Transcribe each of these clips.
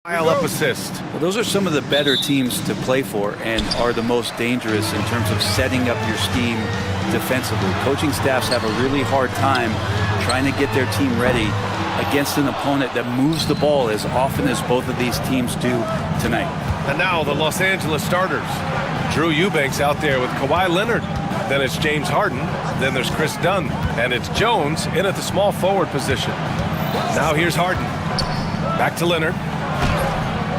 Up assist. Well, those are some of the better teams to play for and are the most dangerous in terms of setting up your scheme defensively. Coaching staffs have a really hard time trying to get their team ready against an opponent that moves the ball as often as both of these teams do tonight. And now the Los Angeles starters. Drew Eubanks out there with Kawhi Leonard. Then it's James Harden. Then there's Chris Dunn. And it's Jones in at the small forward position. Now here's Harden. Back to Leonard.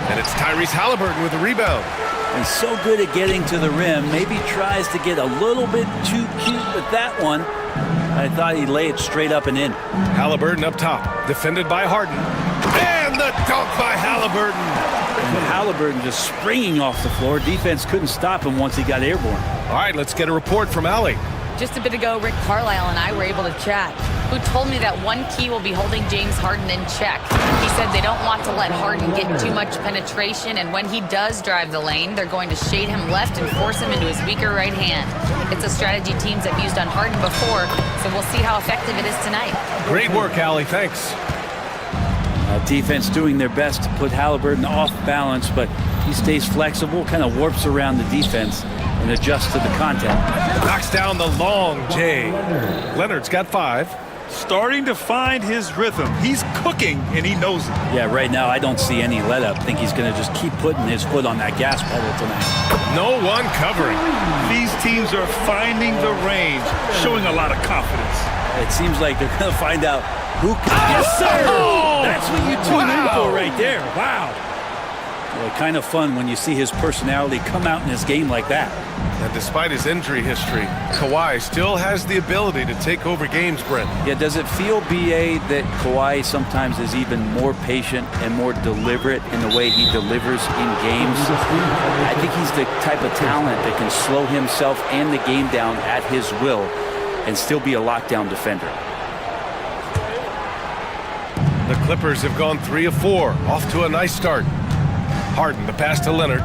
And it's Tyrese Halliburton with the rebound. And so good at getting to the rim. Maybe tries to get a little bit too cute with that one. I thought he'd lay it straight up and in. Halliburton up top, defended by Harden. And the dunk by Halliburton. And Halliburton just springing off the floor. Defense couldn't stop him once he got airborne. All right, let's get a report from Allie. Just a bit ago, Rick Carlisle and I were able to chat, who told me that one key will be holding James Harden in check. He said they don't want to let Harden get too much penetration, and when he does drive the lane, they're going to shade him left and force him into his weaker right hand. It's a strategy teams have used on Harden before, so we'll see how effective it is tonight. Great work, Allie. Thanks. Defense doing their best to put Halliburton off balance, but he stays flexible, kind of warps around the defense and adjusts to the contact. Knocks down the long J. Leonard's got 5. Starting to find his rhythm. He's cooking, and he knows it. Yeah, right now I don't see any let up. I think he's going to just keep putting his foot on that gas pedal tonight. No one covering. These teams are finding the range, showing a lot of confidence. It seems like they're going to find out who can. Yes, sir! That's what you tune in for right there. Wow. Well, kind of fun when you see his personality come out in his game like that. And despite his injury history, Kawhi still has the ability to take over games, Brent. Yeah, does it feel, B.A., that Kawhi sometimes is even more patient and more deliberate in the way he delivers in games? I think he's the type of talent that can slow himself and the game down at his will and still be a lockdown defender. The Clippers have gone 3 of 4, off to a nice start. Harden, the pass to Leonard.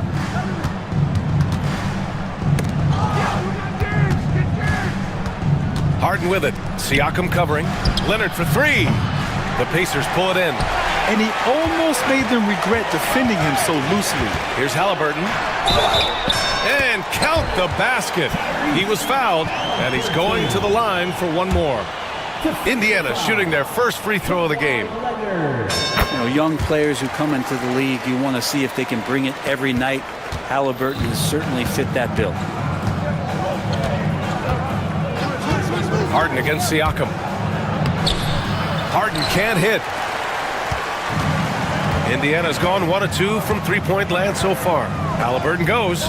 Harden with it. Siakam covering. Leonard for 3. The Pacers pull it in. And he almost made them regret defending him so loosely. Here's Halliburton. And count the basket. He was fouled, and he's going to the line for one more. Indiana shooting their first free throw of the game. You know, young players who come into the league, you want to see if they can bring it every night. Halliburton has certainly fit that bill. Harden against Siakam. Harden can't hit. Indiana's gone 1 of 2 from three-point land so far. Halliburton goes.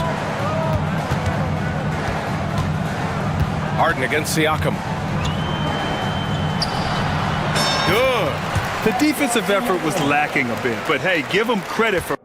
Harden against Siakam. Good. The defensive effort was lacking a bit, but hey, give him credit for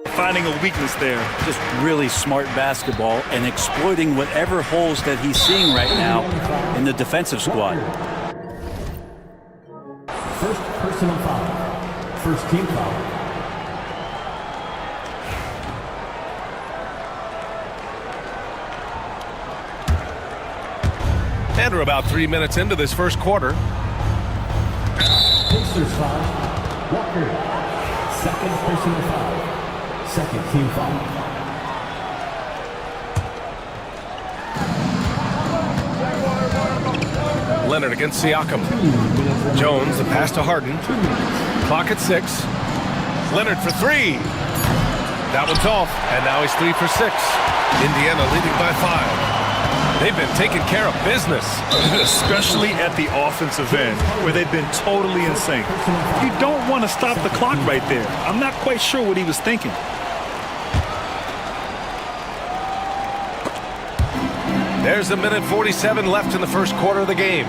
finding a weakness there. Just really smart basketball and exploiting whatever holes that he's seeing right now in the defensive squad. First personal foul. First team foul. And we're about 3 minutes into this first quarter. Pacers foul. Walker. Second personal foul. Second team foul. Leonard against Siakam. Jones, the pass to Harden. Clock at 6. Leonard for 3. That one's off, and now he's 3 for 6. Indiana leading by 5. They've been taking care of business. Especially at the offensive end, where they've been totally in sync. You don't want to stop the clock right there. I'm not quite sure what he was thinking. There's a minute 47 left in the first quarter of the game.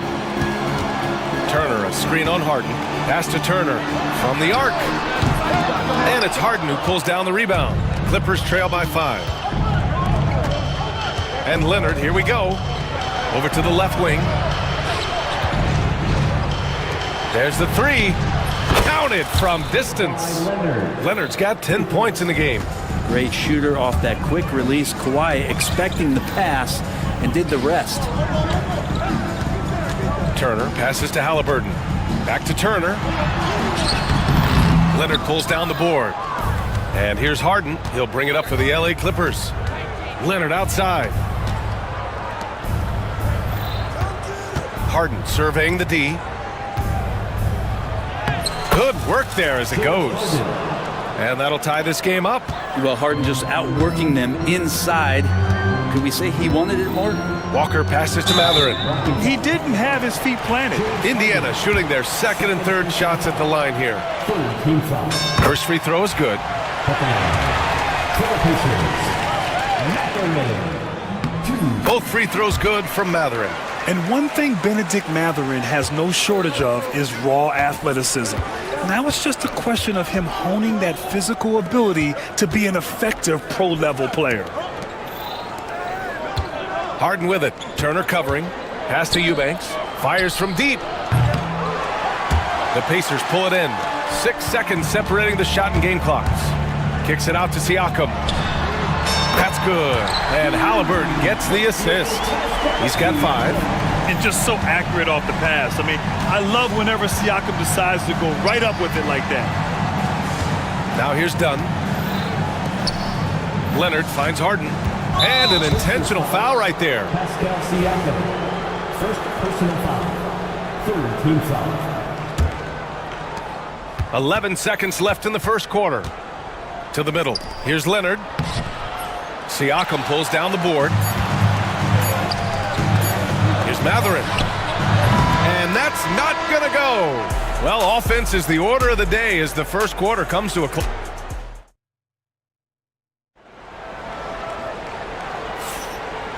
Turner, a screen on Harden. Pass to Turner from the arc. And it's Harden who pulls down the rebound. Clippers trail by 5. And Leonard, here we go. Over to the left wing. There's the three. Counted from distance. Leonard's got 10 points in the game. Great shooter off that quick release. Kawhi expecting the pass and did the rest. Turner passes to Halliburton. Back to Turner. Leonard pulls down the board. And here's Harden. He'll bring it up for the LA Clippers. Leonard outside. Harden surveying the D. Good work there as it goes. And that'll tie this game up. Well, Harden just outworking them inside. Could we say he wanted it more? Walker passes to Matherin. He didn't have his feet planted. Indiana shooting their second and third shots at the line here. First free throw is good. Both free throws good from Matherin. And one thing Benedict Matherin has no shortage of is raw athleticism. Now it's just a question of him honing that physical ability to be an effective pro-level player. Harden with it. Turner covering. Pass to Eubanks. Fires from deep. The Pacers pull it in. 6 seconds separating the shot and game clocks. Kicks it out to Siakam. That's good. And Halliburton gets the assist. He's got 5. And just so accurate off the pass. I mean, I love whenever Siakam decides to go right up with it like that. Now here's Dunn. Leonard finds Harden. And an intentional foul right there. Pascal Siakam. First personal foul. Third team foul. 11 seconds left in the first quarter. To the middle. Here's Leonard. Siakam pulls down the board. Here's Matherin. And that's not going to go. Well, offense is the order of the day as the first quarter comes to a close.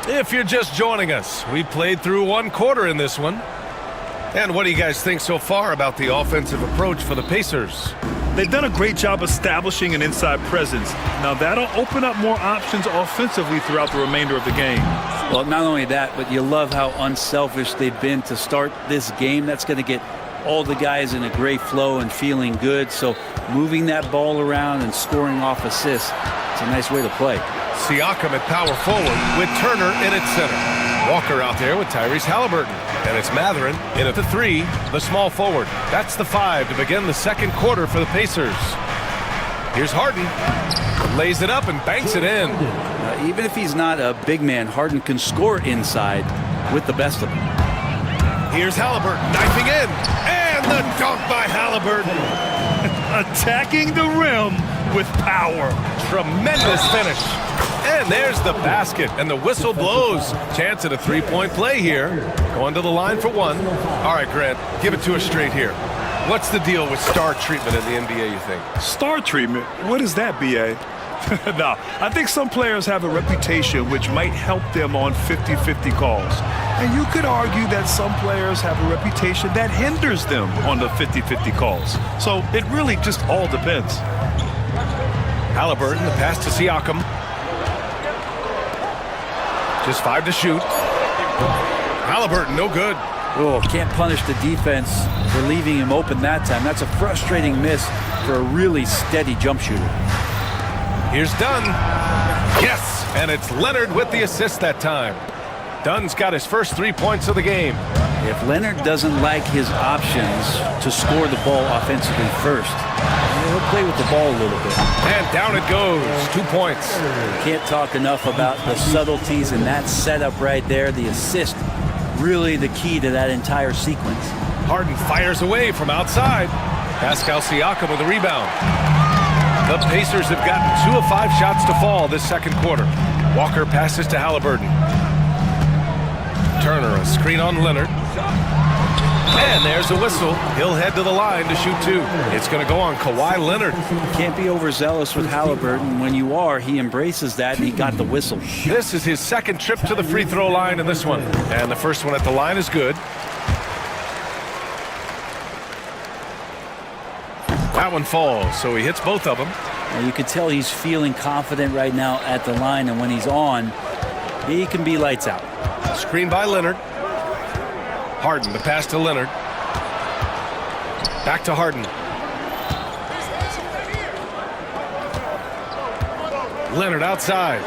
If you're just joining us, we played through one quarter in this one. And what do you guys think so far about the offensive approach for the Pacers? They've done a great job establishing an inside presence. Now that'll open up more options offensively throughout the remainder of the game. Well, not only that, but you love how unselfish they've been to start this game. That's going to get all the guys in a great flow and feeling good. So moving that ball around and scoring off assists, it's a nice way to play. Siakam at power forward with Turner in at center. Walker out there with Tyrese Halliburton. And it's Matherin in at the 3, the small forward. That's the 5 to begin the second quarter for the Pacers. Here's Harden. Lays it up and banks it in. Even if he's not a big man, Harden can score inside with the best of them. Here's Halliburton knifing in. And the dunk by Halliburton. Attacking the rim with power. Tremendous finish. And there's the basket, and the whistle blows. Chance at a three-point play here. Going to the line for one. All right, Grant, give it to us straight here. What's the deal with star treatment in the NBA, you think? Star treatment? What is that, B.A.? No, I think some players have a reputation which might help them on 50-50 calls. And you could argue that some players have a reputation that hinders them on the 50-50 calls. So it really just all depends. Halliburton, the pass to Siakam. Just 5 to shoot. Halliburton, no good. Oh, can't punish the defense for leaving him open that time. That's a frustrating miss for a really steady jump shooter. Here's Dunn. Yes, and it's Leonard with the assist that time. Dunn's got his first 3 points of the game. If Leonard doesn't like his options to score the ball offensively first, he'll play with the ball a little bit. And down it goes. 2 points. Can't talk enough about the subtleties in that setup right there. The assist, really the key to that entire sequence. Harden fires away from outside. Pascal Siakam with a rebound. The Pacers have gotten 2 of 5 shots to fall this second quarter. Walker passes to Halliburton. Turner, a screen on Leonard. And there's a whistle. He'll head to the line to shoot 2. It's going to go on Kawhi Leonard. Can't be overzealous with Halliburton. When you are, he embraces that, and he got the whistle. This is his second trip to the free throw line in this one. And the first one at the line is good. That one falls, so he hits both of them. And you can tell he's feeling confident right now at the line, and when he's on, he can be lights out. Screen by Leonard. Harden, the pass to Leonard. Back to Harden. Leonard outside.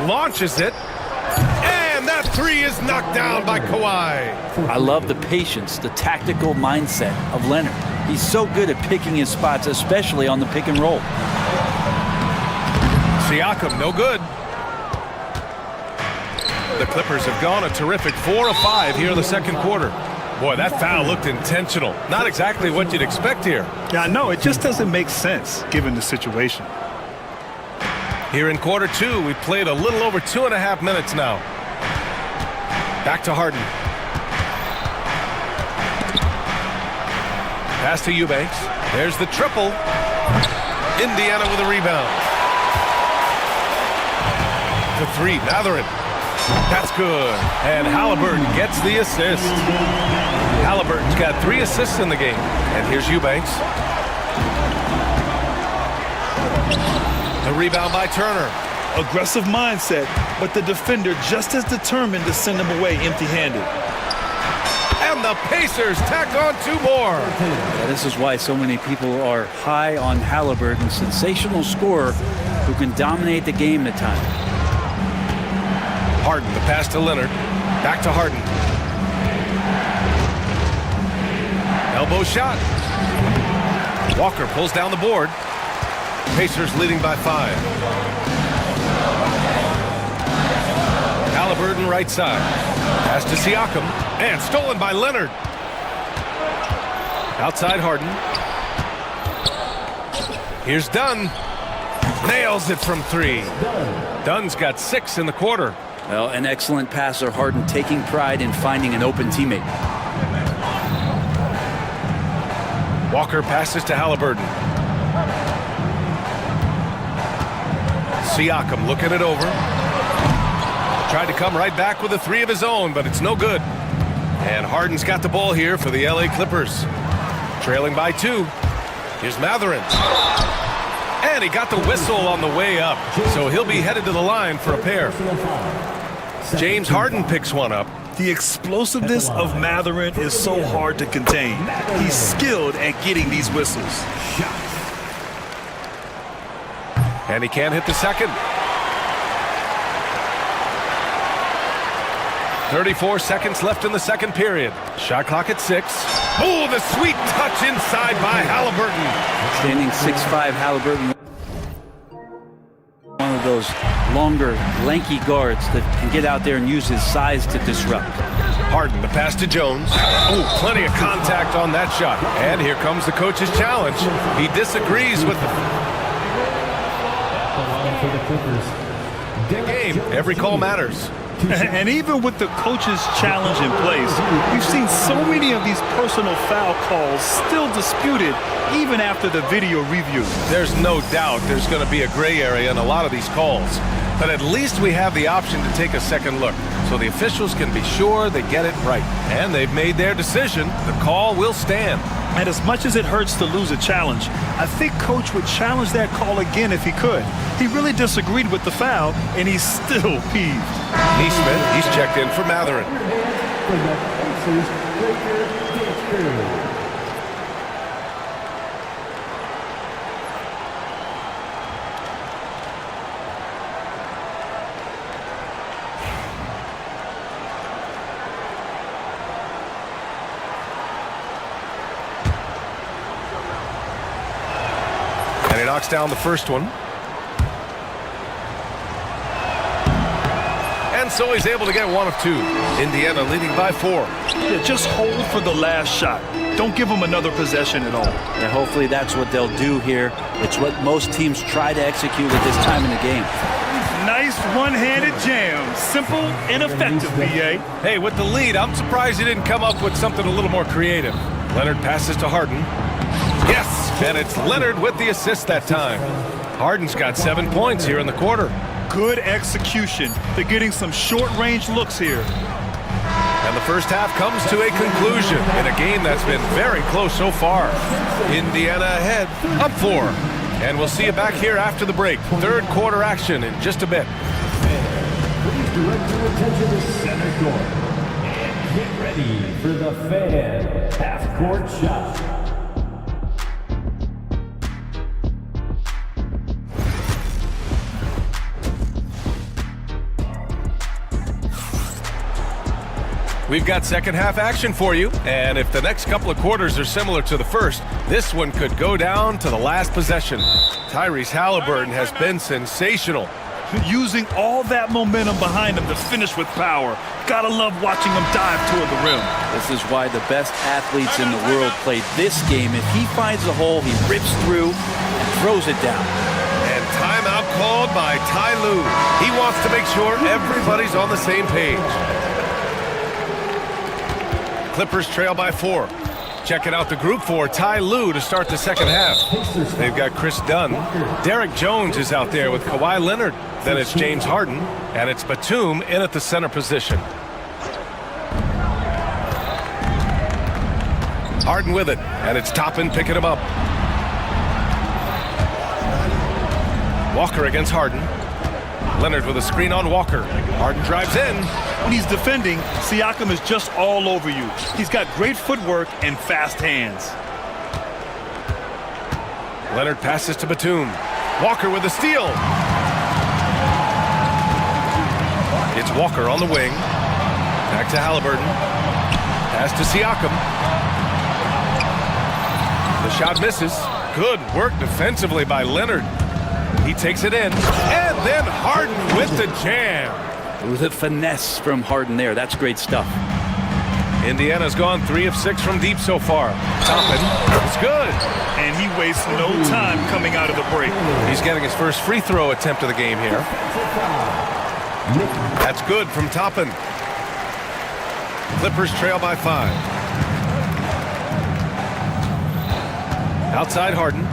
Launches it. And that three is knocked down by Kawhi. I love the patience, the tactical mindset of Leonard. He's so good at picking his spots, especially on the pick and roll. Siakam, no good. The Clippers have gone a terrific 4 of 5 here in the second quarter. Boy, that foul looked intentional. Not exactly what you'd expect here. Yeah, I know. It just doesn't make sense given the situation. Here in quarter two, we've played a little over 2.5 minutes now. Back to Harden. Pass to Eubanks. There's the triple. Indiana with a rebound. The three, Matherin. That's good. And Halliburton gets the assist. Halliburton's got 3 assists in the game. And here's Eubanks. The rebound by Turner. Aggressive mindset, but the defender just as determined to send him away empty-handed. And the Pacers tack on 2 more. Yeah, this is why so many people are high on Halliburton, sensational scorer who can dominate the game at times. Harden, the pass to Leonard. Back to Harden. Elbow shot. Walker pulls down the board. Pacers leading by 5. Halliburton right side. Pass to Siakam. And stolen by Leonard. Outside Harden. Here's Dunn. Nails it from 3. Dunn's got 6 in the quarter. Well, an excellent passer, Harden taking pride in finding an open teammate. Walker passes to Halliburton. Siakam looking it over. Tried to come right back with a 3 of his own, but it's no good. And Harden's got the ball here for the LA Clippers. Trailing by 2. Here's Matherin. And he got the whistle on the way up, so he'll be headed to the line for a pair. James Harden picks one up. The explosiveness of Matherin is so hard to contain. He's skilled at getting these whistles. And he can't hit the second. 34 seconds left in the second period. Shot clock at 6. Oh, the sweet touch inside by Halliburton. Standing 6'5", Halliburton. One of those longer, lanky guards that can get out there and use his size to disrupt. Harden, the pass to Jones. Oh, plenty of contact on that shot. And here comes the coach's challenge. He disagrees with the game. Every call matters. And even with the coach's challenge in place, we've seen so many of these personal foul calls still disputed even after the video review. There's no doubt there's going to be a gray area in a lot of these calls. But at least we have the option to take a second look, so the officials can be sure they get it right. And they've made their decision. The call will stand. And as much as it hurts to lose a challenge, I think Coach would challenge that call again if he could. He really disagreed with the foul, and he's still peeved. Neesmith, he's checked in for Matherin. And he knocks down the first one. And so he's able to get 1 of 2. Indiana leading by 4. Yeah, just hold for the last shot. Don't give them another possession at all. And hopefully that's what they'll do here. It's what most teams try to execute at this time in the game. Nice one-handed jam. Simple and effective, B.A. Hey, with the lead, I'm surprised he didn't come up with something a little more creative. Leonard passes to Harden. Yes, and it's Leonard with the assist that time. Harden's got 7 points here in the quarter. Good execution. They're getting some short-range looks here. And the first half comes to a conclusion in a game that's been very close so far. Indiana ahead, up 4. And we'll see you back here after the break. Third quarter action in just a bit. Please direct your attention to center court. And get ready for the fan half-court shot. We've got second half action for you, and if the next couple of quarters are similar to the first, this one could go down to the last possession. Tyrese Halliburton has been sensational. Using all that momentum behind him to finish with power. Gotta love watching him dive toward the rim. This is why the best athletes in the world play this game. If he finds a hole, he rips through and throws it down. And timeout called by Ty Lue. He wants to make sure everybody's on the same page. Clippers trail by 4. Checking out the group for Ty Lue to start the second half. They've got Chris Dunn. Derek Jones is out there with Kawhi Leonard. Then it's James Harden, and it's Batum in at the center position. Harden with it, and it's Toppin picking him up. Walker against Harden. Leonard with a screen on Walker. Harden drives in. When he's defending, Siakam is just all over you. He's got great footwork and fast hands. Leonard passes to Batum. Walker with a steal. It's Walker on the wing. Back to Halliburton. Pass to Siakam. The shot misses. Good work defensively by Leonard. He takes it in. And then Harden with the jam. It was a finesse from Harden there. That's great stuff. Indiana's gone 3 of 6 from deep so far. Toppin. It's good. And he wastes no time coming out of the break. He's getting his first free throw attempt of the game here. That's good from Toppin. Clippers trail by 5. Outside Harden.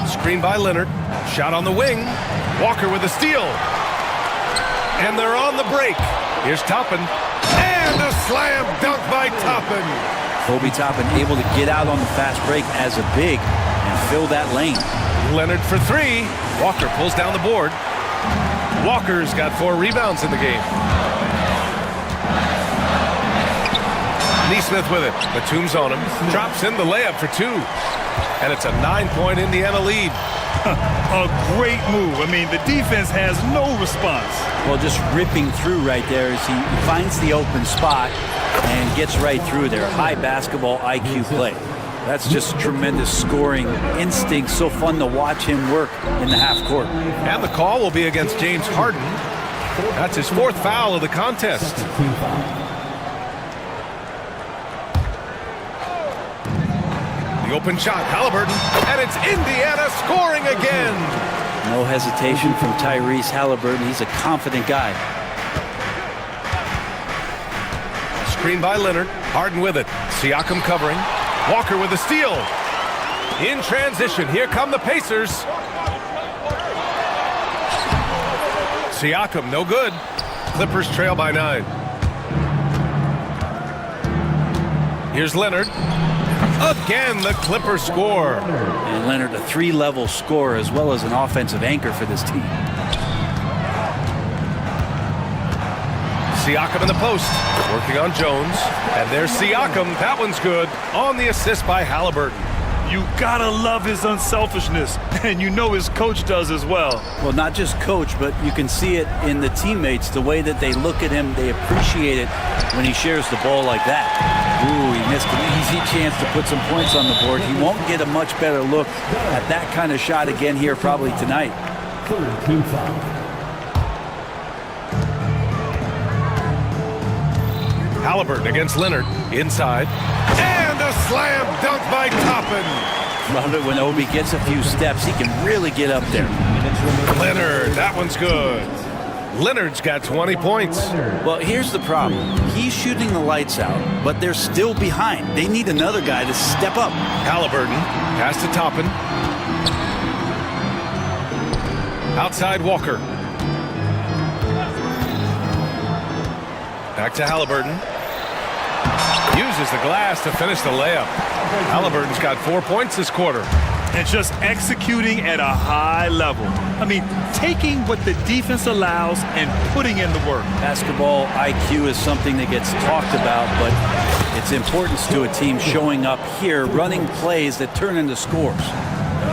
Screen by Leonard. Shot on the wing. Walker with a steal. And they're on the break. Here's Toppin. And a slam dunk by Toppin. Kobe Toppin able to get out on the fast break as a big and fill that lane. Leonard for 3. Walker pulls down the board. Walker's got 4 rebounds in the game. Neesmith with it. Batum's on him. Drops in the layup for 2. And it's a 9-point Indiana lead. A great move. I mean, the defense has no response. Well, just ripping through right there as he finds the open spot and gets right through there. High basketball IQ play. That's just tremendous scoring instinct. So fun to watch him work in the half court. And the call will be against James Harden. That's his 4th foul of the contest. The open shot, Halliburton, and it's Indiana scoring again. No hesitation from Tyrese Halliburton. He's a confident guy. Screen by Leonard. Harden with it. Siakam covering. Walker with a steal. In transition, here come the Pacers. Siakam, no good. Clippers trail by 9. Here's Leonard. Again, the Clippers score. And Leonard, a 3-level scorer as well as an offensive anchor for this team. Siakam in the post, working on Jones. And there's Siakam. That one's good. On the assist by Halliburton. You gotta love his unselfishness, and you know his coach does as well. Well, not just coach, but you can see it in the teammates, the way that they look at him. They appreciate it when he shares the ball like that. Ooh, he missed an easy chance to put some points on the board. He won't get a much better look at that kind of shot again here probably tonight. Team foul. Halliburton against Leonard. Inside. And a slam dunk by Toppin. Love it when Obi gets a few steps. He can really get up there. Leonard, that one's good. Leonard's got 20 points. Well, here's the problem. He's shooting the lights out, but they're still behind. They need another guy to step up. Halliburton, pass to Toppin. Outside Walker. Back to Halliburton. Uses uses the glass to finish the layup. Halliburton's got 4 points this quarter. And just executing at a high level. I mean, taking what the defense allows and putting in the work. Basketball IQ is something that gets talked about, but its importance to a team showing up here, running plays that turn into scores.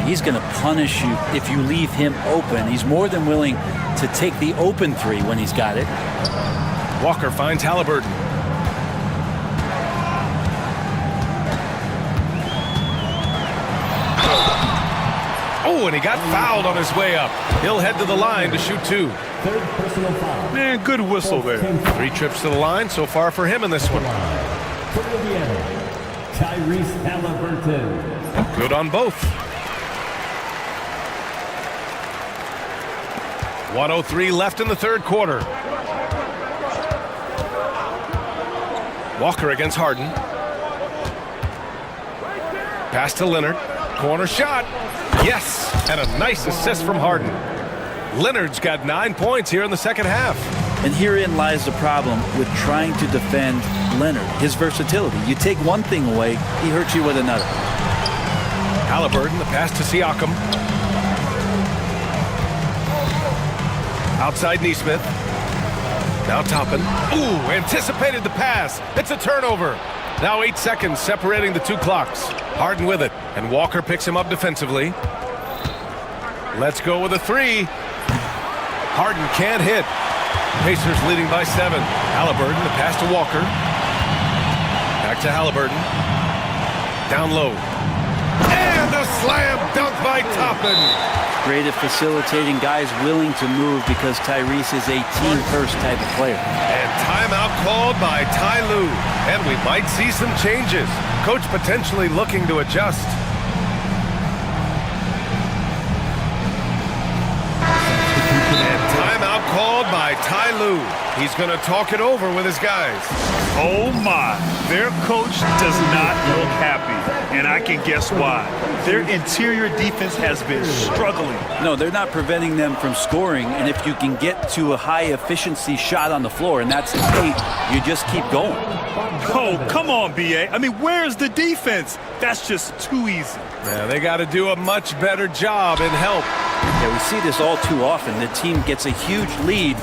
He's going to punish you if you leave him open. He's more than willing to take the open three when he's got it. Walker finds Halliburton. Oh, and he got fouled on his way up. He'll head to the line to shoot 2. Third personal foul. Man, good whistle there. 3 trips to the line so far for him in this one. For Indiana, Tyrese Halliburton. Good on both. 1:03 left in the third quarter. Walker against Harden. Pass to Leonard. Corner shot. Yes, and a nice assist from Harden. Leonard's got 9 points here in the second half. And herein lies the problem with trying to defend Leonard, his versatility. You take one thing away, he hurts you with another. Halliburton, the pass to Siakam. Outside Neesmith. Now Toppin. Ooh, anticipated the pass. It's a turnover. Now 8 seconds separating the 2 clocks. Harden with it, and Walker picks him up defensively. Let's go with a 3. Harden can't hit. Pacers leading by 7. Halliburton, the pass to Walker. Back to Halliburton. Down low. And a slam dunk by Toppin. Great at facilitating, guys willing to move because Tyrese is a team-first type of player. And timeout called by Ty Lue. And we might see some changes. Coach potentially looking to adjust. And timeout called by Ty Lue. He's going to talk it over with his guys. Oh my, their coach does not look happy, and I can guess why. Their interior defense has been struggling. No, they're not preventing them from scoring, and if you can get to a high-efficiency shot on the floor, and that's 8, you just keep going. Oh, come on, B.A. I mean, where's the defense? That's just too easy. Yeah, they got to do a much better job in help. Yeah, we see this all too often. The team gets a huge lead,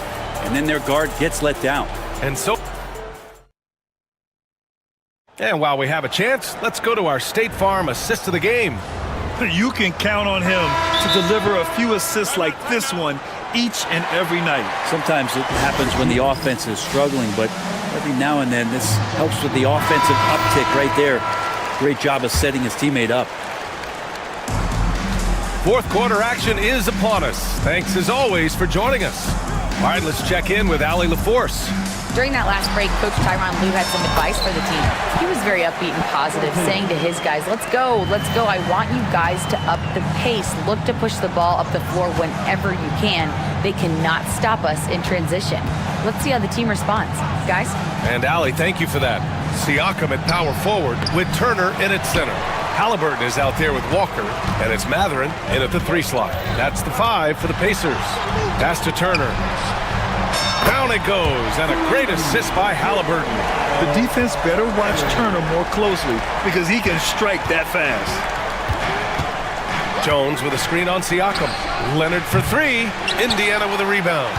and then their guard gets let down. And so... And while we have a chance, let's go to our State Farm assist of the game. You can count on him to deliver a few assists like this one each and every night. Sometimes it happens when the offense is struggling, but every now and then this helps with the offensive uptick right there. Great job of setting his teammate up. Fourth quarter action is upon us. Thanks as always for joining us. All right, let's check in with Allie LaForce. During that last break, Coach Tyronn Lue had some advice for the team. He was very upbeat and positive, saying to his guys, let's go. I want you guys to up the pace. Look to push the ball up the floor whenever you can. They cannot stop us in transition. Let's see how the team responds. Guys? And Allie, thank you for that. Siakam at power forward with Turner in at center. Halliburton is out there with Walker, and it's Mathurin in at the 3 slot. That's the 5 for the Pacers. Pass to Turner. Down it goes, and a great assist by Halliburton. The defense better watch Turner more closely because he can strike that fast. Jones with a screen on Siakam. Leonard for 3. Indiana with a rebound.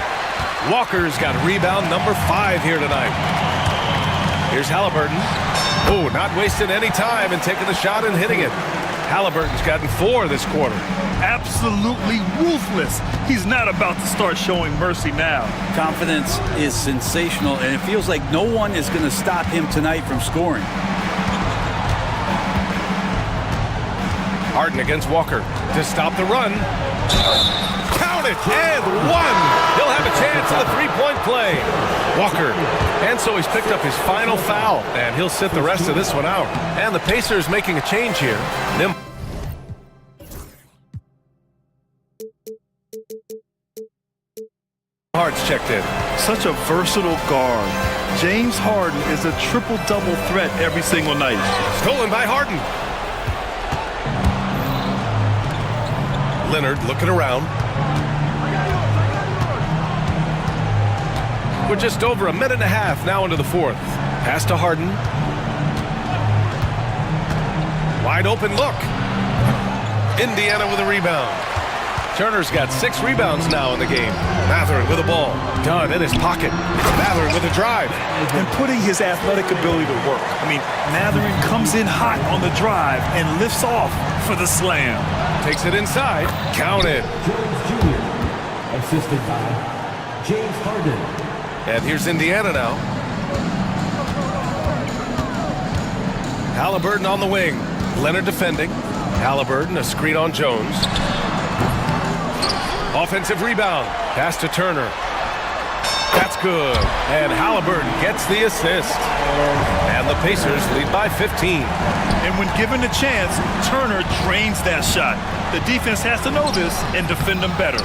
Walker's got rebound number 5 here tonight. Here's Halliburton. Oh, not wasting any time and taking the shot and hitting it. Halliburton's gotten 4 this quarter. Absolutely ruthless. He's not about to start showing mercy now. Confidence is sensational, and it feels like no one is going to stop him tonight from scoring. Harden against Walker to stop the run. Count it, and 1. He'll have a chance in the 3-point play. Walker, and so he's picked up his final foul, and he'll sit the rest of this one out. And the Pacers making a change here. Hart's checked in. Such a versatile guard. James Harden is a triple-double threat every single night. Stolen by Harden. Leonard looking around. We're just over a minute and a half now into the 4th. Pass to Harden. Wide open look. Indiana with a rebound. Turner's got 6 rebounds now in the game. Matherin with the ball. Dunn in his pocket. Matherin with a drive. And putting his athletic ability to work. I mean, Matherin comes in hot on the drive and lifts off for the slam. Takes it inside. Counted. Jones Jr., assisted by James Harden. And here's Indiana now. Halliburton on the wing. Leonard defending. Halliburton, a screen on Jones. Offensive rebound. Pass to Turner. That's good. And Halliburton gets the assist. And the Pacers lead by 15. And when given the chance, Turner drains that shot. The defense has to know this and defend them better.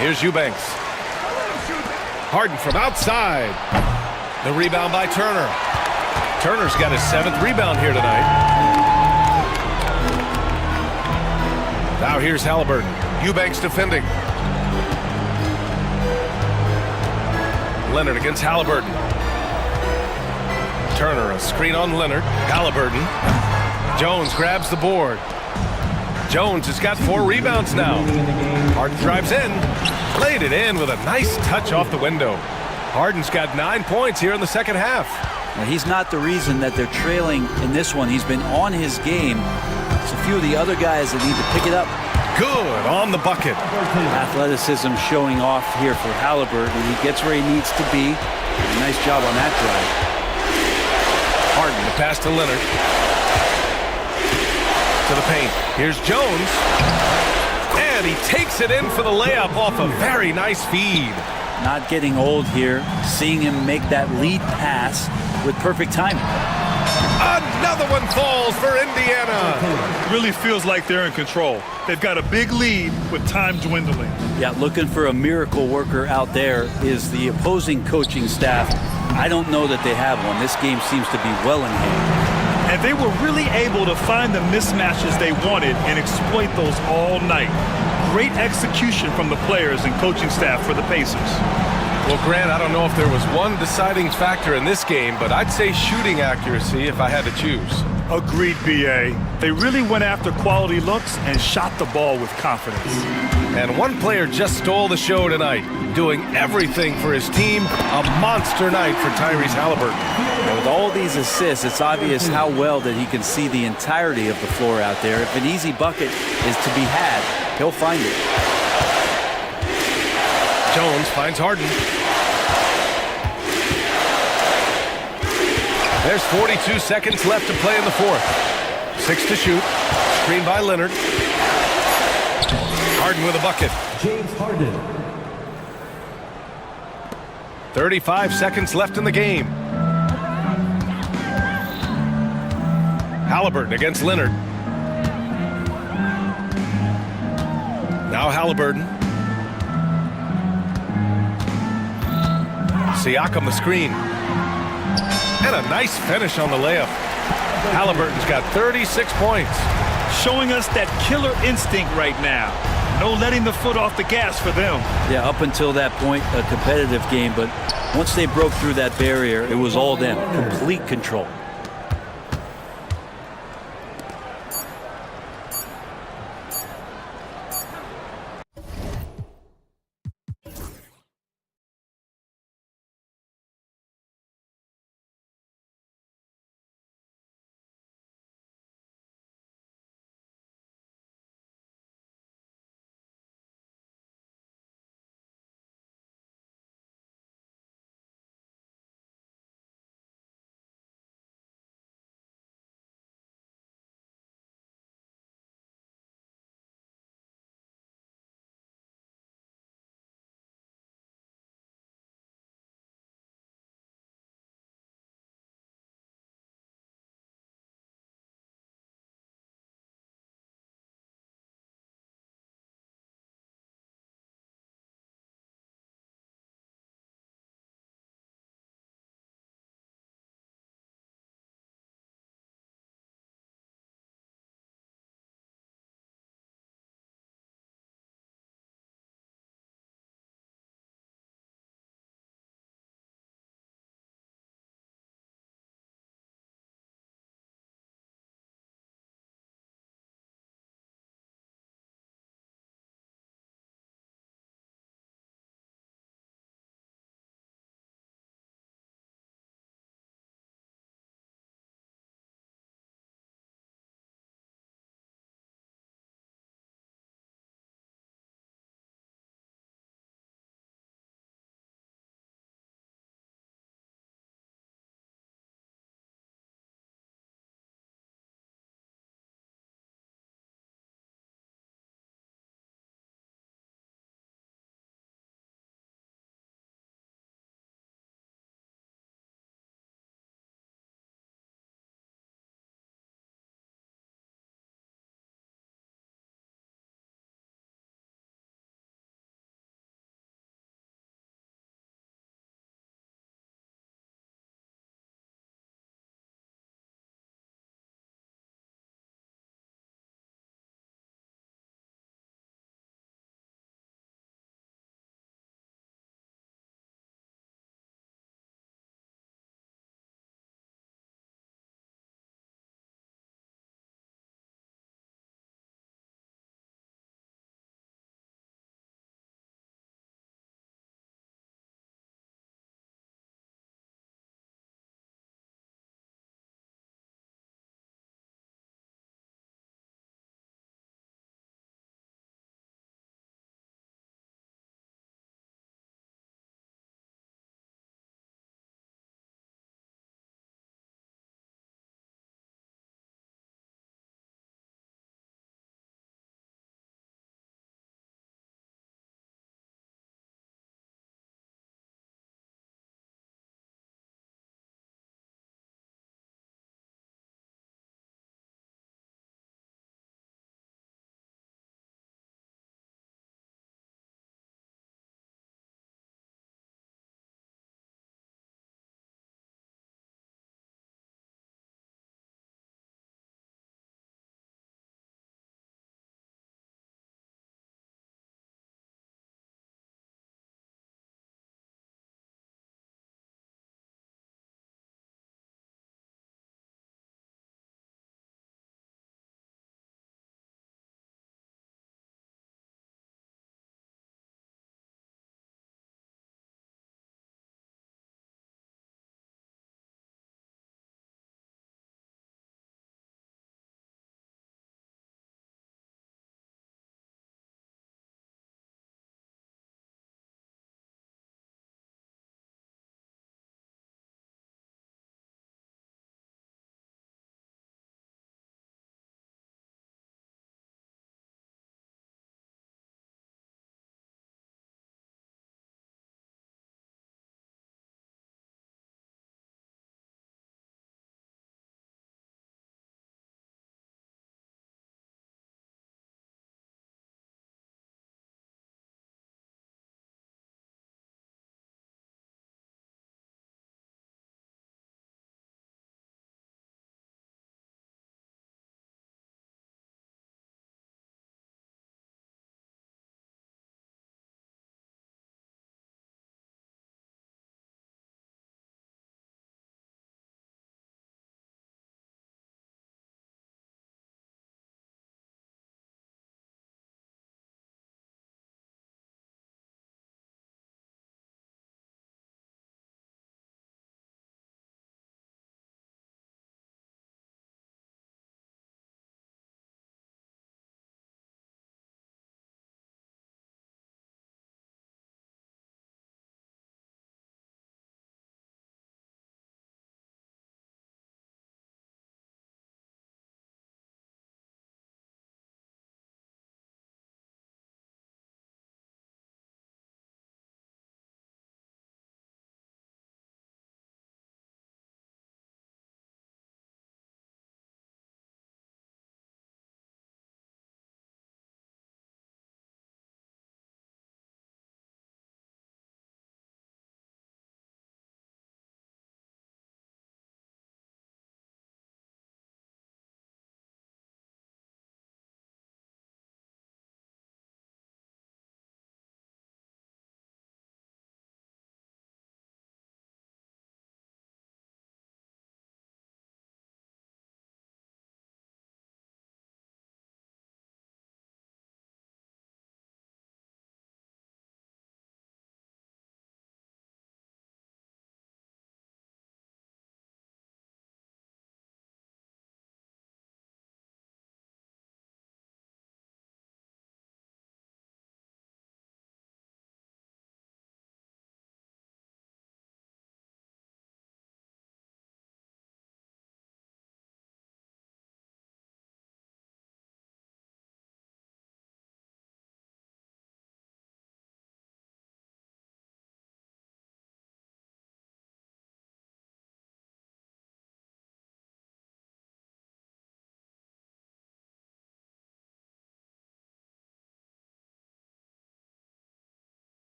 Here's Eubanks. Harden from outside. The rebound by Turner. Turner's got his 7th rebound here tonight. Now here's Halliburton. Eubanks defending. Leonard against Halliburton. Turner, a screen on Leonard. Halliburton. Jones grabs the board. Jones has got 4 rebounds now. Harden drives in. Laid it in with a nice touch off the window. Harden's got 9 points here in the second half. Now, he's not the reason that they're trailing in this one. He's been on his game. It's a few of the other guys that need to pick it up. Good on the bucket. Athleticism showing off here for Halliburton. He gets where he needs to be. Nice job on that drive. Harden, the pass to Leonard. To the paint. Here's Jones. And he takes it in for the layup off a very nice feed. Not getting old here. Seeing him make that lead pass with perfect timing. Another one falls for Indiana. Really feels like they're in control. They've got a big lead with time dwindling. Yeah, looking for a miracle worker out there is the opposing coaching staff. I don't know that they have one. This game seems to be well in hand. And they were really able to find the mismatches they wanted and exploit those all night. Great execution from the players and coaching staff for the Pacers. Well, Grant, I don't know if there was one deciding factor in this game, but I'd say shooting accuracy if I had to choose. Agreed, B.A. They really went after quality looks and shot the ball with confidence. And one player just stole the show tonight, doing everything for his team. A monster night for Tyrese Halliburton. And with all these assists, it's obvious how well that he can see the entirety of the floor out there. If an easy bucket is to be had, he'll find it. Jones finds Harden. There's 42 seconds left to play in the fourth. 6 to shoot. Screen by Leonard. Harden with a bucket. James Harden. 35 seconds left in the game. Halliburton against Leonard. Now Halliburton. Siakam the screen. And a nice finish on the layup. Halliburton's got 36 points. Showing us that killer instinct right now. No letting the foot off the gas for them. Yeah, up until that point, a competitive game, but once they broke through that barrier, it was all them. Complete control.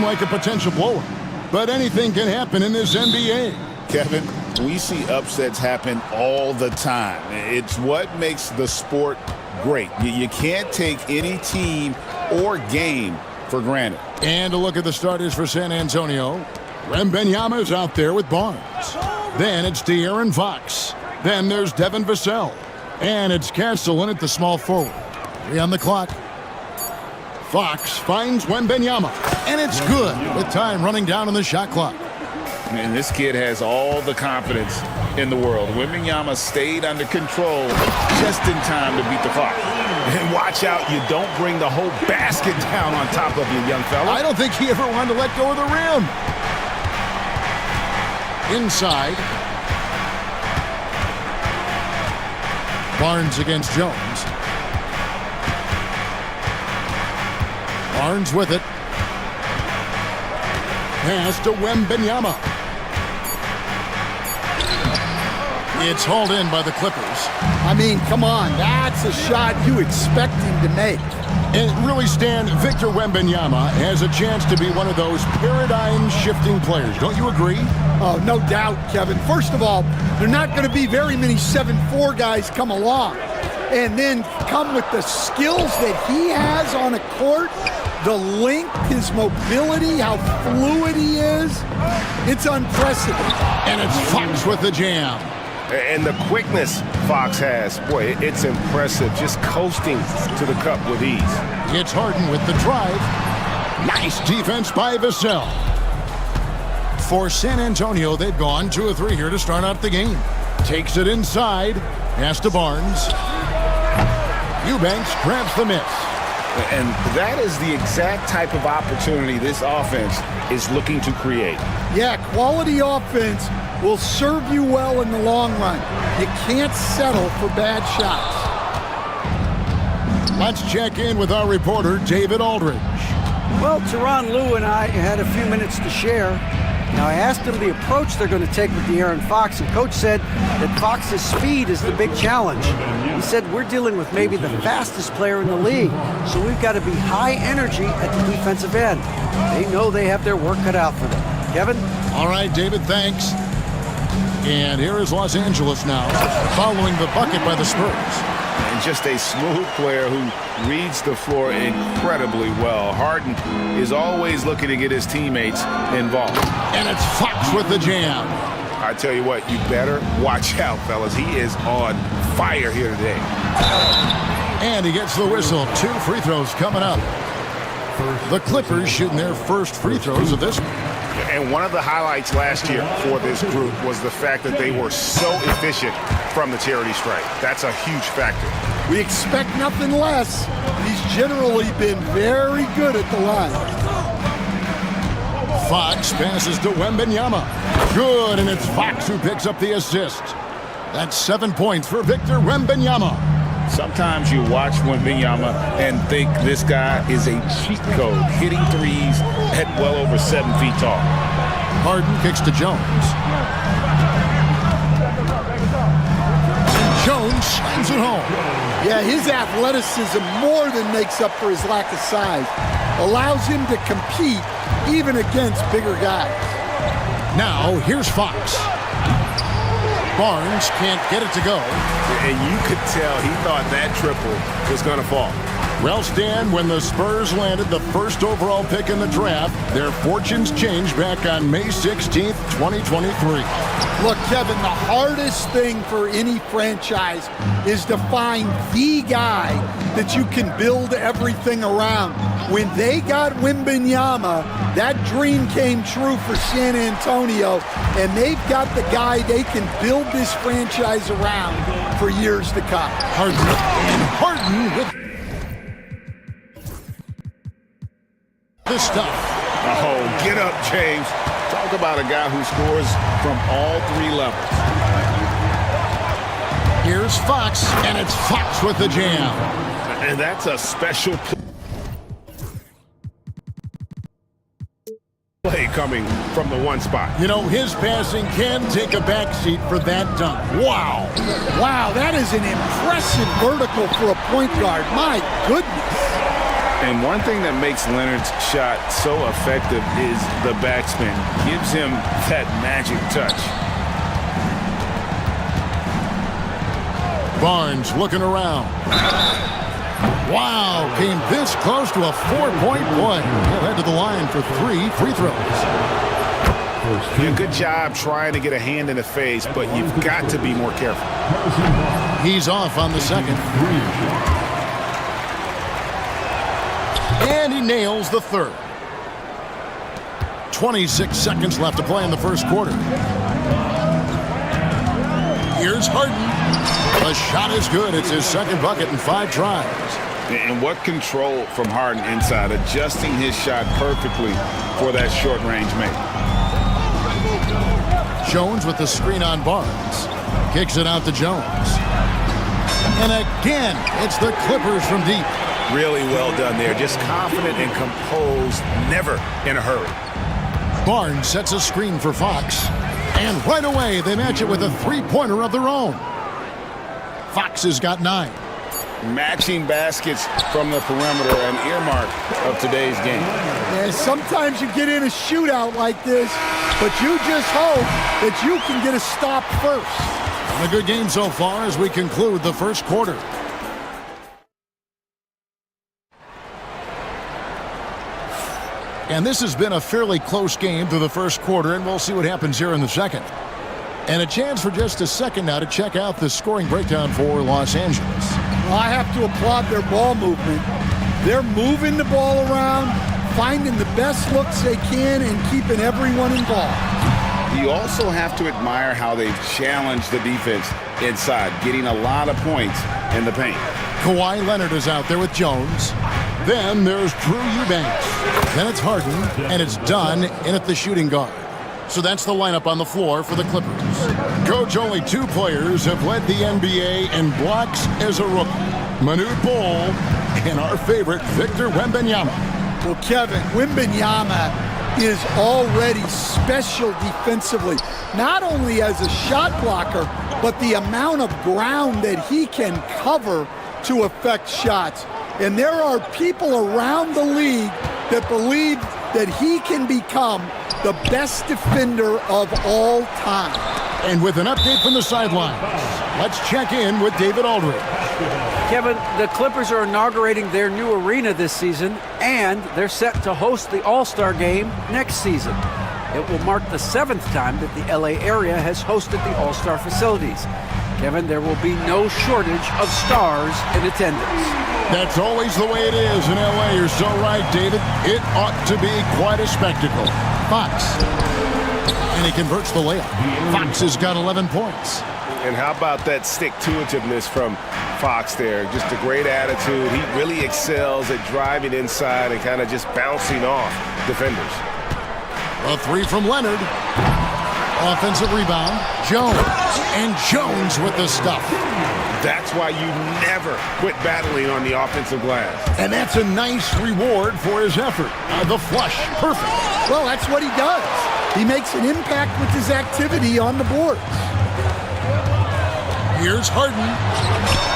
like a potential blower. But anything can happen in this NBA. Kevin, we see upsets happen all the time. It's what makes the sport great. You can't take any team or game for granted. And a look at the starters for San Antonio. Wembanyama's out there with Barnes. Then it's De'Aaron Fox. Then there's Devin Vassell. And it's Castellan at the small forward. 3 on the clock. Fox finds Wembanyama. And it's good with time running down on the shot clock. And this kid has all the confidence in the world. Wembanyama stayed under control just in time to beat the clock. And watch out, you don't bring the whole basket down on top of you, young fella. I don't think he ever wanted to let go of the rim. Inside. Barnes against Jones. Barnes with it. Pass to Wembanyama. It's hauled in by the Clippers. I mean, come on, that's a shot you expect him to make. And really, Stan, Victor Wembanyama has a chance to be one of those paradigm-shifting players. Don't you agree? Oh, no doubt, Kevin. First of all, there are not going to be very many 7'4" guys come along. And then come with the skills that he has on a court, the length, his mobility, how fluid he is. It's unprecedented. And it's Fox with the jam. And the quickness Fox has, boy, it's impressive. Just coasting to the cup with ease. It's Harden with the drive. Nice defense by Vassell. For San Antonio, they've gone 2 of 3 here to start out the game. Takes it inside. Pass to Barnes. Eubanks grabs the miss. And that is the exact type of opportunity this offense is looking to create. Yeah, quality offense will serve you well in the long run. You can't settle for bad shots. Let's check in with our reporter, David Aldridge. Well, Tyronn Lue and I had a few minutes to share. Now, I asked him the approach they're going to take with De'Aaron Fox, and Coach said that Fox's speed is the big challenge. He said, we're dealing with maybe the fastest player in the league, so we've got to be high energy at the defensive end. They know they have their work cut out for them. Kevin? All right, David, thanks. And here is Los Angeles now, following the bucket by the Spurs. And just a smooth player who reads the floor incredibly well. Harden is always looking to get his teammates involved. And it's Fox with the jam. I tell you what, you better watch out, fellas. He is on fire here today. And he gets the whistle. 2 free throws coming up. The Clippers shooting their first free throws of this one. And one of the highlights last year for this group was the fact that they were so efficient from the charity stripe. That's a huge factor. We expect nothing less. He's generally been very good at the line. Fox passes to Wembanyama. Good, and it's Fox who picks up the assist. That's 7 points for Victor Wembanyama. Sometimes you watch Wembanyama and think this guy is a cheat code, hitting threes at well over 7 feet tall. Harden kicks to Jones. Jones slams it home. Yeah, his athleticism more than makes up for his lack of size. Allows him to compete even against bigger guys. Now, here's Fox. Barnes can't get it to go. And you could tell he thought that triple was going to fall. Well, Stan, when the Spurs landed the first overall pick in the draft, their fortunes changed back on May 16th, 2023. Look, Kevin, the hardest thing for any franchise is to find the guy that you can build everything around. When they got Wembanyama, that dream came true for San Antonio, and they've got the guy they can build this franchise around for years to come. Harden with the stuff. Oh, get up, James. Talk about a guy who scores from all 3 levels. Here's Fox, and it's Fox with the jam. And that's a special play coming from the one spot. You know, his passing can take a backseat for that dunk. Wow. Wow, that is an impressive vertical for a point guard. My goodness. And one thing that makes Leonard's shot so effective is the backspin. Gives him that magic touch. Barnes looking around. Wow, came this close to a 4-point play. He'll head to the line for 3 free throws. Yeah, good job trying to get a hand in the face, but you've got to be more careful. He's off on the second. And he nails the third. 26 seconds left to play in the first quarter. Here's Harden. The shot is good. It's his second bucket in 5 tries. And what control from Harden inside, adjusting his shot perfectly for that short-range make. Jones with the screen on Barnes. Kicks it out to Jones. And again, it's the Clippers from deep. Really well done there. Just confident and composed, never in a hurry. Barnes sets a screen for Fox. And right away, they match it with a 3-pointer of their own. Fox has got 9. Matching baskets from the perimeter, an earmark of today's game. Yeah, sometimes you get in a shootout like this, but you just hope that you can get a stop first. A good game so far as we conclude the first quarter. And this has been a fairly close game through the first quarter, and we'll see what happens here in the second. And a chance for just a second now to check out the scoring breakdown for Los Angeles. Well, I have to applaud their ball movement. They're moving the ball around, finding the best looks they can, and keeping everyone involved. You also have to admire how they've challenged the defense inside, getting a lot of points in the paint. Kawhi Leonard is out there with Jones. Then there's Drew Eubanks. Then it's Harden, and it's Dunn in at the shooting guard. So that's the lineup on the floor for the Clippers. Coach, only 2 players have led the NBA in blocks as a rookie. Manute Bol and our favorite Victor Wembanyama. Well, Kevin, Wembanyama is already special defensively, not only as a shot blocker, but the amount of ground that he can cover to affect shots. And there are people around the league that believe that he can become the best defender of all time. And with an update from the sidelines, let's check in with David Aldridge. Kevin, the Clippers are inaugurating their new arena this season, and they're set to host the All-Star Game next season. It will mark the 7th time that the LA area has hosted the All-Star facilities. Kevin, there will be no shortage of stars in attendance. That's always the way it is in LA. You're so right, David. It ought to be quite a spectacle. Fox. And he converts the layup. Fox has got 11 points. And how about that stick-to-itiveness from Fox there? Just a great attitude. He really excels at driving inside and kind of just bouncing off defenders. A 3 from Leonard. Offensive rebound. Jones. And Jones with the stuff. That's why you never quit battling on the offensive glass. And that's a nice reward for his effort. The flush. Perfect. Well, that's what he does. He makes an impact with his activity on the boards. Here's Harden.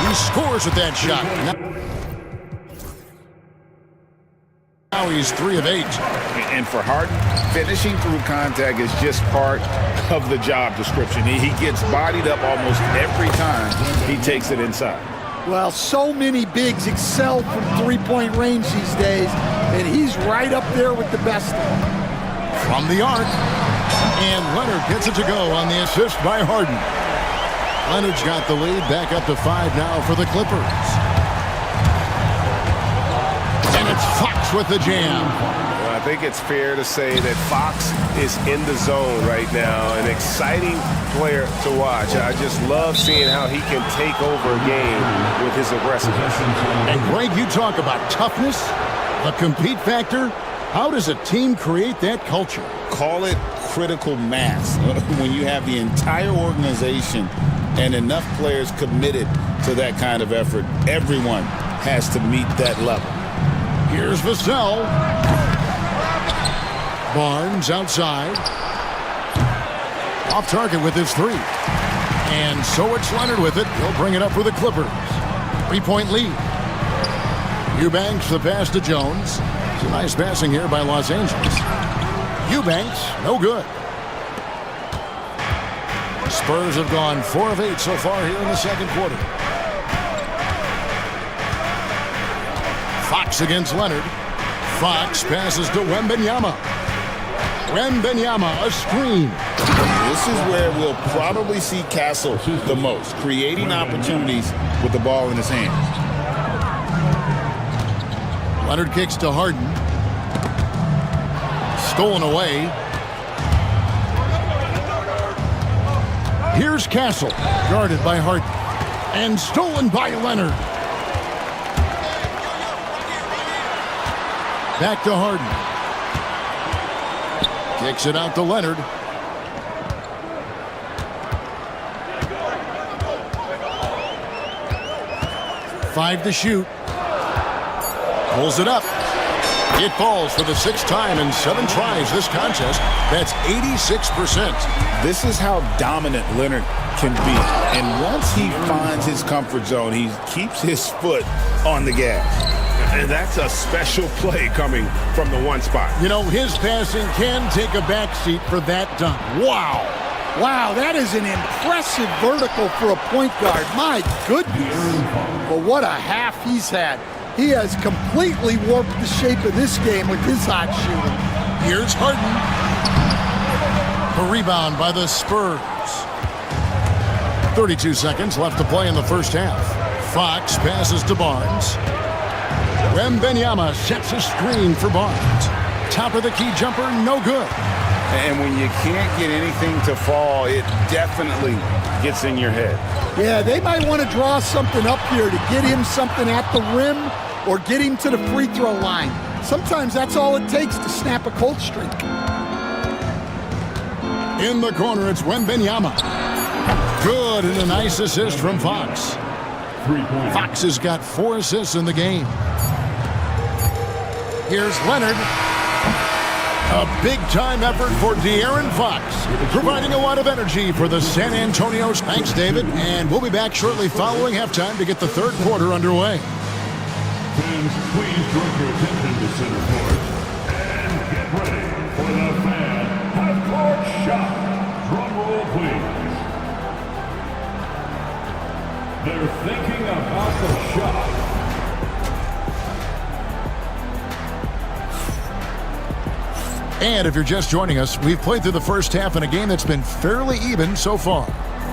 He scores with that shot. Now he's 3 of 8. And for Harden, finishing through contact is just part of the job description. He gets bodied up almost every time he takes it inside. Well, so many bigs excel from 3-point range these days, and he's right up there with the best of them. From the arc. And Leonard gets it to go on the assist by Harden. Leonard's got the lead, back up to 5 now for the Clippers. And it's Fox with the jam. Well, I think it's fair to say that Fox is in the zone right now, an exciting player to watch. I just love seeing how he can take over a game with his aggressiveness. And Greg, you talk about toughness, the compete factor. How does a team create that culture? Call it critical mass. When you have the entire organization and enough players committed to that kind of effort, everyone has to meet that level. Here's Vassell. Barnes outside. Off target with his 3. And so it's Leonard with it. He'll bring it up for the Clippers. 3-point lead. Eubanks the pass to Jones. Some nice passing here by Los Angeles. Eubanks, no good. Spurs have gone 4 of 8 so far here in the second quarter. Fox against Leonard. Fox passes to Wembanyama. Wembanyama, a screen. This is where we'll probably see Castle the most, creating opportunities with the ball in his hands. Leonard kicks to Harden. Stolen away. Here's Castle, guarded by Harden. And stolen by Leonard. Back to Harden. Kicks it out to Leonard. Five to shoot. Pulls it up. It falls for the 6th time in 7 tries this contest. That's 86%. This is how dominant Leonard can be. And once he finds his comfort zone, he keeps his foot on the gas. And that's a special play coming from the one spot. You know, his passing can take a backseat for that dunk. Wow. Wow, that is an impressive vertical for a point guard. My goodness. But what a half he's had. He has completely warped the shape of this game with his hot shooting. Here's Harden. A rebound by the Spurs. 32 seconds left to play in the first half. Fox passes to Barnes. Wembanyama sets a screen for Barnes. Top of the key jumper, no good. And when you can't get anything to fall, it definitely gets in your head. Yeah, they might want to draw something up here to get him something at the rim or get him to the free throw line. Sometimes that's all it takes to snap a cold streak. In the corner, it's Wembanyama. Good, and a nice assist from Fox. Fox has got 4 assists in the game. Here's Leonard. A big-time effort for De'Aaron Fox, providing a lot of energy for the San Antonio. Thanks, David. And we'll be back shortly following halftime to get the third quarter underway. Fans, please direct your attention to center court and get ready for the fan half-court shot. Drum roll, please. They're thinking about the shot. And if you're just joining us, we've played through the first half in a game that's been fairly even so far.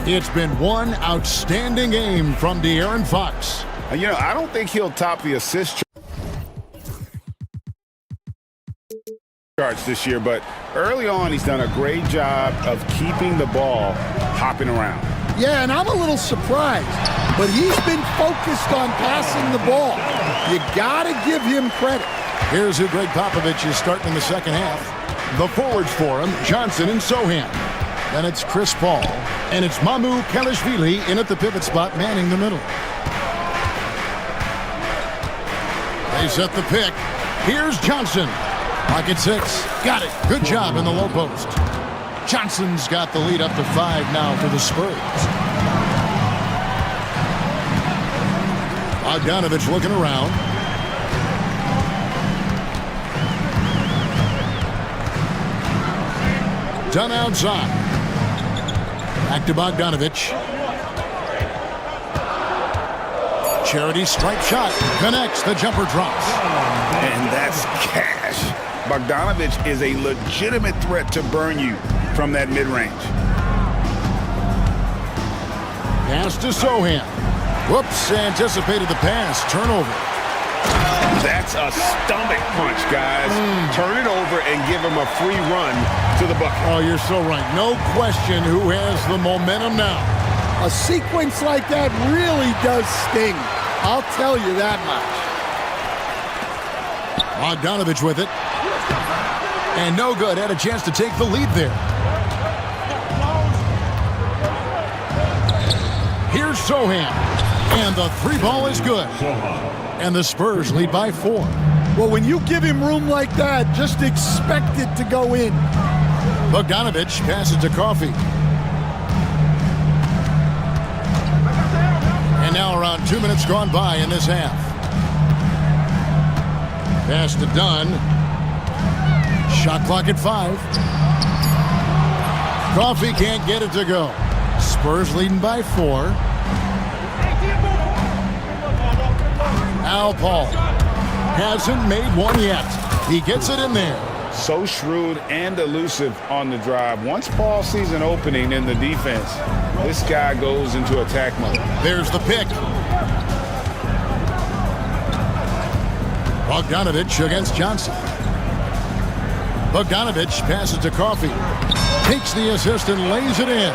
It's been one outstanding game from De'Aaron Fox. You know, I don't think he'll top the assist charts this year, but early on he's done a great job of keeping the ball hopping around. Yeah, and I'm a little surprised, but he's been focused on passing the ball. You gotta give him credit. Here's who Greg Popovich is starting in the second half. The forwards for him, Johnson and Sohan. Then it's Chris Paul, and it's Mamu Kelishvili in at the pivot spot, manning the middle. They set the pick. Here's Johnson. Pocket 6. Got it. Good job in the low post. Johnson's got the lead up to 5 now for the Spurs. Bogdanovich looking around. Done outside. Back to Bogdanovich. Charity stripe shot. Connects. The jumper drops. And that's cash. Bogdanovich is a legitimate threat to burn you from that mid-range. Pass to Sohan. Whoops, anticipated the pass. Turnover. That's a stomach punch, guys. Turn it over and give him a free run to the bucket. Oh, you're so right. No question who has the momentum now. A sequence like that really does sting. I'll tell you that much. Bogdanovich with it. And no good. Had a chance to take the lead there. Here's Sohan. And the 3 ball is good. And the Spurs lead by 4. Well, when you give him room like that, just expect it to go in. Bogdanovich passes to Coffey. And now around 2 minutes gone by in this half. Pass to Dunn. Shot clock at 5. Coffee can't get it to go. Spurs leading by 4. Al Paul hasn't made one yet. He gets it in there. So shrewd and elusive on the drive. Once Paul sees an opening in the defense, this guy goes into attack mode. There's the pick. Bogdanovich against Johnson. Bogdanovich passes to Coffee. Takes the assist and lays it in.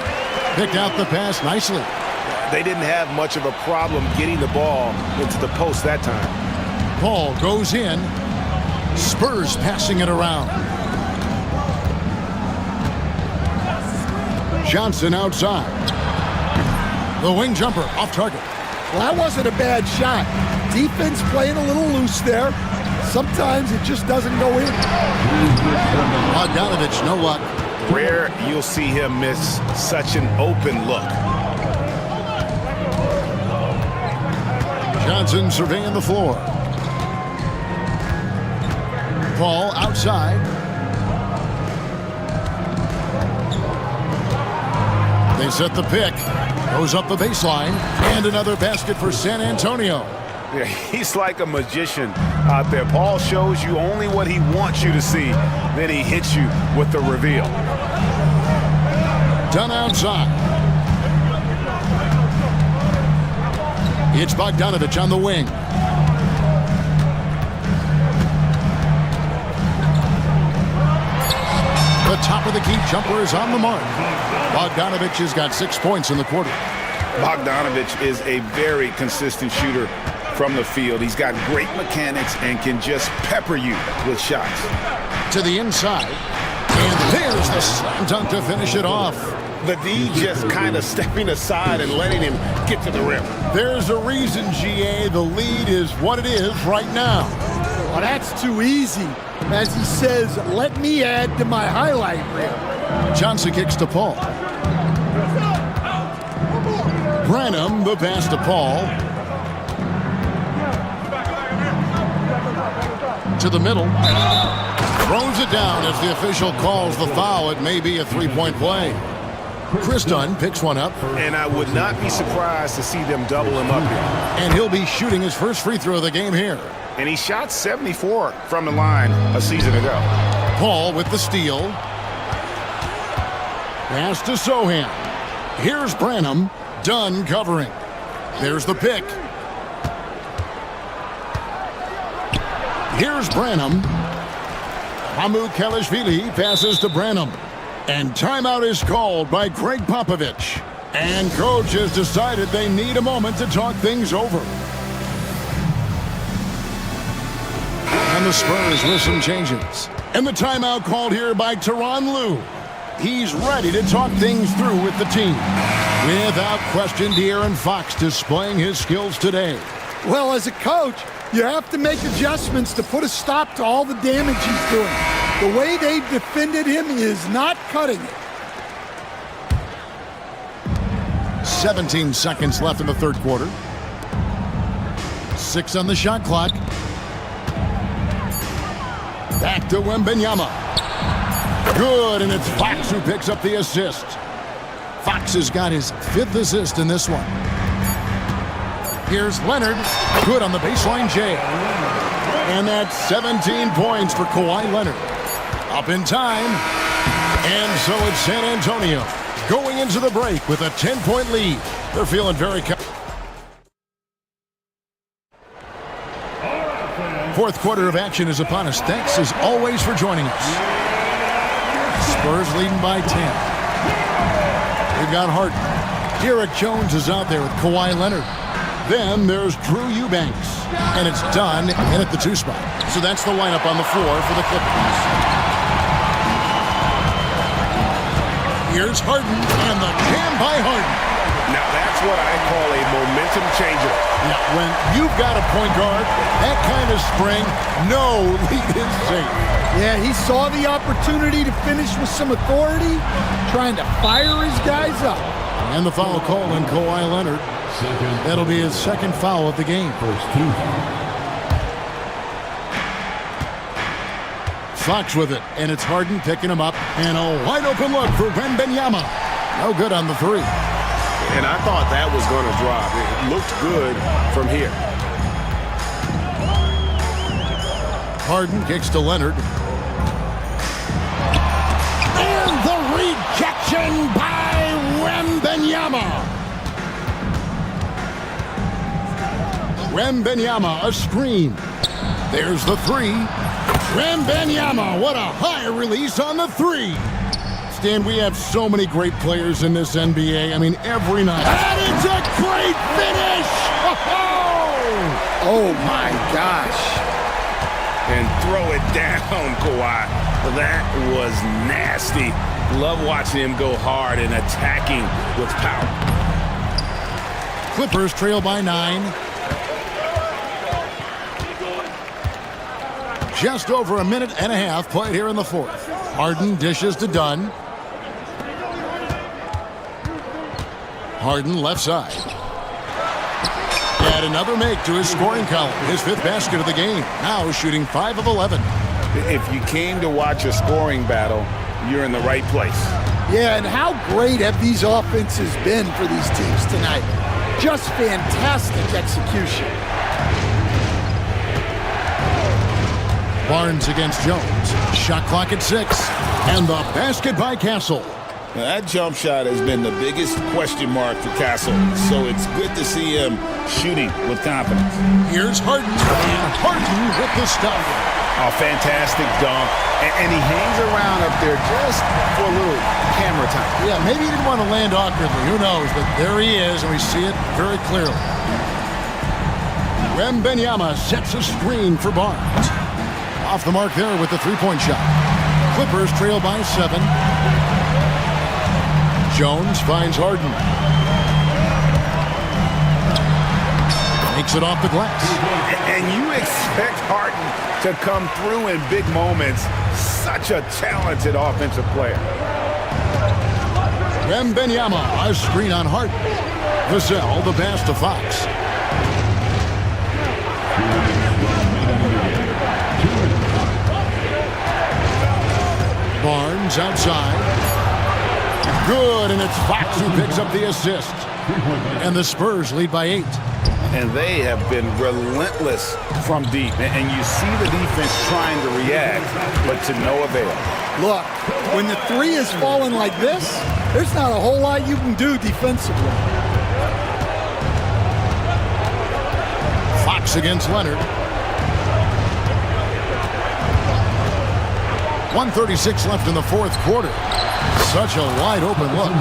Picked out the pass nicely. They didn't have much of a problem getting the ball into the post that time. Paul goes in. Spurs passing it around. Johnson outside. The wing jumper off target. Well, that wasn't a bad shot. Defense playing a little loose there. Sometimes it just doesn't go in. Bogdanovich, no luck. Rare you'll see him miss such an open look. Johnson surveying the floor. Paul outside. They set the pick. Goes up the baseline. And another basket for San Antonio. Yeah, he's like a magician out there. Paul shows you only what he wants you to see. Then he hits you with the reveal. Done outside. It's Bogdanovich on the wing. The top of the key jumper is on the mark. Bogdanovich has got 6 points in the quarter. Bogdanovich is a very consistent shooter from the field. He's got great mechanics and can just pepper you with shots. To the inside. And there's the slam dunk to finish it off. The D just kind of stepping aside and letting him get to the rim. There's a reason, GA, the lead is what it is right now. Well, that's too easy. As he says, let me add to my highlight reel. Johnson kicks to Paul. Branham, the pass to Paul. To the middle. Throws it down as the official calls the foul. It may be a three-point play. Chris Dunn picks one up. And I would not be surprised to see them double him up here. And he'll be shooting his first free throw of the game here. And he shot 74 from the line a season ago. Paul with the steal. Pass to Sohan. Here's Branham. Dunn covering. There's the pick. Here's Branham. Hamu Kalashvili passes to Branham. And timeout is called by Greg Popovich. And coach has decided they need a moment to talk things over. And the Spurs with some changes. And the timeout called here by Tyronn Lue. He's ready to talk things through with the team. Without question, De'Aaron Fox displaying his skills today. Well, as a coach, you have to make adjustments to put a stop to all the damage he's doing. The way they've defended him is not cutting it. 17 seconds left in the third quarter. 6 on the shot clock. Back to Wembanyama. Good, and it's Fox who picks up the assist. Fox has got his 5th assist in this one. Here's Leonard. Good on the baseline J. And that's 17 points for Kawhi Leonard. Up in time. And so it's San Antonio going into the break with a 10-point lead. They're feeling very Fourth quarter of action is upon us. Thanks as always for joining us. Spurs leading by 10. We've got Harden. Derek Jones is out there with Kawhi Leonard. Then there's Drew Eubanks. And it's done in at the 2 spot. So that's the lineup on the floor for the Clippers. Here's Harden and the jam by Harden. Now that's what I call a momentum changer. Yeah, when you've got a point guard, that kind of spring, no lead is safe. Yeah, he saw the opportunity to finish with some authority, trying to fire his guys up. And the foul call on Kawhi Leonard. That'll be his 2nd foul of the game. Fox with it, and it's Harden picking him up, and a wide open look for Wembanyama. No good on the three. And I thought that was going to drop. It looked good from here. Harden kicks to Leonard. And the rejection by Wembanyama. Wembanyama, a screen. There's the three. Wembanyama, what a high release on the three. Stan, we have so many great players in this NBA. I mean, every night. And it's a great finish! Oh, my gosh. And throw it down, Kawhi. That was nasty. Love watching him go hard and attacking with power. Clippers trail by 9. Just over a minute and a half played here in the fourth. Harden dishes to Dunn. Harden left side. And another make to his scoring column. His 5th basket of the game. Now shooting 5 of 11. If you came to watch a scoring battle, you're in the right place. Yeah, and how great have these offenses been for these teams tonight? Just fantastic execution. Barnes against Jones. Shot clock at 6. And the basket by Castle. Now, that jump shot has been the biggest question mark for Castle, so it's good to see him shooting with confidence. Here's Harden, and Harden with the stuff. Oh, fantastic dunk. And he hangs around up there just for a little camera time. Yeah, maybe he didn't want to land awkwardly. Who knows? But there he is, and we see it very clearly. Wembanyama sets a screen for Barnes. Off the mark there with the three-point shot. Clippers trail by 7. Jones finds Harden. Makes it off the glass. And you expect Harden to come through in big moments. Such a talented offensive player. Wembanyama, a screen on Harden. Vassell, the pass to Fox. Barnes outside. Good, and it's Fox who picks up the assist. And the Spurs lead by 8. And they have been relentless from deep. And you see the defense trying to react, but to no avail. Look, when the three is falling like this, there's not a whole lot you can do defensively. Fox against Leonard. 1:36 left in the fourth quarter. Such a wide open look.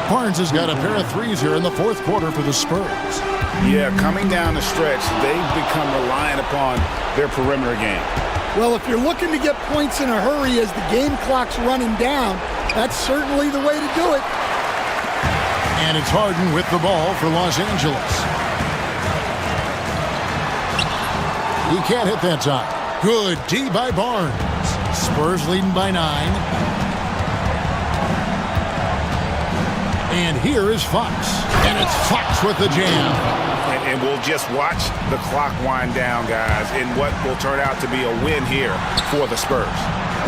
Barnes has got a pair of threes here in the fourth quarter for the Spurs. Yeah, coming down the stretch, they've become reliant upon their perimeter game. Well, if you're looking to get points in a hurry as the game clock's running down, that's certainly the way to do it. And it's Harden with the ball for Los Angeles. He can't hit that time. Good D by Barnes. Spurs leading by 9. And here is Fox. And it's Fox with the jam. And we'll just watch the clock wind down, guys, in what will turn out to be a win here for the Spurs.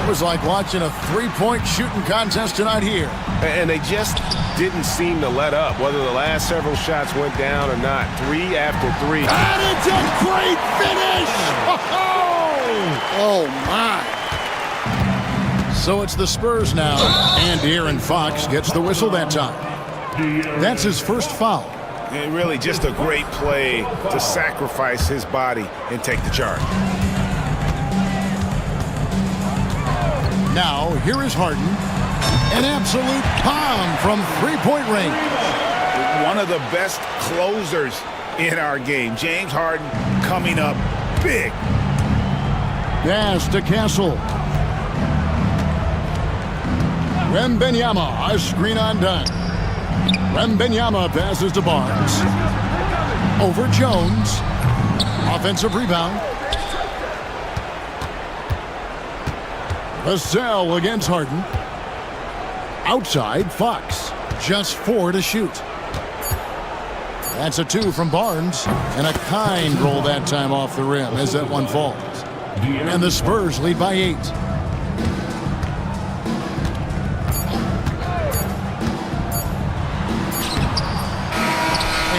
It was like watching a three-point shooting contest tonight here. And they just didn't seem to let up, whether the last several shots went down or not. 3 after 3. And it's a great finish! Oh, my. So it's the Spurs now, and De'Aaron Fox gets the whistle that time. That's his first foul. And really just a great play to sacrifice his body and take the charge. Now, here is Harden. An absolute bomb from three-point range. One of the best closers in our game. James Harden coming up big. Pass to Castle. Wembanyama, a screen on Dunn. Wembanyama passes to Barnes. Over Jones. Offensive rebound. Vassell against Harden. Outside, Fox. Just 4 to shoot. That's a 2 from Barnes. And a kind roll that time off the rim as that one falls. And the Spurs lead by 8.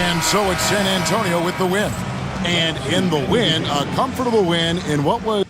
And so it's San Antonio with the win. And in the win, a comfortable win in what was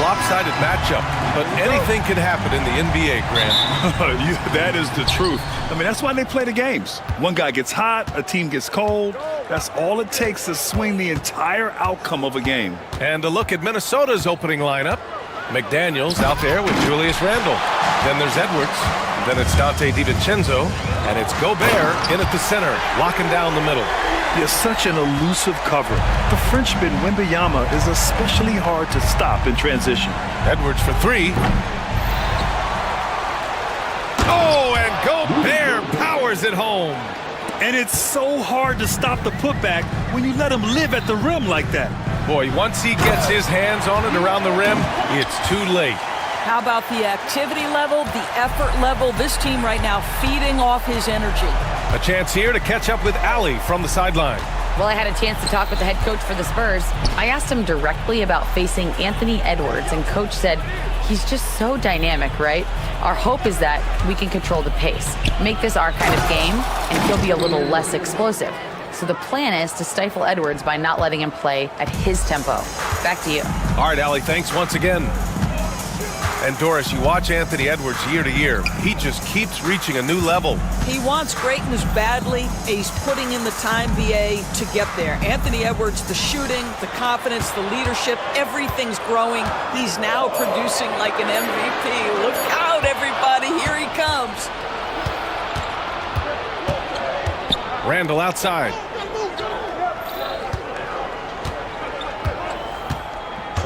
lopsided matchup, but anything can happen in the NBA, Grant. That is the truth. I mean, that's why they play the games. One guy gets hot, a team gets cold. That's all it takes to swing the entire outcome of a game. And a look at Minnesota's opening lineup. McDaniels out there with Julius Randle. Then there's Edwards. Then it's Dante DiVincenzo. And it's Gobert in at the center, locking down the middle. He is such an elusive cover. The Frenchman Wembanyama is especially hard to stop in transition. Edwards for three. Oh, and Gobert powers it home. And it's so hard to stop the putback when you let him live at the rim like that. Boy, once he gets his hands on it around the rim, it's too late. How about the activity level, the effort level? This team right now feeding off his energy. A chance here to catch up with Allie from the sideline. Well, I had a chance to talk with the head coach for the Spurs. I asked him directly about facing Anthony Edwards, and coach said he's just so dynamic, right? Our hope is that we can control the pace, make this our kind of game, and he'll be a little less explosive. So the plan is to stifle Edwards by not letting him play at his tempo. Back to you. All right, Allie, thanks once again. And Doris, you watch Anthony Edwards year to year. He just keeps reaching a new level. He wants greatness badly. He's putting in the time, BA, to get there. Anthony Edwards, the shooting, the confidence, the leadership, everything's growing. He's now producing like an MVP. Look out, everybody. Here he comes. Randle outside.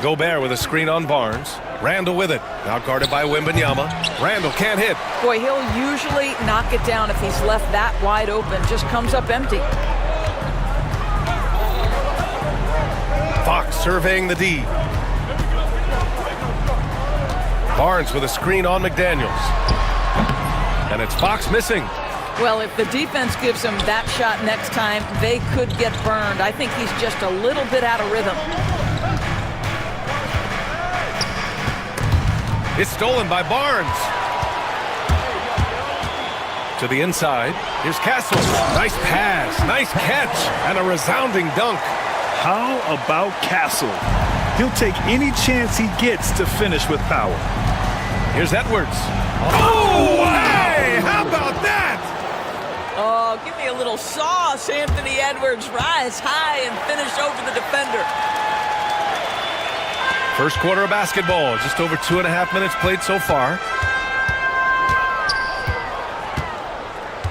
Gobert with a screen on Barnes. Randle with it. Now guarded by Wembanyama. Randle can't hit. Boy, he'll usually knock it down if he's left that wide open. Just comes up empty. Fox surveying the D. Barnes with a screen on McDaniels. And it's Fox missing. Well, if the defense gives him that shot next time, they could get burned. I think he's just a little bit out of rhythm. It's stolen by Barnes. To the inside. Here's Castle. Nice pass, nice catch, and a resounding dunk. How about Castle? He'll take any chance he gets to finish with power. Here's Edwards. Oh, hey! How about that? Oh, give me a little sauce, Anthony Edwards. Rise high and finish over the defender. First quarter of basketball, just over 2.5 minutes played so far.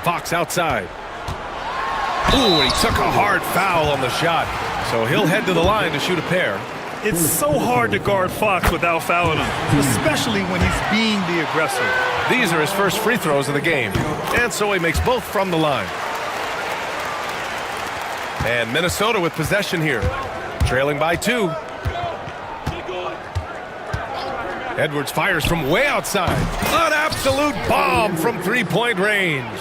Fox outside. Ooh, he took a hard foul on the shot. So he'll head to the line to shoot a pair. It's so hard to guard Fox without fouling him, especially when he's being the aggressor. These are his first free throws of the game. And so he makes both from the line. And Minnesota with possession here. Trailing by 2. Edwards fires from way outside. An absolute bomb from three-point range.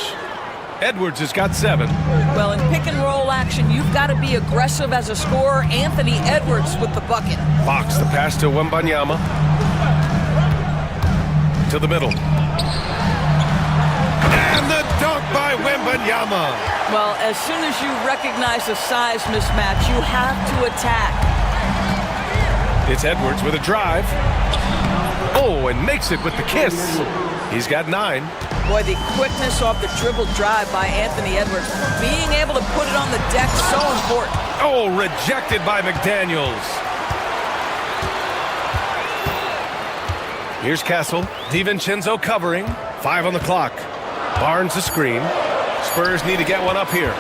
Edwards has got 7. Well, in pick and roll action, you've got to be aggressive as a scorer. Anthony Edwards with the bucket. Fox the pass to Wembanyama. To the middle. And the dunk by Wembanyama. Well, as soon as you recognize a size mismatch, you have to attack. It's Edwards with a drive. Oh, and makes it with the kiss. He's got 9. Boy, the quickness off the dribble drive by Anthony Edwards. Being able to put it on the deck, so important. Oh, rejected by McDaniels. Here's Castle. DiVincenzo covering. 5 on the clock. Barnes the screen. Spurs need to get one up here.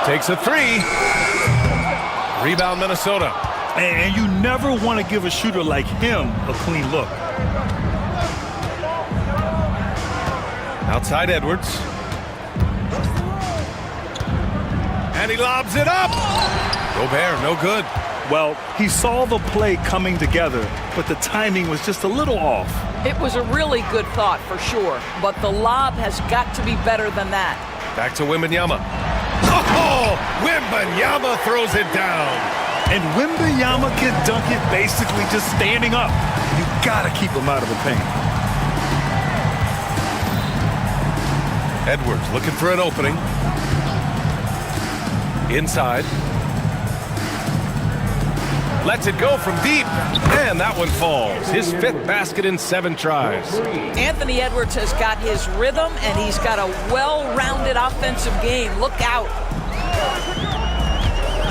Takes a 3. Rebound Minnesota. And you never want to give a shooter like him a clean look. Outside Edwards. And he lobs it up. Gobert, no good. Well, he saw the play coming together, but the timing was just a little off. It was a really good thought for sure, but the lob has got to be better than that. Back to Wembanyama. Oh, Wembanyama throws it down. And Wembanyama can dunk it basically just standing up. You gotta keep him out of the paint. Edwards looking for an opening. Lets it go from deep. And that one falls. His 5th basket in 7 tries. Anthony Edwards has got his rhythm, and he's got a well-rounded offensive game. Look out.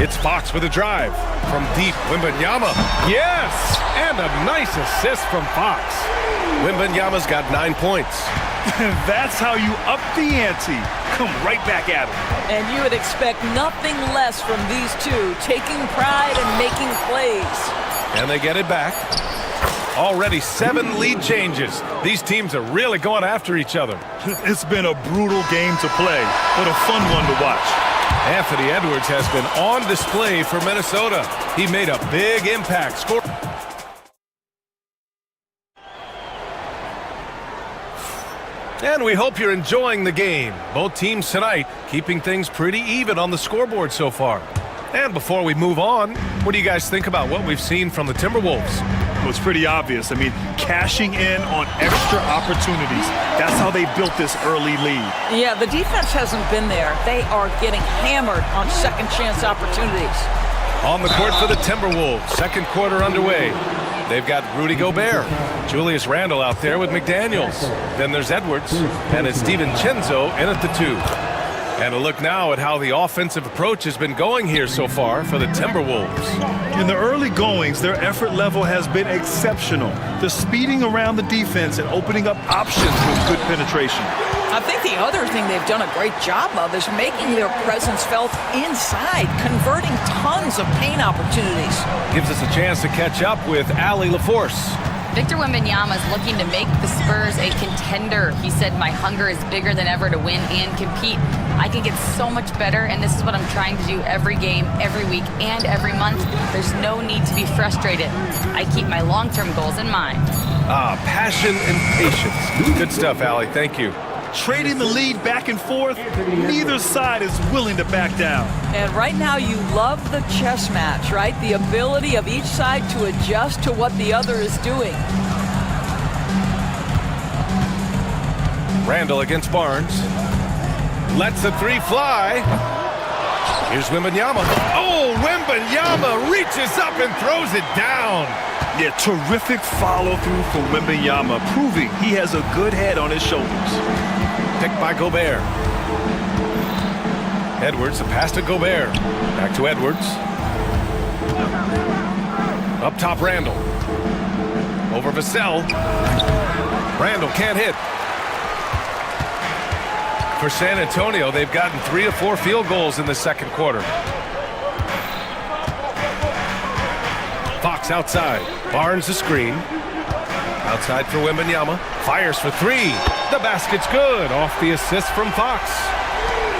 It's Fox with a drive. From deep, Wembanyama. Yes! And a nice assist from Fox. Wembanyama's got 9 points. That's how you up the ante. Come right back at him. And you would expect nothing less from these two, taking pride and making plays. And they get it back. Already 7 lead changes. These teams are really going after each other. It's been a brutal game to play, but a fun one to watch. Anthony Edwards has been on display for Minnesota. He made a big impact. Score. And we hope you're enjoying the game. Both teams tonight keeping things pretty even on the scoreboard so far. And before we move on, what do you guys think about what we've seen from the Timberwolves? Well, it's pretty obvious. I mean, cashing in on extra opportunities. That's how they built this early lead. Yeah, the defense hasn't been there. They are getting hammered on second chance opportunities. On the court for the Timberwolves, second quarter underway. They've got Rudy Gobert, Julius Randle out there with McDaniels. Then there's Edwards, and it's DiVincenzo in at the 2. And a look now at how the offensive approach has been going here so far for the Timberwolves. In the early goings, their effort level has been exceptional. They're speeding around the defense and opening up options with good penetration. I think the other thing they've done a great job of is making their presence felt inside, converting tons of paint opportunities. Gives us a chance to catch up with Allie LaForce. Victor Wembanyama is looking to make the Spurs a contender. He said, my hunger is bigger than ever to win and compete. I can get so much better, and this is what I'm trying to do every game, every week, and every month. There's no need to be frustrated. I keep my long-term goals in mind. Passion and patience. Good stuff, Allie. Thank you. Trading the lead back and forth, neither side is willing to back down. And right now you love the chess match, right? The ability of each side to adjust to what the other is doing. Randle against Barnes. Lets the 3 fly. Here's Wembanyama. Oh, Wembanyama reaches up and throws it down. Yeah, terrific follow-through from Wembanyama, proving he has a good head on his shoulders. Picked by Gobert. Edwards, a pass to Gobert. Back to Edwards. Up top, Randle. Over Vassell. Randle can't hit. For San Antonio, they've gotten 3 of 4 field goals in the second quarter. Fox outside. Barnes the screen. Outside for Wembanyama. Fires for 3. The basket's good. Off the assist from Fox.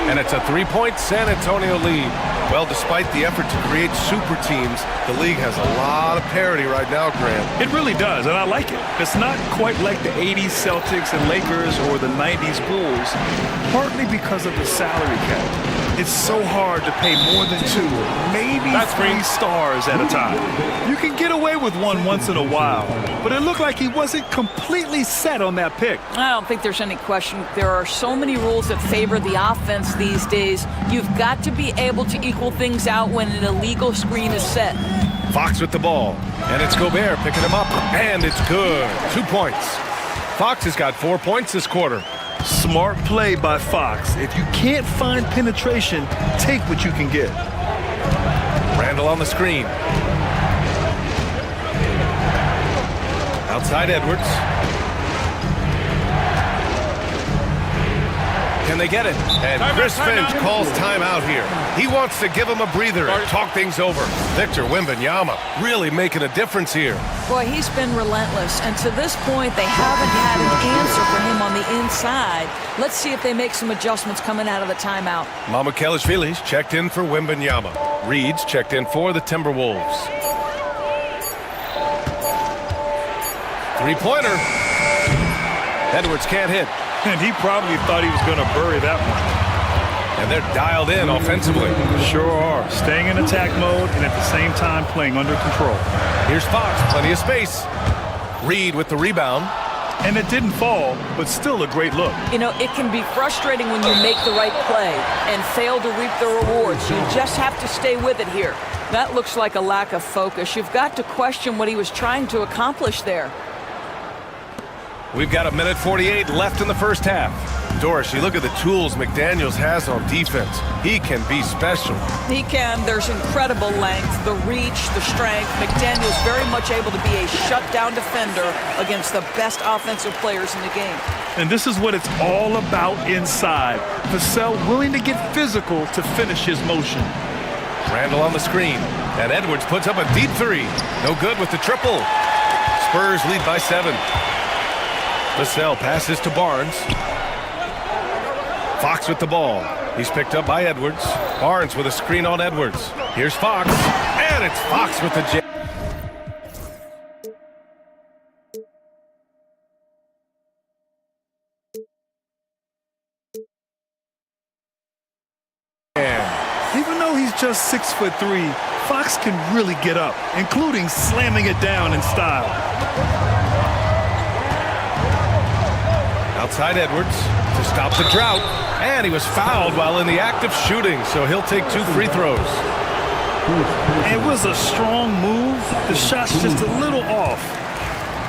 And it's a 3-point San Antonio lead. Well, despite the effort to create super teams, the league has a lot of parity right now, Grant. It really does, and I like it. It's not quite like the 80s Celtics and Lakers or the 90s Bulls, partly because of the salary cap. It's so hard to pay more than 2, maybe 3 stars at a time. You can get away with one once in a while, but it looked like he wasn't completely set on that pick. I don't think there's any question. There are so many rules that favor the offense these days. You've got to be able to equal things out when an illegal screen is set. Fox with the ball, and it's Gobert picking him up, and it's good. 2 points. Fox has got 4 points this quarter. Smart play by Fox. If you can't find penetration, take what you can get. Randle on the screen. Outside Edwards. Can they get it? And Chris Finch calls timeout here. He wants to give him a breather and talk things over. Victor Wembanyama really making a difference here. Boy, he's been relentless, and to this point, they haven't had an answer for him on the inside. Let's see if they make some adjustments coming out of the timeout. Mamukelashvili's checked in for Wembanyama. Reed's checked in for the Timberwolves. 3-pointer. Edwards can't hit. And he probably thought he was going to bury that one. And they're dialed in offensively. Sure are. Staying in attack mode and at the same time playing under control. Here's Fox, plenty of space. Reed with the rebound. And it didn't fall, but still a great look. You know, it can be frustrating when you make the right play and fail to reap the rewards. You just have to stay with it here. That looks like a lack of focus. You've got to question what he was trying to accomplish there. We've got 1:48 left in the first half. Doris, you look at the tools McDaniels has on defense. He can be special. He can. There's incredible length, the reach, the strength. McDaniels very much able to be a shutdown defender against the best offensive players in the game. And this is what it's all about inside. Vassell willing to get physical to finish his motion. Randall on the screen, and Edwards puts up a deep three. No good with the triple. Spurs lead by 7. Vassell passes to Barnes. Fox with the ball. He's picked up by Edwards. Barnes with a screen on Edwards. Here's Fox, and it's Fox with the jam. Even though he's just 6'3", Fox can really get up, including slamming it down in style. Outside Edwards to stop the drought, and he was fouled while in the act of shooting, so he'll take 2 free throws. It was a strong move. The shot's just a little off.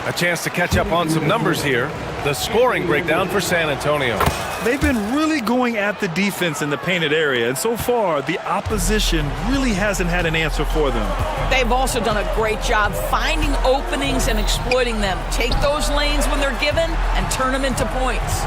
A chance to catch up on some numbers here. The scoring breakdown for San Antonio. They've been really going at the defense in the painted area, and so far the opposition really hasn't had an answer for them. They've also done a great job finding openings and exploiting them. Take those lanes when they're given and turn them into points.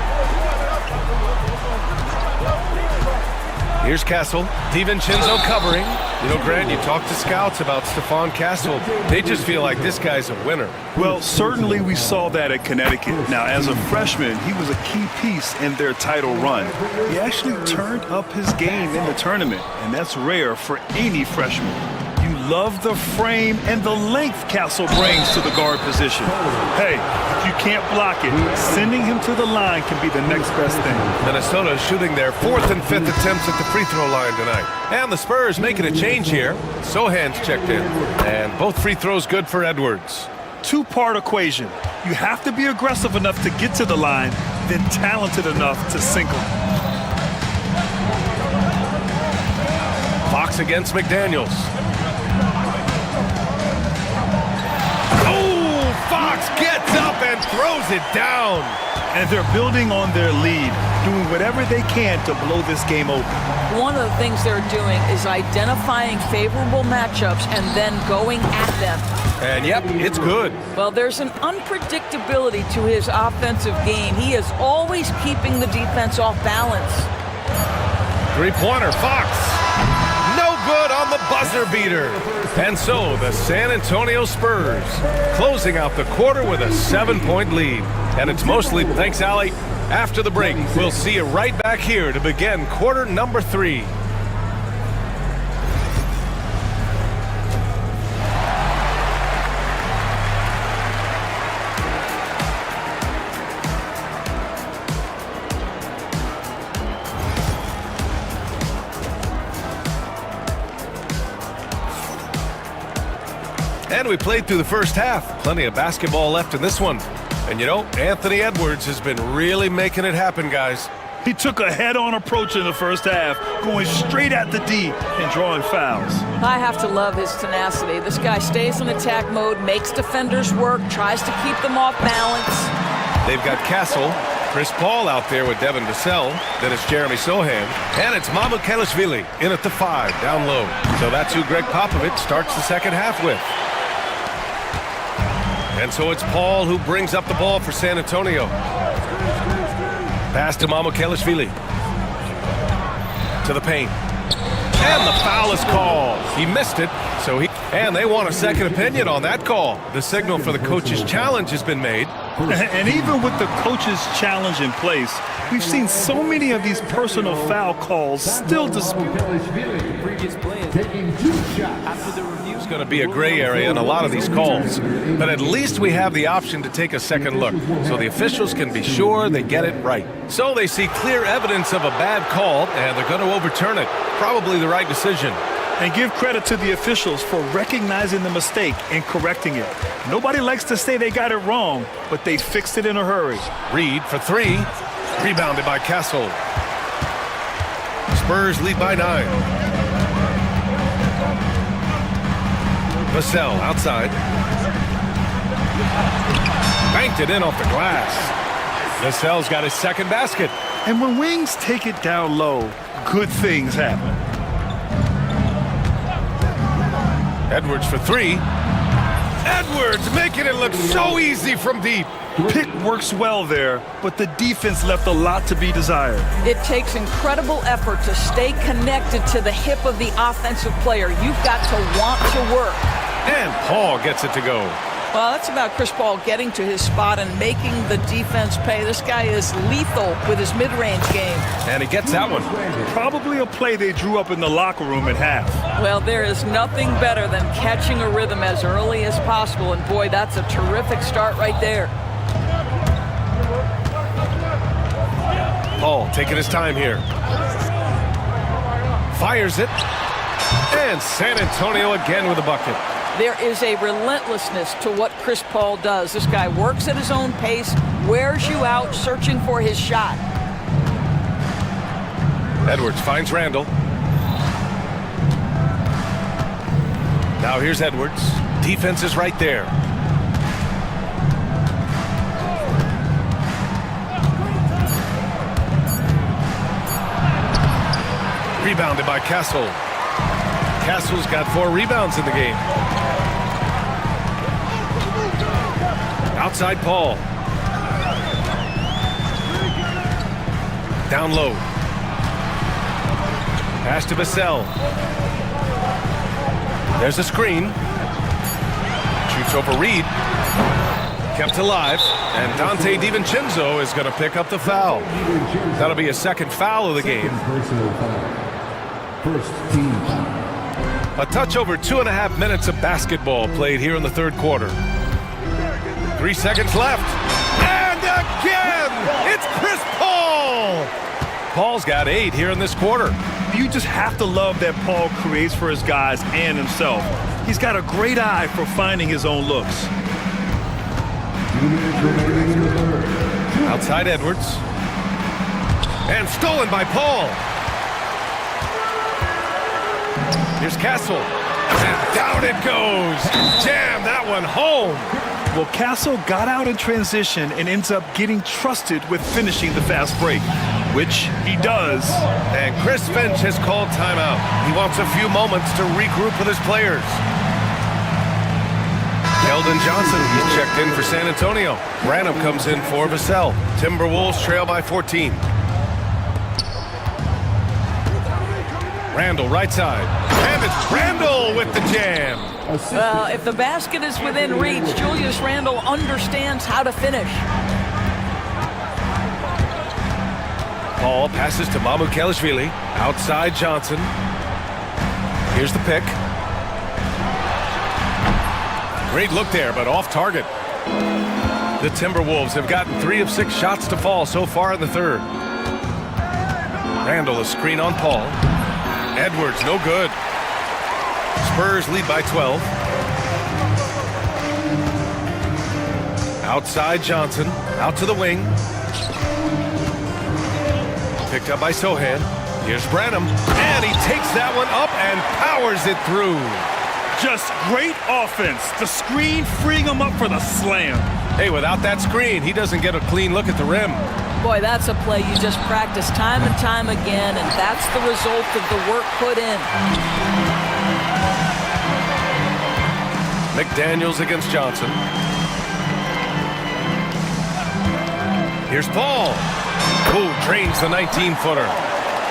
Here's Castle. DiVincenzo covering. You know, Grant, you talk to scouts about Stephon Castle. They just feel like this guy's a winner. Well, certainly we saw that at Connecticut. Now, as a freshman, he was a key piece in their title run. He actually turned up his game in the tournament, and that's rare for any freshman. You love the frame and the length Castle brings to the guard position. Hey, if you can't block it, sending him to the line can be the next best thing. Minnesota is shooting their 4th and 5th attempts at the free throw line tonight. And the Spurs making a change here. Sohan's checked in. And both free throws good for Edwards. Two-part equation. You have to be aggressive enough to get to the line, then talented enough to sink them. Fox against McDaniels. Fox gets up and throws it down. And they're building on their lead, doing whatever they can to blow this game open. One of the things they're doing is identifying favorable matchups and then going at them. And yep, it's good. Well, there's an unpredictability to his offensive game. He is always keeping the defense off balance. Three-pointer, Fox. No good on the buzzer beater. And so the San Antonio Spurs closing out the quarter with a 7-point lead. And it's mostly, thanks, Allie. After the break, we'll see you right back here to begin quarter number 3. And we played through the first half. Plenty of basketball left in this one. And you know, Anthony Edwards has been really making it happen, guys. He took a head-on approach in the first half, going straight at the D and drawing fouls. I have to love his tenacity. This guy stays in attack mode, makes defenders work, tries to keep them off balance. They've got Castle, Chris Paul out there with Devin Vassell. Then it's Jeremy Sohan. And it's Mamukelashvili in at the 5, down low. So that's who Greg Popovich starts the second half with. And so it's Paul who brings up the ball for San Antonio. Pass to Mamukelashvili. To the paint. And the foul is called. He missed it, and they want a second opinion on that call. The signal for the coach's challenge has been made. And even with the coach's challenge in place, we've seen so many of these personal foul calls still disputed. It's going to be a gray area in a lot of these calls, but at least we have the option to take a second look, so the officials can be sure they get it right. So they see clear evidence of a bad call, and they're going to overturn it. Probably the right decision. And give credit to the officials for recognizing the mistake and correcting it. Nobody likes to say they got it wrong, but they fixed it in a hurry. Reed for 3. Rebounded by Castle. Spurs lead by 9. Vassell outside. Banked it in off the glass. Vassell's got his second basket. And when wings take it down low, good things happen. Edwards for three. Edwards making it look so easy from deep. Pick works well there, but the defense left a lot to be desired. It takes incredible effort to stay connected to the hip of the offensive player. You've got to want to work. And Paul gets it to go. Well, that's about Chris Paul getting to his spot and making the defense pay. This guy is lethal with his mid-range game. And he gets that one. Probably a play they drew up in the locker room at half. Well, there is nothing better than catching a rhythm as early as possible. And boy, that's a terrific start right there. Paul taking his time here. Fires it. And San Antonio again with a bucket. There is a relentlessness to what Chris Paul does. This guy works at his own pace, wears you out, searching for his shot. Edwards finds Randall. Now here's Edwards. Defense is right there. Rebounded by Castle. Castle's got 4 rebounds in the game. Outside Paul. Down low. Pass to Vassell. There's a screen. Shoots over Reed. Kept alive. And Dante DiVincenzo is going to pick up the foul. That'll be a second foul of the game. First team foul. A touch over 2.5 minutes of basketball played here in the third quarter. 3 seconds left. And again, it's Chris Paul. Paul's got 8 here in this quarter. You just have to love that Paul creates for his guys and himself. He's got a great eye for finding his own looks. Outside Edwards. And stolen by Paul. Here's Castle. And down it goes. Jam that one home. Well, Castle got out in transition and ends up getting trusted with finishing the fast break, which he does. And Chris Finch has called timeout. He wants a few moments to regroup with his players. Keldon Johnson, he's checked in for San Antonio. Branham comes in for Vassell. Timberwolves trail by 14. Randall, right side. And it's Randall with the jam. Well, if the basket is within reach, Julius Randle understands how to finish. Paul passes to Mamukelashvili. Outside Johnson. Here's the pick. Great look there, but off target. The Timberwolves have gotten 3 of 6 shots to fall so far in the third. Randall, a screen on Paul. Edwards, no good. Spurs lead by 12. Outside Johnson, out to the wing. Picked up by Sohan. Here's Branham, and he takes that one up and powers it through. Just great offense. The screen freeing him up for the slam. Hey, without that screen, he doesn't get a clean look at the rim. Boy, that's a play you just practice time and time again, and that's the result of the work put in. McDaniels against Johnson. Here's Paul. Who drains the 19-footer.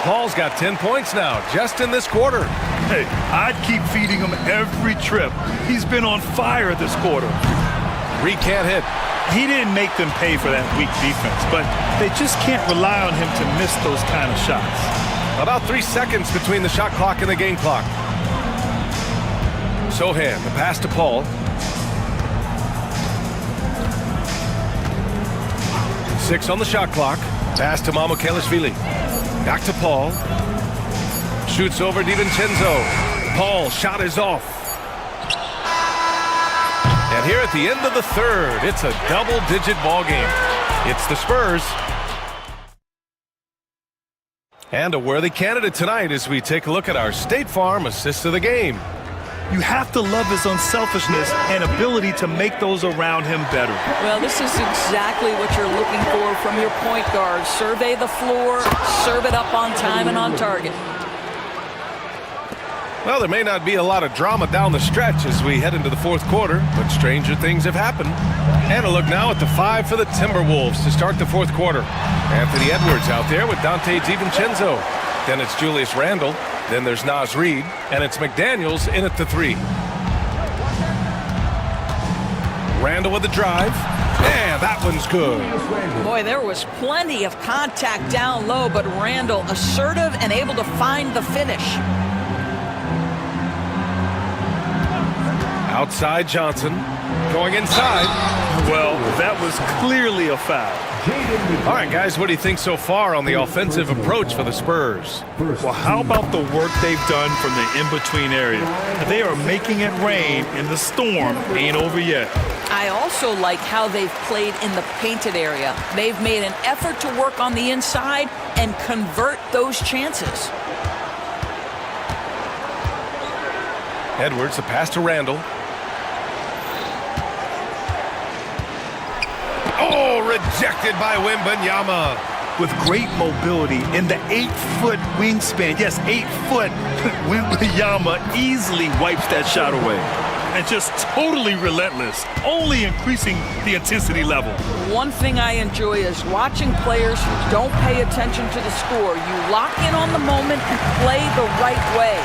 Paul's got 10 points now, just in this quarter. Hey, I'd keep feeding him every trip. He's been on fire this quarter. Reed can't hit. He didn't make them pay for that weak defense, but they just can't rely on him to miss those kind of shots. About 3 seconds between the shot clock and the game clock. Sohan, the pass to Paul. 6 on the shot clock. Pass to Mamukelashvili. Back to Paul. Shoots over DiVincenzo. Paul, shot is off. And here at the end of the third, it's a double-digit ball game. It's the Spurs. And a worthy candidate tonight as we take a look at our State Farm assist of the game. You have to love his unselfishness and ability to make those around him better. Well, this is exactly what you're looking for from your point guard. Survey the floor, serve it up on time and on target. Well, there may not be a lot of drama down the stretch as we head into the fourth quarter, but stranger things have happened. And a look now at the 5 for the Timberwolves to start the fourth quarter. Anthony Edwards out there with Dante DiVincenzo. Then it's Julius Randle. Then there's Naz Reid. And it's McDaniels in at the 3. Randle with the drive. And that one's good. Boy, there was plenty of contact down low, but Randle assertive and able to find the finish. Outside Johnson, going inside. Well, that was clearly a foul. All right, guys, what do you think so far on the offensive approach for the Spurs? Well, how about the work they've done from the in-between area? They are making it rain, and the storm ain't over yet. I also like how they've played in the painted area. They've made an effort to work on the inside and convert those chances. Edwards, the pass to Randle. Oh, rejected by Wembanyama. With great mobility in the 8-foot wingspan, yes, 8 foot, Wembanyama easily wipes that shot away. And just totally relentless, only increasing the intensity level. One thing I enjoy is watching players who don't pay attention to the score. You lock in on the moment and play the right way.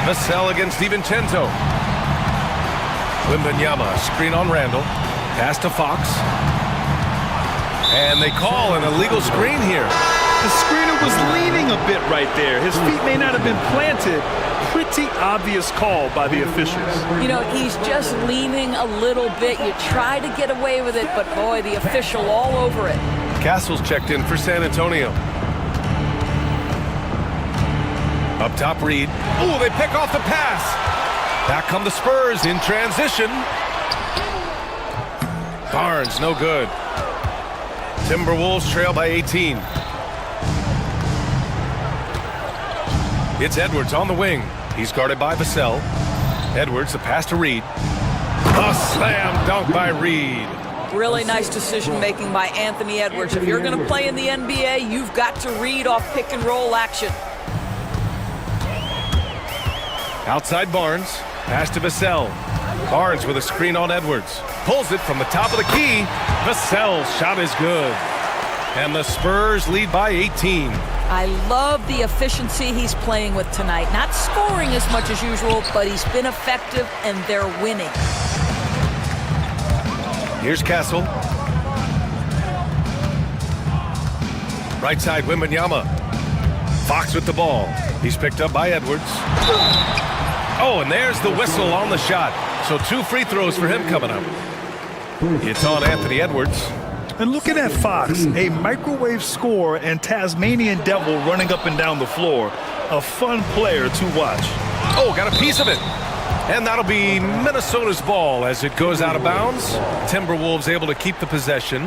Vassell against DiVincenzo. Wembanyama, screen on Randle. Pass to Fox. And they call an illegal screen here. The screener was leaning a bit right there. His feet may not have been planted. Pretty obvious call by the officials. You know, he's just leaning a little bit. You try to get away with it, but boy, the official all over it. Castle's checked in for San Antonio. Up top, Reid. Ooh, they pick off the pass. Back come the Spurs in transition. Barnes, no good. Timberwolves trail by 18. It's Edwards on the wing. He's guarded by Vassell. Edwards, the pass to Reid. A slam dunk by Reid. Really nice decision-making by Anthony Edwards. If you're going to play in the NBA, you've got to read off pick-and-roll action. Outside Barnes. Pass to Vassell. Barnes with a screen on Edwards. Pulls it from the top of the key. Vassell's shot is good. And the Spurs lead by 18. I love the efficiency he's playing with tonight. Not scoring as much as usual, but he's been effective and they're winning. Here's Castle. Right side, Wembanyama. Fox with the ball. He's picked up by Edwards. Oh, and there's the whistle on the shot. So 2 free throws for him coming up. It's on Anthony Edwards. And looking at Fox, a microwave scorer and Tasmanian devil running up and down the floor. A fun player to watch. Oh, got a piece of it. And that'll be Minnesota's ball as it goes out of bounds. Timberwolves able to keep the possession.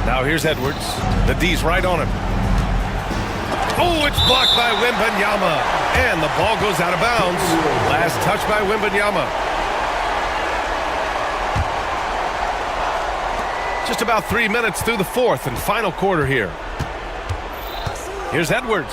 Now here's Edwards. The D's right on him. Oh, it's blocked by Wembanyama. And the ball goes out of bounds. Last touch by Wembanyama. Just about 3 minutes through the fourth and final quarter here. Here's Edwards.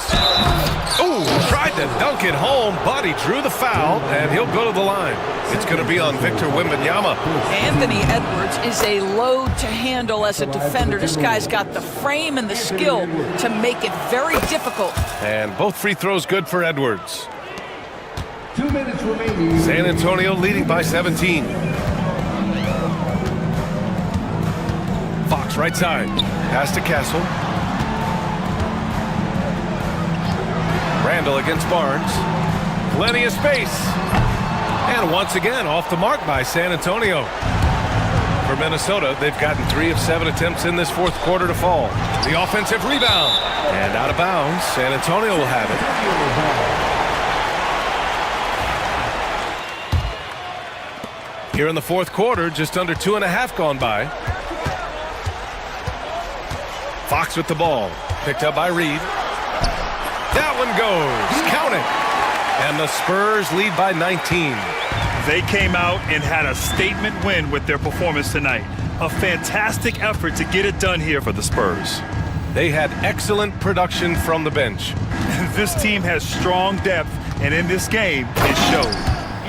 Oh, tried to dunk it home, but he drew the foul, and he'll go to the line. It's going to be on Victor Wembanyama. Anthony Edwards is a load to handle as a defender. This guy's got the frame and the skill to make it very difficult. And both free throws good for Edwards. 2 minutes remaining. San Antonio leading by 17. Fox right side. Pass to Castle. Randle against Barnes. Plenty of space. And once again, off the mark by San Antonio. For Minnesota, they've gotten 3 of 7 attempts in this fourth quarter to fall. The offensive rebound. And out of bounds, San Antonio will have it. Here in the fourth quarter, just under 2.5 gone by. Fox with the ball. Picked up by Reed. That one goes. Count it. And the Spurs lead by 19. They came out and had a statement win with their performance tonight. A fantastic effort to get it done here for the Spurs. They had excellent production from the bench. This team has strong depth, and in this game, it showed.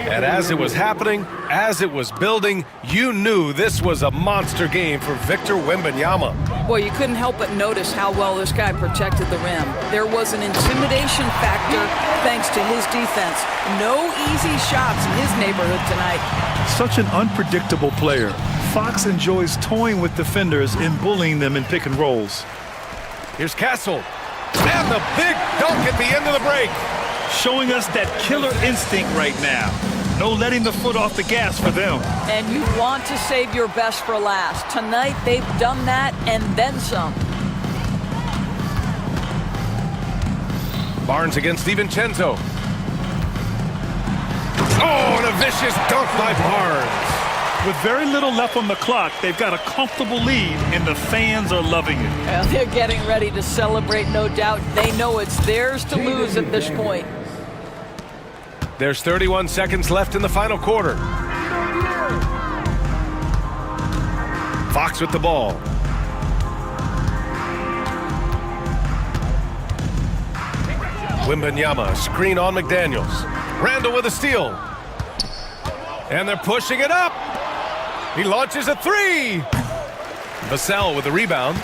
And as it was happening, as it was building, you knew this was a monster game for Victor Wembanyama. Boy, you couldn't help but notice how well this guy protected the rim. There was an intimidation factor thanks to his defense. No easy shots in his neighborhood tonight. Such an unpredictable player. Fox enjoys toying with defenders and bullying them in pick and rolls. Here's Castle. And the big dunk at the end of the break. Showing us that killer instinct right now. No letting the foot off the gas for them. And you want to save your best for last. Tonight, they've done that and then some. Barnes against DiVincenzo. Oh, and a vicious dunk by Barnes. With very little left on the clock, they've got a comfortable lead, and the fans are loving it. Well, they're getting ready to celebrate, no doubt. They know it's theirs to lose at this point. There's 31 seconds left in the final quarter. Fox with the ball. Wembanyama, screen on McDaniels. Randall with a steal. And they're pushing it up. He launches a three. Vassell with the rebound.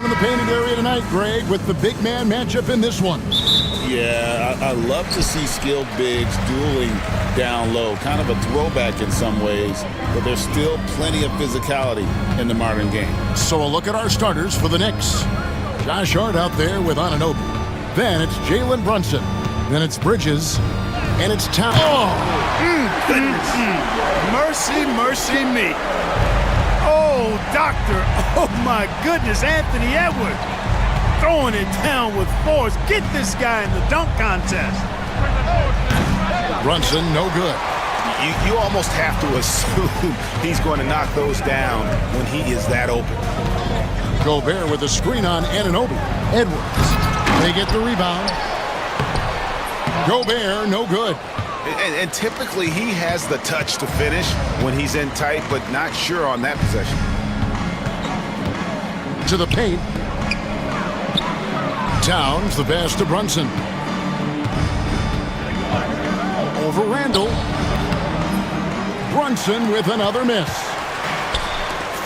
In the painted area tonight, Greg, with the big man matchup in this one. Yeah, I love to see skilled bigs dueling down low. Kind of a throwback in some ways, but there's still plenty of physicality in the modern game. So a look at our starters for the Knicks. Josh Hart out there with Anunoby. Then it's Jalen Brunson. Then it's Bridges. And it's Town. Oh! Goodness. Mercy, mercy me. Oh, doctor. Oh, my goodness. Anthony Edwards throwing it down with force. Get this guy in the dunk contest. Brunson, no good. You almost have to assume he's going to knock those down when he is that open. Gobert with a screen on Anunoby. Edwards. They get the rebound. Gobert, no good. And typically he has the touch to finish when he's in tight, but not sure on that possession. To the paint. Towns, the pass to Brunson. Over Randall. Brunson with another miss.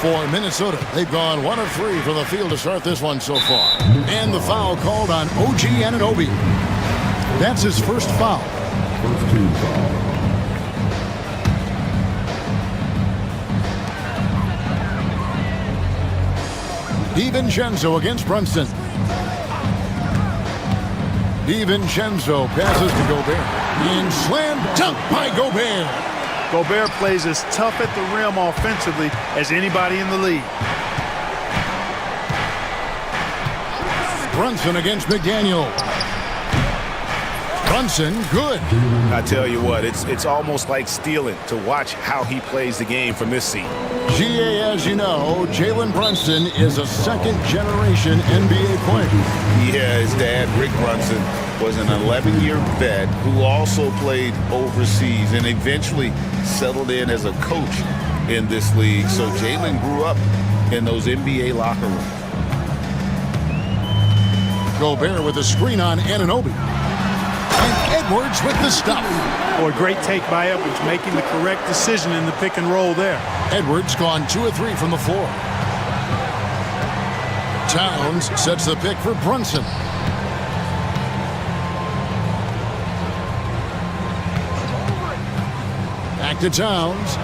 For Minnesota, they've gone 1 of 3 from the field to start this one so far. And the foul called on OG Anunoby. That's his first foul. First team foul. DiVincenzo against Brunson. DiVincenzo passes to Gobert. And slam dunk by Gobert. Gobert plays as tough at the rim offensively as anybody in the league. Brunson against McDaniel. Brunson, good. I tell you what, it's almost like stealing to watch how he plays the game from this seat. GA, as you know, Jalen Brunson is a second-generation NBA player. Yeah, his dad, Rick Brunson, was an 11-year vet who also played overseas and eventually settled in as a coach in this league. So Jalen grew up in those NBA locker rooms. Gobert with a screen on Anunoby. And Edwards with the stop. Boy, great take by Edwards, making the correct decision in the pick and roll there. Edwards gone 2 of 3 from the floor. Towns sets the pick for Brunson. Back to Towns.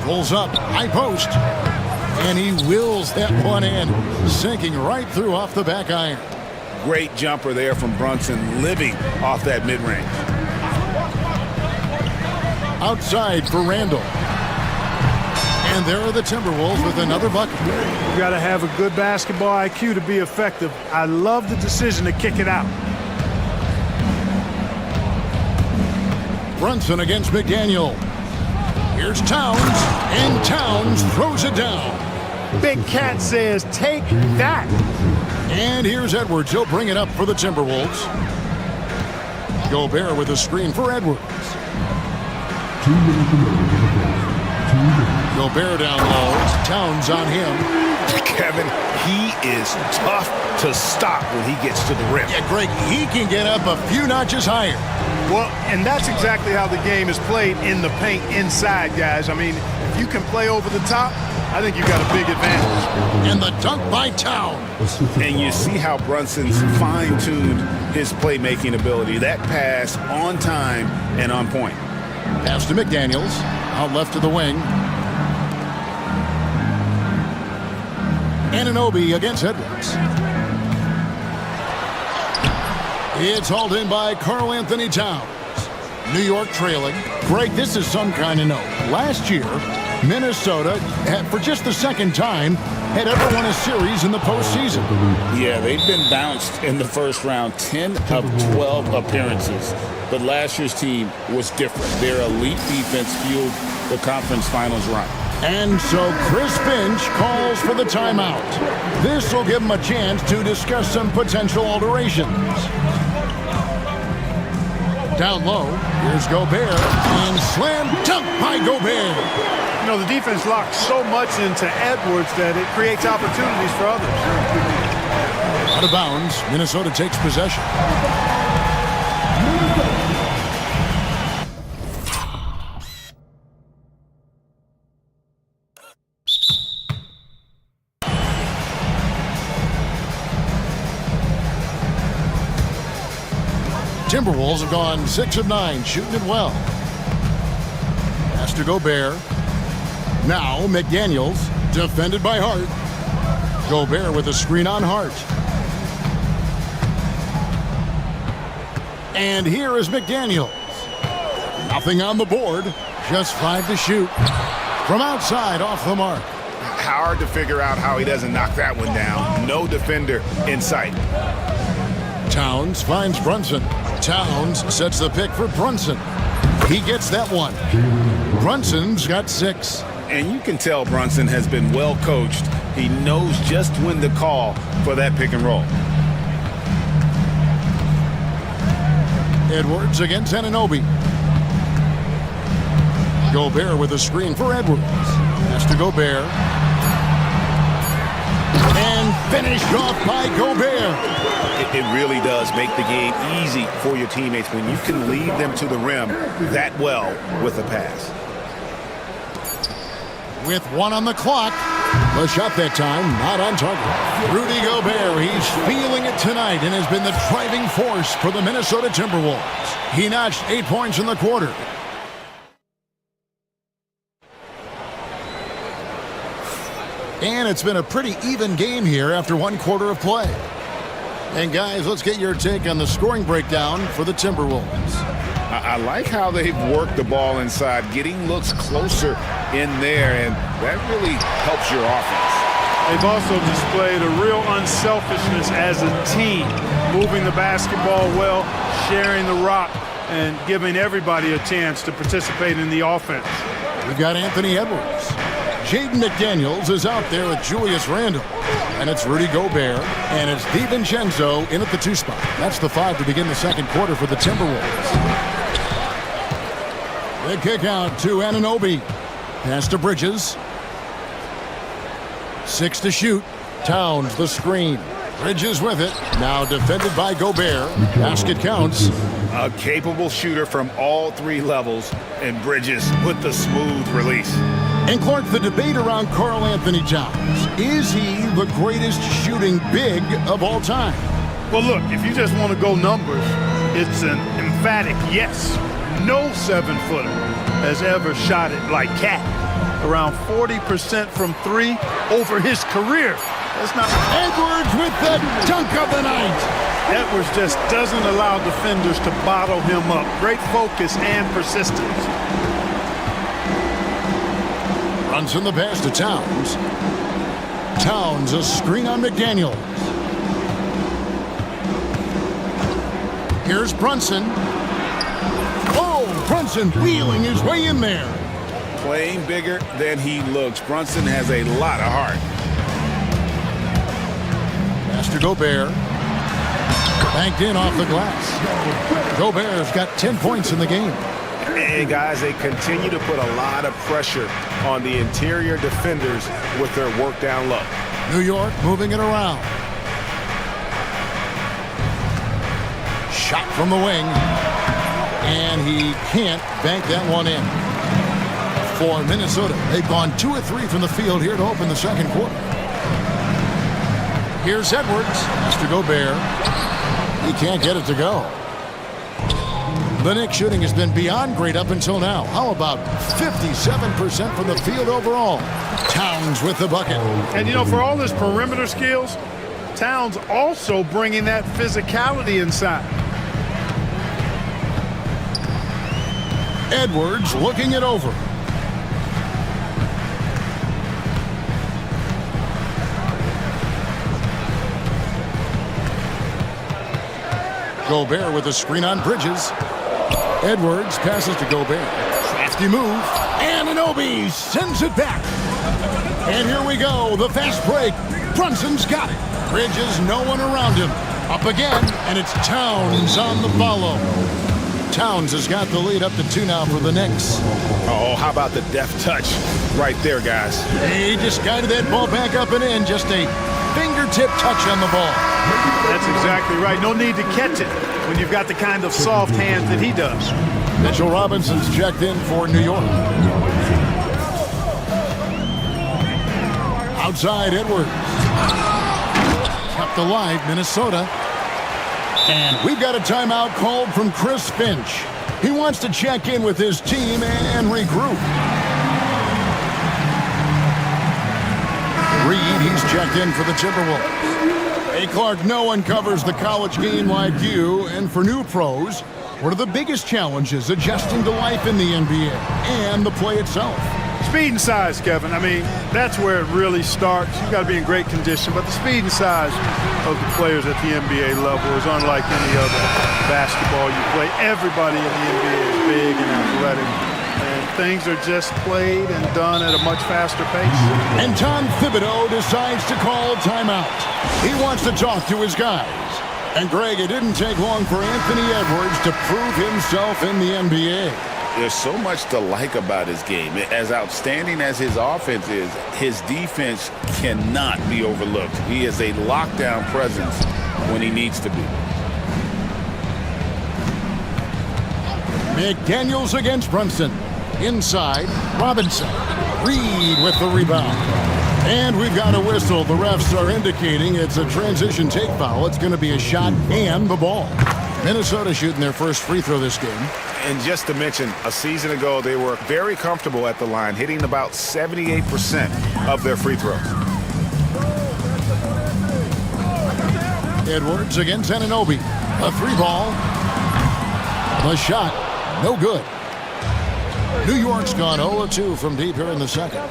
Pulls up, high post. And he wills that one in, sinking right through off the back iron. Great jumper there from Brunson, living off that mid-range. Outside for Randall. And there are the Timberwolves with another bucket. You got to have a good basketball IQ to be effective. I love the decision to kick it out. Brunson against McDaniel. Here's Towns, and Towns throws it down. Big Cat says, take that. And here's Edwards. He'll bring it up for the Timberwolves. Gobert with a screen for Edwards. 2 minutes remaining in the quarter. 2 minutes. Gobert down low. Towns on him. Kevin, he is tough to stop when he gets to the rim. Yeah, Greg, he can get up a few notches higher. Well, and that's exactly how the game is played in the paint inside, guys. I mean, if you can play over the top, I think you've got a big advantage. And the dunk by Towns. And you see how Brunson's fine-tuned his playmaking ability. That pass on time and on point. Pass to McDaniels. Out left to the wing. Anunoby against Edwards. It's hauled in by Karl Anthony Towns. New York trailing. Greg, this is some kind of note. Last year, Minnesota, for just the second time, had ever won a series in the postseason. Yeah, they've been bounced in the first round, 10 of 12 appearances. But last year's team was different. Their elite defense fueled the conference finals run. And so Chris Finch calls for the timeout. This will give him a chance to discuss some potential alterations. Down low, here's Gobert, and slam dunk by Gobert. You know, the defense locks so much into Edwards that it creates opportunities for others. Out of bounds, Minnesota takes possession. Timberwolves have gone 6 of 9, shooting it well. Pass to Gobert. Now McDaniels, defended by Hart. Gobert with a screen on Hart. And here is McDaniels. Nothing on the board, just 5 to shoot. From outside, off the mark. Hard to figure out how he doesn't knock that one down. No defender in sight. Towns finds Brunson. Towns sets the pick for Brunson. He gets that one. Brunson's got 6. And you can tell Brunson has been well coached. He knows just when to call for that pick and roll. Edwards against Anunoby. Gobert with a screen for Edwards. Pass to Gobert. And finished off by Gobert. It really does make the game easy for your teammates when you can lead them to the rim that well with a pass. With 1 on the clock. The shot that time, not on target. Rudy Gobert, he's feeling it tonight and has been the driving force for the Minnesota Timberwolves. He notched 8 points in the quarter. And it's been a pretty even game here after 1 quarter of play. And guys, let's get your take on the scoring breakdown for the Timberwolves. I like how they've worked the ball inside, getting looks closer in there, and that really helps your offense. They've also displayed a real unselfishness as a team, moving the basketball well, sharing the rock, and giving everybody a chance to participate in the offense. We've got Anthony Edwards. Jaden McDaniels is out there with Julius Randle. And it's Rudy Gobert, and it's DiVincenzo in at the 2 spot. That's the 5 to begin the second quarter for the Timberwolves. The kick out to Anunoby. Pass to Bridges. 6 to shoot. Towns the screen. Bridges with it. Now defended by Gobert. Basket counts. A capable shooter from all 3 levels, and Bridges with the smooth release. And Clark, the debate around Karl Anthony Towns. Is he the greatest shooting big of all time? Well, look, if you just want to go numbers, it's an emphatic yes. No 7-footer has ever shot it like Cat. Around 40% from 3 over his career. That's not... Edwards with the dunk of the night. Edwards just doesn't allow defenders to bottle him up. Great focus and persistence. Runs in the pass to Towns. Towns, a screen on McDaniels. Here's Brunson. Oh, Brunson wheeling his way in there. Playing bigger than he looks. Brunson has a lot of heart. Pass to Gobert. Banked in off the glass. Gobert's got 10 points in the game. And guys, they continue to put a lot of pressure on the interior defenders with their work down low. New York moving it around. Shot from the wing. And he can't bank that one in. For Minnesota, they've gone 2 of 3 from the field here to open the second quarter. Here's Edwards. Pass to Gobert. He can't get it to go. The Knicks shooting has been beyond great up until now. How about 57% from the field overall? Towns with the bucket. And, you know, for all his perimeter skills, Towns also bringing that physicality inside. Edwards looking it over. Gobert with a screen on Bridges. Edwards passes to Gobert. Crafty move. Anunoby sends it back. And here we go. The fast break. Brunson's got it. Bridges, no one around him. Up again, and it's Towns on the follow. Towns has got the lead up to 2 now for the Knicks. Oh, how about the deft touch right there, guys? He just guided that ball back up and in. Just a fingertip touch on the ball. That's exactly right. No need to catch it when you've got the kind of soft hands that he does. Mitchell Robinson's checked in for New York. Outside, Edwards. Kept alive, Minnesota. And we've got a timeout called from Chris Finch. He wants to check in with his team and regroup. Reed, he's checked in for the Timberwolves. Hey, Clark, no one covers the college game like you. And for new pros, what are the biggest challenges adjusting to life in the NBA and the play itself? Speed and size, Kevin. I mean, that's where it really starts. You've got to be in great condition, but the speed and size of the players at the NBA level is unlike any other basketball you play. Everybody in the NBA is big and athletic, and things are just played and done at a much faster pace. And Tom Thibodeau decides to call a timeout. He wants to talk to his guys. And Greg, it didn't take long for Anthony Edwards to prove himself in the NBA. There's so much to like about his game. As outstanding as his offense is, his defense cannot be overlooked. He is a lockdown presence when he needs to be. McDaniels against Brunson. Inside, Robinson. Reed with the rebound. And we've got a whistle. The refs are indicating it's a transition take foul. It's going to be a shot and the ball. Minnesota shooting their first free throw this game. And just to mention, a season ago, they were very comfortable at the line, hitting about 78% of their free throws. Edwards against Anunoby. A three ball. The shot, no good. New York's gone 0-2 from deep here in the second.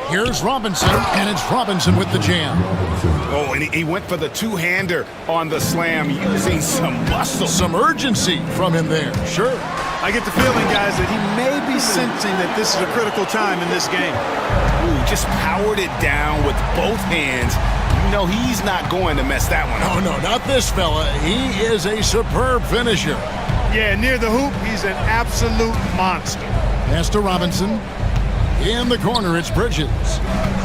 Here's Robinson, and it's Robinson with the jam. Oh, and he went for the two-hander on the slam, using some muscle. Some urgency from him there, sure. I get the feeling, guys, that he may be sensing that this is a critical time in this game. Ooh, just powered it down with both hands. You know he's not going to mess that one up. Oh, no, not this fella. He is a superb finisher. Yeah, near the hoop, he's an absolute monster. Pass to Robinson. In the corner, it's Bridges.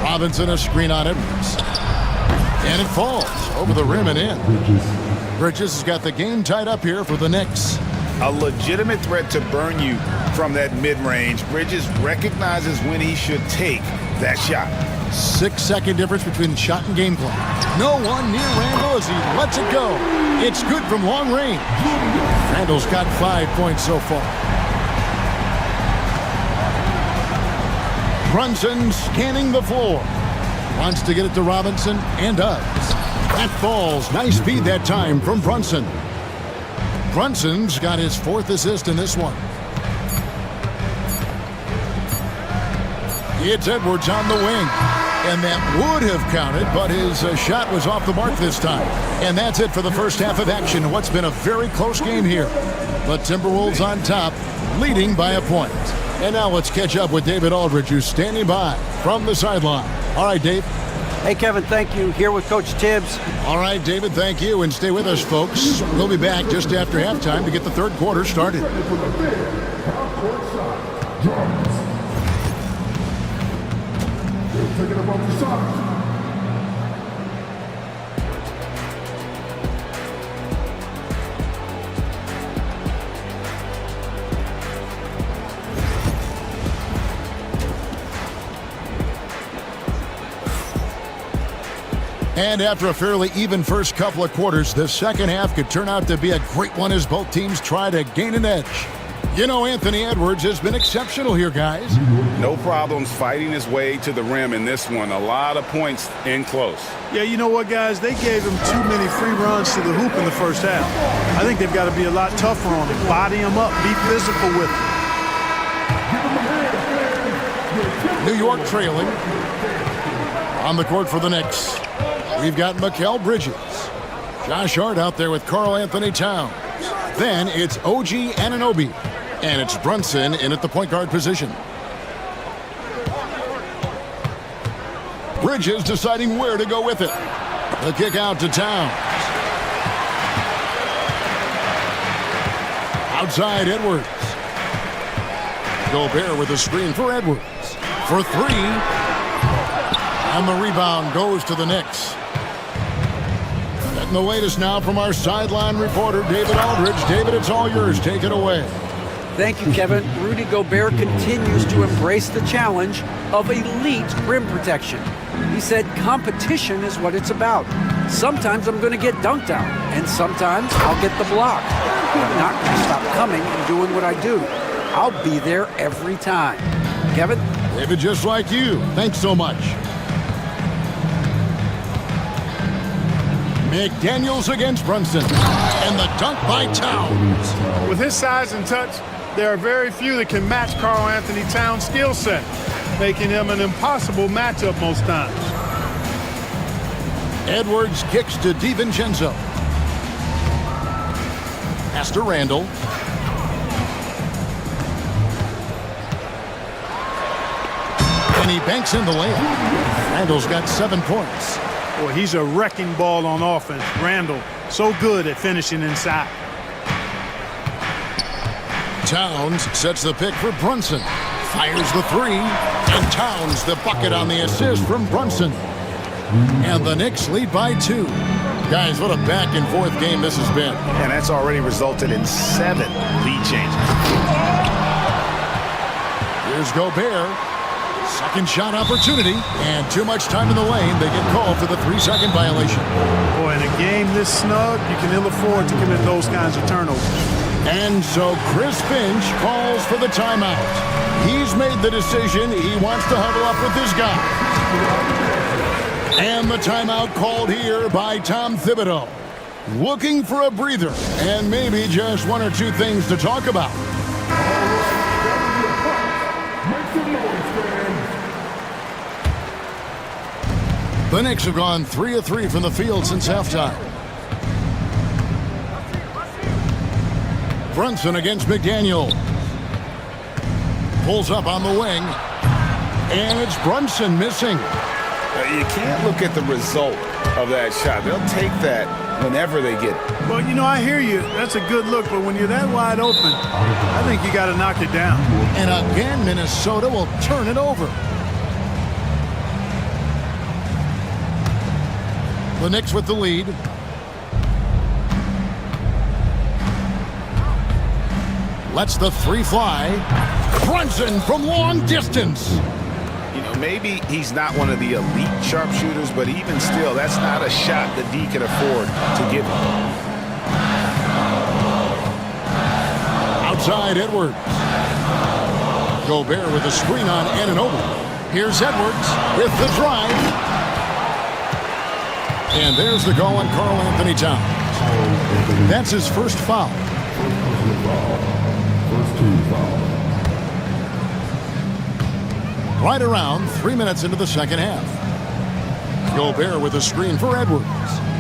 Robinson, a screen on Edwards. And it falls over the rim and in. Bridges has got the game tied up here for the Knicks. A legitimate threat to burn you from that mid-range. Bridges recognizes when he should take that shot. 6-second difference between the shot and game clock. No one near Randall as he lets it go. It's good from long range. Randall's got 5 points so far. Brunson scanning the floor. Wants to get it to Robinson and does. That falls. Nice speed that time from Brunson. Brunson's got his fourth assist in this one. It's Edwards on the wing. And that would have counted, but his shot was off the mark this time. And that's it for the first half of action in what's been a very close game here. But Timberwolves on top, leading by a point. And now let's catch up with David Aldridge, who's standing by from the sideline. All right, Dave. Hey, Kevin, thank you. Here with Coach Tibbs. All right, David, thank you. And stay with us, folks. We'll be back just after halftime to get the third quarter started. And after a fairly even first couple of quarters, the second half could turn out to be a great one as both teams try to gain an edge. You know, Anthony Edwards has been exceptional here, guys. No problems fighting his way to the rim in this one. A lot of points in close. Yeah, you know what, guys? They gave him too many free runs to the hoop in the first half. I think they've got to be a lot tougher on him. Body him up. Be physical with him. New York trailing. On the court for the Knicks, we've got Mikal Bridges. Josh Hart out there with Karl Anthony Towns. Then it's OG Anunoby. And it's Brunson in at the point guard position. Bridges deciding where to go with it. The kick out to Towns. Outside Edwards. Gobert with a screen for Edwards. For three. And the rebound goes to the Knicks. Getting the latest now from our sideline reporter, David Aldridge. David, it's all yours. Take it away. Thank you, Kevin. Rudy Gobert continues to embrace the challenge of elite rim protection. He said competition is what it's about. Sometimes I'm going to get dunked out, and sometimes I'll get the block. But I'm not going to stop coming and doing what I do. I'll be there every time. Kevin? David, just like you. Thanks so much. McDaniels against Brunson. And the dunk by Towns. With his size and touch, there are very few that can match Karl Anthony Towns' skill set, making him an impossible matchup most times. Edwards kicks to DiVincenzo. Pass to Randall. And he banks in the layup. Randall's got 7 points. Boy, he's a wrecking ball on offense. Randall, so good at finishing inside. Towns sets the pick for Brunson. Fires the 3. And Towns the bucket on the assist from Brunson. And the Knicks lead by 2. Guys, what a back-and-forth game this has been. And that's already resulted in 7 lead changes. Here's Gobert. Second shot opportunity. And too much time in the lane. They get called for the 3-second violation. Boy, in a game this snug, you can ill afford to commit those kinds of turnovers. And so Chris Finch calls for the timeout. He's made the decision. He wants to huddle up with his guy. And the timeout called here by Tom Thibodeau. Looking for a breather and maybe just 1 or 2 things to talk about. The Knicks have gone 3 of 3 from the field since halftime. Brunson against McDaniel. Pulls up on the wing. And it's Brunson missing. You can't look at the result of that shot. They'll take that whenever they get it. Well, you know, I hear you. That's a good look, but when you're that wide open, I think you got to knock it down. And again, Minnesota will turn it over. The Knicks with the lead. Lets the 3 fly. Brunson from long distance. You know, maybe he's not one of the elite sharpshooters, but even still, that's not a shot that D can afford to give him. Outside Edwards. Gobert with a screen on Anunoby. Here's Edwards with the drive. And there's the goal on Karl Anthony Towns. That's his first foul. Right around 3 minutes into the second half. Gobert with a screen for Edwards.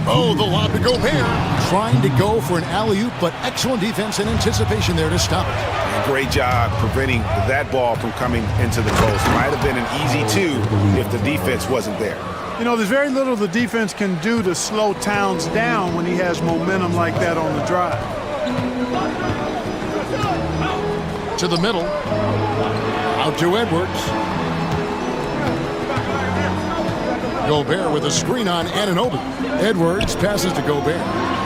Oh, the lob to Gobert. Trying to go for an alley-oop, but excellent defense and anticipation there to stop it. And great job preventing that ball from coming into the post. Might have been an easy 2 if the defense wasn't there. You know, there's very little the defense can do to slow Towns down when he has momentum like that on the drive. To the middle. Out to Edwards. Gobert with a screen on Anunoby. Edwards passes to Gobert.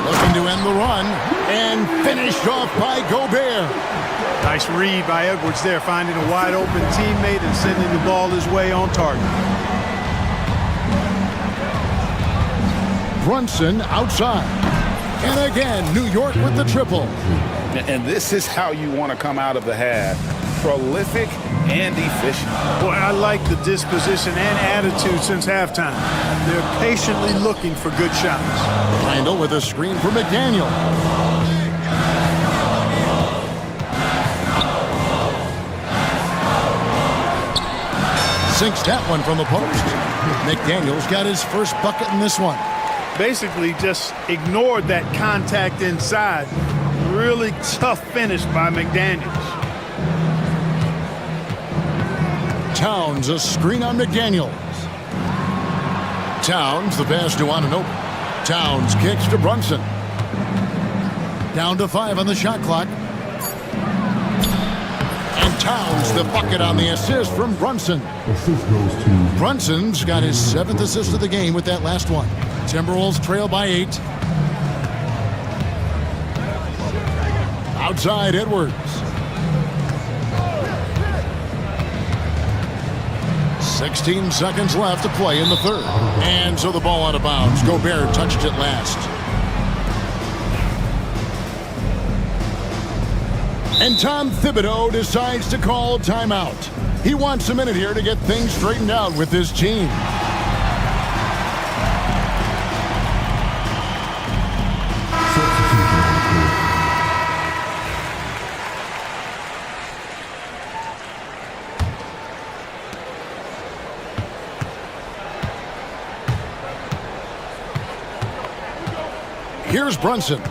Looking to end the run. And finished off by Gobert. Nice read by Edwards there, finding a wide open teammate and sending the ball his way on target. Brunson outside. And again, New York with the triple. And this is how you want to come out of the half. Prolific and efficient. Boy, I like the disposition and attitude since halftime. They're patiently looking for good shots. Randall with a screen for McDaniel. Sinks that one from the post. McDaniel's got his first bucket in this one. Basically just ignored that contact inside. Really tough finish by McDaniels. Towns, a screen on McDaniels. Towns, the pass to Anunoby. Towns kicks to Brunson. Down to 5 on the shot clock. And Towns, the bucket on the assist from Brunson. Brunson's got his 7th assist of the game with that last one. Timberwolves trail by 8. Outside Edwards. 16 seconds left to play in the third. And so the ball out of bounds. Gobert touched it last. And Tom Thibodeau decides to call a timeout. He wants a minute here to get things straightened out with his team. Here's Brunson.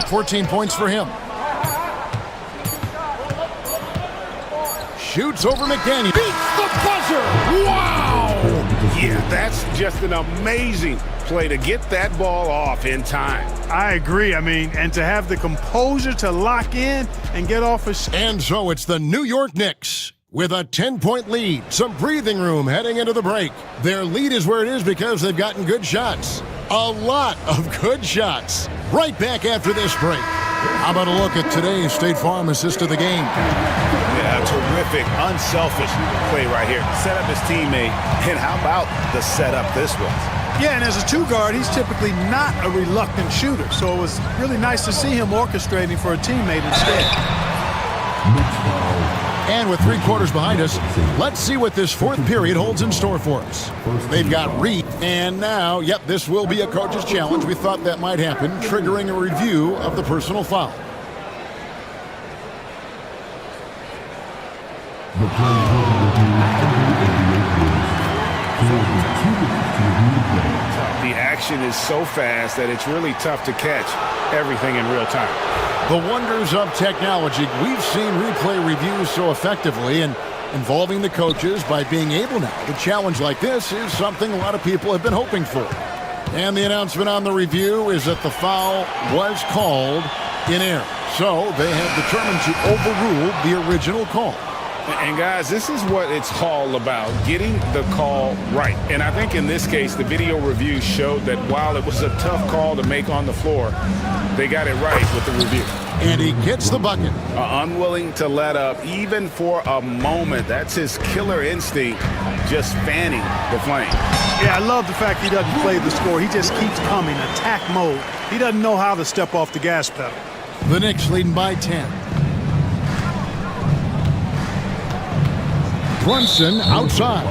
14 points for him. Shoots over McDaniel. Beats the buzzer. Wow! Yeah, that's just an amazing play to get that ball off in time. I agree. I mean, and to have the composure to lock in and get off a... And so it's the New York Knicks with a 10-point lead. Some breathing room heading into the break. Their lead is where it is because they've gotten good shots. A lot of good shots. Right back after this break. How about a look at today's State Farm assist of the game? Yeah, terrific, unselfish play right here. Set up his teammate, and how about the setup this was? Yeah, and as a two-guard, he's typically not a reluctant shooter, so it was really nice to see him orchestrating for a teammate instead. And with 3 quarters behind us, let's see what this fourth period holds in store for us. They've got Reed, and now, yep, this will be a coach's challenge. We thought that might happen, triggering a review of the personal foul. The action is so fast that it's really tough to catch everything in real time. The wonders of technology. We've seen replay reviews so effectively, and involving the coaches by being able now to challenge like this is something a lot of people have been hoping for. And the announcement on the review is that the foul was called in error. So they have determined to overrule the original call. And guys, this is what it's all about, getting the call right. And I think in this case, the video review showed that while it was a tough call to make on the floor, they got it right with the review. And he gets the bucket. Unwilling to let up, even for a moment. That's his killer instinct, just fanning the flame. Yeah, I love the fact he doesn't play the score. He just keeps coming, attack mode. He doesn't know how to step off the gas pedal. The Knicks leading by 10. Brunson outside.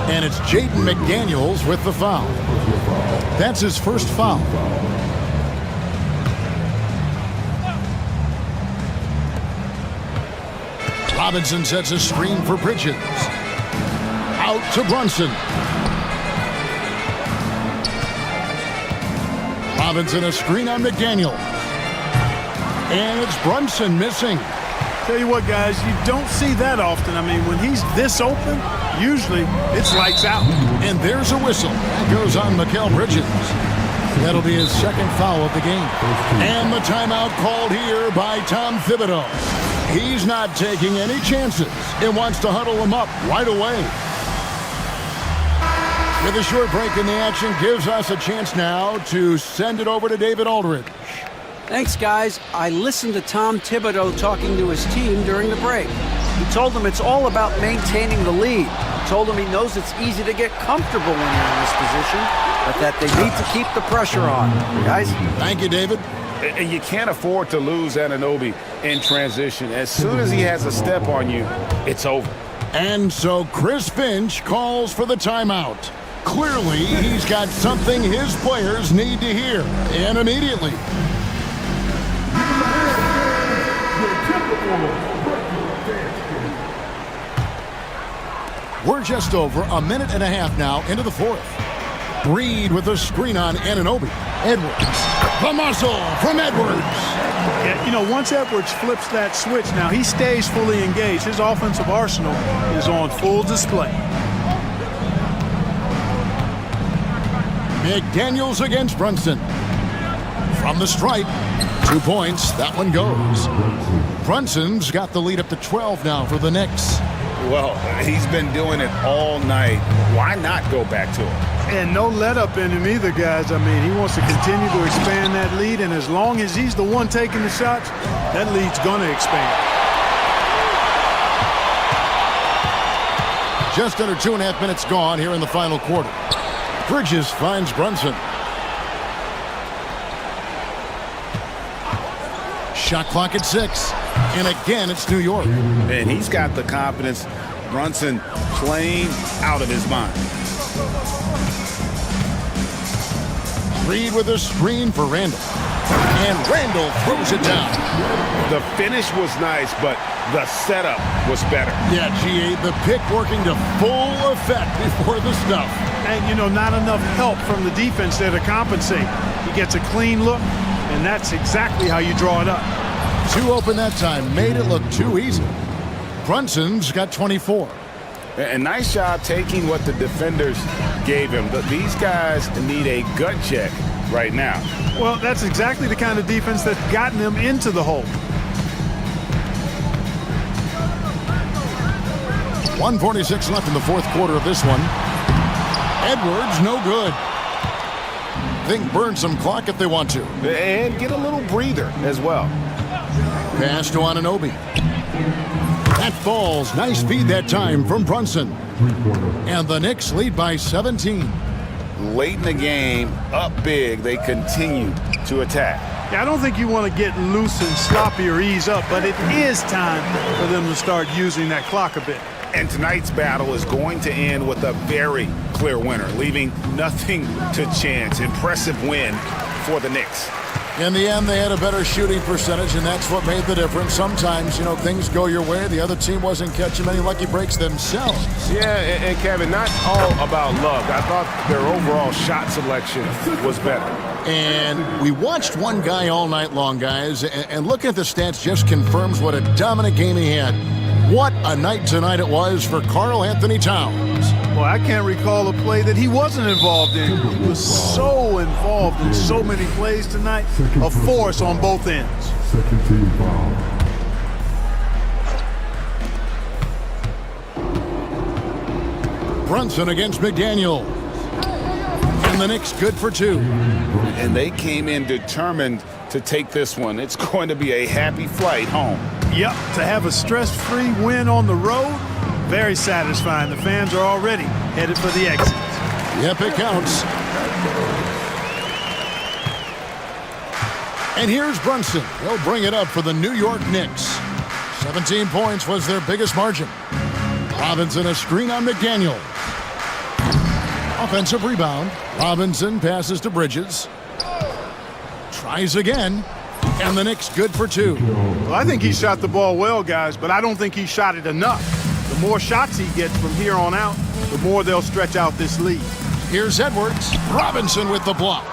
And it's Jaden McDaniels with the foul. That's his first foul. Robinson sets a screen for Bridges. Out to Brunson. Robinson a screen on McDaniel. And it's Brunson missing. Tell you what, guys, you don't see that often. I mean, when he's this open, usually it's lights out. And there's a whistle. That goes on Mikal Bridges. That'll be his second foul of the game. And the timeout called here by Tom Thibodeau. He's not taking any chances and wants to huddle him up right away. With a short break in the action, gives us a chance now to send it over to David Aldridge. Thanks, guys. I listened to Tom Thibodeau talking to his team during the break. He told them it's all about maintaining the lead. He told them he knows it's easy to get comfortable when you're in this position, but that they need to keep the pressure on. Guys? Thank you, David. And you can't afford to lose Anunoby in transition. As soon as he has a step on you, it's over. And so Chris Finch calls for the timeout. Clearly, he's got something his players need to hear, and immediately. We're just over a minute and a half now into the fourth. Reed with a screen on Anunoby. Edwards. The muscle from Edwards. Yeah, you know, once Edwards flips that switch, now he stays fully engaged. His offensive arsenal is on full display. McDaniels against Brunson. From the stripe. 2 points. That one goes. Brunson's got the lead up to 12 now for the Knicks. Well, he's been doing it all night. Why not go back to him? And no let up in him either, guys. I mean, he wants to continue to expand that lead, and as long as he's the one taking the shots, that lead's going to expand. Just under 2.5 minutes gone here in the final quarter. Bridges finds Brunson. Shot clock at 6. And again, it's New York. And he's got the confidence. Brunson playing out of his mind. Reed with a screen for Randall. And Randall throws it down. The finish was nice, but the setup was better. Yeah, GA, the pick working to full effect before the stuff. And, you know, not enough help from the defense there to compensate. He gets a clean look, and that's exactly how you draw it up. Too open that time, made it look too easy. Brunson's got 24. And nice job taking what the defenders gave him. But these guys need a gut check right now. Well, that's exactly the kind of defense that's gotten them into the hole. 1:46 left in the fourth quarter of this one. Edwards, no good. Think burn some clock if they want to. And get a little breather as well. Pass to Anunoby. That falls. Nice feed that time from Brunson. And the Knicks lead by 17. Late in the game, up big, they continue to attack. Yeah, I don't think you want to get loose and sloppy or ease up, but it is time for them to start using that clock a bit. And tonight's battle is going to end with a very clear winner, leaving nothing to chance. Impressive win for the Knicks. In the end, they had a better shooting percentage, and that's what made the difference. Sometimes, you know, things go your way. The other team wasn't catching many lucky breaks themselves. Yeah, and Kevin, not all about luck. I thought their overall shot selection was better. And we watched one guy all night long, guys, and looking at the stats just confirms what a dominant game he had. What a night tonight it was for Karl Anthony Towns. Well, I can't recall a play that he wasn't involved in. He was so involved in so many plays tonight. A force on both ends. Second team foul. Brunson against McDaniel. And the Knicks good for 2. And they came in determined to take this one. It's going to be a happy flight home. Yep, to have a stress-free win on the road, very satisfying. The fans are already headed for the exit. Yep, it counts. And here's Brunson. He'll bring it up for the New York Knicks. 17 points was their biggest margin. Robinson a screen on McDaniel. Offensive rebound. Robinson passes to Bridges. Tries again. And the Knicks good for 2. Well, I think he shot the ball well, guys, but I don't think he shot it enough. The more shots he gets from here on out, the more they'll stretch out this lead. Here's Edwards. Robinson with the block.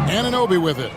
Anunoby with it.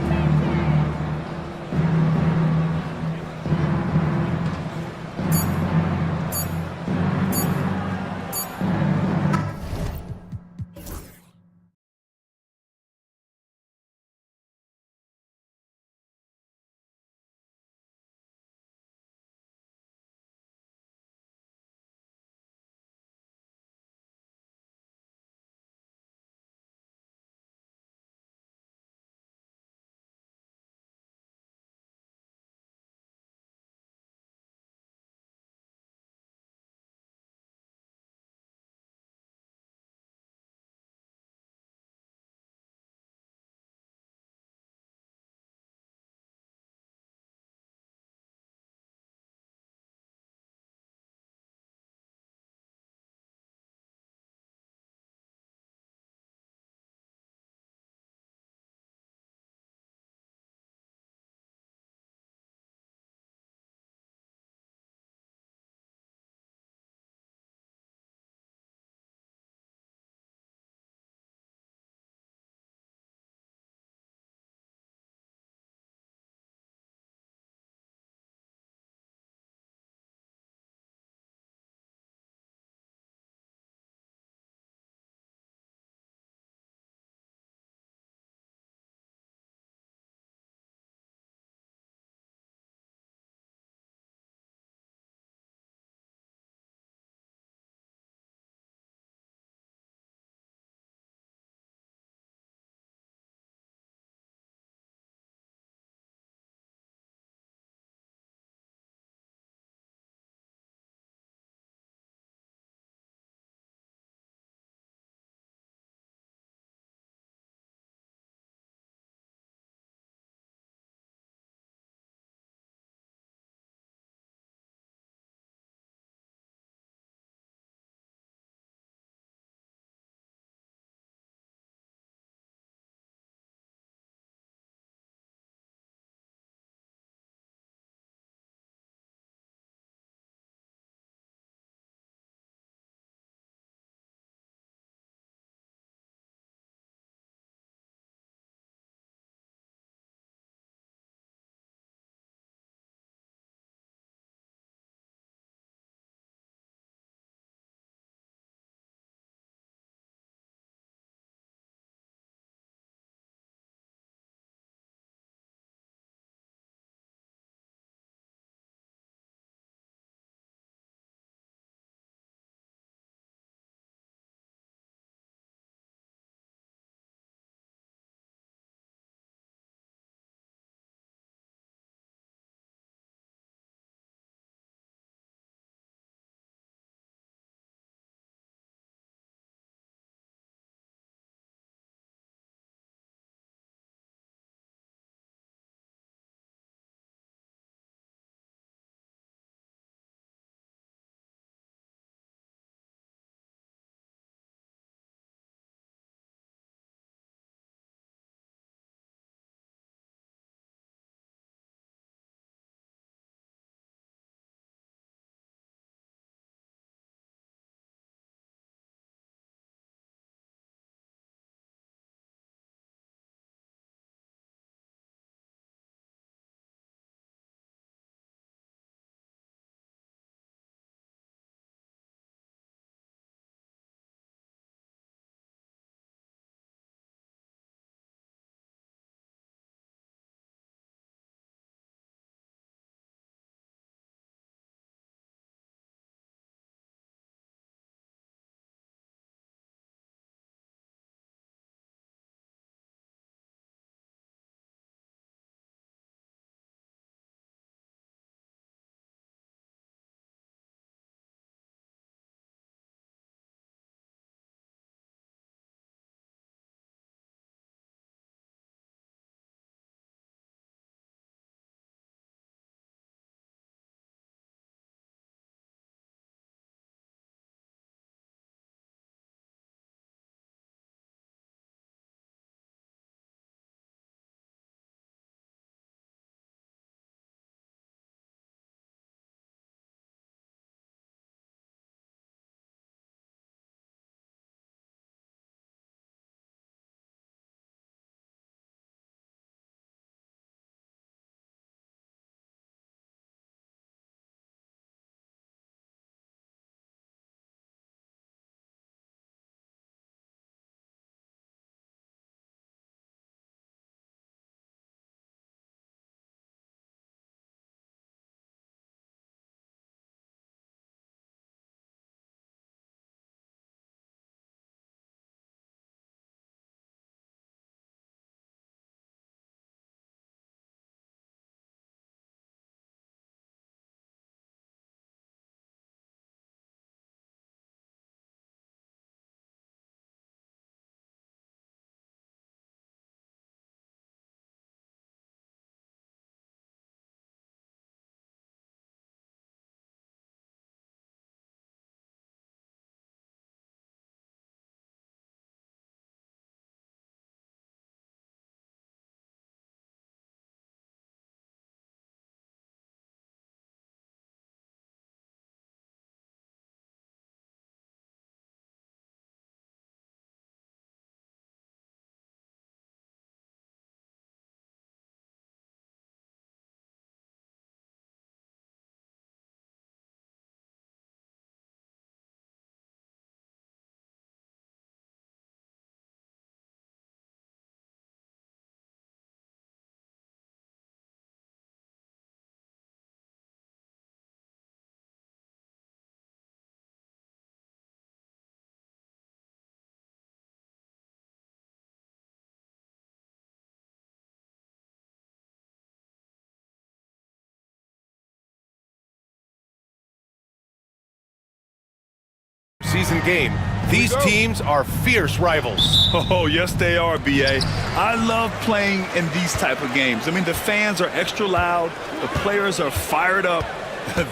season game. These teams are fierce rivals. Oh, yes, they are, B.A. I love playing in these type of games. I mean, the fans are extra loud. The players are fired up.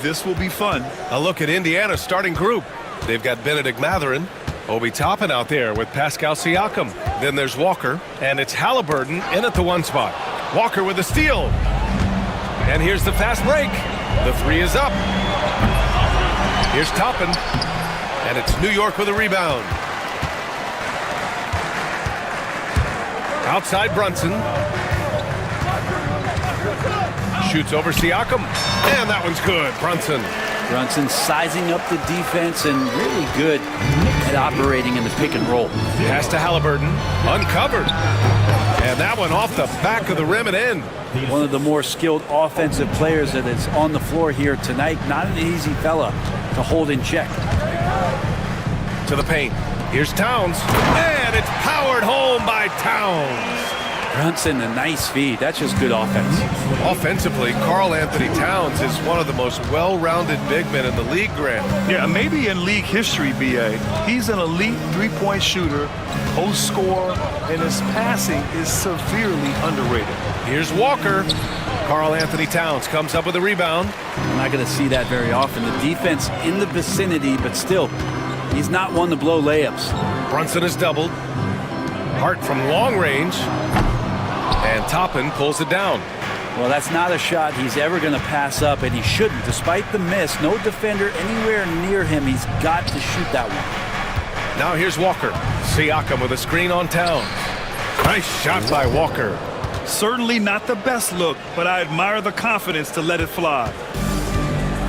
This will be fun. A look at Indiana's starting group. They've got Benedict Mathurin, Obi Toppin out there with Pascal Siakam. Then there's Walker, and it's Halliburton in at the 1 spot. Walker with a steal. And here's the fast break. The 3 is up. Here's Toppin, and it's New York with a rebound. Outside Brunson. Shoots over Siakam, and that one's good. Brunson sizing up the defense and really good at operating in the pick and roll. Pass to Halliburton, uncovered. And that one off the back of the rim and in. One of the more skilled offensive players that is on the floor here tonight. Not an easy fella to hold in check. To the paint. Here's Towns, and it's powered home by Towns. Brunson, a nice feed. That's just good offense. Offensively, Karl Anthony Towns is one of the most well-rounded big men in the league, Grant. Yeah, maybe in league history, B.A. He's an elite three-point shooter, post scorer, and his passing is severely underrated. Here's Walker. Karl Anthony Towns comes up with a rebound. I'm not going to see that very often. The defense in the vicinity, but still, he's not one to blow layups. Brunson is doubled. Hart from long range. And Toppin pulls it down. Well, that's not a shot he's ever going to pass up, and he shouldn't. Despite the miss, no defender anywhere near him. He's got to shoot that one. Now here's Walker. Siakam with a screen on Towns. Nice shot by Walker. Certainly not the best look, but I admire the confidence to let it fly.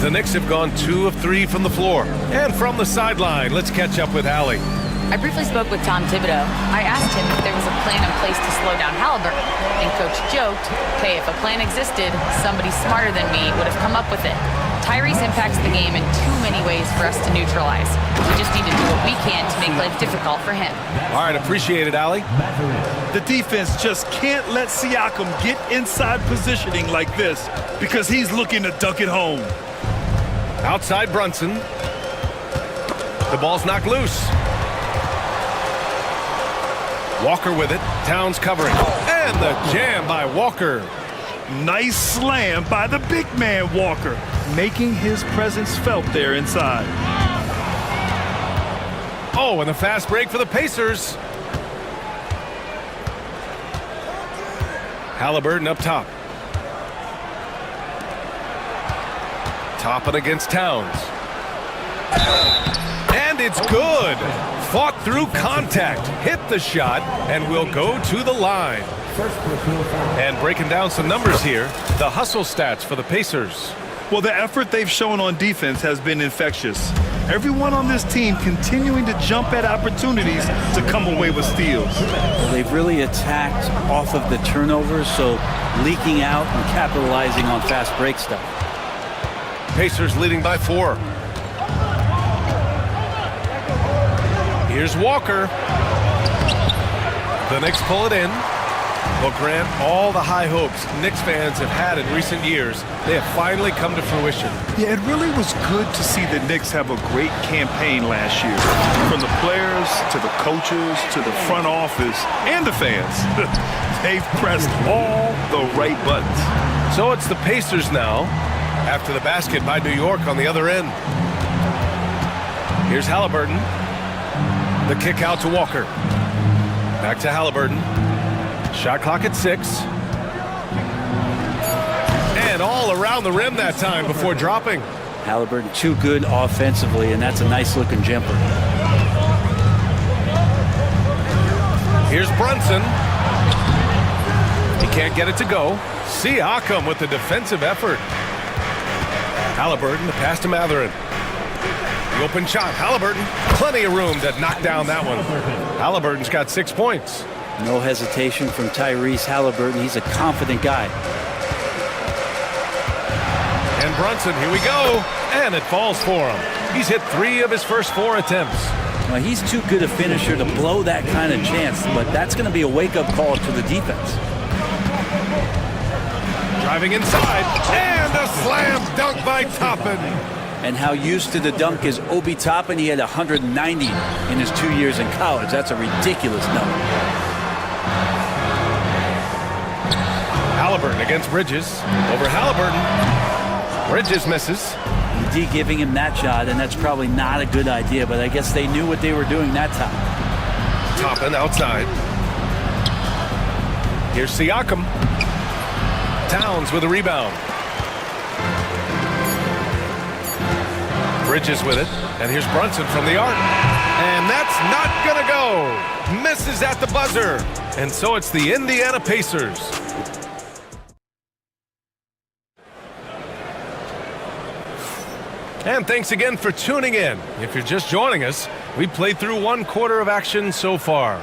The Knicks have gone 2 of 3 from the floor. And from the sideline, let's catch up with Allie. I briefly spoke with Tom Thibodeau. I asked him if there was a plan in place to slow down Halliburton, and Coach joked, hey, if a plan existed, somebody smarter than me would have come up with it. Tyrese impacts the game in too many ways for us to neutralize. We just need to do what we can to make life difficult for him. All right, appreciate it, Allie. The defense just can't let Siakam get inside positioning like this because he's looking to dunk it home. Outside Brunson. The ball's knocked loose. Walker with it. Towns covering. And the jam by Walker. Nice slam by the big man Walker, making his presence felt there inside. Oh, and a fast break for the Pacers. Halliburton up top. Toppin against Towns. And it's good. Fought through contact, hit the shot, and will go to the line. And breaking down some numbers here, the hustle stats for the Pacers. Well, the effort they've shown on defense has been infectious. Everyone on this team continuing to jump at opportunities to come away with steals. Well, they've really attacked off of the turnovers, so leaking out and capitalizing on fast break stuff. Pacers leading by 4. Here's Walker. The Knicks pull it in. Well, Grant, all the high hopes Knicks fans have had in recent years, they have finally come to fruition. Yeah, it really was good to see the Knicks have a great campaign last year. From the players, to the coaches, to the front office, and the fans. They've pressed all the right buttons. So it's the Pacers now, after the basket by New York on the other end. Here's Halliburton. The kick out to Walker. Back to Halliburton. Shot clock at 6. And all around the rim that time before dropping. Halliburton too good offensively, and that's a nice looking jumper. Here's Brunson. He can't get it to go. Siakam with the defensive effort. Halliburton, the pass to Mathurin. The open shot, Halliburton. Plenty of room to knock down that one. Halliburton's got 6 points. No hesitation from Tyrese Halliburton. He's a confident guy. And Brunson, here we go. And it falls for him. He's hit 3 of his first 4 attempts. Well, he's too good a finisher to blow that kind of chance, but that's going to be a wake-up call to the defense. Driving inside, and a slam dunk by Toppin. and how used to the dunk is Obi Toppin. He had 190 in his 2 years in college. That's a ridiculous number. Halliburton against Bridges. Over Halliburton. Bridges misses. D giving him that shot, and that's probably not a good idea, but I guess they knew what they were doing that time. Toppin outside. Here's Siakam. Towns with a rebound. Bridges with it, and here's Brunson from the arc. And that's not gonna go. Misses at the buzzer. And so it's the Indiana Pacers. And thanks again for tuning in. If you're just joining us, we played through 1 quarter of action so far.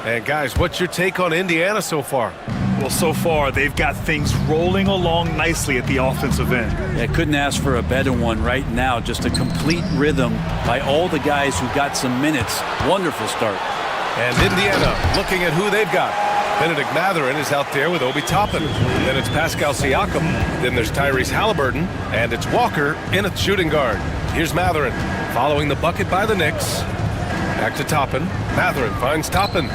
And guys, what's your take on Indiana so far? Well, so far, they've got things rolling along nicely at the offensive end. Yeah, couldn't ask for a better one right now. Just a complete rhythm by all the guys who got some minutes. Wonderful start. And Indiana looking at who they've got. Benedict Mathurin is out there with Obi Toppin. Then it's Pascal Siakam. Then there's Tyrese Halliburton. And it's Walker in at shooting guard. Here's Mathurin following the bucket by the Knicks. Back to Toppin. Mathurin finds Toppin.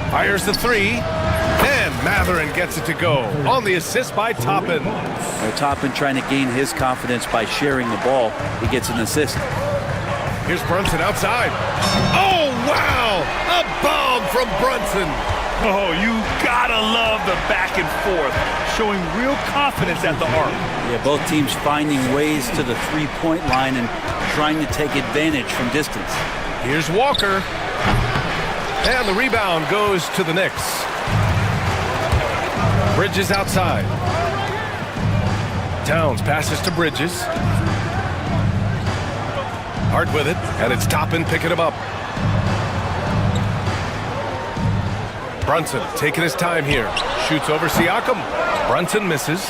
Fires the three. And Mathurin gets it to go on the assist by Toppin. Toppin trying to gain his confidence by sharing the ball. He gets an assist. Here's Brunson outside. Oh, wow! A bomb from Brunson. Oh, you gotta love the back and forth, showing real confidence at the arc. Yeah, both teams finding ways to the three-point line and trying to take advantage from distance. Here's Walker. And the rebound goes to the Knicks. Bridges outside. Towns passes to Bridges. Hard with it, and it's Toppin picking him up. Brunson taking his time here. Shoots over Siakam. Brunson misses.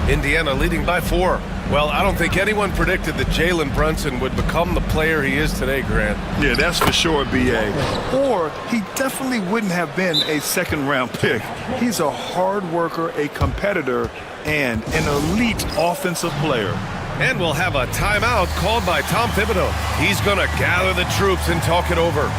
Indiana leading by 4. Well, I don't think anyone predicted that Jalen Brunson would become the player he is today, Grant. Yeah, that's for sure, B.A. Or he definitely wouldn't have been a second-round pick. He's a hard worker, a competitor, and an elite offensive player. And we'll have a timeout called by Tom Thibodeau. He's going to gather the troops and talk it over.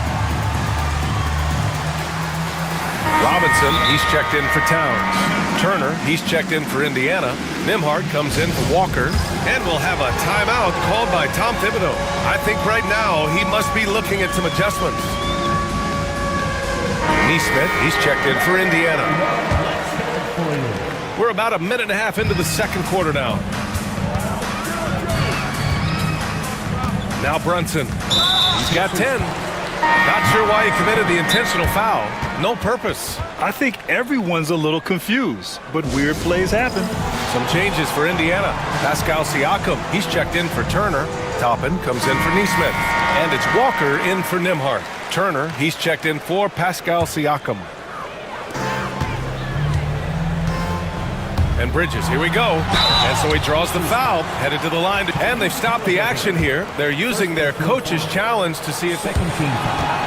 Robinson, he's checked in for Towns. Turner, he's checked in for Indiana. Nembhard comes in for Walker. And we'll have a timeout called by Tom Thibodeau. I think right now he must be looking at some adjustments. Neesmith, he's checked in for Indiana. We're about a minute and a half into the second quarter now. Now Brunson. He's got 10. Not sure why he committed the intentional foul. No purpose. I think everyone's a little confused, but weird plays happen. Some changes for Indiana. Pascal Siakam, he's checked in for Turner. Toppin comes in for Neesmith. And it's Walker in for Nembhard. Turner, he's checked in for Pascal Siakam. And Bridges, here we go. And so he draws the foul, headed to the line. And they've stopped the action here. They're using their coach's challenge to see if they can keep.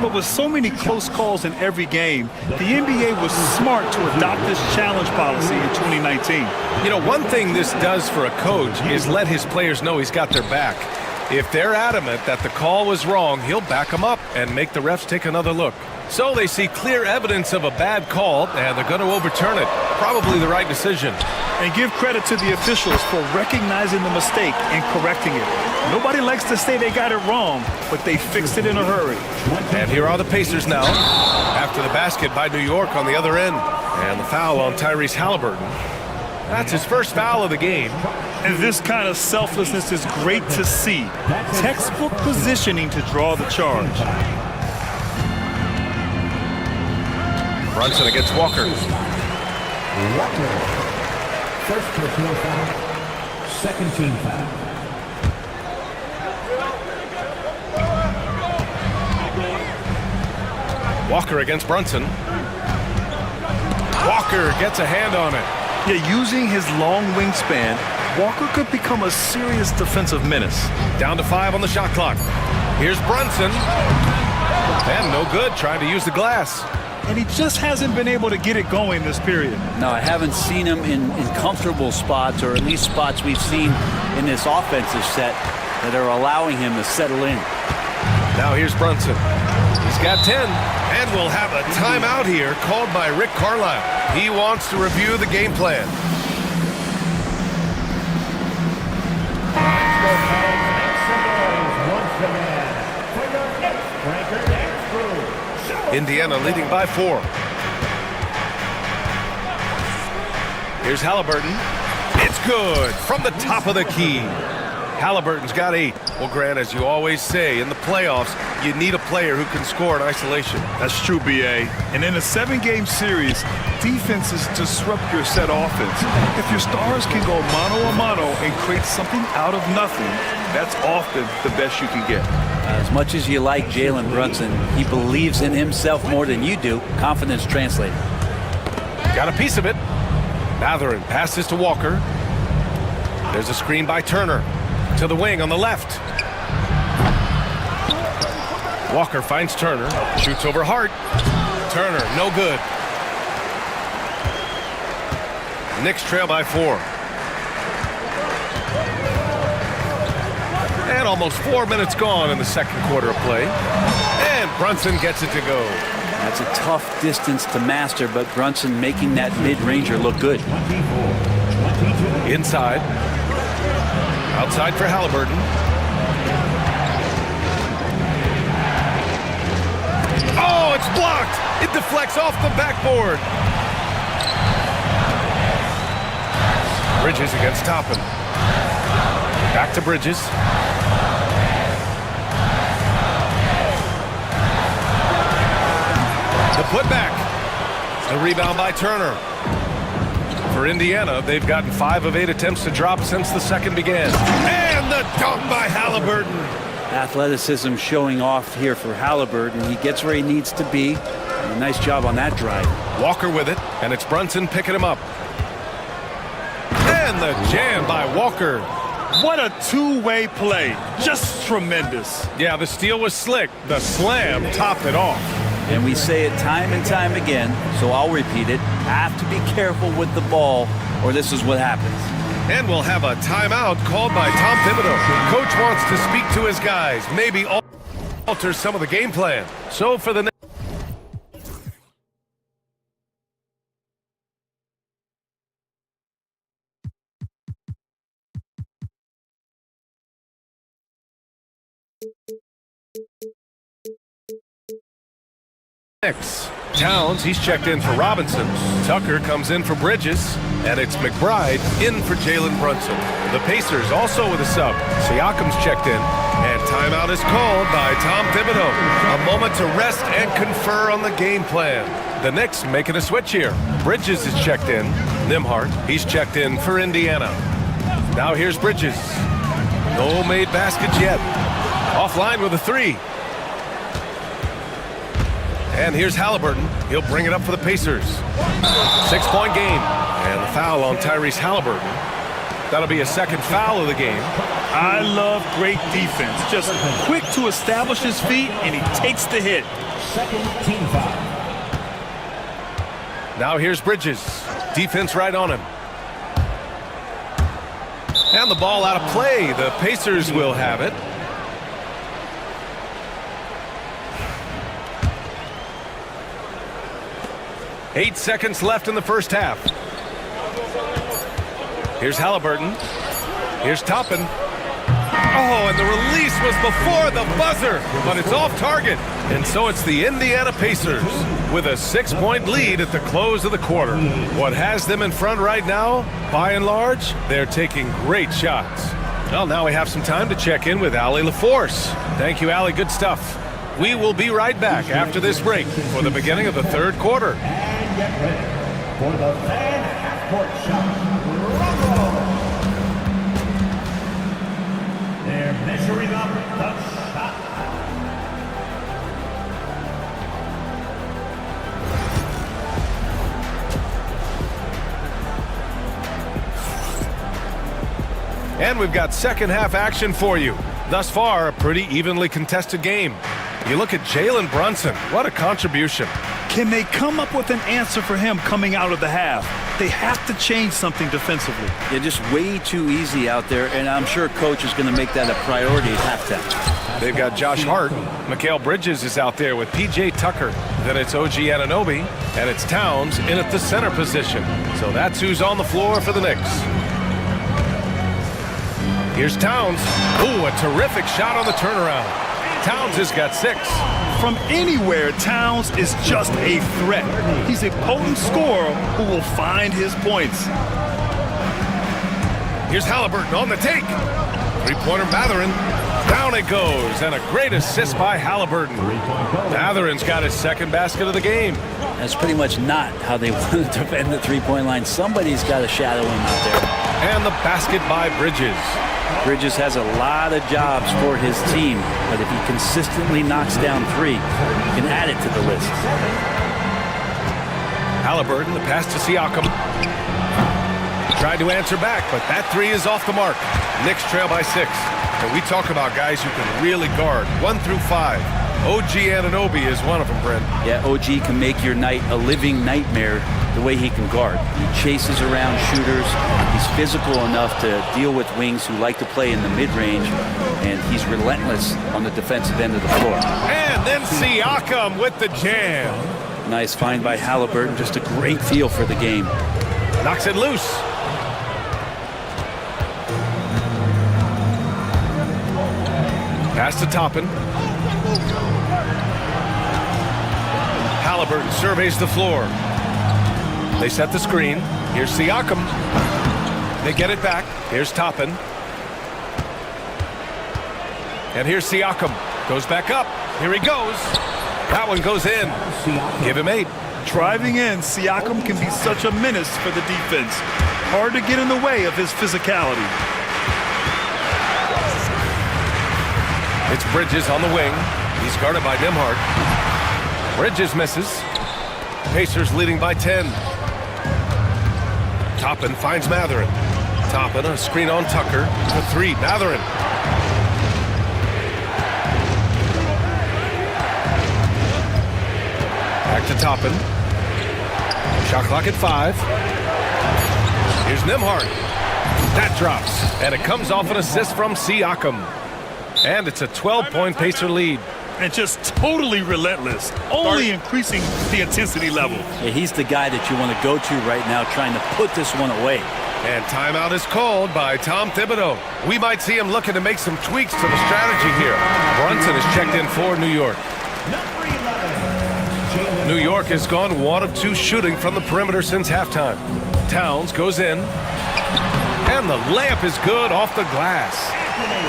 But with so many close calls in every game, the NBA was smart to adopt this challenge policy in 2019. You know, one thing this does for a coach is let his players know he's got their back. If they're adamant that the call was wrong, he'll back them up and make the refs take another look. So they see clear evidence of a bad call, and they're going to overturn it. Probably the right decision. And give credit to the officials for recognizing the mistake and correcting it. Nobody likes to say they got it wrong, but they fixed it in a hurry. And here are the Pacers now, after the basket by New York on the other end. And the foul on Tyrese Halliburton. That's his first foul of the game. And this kind of selflessness is great to see. Textbook positioning to draw the charge. Brunson against Walker. First personal foul, second team foul. Walker against Brunson. Walker gets a hand on it. Yeah, using his long wingspan, Walker could become a serious defensive menace. Down to 5 on the shot clock. Here's Brunson. And no good, trying to use the glass. and he just hasn't been able to get it going this period. No, I haven't seen him in comfortable spots, or at least spots we've seen in this offensive set that are allowing him to settle in. Now here's Brunson. He's got 10, and we'll have a timeout here called by Rick Carlisle. He wants to review the game plan. Indiana leading by 4. Here's Halliburton. It's good from the top of the key. Halliburton's got 8. Well, Grant, as you always say, in the playoffs, you need a player who can score in isolation. That's true, B.A. And in a 7-game series, defenses disrupt your set offense. If your stars can go mano-a-mano and create something out of nothing, that's often the best you can get. As much as you like Jalen Brunson, he believes in himself more than you do. Confidence translated. Got a piece of it. Mathurin passes to Walker. There's a screen by Turner. To the wing on the left. Walker finds Turner. Shoots over Hart. Turner, no good. Knicks trail by 4. And almost 4 minutes gone in the second quarter of play. And Brunson gets it to go. That's a tough distance to master, but Brunson making that mid-ranger look good. Inside. Outside for Halliburton. Oh, it's blocked! It deflects off the backboard. Bridges against Toppin. Back to Bridges. The putback. The rebound by Turner. For Indiana, they've gotten 5 of 8 attempts to drop since the second began. And the dunk by Halliburton. Athleticism showing off here for Halliburton. He gets where he needs to be. And a nice job on that drive. Walker with it, and it's Brunson picking him up. And the jam by Walker. What a two-way play. Just tremendous. Yeah, the steal was slick. The slam topped it off. And we say it time and time again, so I'll repeat it. Have to be careful with the ball, or this is what happens. And we'll have a timeout called by Tom Thibodeau. Coach wants to speak to his guys, maybe alter some of the game plan. So for the Knicks. Towns, he's checked in for Robinson. Tucker comes in for Bridges. And it's McBride in for Jalen Brunson. The Pacers also with a sub. Siakam's checked in. And timeout is called by Tom Thibodeau. A moment to rest and confer on the game plan. The Knicks making a switch here. Bridges is checked in. Nimhart, he's checked in for Indiana. Now here's Bridges. No made baskets yet. Offline with a 3. And here's Halliburton. He'll bring it up for the Pacers. 6-point game. And the foul on Tyrese Halliburton. That'll be a second foul of the game. I love great defense. Just quick to establish his feet, and he takes the hit. Second team foul. Now here's Bridges. Defense right on him. And the ball out of play. The Pacers will have it. Eight seconds left in the first half. Here's Halliburton. Here's Toppin. Oh, and the release was before the buzzer, but it's off target. And so it's the Indiana Pacers with a 6-point lead at the close of the quarter. What has them in front right now, by and large, they're taking great shots. Well, now we have some time to check in with Allie LaForce. Thank you, Allie. Good stuff. We will be right back after this break for the beginning of the third quarter. And get ready for the fan half-court shot. They're measuring up the shot. And we've got second half action for you. Thus far, a pretty evenly contested game. You look at Jalen Brunson. What a contribution. Can they come up with an answer for him coming out of the half? They have to change something defensively. They're just way too easy out there, and I'm sure coach is going to make that a priority at halftime. They've got Josh Hart. Mikal Bridges is out there with P.J. Tucker. Then it's OG Anunoby, and it's Towns in at the center position. So that's who's on the floor for the Knicks. Here's Towns. Ooh, a terrific shot on the turnaround. Towns has got 6. From anywhere, Towns is just a threat. He's a potent scorer who will find his points. Here's Halliburton on the take. Three-pointer Matherin. Down it goes, and a great assist by Halliburton. Matherin's got his second basket of the game. That's pretty much not how they want to defend the three-point line. Somebody's got to shadow him out there. And the basket by Bridges. Bridges has a lot of jobs for his team, but if he consistently knocks down 3, he can add it to the list. Halliburton, the pass to Siakam. Tried to answer back, but that 3 is off the mark. Knicks trail by 6. And we talk about guys who can really guard 1 through 5. OG Anunoby is one of them, Brent. Yeah, OG can make your night a living nightmare the way he can guard. He chases around shooters. He's physical enough to deal with wings who like to play in the mid-range, and he's relentless on the defensive end of the floor. And then Siakam with the jam. Nice find by Halliburton. Just a great feel for the game. Knocks it loose. Pass to Toppin. Halliburton surveys the floor. They set the screen. Here's Siakam. They get it back. Here's Toppin. And here's Siakam. Goes back up. Here he goes. That one goes in. Give him 8. Driving in, Siakam can be such a menace for the defense. Hard to get in the way of his physicality. It's Bridges on the wing. He's guarded by Nembhard. Bridges misses. Pacers leading by 10. Toppin finds Matherin. Toppin, a screen on Tucker. The 3, Matherin. Back to Toppin. Shot clock at 5. Here's Nembhard. That drops, and it comes off an assist from Siakam. And it's a 12-point Pacer lead. And just totally relentless, only increasing the intensity level. Yeah, he's the guy that you want to go to right now, trying to put this one away. And timeout is called by Tom Thibodeau. We might see him looking to make some tweaks to the strategy here. Brunson is checked in for New York. New York has gone 1 of 2 shooting from the perimeter since halftime. Towns goes in. And the layup is good off the glass.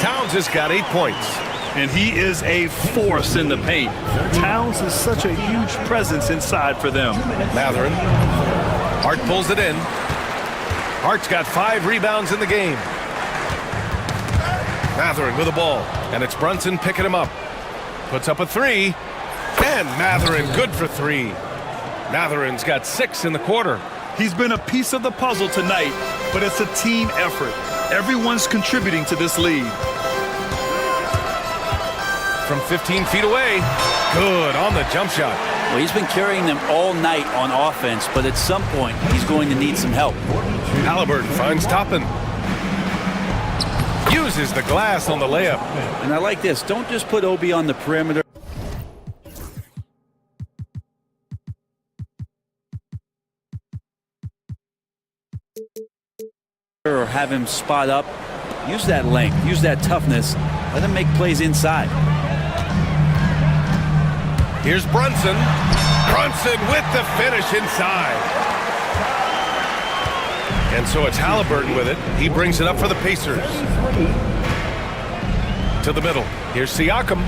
Towns has got 8 points. And he is a force in the paint. Towns is such a huge presence inside for them. Matherin. Hart pulls it in. Hart's got 5 rebounds in the game. Matherin with the ball. And it's Brunson picking him up. Puts up a 3. And Matherin good for 3. Matherin's got 6 in the quarter. He's been a piece of the puzzle tonight, but it's a team effort. Everyone's contributing to this lead. From 15 feet away. Good on the jump shot. Well, he's been carrying them all night on offense, but at some point, he's going to need some help. Halliburton finds Toppin. Uses the glass on the layup. And I like this. Don't just put Obi on the perimeter. Or have him spot up. Use that length. Use that toughness. Let him make plays inside. Here's Brunson. Brunson with the finish inside. And so it's Halliburton with it. He brings it up for the Pacers. To the middle. Here's Siakam.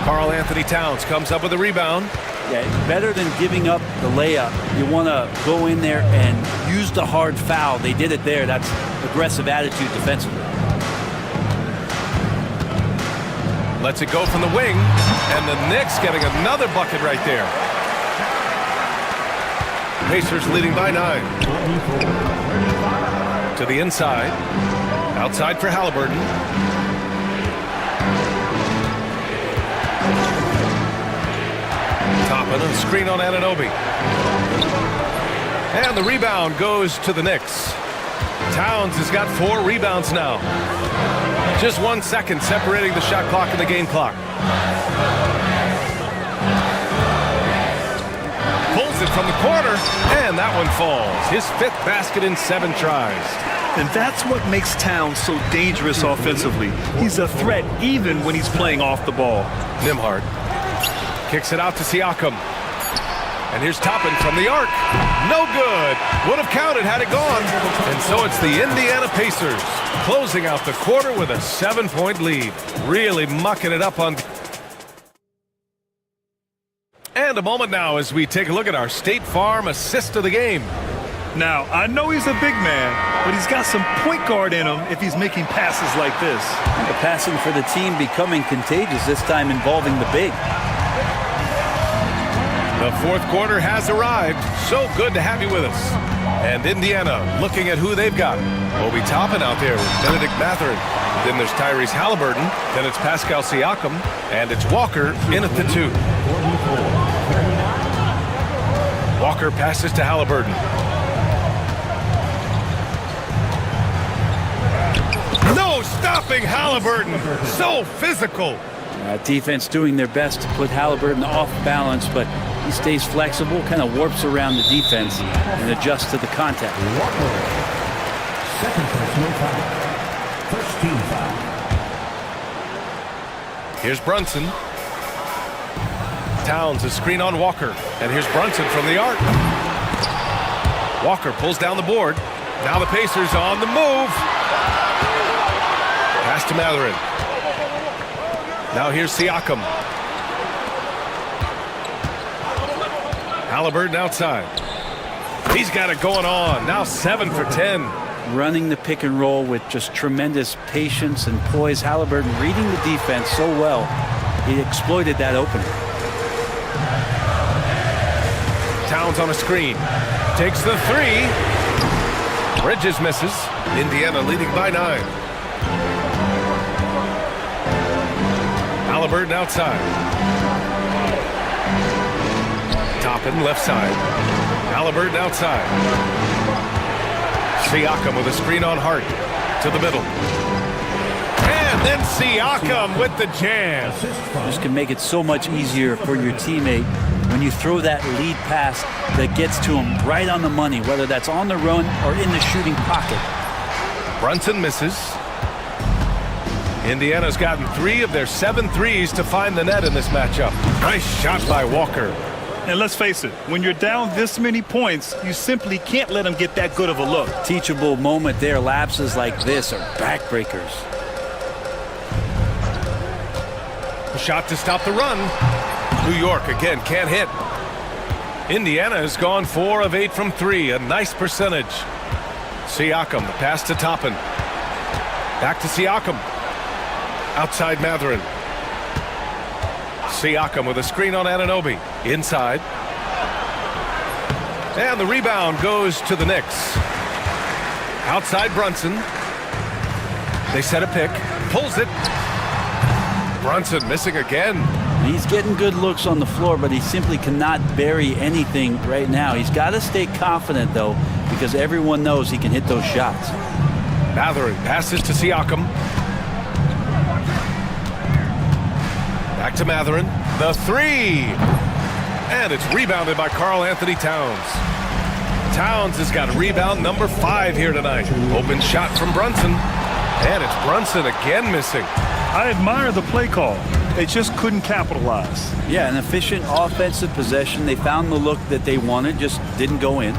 Karl Anthony Towns comes up with a rebound. Yeah, better than giving up the layup. You want to go in there and use the hard foul. They did it there. That's aggressive attitude defensively. Lets it go from the wing. And the Knicks getting another bucket right there. Pacers leading by 9. To the inside. Outside for Halliburton. Toppin, a screen on Anunoby. And the rebound goes to the Knicks. Towns has got 4 rebounds now. Just 1 second separating the shot clock and the game clock. Pulls it from the corner, and that one falls. His 5th basket in 7 tries. And that's what makes Towns so dangerous offensively. He's a threat even when he's playing off the ball. Nembhard kicks it out to Siakam. And here's Toppin from the arc. No good. Would have counted had it gone. And so it's the Indiana Pacers closing out the quarter with a 7-point lead. Really mucking it up on... And a moment now as we take a look at our State Farm assist of the game. Now, I know he's a big man, but he's got some point guard in him if he's making passes like this. The passing for the team becoming contagious, this time involving the big. The 4th quarter has arrived. So good to have you with us. And Indiana looking at who they've got. Obi Toppin out there with Benedict Mathurin. Then there's Tyrese Halliburton. Then it's Pascal Siakam. And it's Walker in at the 2. Walker passes to Halliburton. No stopping Halliburton. So physical. Defense doing their best to put Halliburton off balance, but he stays flexible, kind of warps around the defense and adjusts to the contact. Second personal foul. First team foul. Here's Brunson. Towns a screen on Walker. And here's Brunson from the arc. Walker pulls down the board. Now the Pacers on the move. Pass to Mathurin. Now here's Siakam. Halliburton outside. He's got it going on. Now 7 for 10. Running the pick and roll with just tremendous patience and poise. Halliburton reading the defense so well. He exploited that opening. Towns on a screen. Takes the 3. Bridges misses. Indiana leading by 9. Halliburton outside. Toppin left side. Halliburton outside. Siakam with a screen on Hart to the middle. And then Siakam with the jam. This can make it so much easier for your teammate when you throw that lead pass that gets to him right on the money, whether that's on the run or in the shooting pocket. Brunson misses. Indiana's gotten 3 of their 7 threes to find the net in this matchup. Nice shot by Walker. And let's face it, when you're down this many points, you simply can't let him get that good of a look. Teachable moment there. Lapses like this are backbreakers. A shot to stop the run. New York again can't hit. Indiana has gone 4 of 8 from 3. A nice percentage. Siakam, the pass to Toppin. Back to Siakam. Outside Mathurin. Siakam with a screen on Anunoby. Inside. And the rebound goes to the Knicks. Outside Brunson. They set a pick. Pulls it. Brunson missing again. He's getting good looks on the floor, but he simply cannot bury anything right now. He's got to stay confident, though, because everyone knows he can hit those shots. Mathurin passes to Siakam. Back to Mathurin. The 3. And it's rebounded by Karl Anthony Towns. Towns has got rebound number 5 here tonight. Open shot from Brunson. And it's Brunson again missing. I admire the play call. They just couldn't capitalize. Yeah, an efficient offensive possession. They found the look that they wanted, just didn't go in.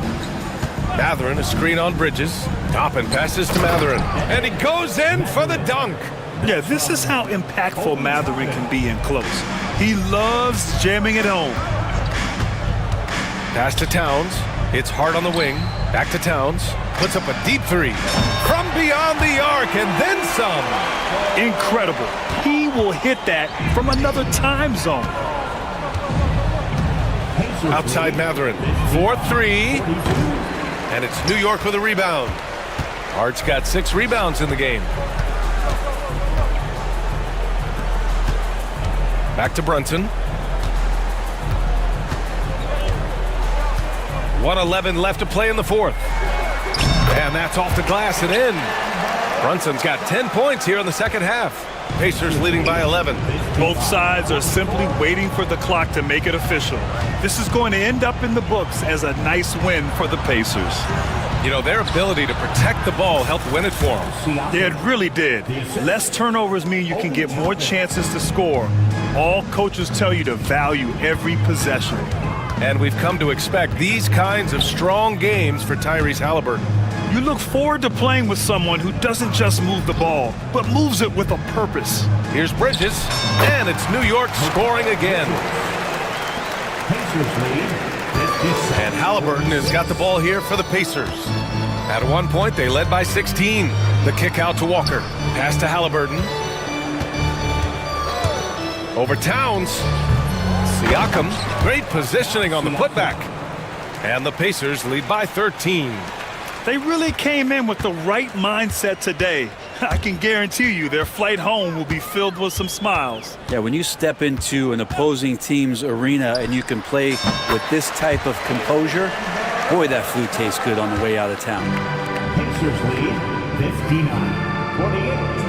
Mathurin, a screen on Bridges. Toppin passes to Mathurin. And he goes in for the dunk. Yeah, this is how impactful Mathurin can be in close. He loves jamming it home. Pass to Towns. It's Hart on the wing. Back to Towns. Puts up a deep 3. From beyond the arc and then some. Incredible. He will hit that from another time zone. Outside Mathurin. 4-3. And it's New York with a rebound. Hart's got 6 rebounds in the game. Back to Brunson. 1:11 left to play in the fourth. And that's off the glass and in. Brunson's got 10 points here in the second half. Pacers leading by 11. Both sides are simply waiting for the clock to make it official. This is going to end up in the books as a nice win for the Pacers. You know, their ability to protect the ball helped win it for them. Yeah, it really did. Less turnovers mean you can get more chances to score. All coaches tell you to value every possession. And we've come to expect these kinds of strong games for Tyrese Halliburton. You look forward to playing with someone who doesn't just move the ball, but moves it with a purpose. Here's Bridges, and it's New York scoring again. And Halliburton has got the ball here for the Pacers. At one point, they led by 16. The kick out to Walker. Pass to Halliburton. Over Towns. Siakam, great positioning on the putback. And the Pacers lead by 13. They really came in with the right mindset today. I can guarantee you their flight home will be filled with some smiles. Yeah, when you step into an opposing team's arena and you can play with this type of composure, boy, that food tastes good on the way out of town. Pacers lead 59-48.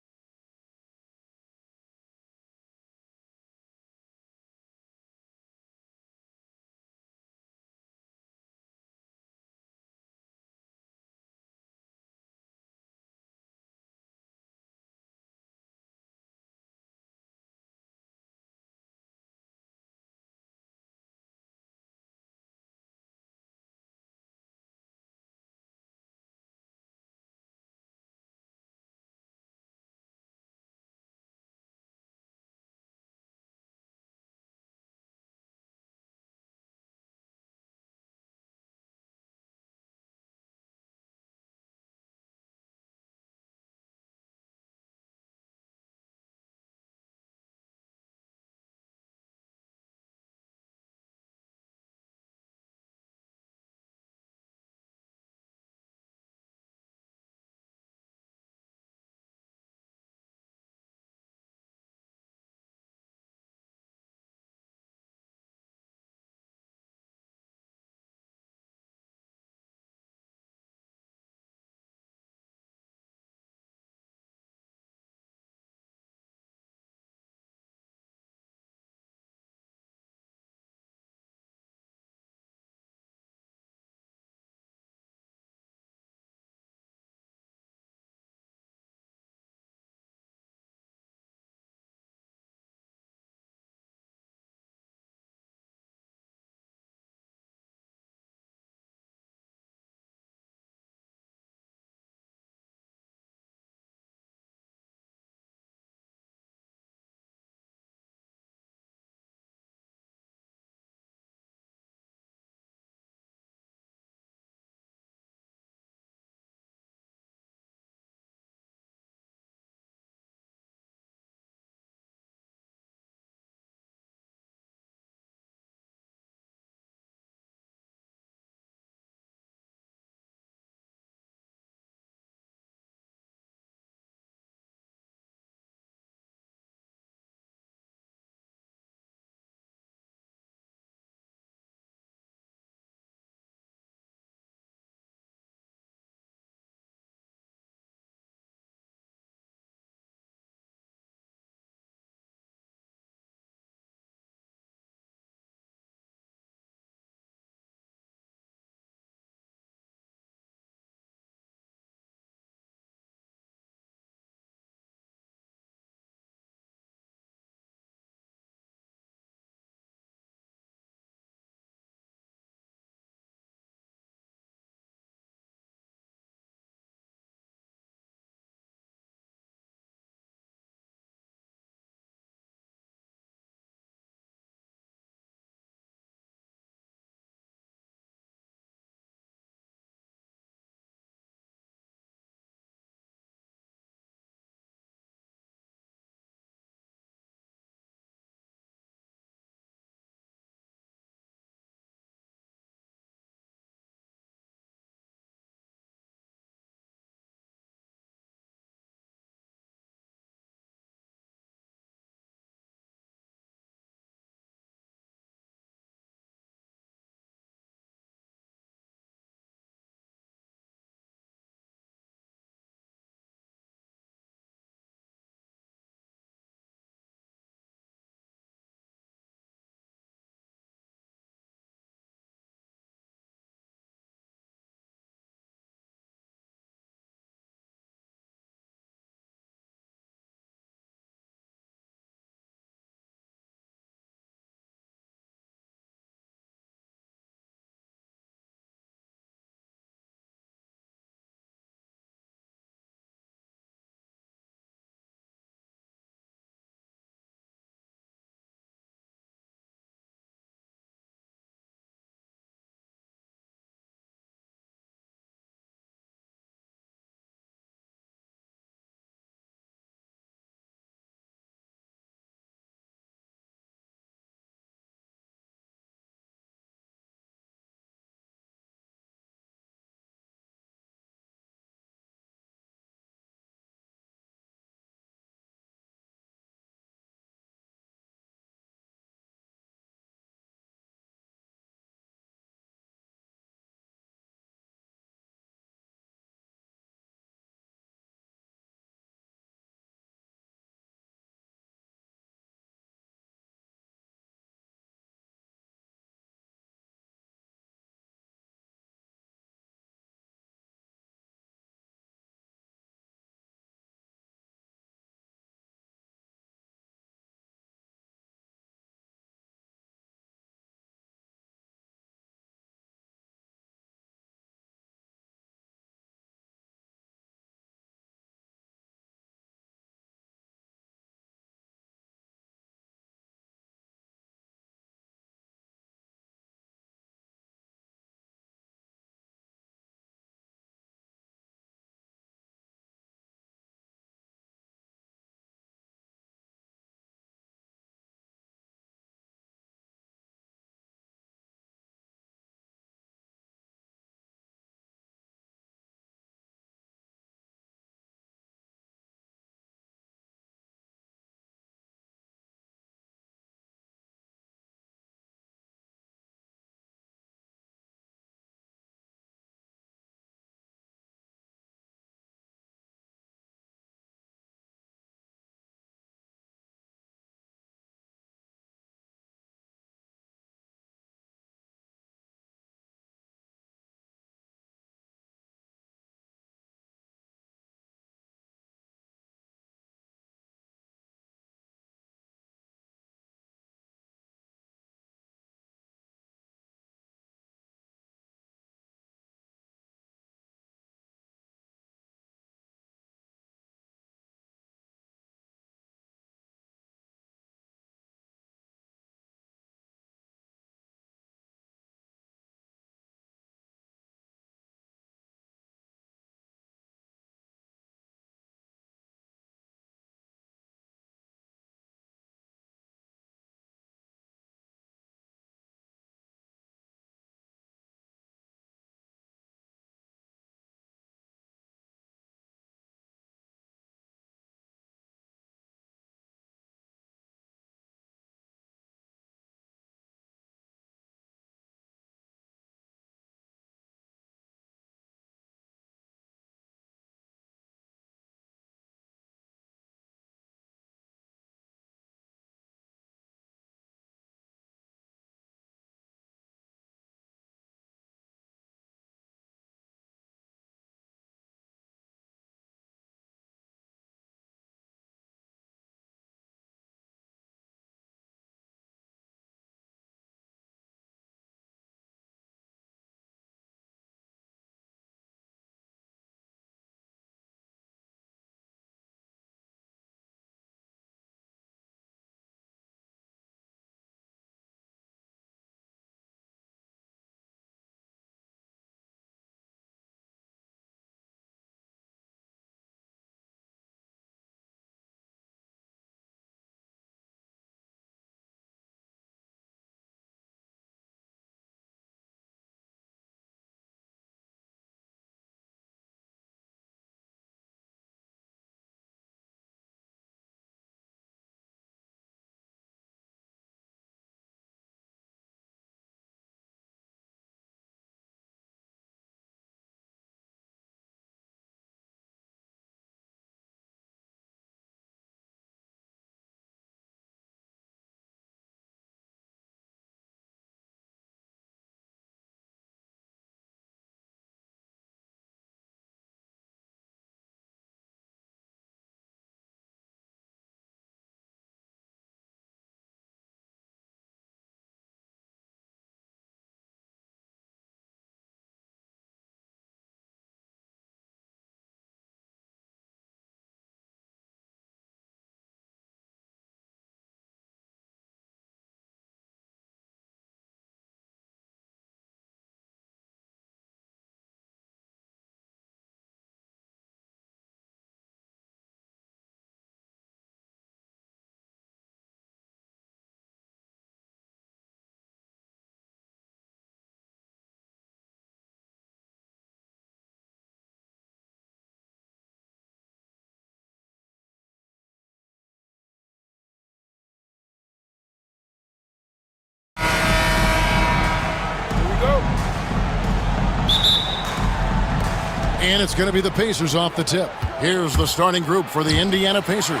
And it's going to be the Pacers off the tip. Here's the starting group for the Indiana Pacers.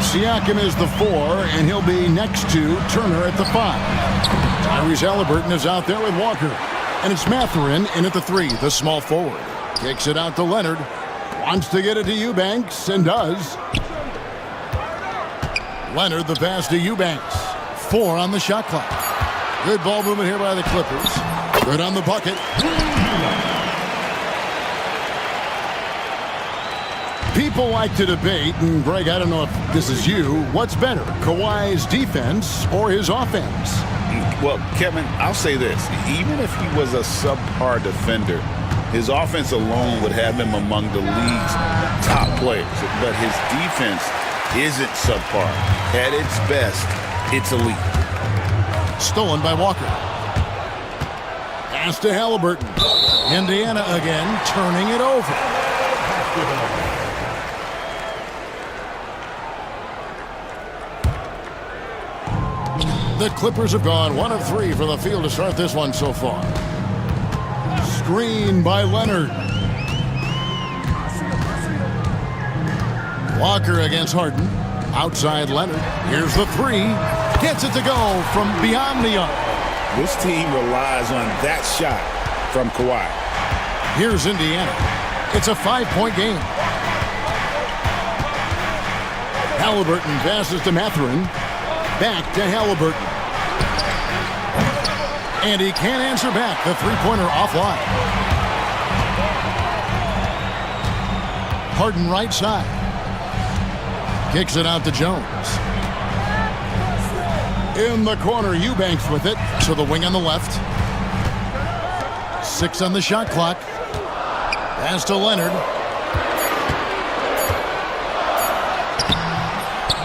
Siakam is the 4, and he'll be next to Turner at the 5. Tyrese Halliburton is out there with Walker. And it's Mathurin in at the 3, the small forward. Kicks it out to Leonard. Wants to get it to Eubanks, and does. Leonard, the pass to Eubanks. 4 on the shot clock. Good ball movement here by the Clippers. Good on the bucket. People like to debate, and Greg, I don't know if this is you, what's better, Kawhi's defense or his offense? Well, Kevin, I'll say this. Even if he was a subpar defender, his offense alone would have him among the league's top players. But his defense isn't subpar. At its best, it's elite. Stolen by Walker. Pass to Halliburton. Indiana again, turning it over. The Clippers have gone 1 of 3 from the field to start this one so far. Screen by Leonard. Walker against Harden. Outside Leonard. Here's the 3. Gets it to go from beyond the arc. This team relies on that shot from Kawhi. Here's Indiana. It's a 5-point game. Halliburton passes to Mathurin. Back to Halliburton. And he can't answer back. The three-pointer offline. Harden right side. Kicks it out to Jones. In the corner, Eubanks with it. To the wing on the left. 6 on the shot clock. Pass to Leonard.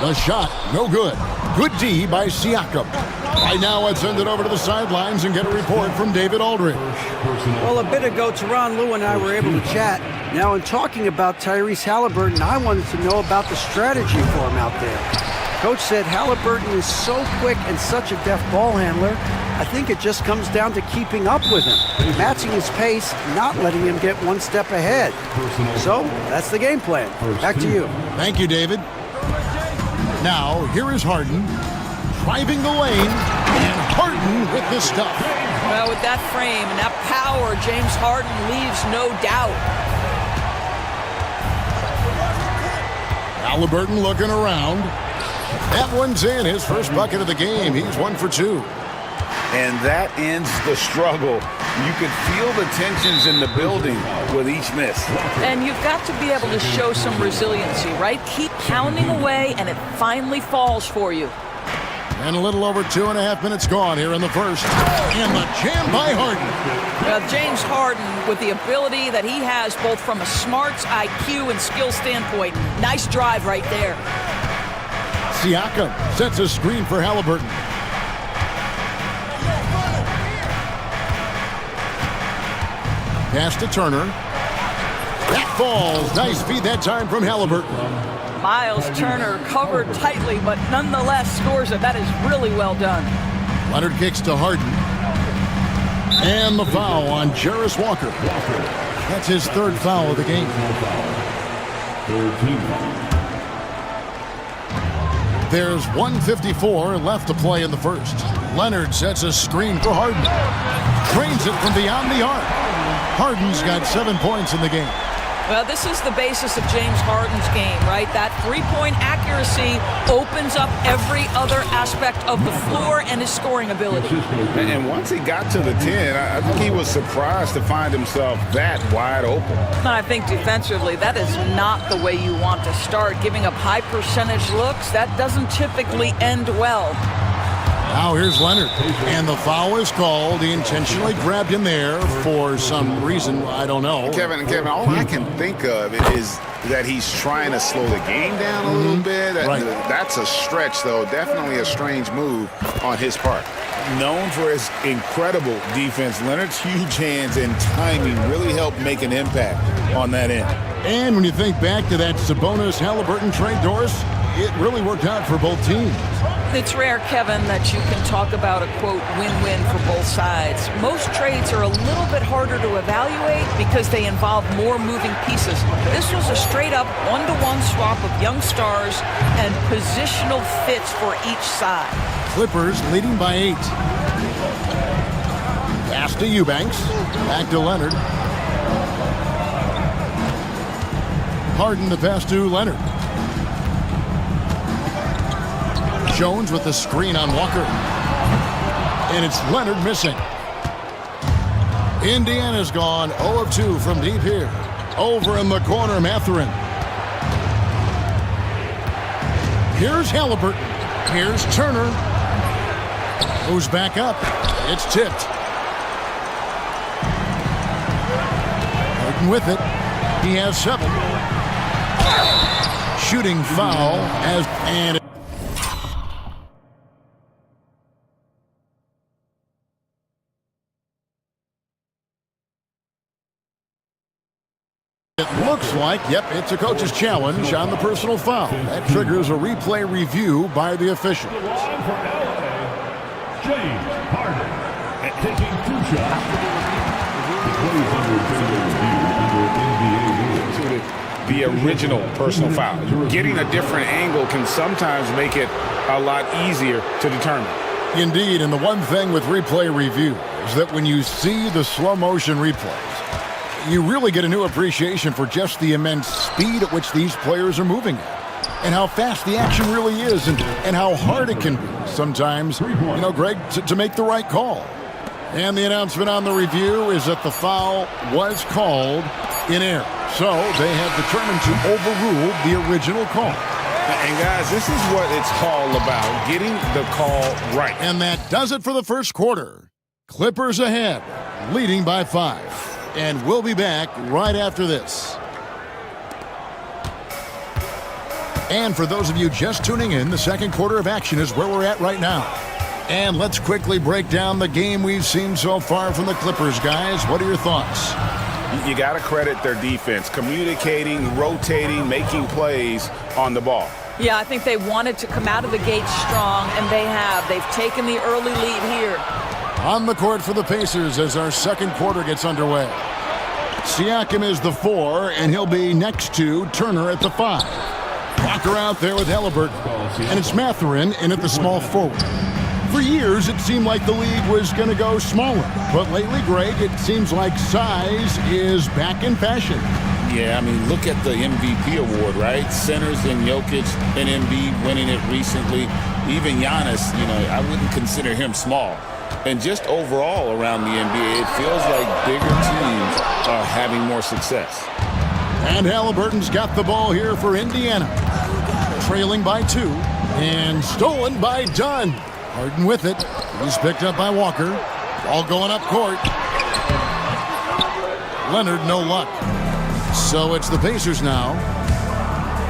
The shot, no good. Good D by Siakam. Right now, let's send it over to the sidelines and get a report from David Aldridge. Well, a bit ago, Tyronn Lue and I were able to chat. Now, in talking about Tyrese Halliburton, I wanted to know about the strategy for him out there. Coach said Halliburton is so quick and such a deft ball handler, I think it just comes down to keeping up with him, matching his pace, not letting him get one step ahead. So, that's the game plan. Back to you. Thank you, David. Now, here is Harden, driving the lane, and Harden with the stuff. Well, with that frame and that power, James Harden leaves no doubt. Halliburton looking around. That one's in, his first bucket of the game. He's 1 for 2. And that ends the struggle. You could feel the tensions in the building with each miss. And you've got to be able to show some resiliency, right? Keep pounding away, and it finally falls for you. And a little over 2.5 minutes gone here in the first. And the jam by Harden. James Harden, with the ability that he has both from a smarts, IQ, and skill standpoint, nice drive right there. Siakam sets a screen for Halliburton. Pass to Turner. That falls. Nice feed that time from Halliburton. Miles Turner covered tightly, but nonetheless scores it. That is really well done. Leonard kicks to Harden. And the foul on Jarris Walker. That's his 3rd foul of the game. There's 1:54 left to play in the first. Leonard sets a screen for Harden. Drains it from beyond the arc. Harden's got 7 points in the game. Well, this is the basis of James Harden's game, right? That three-point accuracy opens up every other aspect of the floor and his scoring ability. And once he got to the 10, I think he was surprised to find himself that wide open. And I think defensively, that is not the way you want to start. Giving up high percentage looks, that doesn't typically end well. Now here's Leonard, and the foul is called. He intentionally grabbed him there for some reason, I don't know. Kevin, all I can think of is that he's trying to slow the game down a little bit. Right. That's a stretch, though. Definitely a strange move on his part. Known for his incredible defense, Leonard's huge hands and timing really helped make an impact on that end. And when you think back to that Sabonis-Halliburton trade, Doris, it really worked out for both teams. It's rare, Kevin, that you can talk about a, quote, win-win for both sides. Most trades are a little bit harder to evaluate because they involve more moving pieces. This was a straight-up one-to-one swap of young stars and positional fits for each side. Clippers leading by 8. Pass to Eubanks. Back to Leonard. Harden the pass to Leonard. Jones with the screen on Walker. And it's Leonard missing. Indiana's gone 0 of 2 from deep here. Over in the corner, Mathurin. Here's Halliburton. Here's Turner. Goes back up. It's tipped. Harden with it. He has 7. Shooting foul and it looks like, yep, it's a coach's challenge on the personal foul. That triggers a replay review by the official. James Harden taking 2 shots. Plays under video review under NBA rules. The original personal foul. Getting a different angle can sometimes make it a lot easier to determine. Indeed, and the one thing with replay review is that when you see the slow motion replays, you really get a new appreciation for just the immense speed at which these players are moving at, and how fast the action really is, and how hard it can be sometimes, Greg, to make the right call. And the announcement on the review is that the foul was called in error. So they have determined to overrule the original call. And guys, this is what it's all about, getting the call right. And that does it for the first quarter. Clippers ahead, leading by 5. And we'll be back right after this. And for those of you just tuning in, the second quarter of action is where we're at right now. And let's quickly break down the game we've seen so far from the Clippers, guys. What are your thoughts? You got to credit their defense, communicating, rotating, making plays on the ball. Yeah, I think they wanted to come out of the gate strong, and they have. They've taken the early lead here. On the court for the Pacers as our second quarter gets underway. Siakam is the 4, and he'll be next to Turner at the 5. Walker out there with Halliburton. And it's Mathurin in at the small forward. For years, it seemed like the league was going to go smaller. But lately, Greg, it seems like size is back in fashion. Yeah, I mean, look at the MVP award, right? Centers and Jokic and Embiid winning it recently. Even Giannis, I wouldn't consider him small. And just overall around the NBA, it feels like bigger teams are having more success. And Halliburton's got the ball here for Indiana. Trailing by 2 and stolen by Dunn. Harden with it. He's picked up by Walker. Ball going up court. Leonard, no luck. So it's the Pacers now.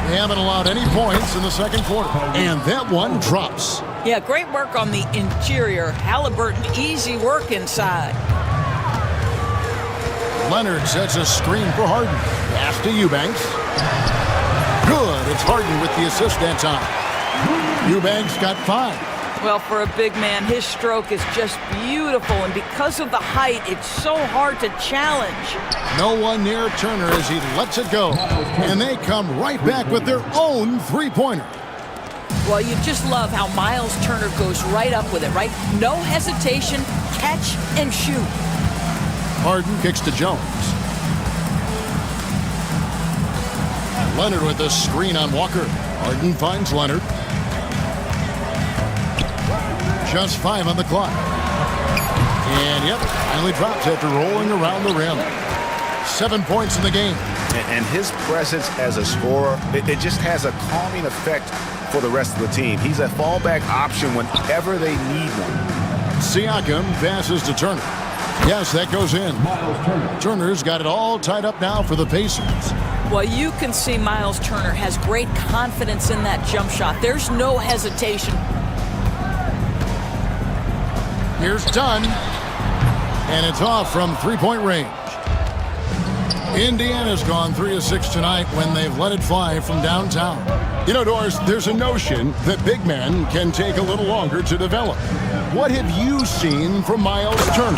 They haven't allowed any points in the second quarter. And that one drops. Yeah, great work on the interior. Halliburton, easy work inside. Leonard sets a screen for Harden. Pass to Eubanks. Good. It's Harden with the assist that time. Eubanks got 5. Well, for a big man, his stroke is just beautiful, and because of the height, it's so hard to challenge. No one near Turner as he lets it go, and they come right back with their own three-pointer. Well, you just love how Miles Turner goes right up with it, right? No hesitation, catch and shoot. Harden kicks to Jones. Leonard with a screen on Walker. Harden finds Leonard. Just 5 on the clock. And yep, finally drops after rolling around the rim. 7 points in the game. And his presence as a scorer, it just has a calming effect for the rest of the team. He's a fallback option whenever they need one. Siakam passes to Turner. Yes, that goes in. Turner's got it all tied up now for the Pacers. Well, you can see Miles Turner has great confidence in that jump shot. There's no hesitation. Here's Dunn, and it's off from three-point range. Indiana's gone 3 of 6 tonight when they've let it fly from downtown. You know, Doris, there's a notion that big men can take a little longer to develop. What have you seen from Miles Turner?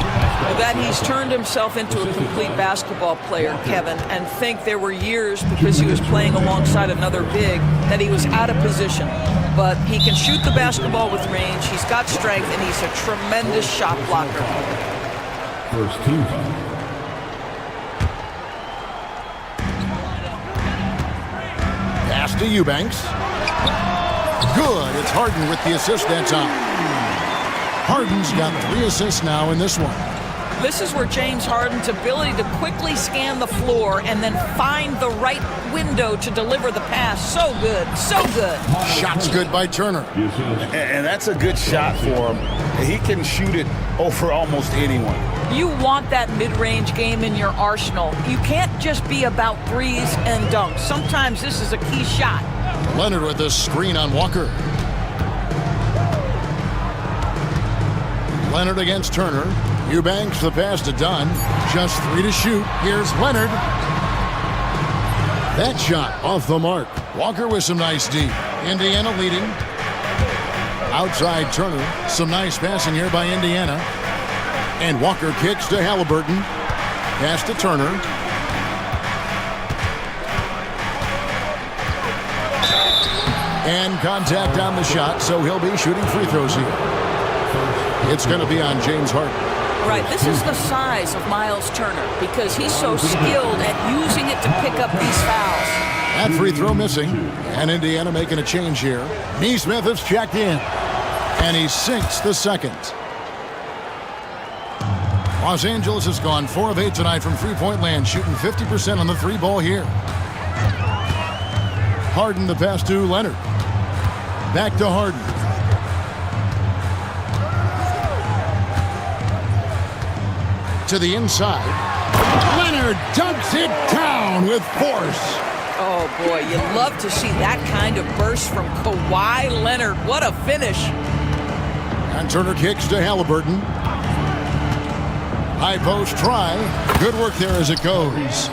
That he's turned himself into a complete basketball player, Kevin, and think there were years because he was playing alongside another big that he was out of position. But he can shoot the basketball with range, he's got strength, and he's a tremendous shot blocker. First team foul. Pass to Eubanks. Good. It's Harden with the assist that time. Harden's got 3 assists now in this one. This is where James Harden's ability to quickly scan the floor and then find the right window to deliver the pass. So good, so good. Shot's good by Turner. And that's a good shot for him. He can shoot it over almost anyone. You want that mid-range game in your arsenal. You can't just be about threes and dunks. Sometimes this is a key shot. Leonard with the screen on Walker. Leonard against Turner. Eubanks the pass to Dunn. Just 3 to shoot. Here's Leonard. That shot off the mark. Walker with some nice D. Indiana leading. Outside Turner. Some nice passing here by Indiana. And Walker kicks to Halliburton. Pass to Turner. And contact on the shot, so he'll be shooting free throws here. It's going to be on James Harden. Right, this is the size of Miles Turner because he's so skilled at using it to pick up these fouls. That free throw missing. And Indiana making a change here. Neesmith has checked in. And he sinks the second. Los Angeles has gone 4 of 8 tonight from three-point land, shooting 50% on the 3 ball here. Harden the pass to Leonard. Back to Harden. To the inside. Leonard dunks it down with force. Oh, boy, you love to see that kind of burst from Kawhi Leonard. What a finish. And Turner kicks to Halliburton. High post try. Good work there as it goes.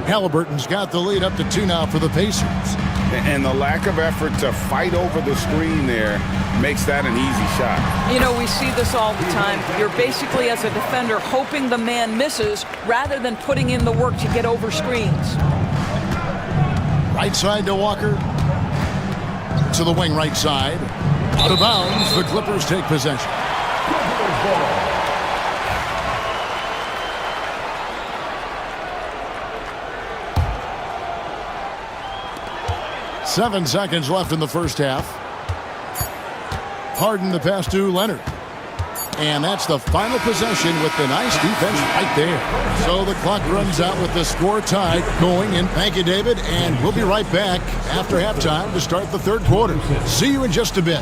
Halliburton's got the lead up to 2 now for the Pacers. And the lack of effort to fight over the screen there makes that an easy shot. You know, we see this all the time. You're basically, as a defender, hoping the man misses rather than putting in the work to get over screens. Right side to Walker. To the wing right side. Out of bounds, the Clippers take possession. 7 seconds left in the first half. Harden the pass to Leonard. And that's the final possession with the nice defense right there. So the clock runs out with the score tied going in. Thank you, David. And we'll be right back after halftime to start the third quarter. See you in just a bit.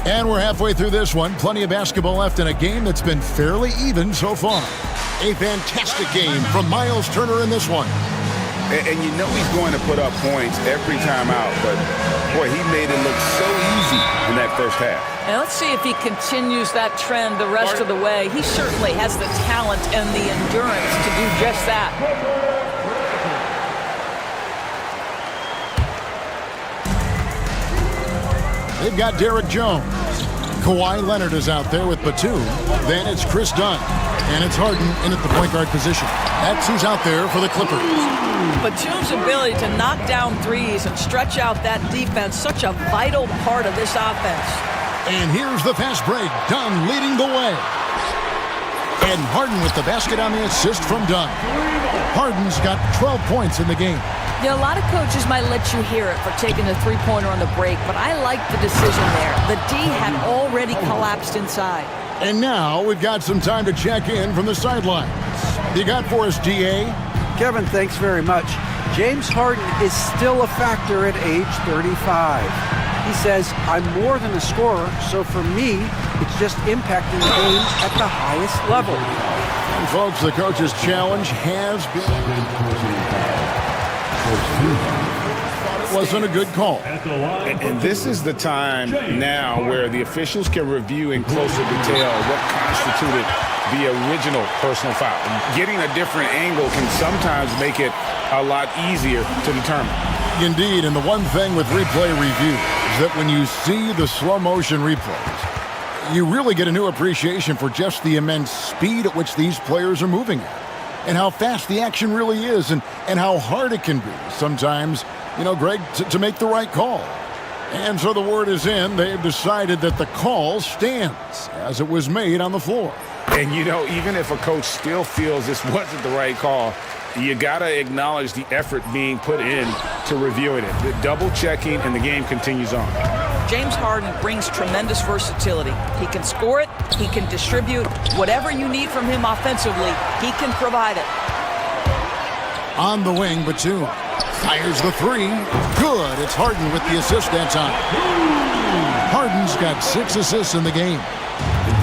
And we're halfway through this one. Plenty of basketball left in a game that's been fairly even so far. A fantastic game from Miles Turner in this one. And you know he's going to put up points every time out, but boy, he made it look so easy in that first half. And let's see if he continues that trend the rest of the way. He certainly has the talent and the endurance to do just that. They've got Derek Jones. Kawhi Leonard is out there with Batum. Then it's Chris Dunn. And it's Harden in at the point guard position. That's who's out there for the Clippers. Batum's ability to knock down threes and stretch out that defense, such a vital part of this offense. And here's the fast break. Dunn leading the way. And Harden with the basket on the assist from Dunn. Harden's got 12 points in the game. You know, a lot of coaches might let you hear it for taking the three-pointer on the break, but I like the decision there. The D had already collapsed inside. And now we've got some time to check in from the sidelines. You got for us, DA? Kevin, thanks very much. James Harden is still a factor at age 35. He says, I'm more than a scorer, so for me, it's just impacting the game at the highest level. And, folks, the coach's challenge has been... It wasn't a good call. And this is the time now where the officials can review in closer detail what constituted the original personal foul. Getting a different angle can sometimes make it a lot easier to determine. Indeed, and the one thing with replay review is that when you see the slow motion replays, you really get a new appreciation for just the immense speed at which these players are moving at, and how fast the action really is, and how hard it can be sometimes, Greg, to make the right call. And so the word is in. They've decided that the call stands as it was made on the floor. And, even if a coach still feels this wasn't the right call, you got to acknowledge the effort being put in to reviewing it. The double checking, and the game continues on. James Harden brings tremendous versatility. He can score it, he can distribute. Whatever you need from him offensively, he can provide it. On the wing, Batum fires the three. Good. It's Harden with the assist that time. Harden's got 6 assists in the game.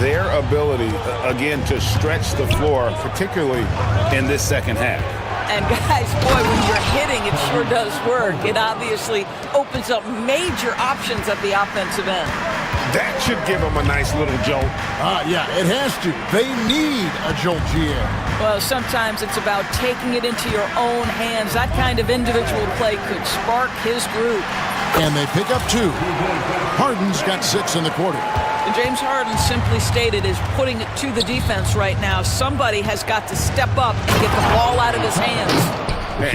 Their ability, again, to stretch the floor, particularly in this second half. And guys, boy, when you're hitting, it sure does work. It obviously opens up major options at the offensive end. That should give them a nice little jolt. Yeah, it has to. They need a jolt, GM. Well, sometimes it's about taking it into your own hands. That kind of individual play could spark his groove. And they pick up 2. Harden's got 6 in the quarter. And James Harden, simply stated, is putting it to the defense right now. Somebody has got to step up and get the ball out of his hands.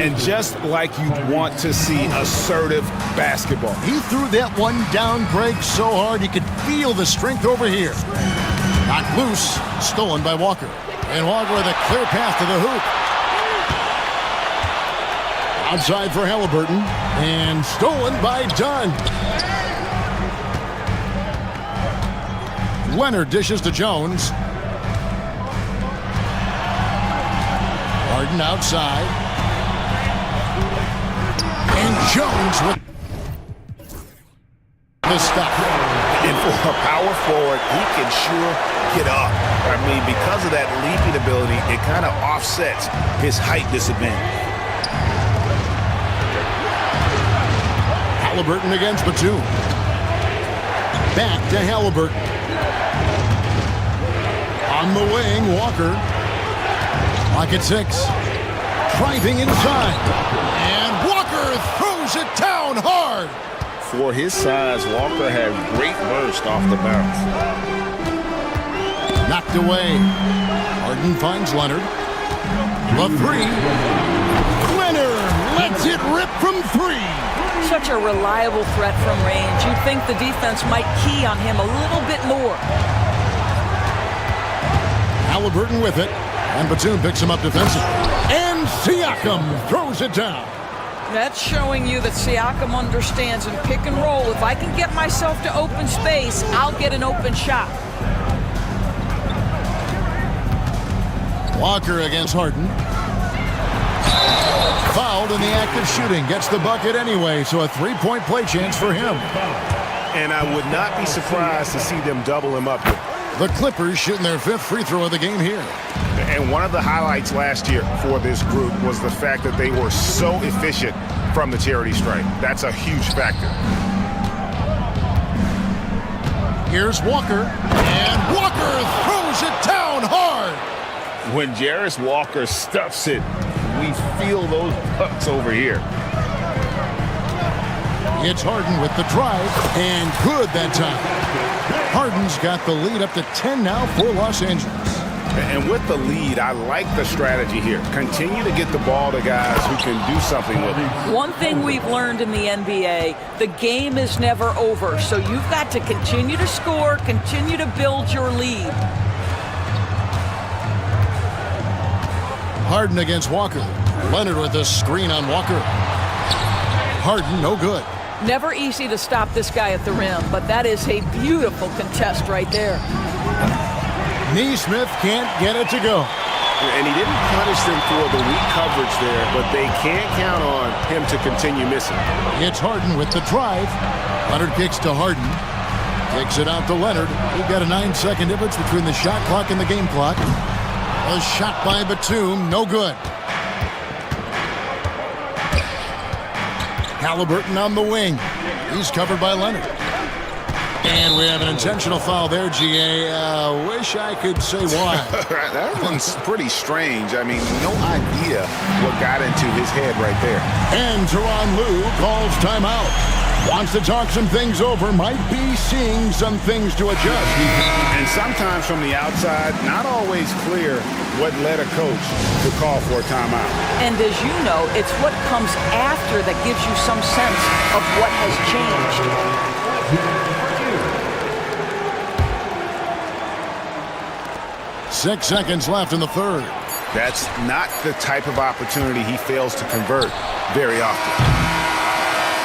And just like you want to see assertive basketball. He threw that one down, Greg, so hard you could feel the strength over here. Knocked loose, stolen by Walker. And Walker with a clear path to the hoop. Outside for Halliburton. And stolen by Dunn. Leonard dishes to Jones. Harden outside. And Jones with the stop. And for a power forward, he can sure get up. I mean, because of that leaping ability, it kind of offsets his height disadvantage. Halliburton against Batum. Back to Halliburton. On the wing, Walker. Clock at 6. Driving inside. And Walker throws it down hard. For his size, Walker had great burst off the bounce. Knocked away. Harden finds Leonard. The 3. Leonard lets it rip from 3. Such a reliable threat from range. You'd think the defense might key on him a little bit more. Halliburton with it, and Batum picks him up defensively. And Siakam throws it down. That's showing you that Siakam understands in pick and roll. If I can get myself to open space, I'll get an open shot. Walker against Harden. Fouled in the act of shooting. Gets the bucket anyway, so a 3-point play chance for him. And I would not be surprised to see them double him up here. The Clippers shooting their 5th free throw of the game here. And one of the highlights last year for this group was the fact that they were so efficient from the charity stripe. That's a huge factor. Here's Walker, and Walker throws it down hard. When Jarris Walker stuffs it, we feel those pucks over here. It's Harden with the drive, and good that time. Harden's got the lead up to 10 now for Los Angeles. And with the lead, I like the strategy here. Continue to get the ball to guys who can do something with it. One thing we've learned in the NBA, the game is never over. So you've got to continue to score, continue to build your lead. Harden against Walker. Leonard with a screen on Walker. Harden, no good. Never easy to stop this guy at the rim, but that is a beautiful contest right there. Neesmith can't get it to go. And he didn't punish them for the weak coverage there, but they can't count on him to continue missing. It's Harden with the drive. Leonard kicks to Harden. Takes it out to Leonard. We've got a 9-second difference between the shot clock and the game clock. A shot by Batum, no good. Halliburton on the wing. He's covered by Leonard. And we have an intentional foul there, GA. Wish I could say why. That one's pretty strange. I mean, no idea what got into his head right there. And Tyronn Lue calls timeout. Wants to talk some things over. Might be seeing some things to adjust. And sometimes from the outside, not always clear what led a coach to call for a timeout. And as you know, it's what comes after that gives you some sense of what has changed. 6 seconds left in the third. That's not the type of opportunity he fails to convert very often.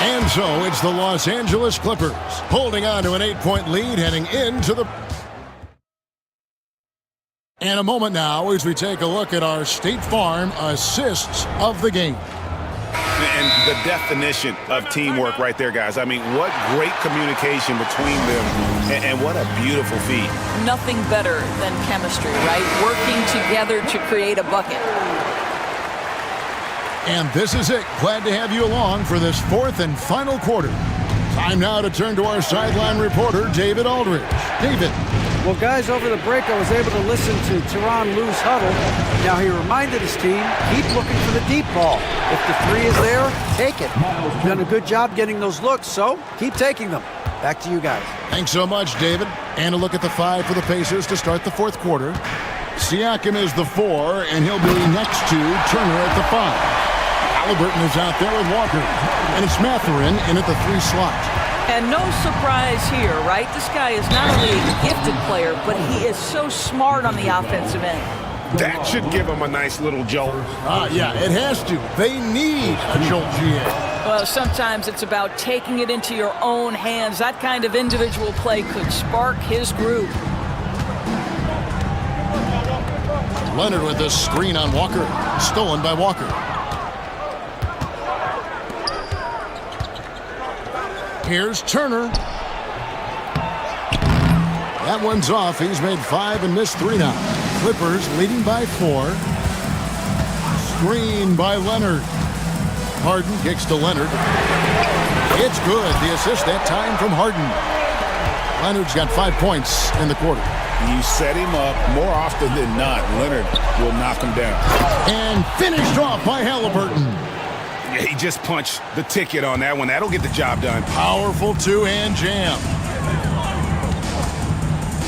And so it's the Los Angeles Clippers holding on to an 8-point lead heading into the... And a moment now as we take a look at our State Farm assists of the game. And the definition of teamwork right there, guys. I mean, what great communication between them, and what a beautiful feat. Nothing better than chemistry, right? Working together to create a bucket. And this is it. Glad to have you along for this fourth and final quarter. Time now to turn to our sideline reporter, David Aldridge. David. Well, guys, over the break, I was able to listen to Tyronn Lue's huddle. Now, he reminded his team, keep looking for the deep ball. If the three is there, take it. You've done a good job getting those looks, so keep taking them. Back to you guys. Thanks so much, David. And a look at the 5 for the Pacers to start the fourth quarter. Siakam is the 4, and he'll be next to Turner at the 5. Halliburton is out there with Walker, and it's Mathurin in at the 3 slot. And no surprise here, right? This guy is not only a gifted player, but he is so smart on the offensive end. That should give him a nice little jolt. Yeah, it has to. They need a jolt, GA. Well, sometimes it's about taking it into your own hands. That kind of individual play could spark his groove. Leonard with a screen on Walker. Stolen by Walker. Here's Turner. That one's off. He's made 5 and missed 3 now. Clippers leading by 4. Screen by Leonard. Harden kicks to Leonard. It's good. The assist that time from Harden. Leonard's got 5 points in the quarter. You set him up more often than not. Leonard will knock him down. And finished off by Halliburton. Yeah, he just punched the ticket on that one. That'll get the job done. Powerful two-hand jam.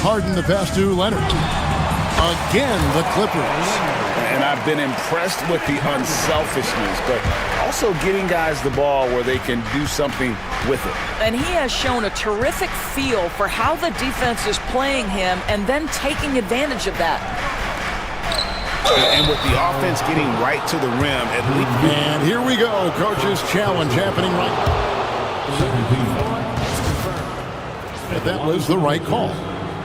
Harden the pass to Leonard. Again, the Clippers. And I've been impressed with the unselfishness, but also getting guys the ball where they can do something with it. And he has shown a terrific feel for how the defense is playing him and then taking advantage of that. And with the offense getting right to the rim, at least. And here we go. Coach's challenge happening right. But that was the right call.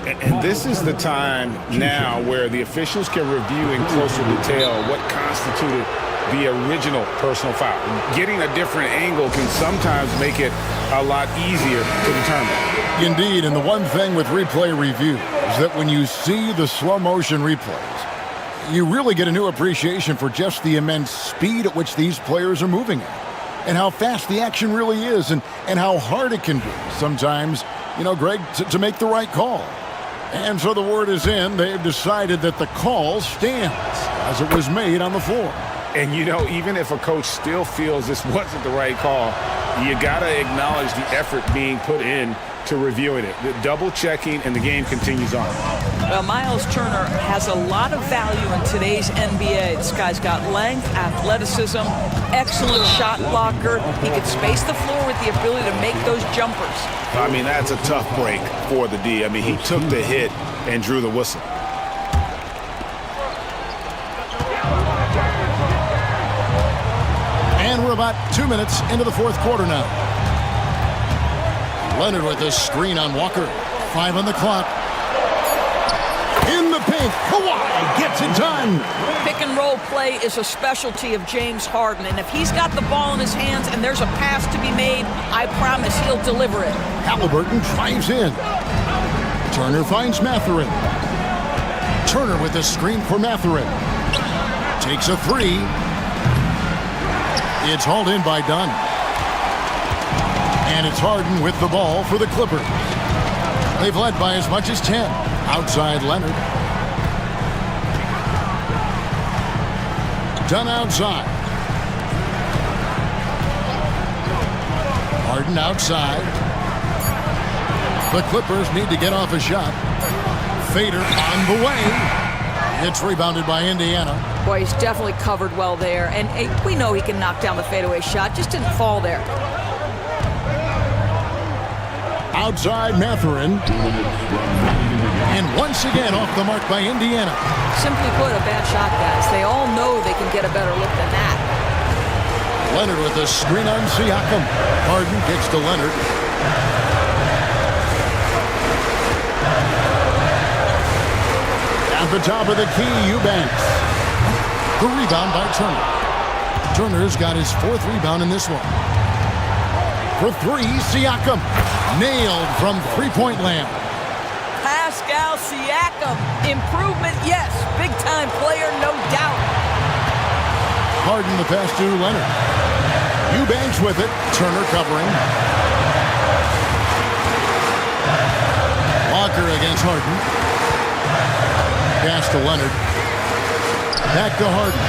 And this is the time now where the officials can review in closer detail what constituted the original personal foul. Getting a different angle can sometimes make it a lot easier to determine. Indeed, and the one thing with replay review is that when you see the slow motion replays, you really get a new appreciation for just the immense speed at which these players are moving at, and how fast the action really is, and how hard it can be sometimes, you know, Greg, to make the right call. And so the word is in. They've decided that the call stands as it was made on the floor. And, you know, even if a coach still feels this wasn't the right call, you got to acknowledge the effort being put in to reviewing it. The double checking, and the game continues on. Well, Miles Turner has a lot of value in today's NBA. This guy's got length, athleticism, excellent shot blocker. He can space the floor with the ability to make those jumpers. I mean, that's a tough break for the D. I mean, he took the hit and drew the whistle. And we're about 2 minutes into the fourth quarter now. Leonard with a screen on Walker. 5 on the clock. In the paint, Kawhi gets it done. Pick and roll play is a specialty of James Harden, and if he's got the ball in his hands and there's a pass to be made, I promise he'll deliver it. Halliburton drives in. Turner finds Mathurin. Turner with a screen for Mathurin. Takes a three. It's hauled in by Dunn. And it's Harden with the ball for the Clippers. They've led by as much as 10. Outside Leonard. Dunn outside. Harden outside. The Clippers need to get off a shot. Fader on the way. It's rebounded by Indiana. Boy, he's definitely covered well there. And we know he can knock down the fadeaway shot. Just didn't fall there. Outside Mathurin. And once again off the mark by Indiana. Simply put, a bad shot, guys. They all know they can get a better look than that. Leonard with a screen on Siakam. Harden kicks to Leonard. At the top of the key, Eubanks. The rebound by Turner. Turner's got his 4th rebound in this one. For three, Siakam. Nailed from three-point land. Pascal Siakam. Improvement, yes. Big-time player, no doubt. Harden the pass to Leonard. Eubanks with it. Turner covering. Walker against Harden. Pass to Leonard. Back to Harden.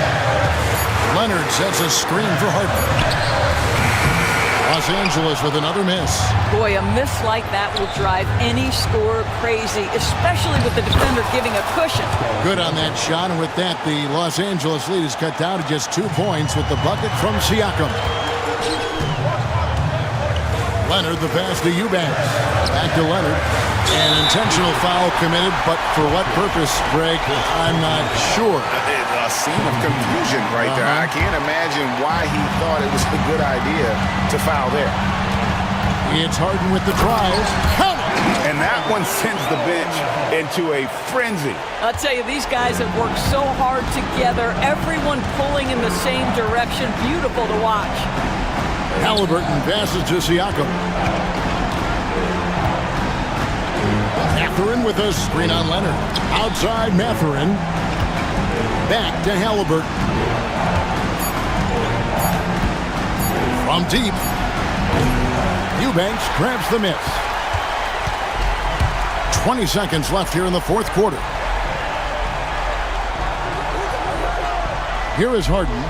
Leonard sets a screen for Harden. Los Angeles with another miss. Boy, a miss like that will drive any scorer crazy, especially with the defender giving a cushion. Good on that shot, and with that, the Los Angeles lead is cut down to just 2 points with the bucket from Siakam. Leonard, the pass to Eubanks. Back to Leonard. An intentional foul committed, but for what purpose, Greg, I'm not sure. A scene of confusion right there. I can't imagine why he thought it was a good idea to foul there. It's Harden with the tries. Count it! And that one sends the bench into a frenzy. I'll tell you, these guys have worked so hard together. Everyone pulling in the same direction. Beautiful to watch. Halliburton passes to Siakam. Mathurin with a screen on Leonard. Outside Mathurin. Back to Halliburton. From deep. Eubanks grabs the miss. 20 seconds left here in the 4th quarter. Here is Harden.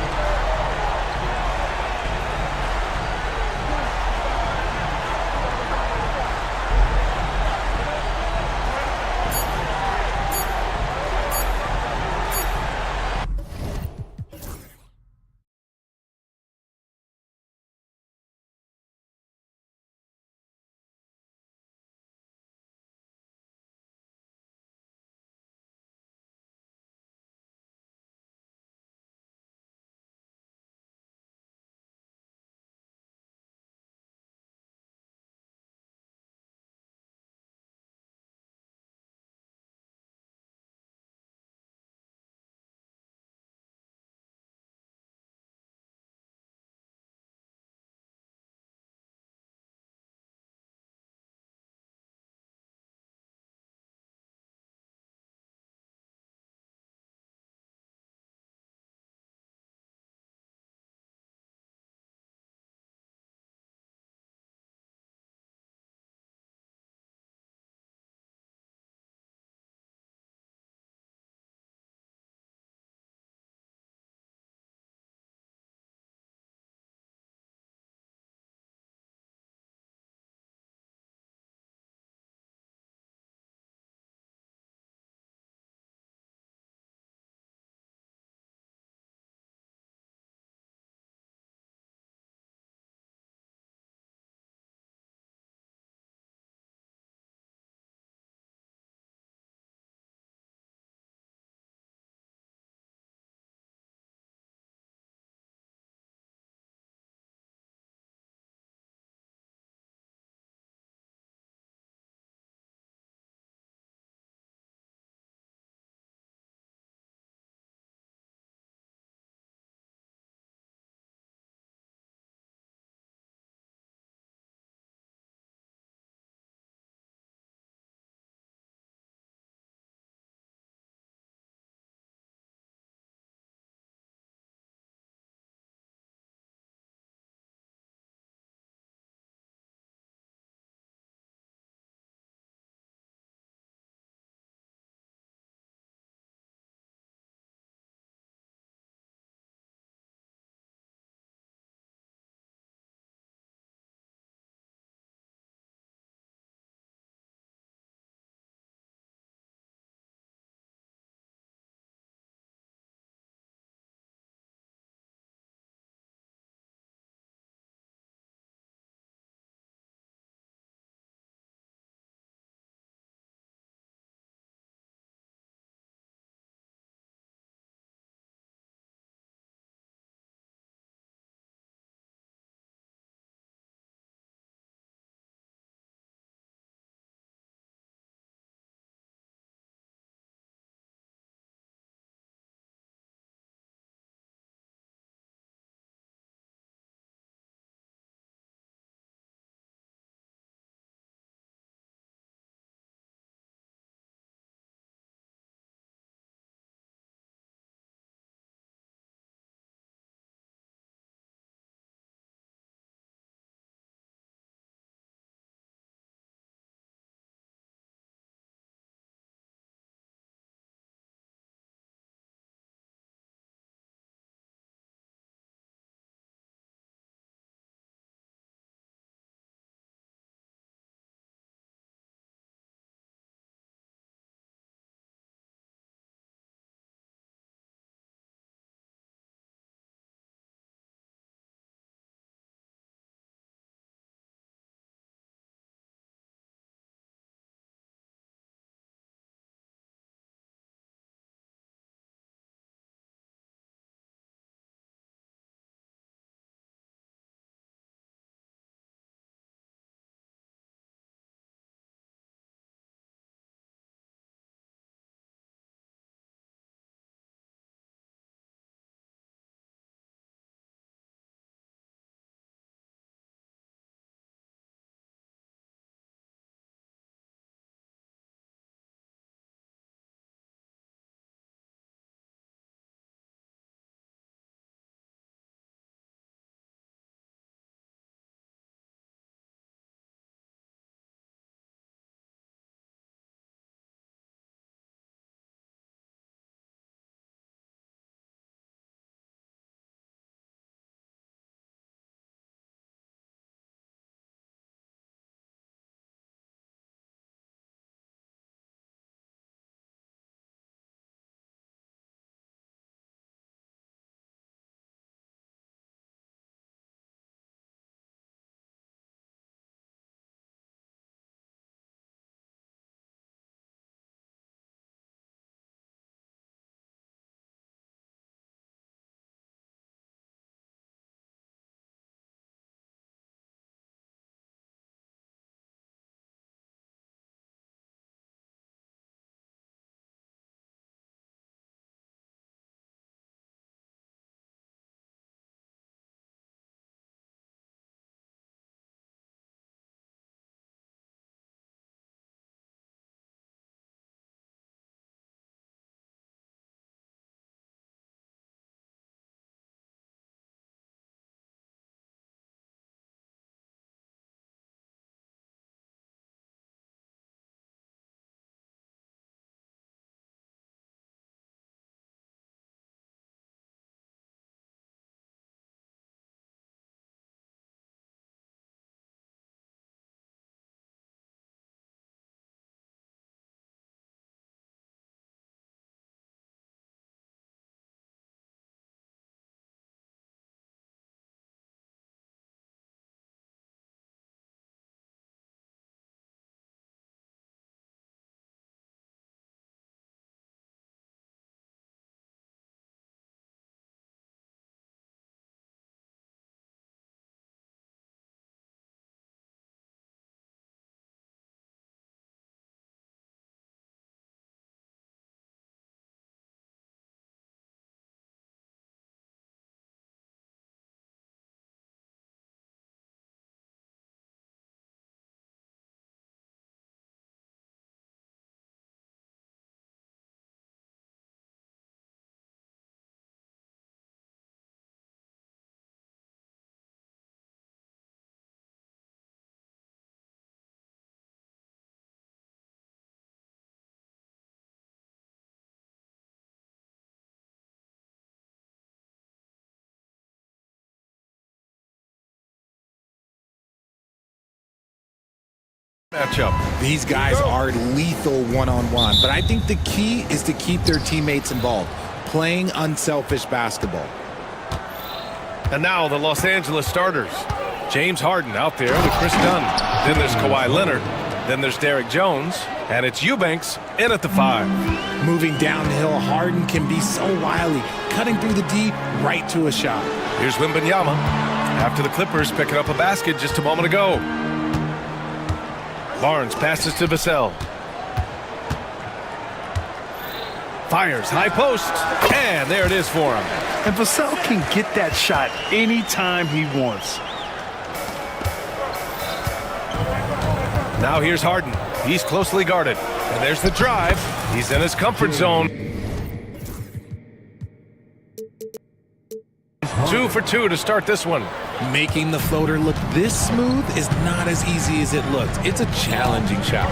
matchup. These guys are lethal one-on-one, but I think the key is to keep their teammates involved, playing unselfish basketball. And now the Los Angeles starters. James Harden out there with Chris Dunn. Then there's Kawhi Leonard. Then there's Derek Jones. And it's Eubanks in at the 5. Moving downhill, Harden can be so wily, cutting through the D right to a shot. Here's Wembanyama after the Clippers picking up a basket just a moment ago. Barnes passes to Vassell. Fires, high post, and there it is for him. And Vassell can get that shot anytime he wants. Now here's Harden. He's closely guarded. And there's the drive. He's in his comfort zone. 2 for 2 to start this one. Making the floater look this smooth is not as easy as it looks. It's a challenging shot.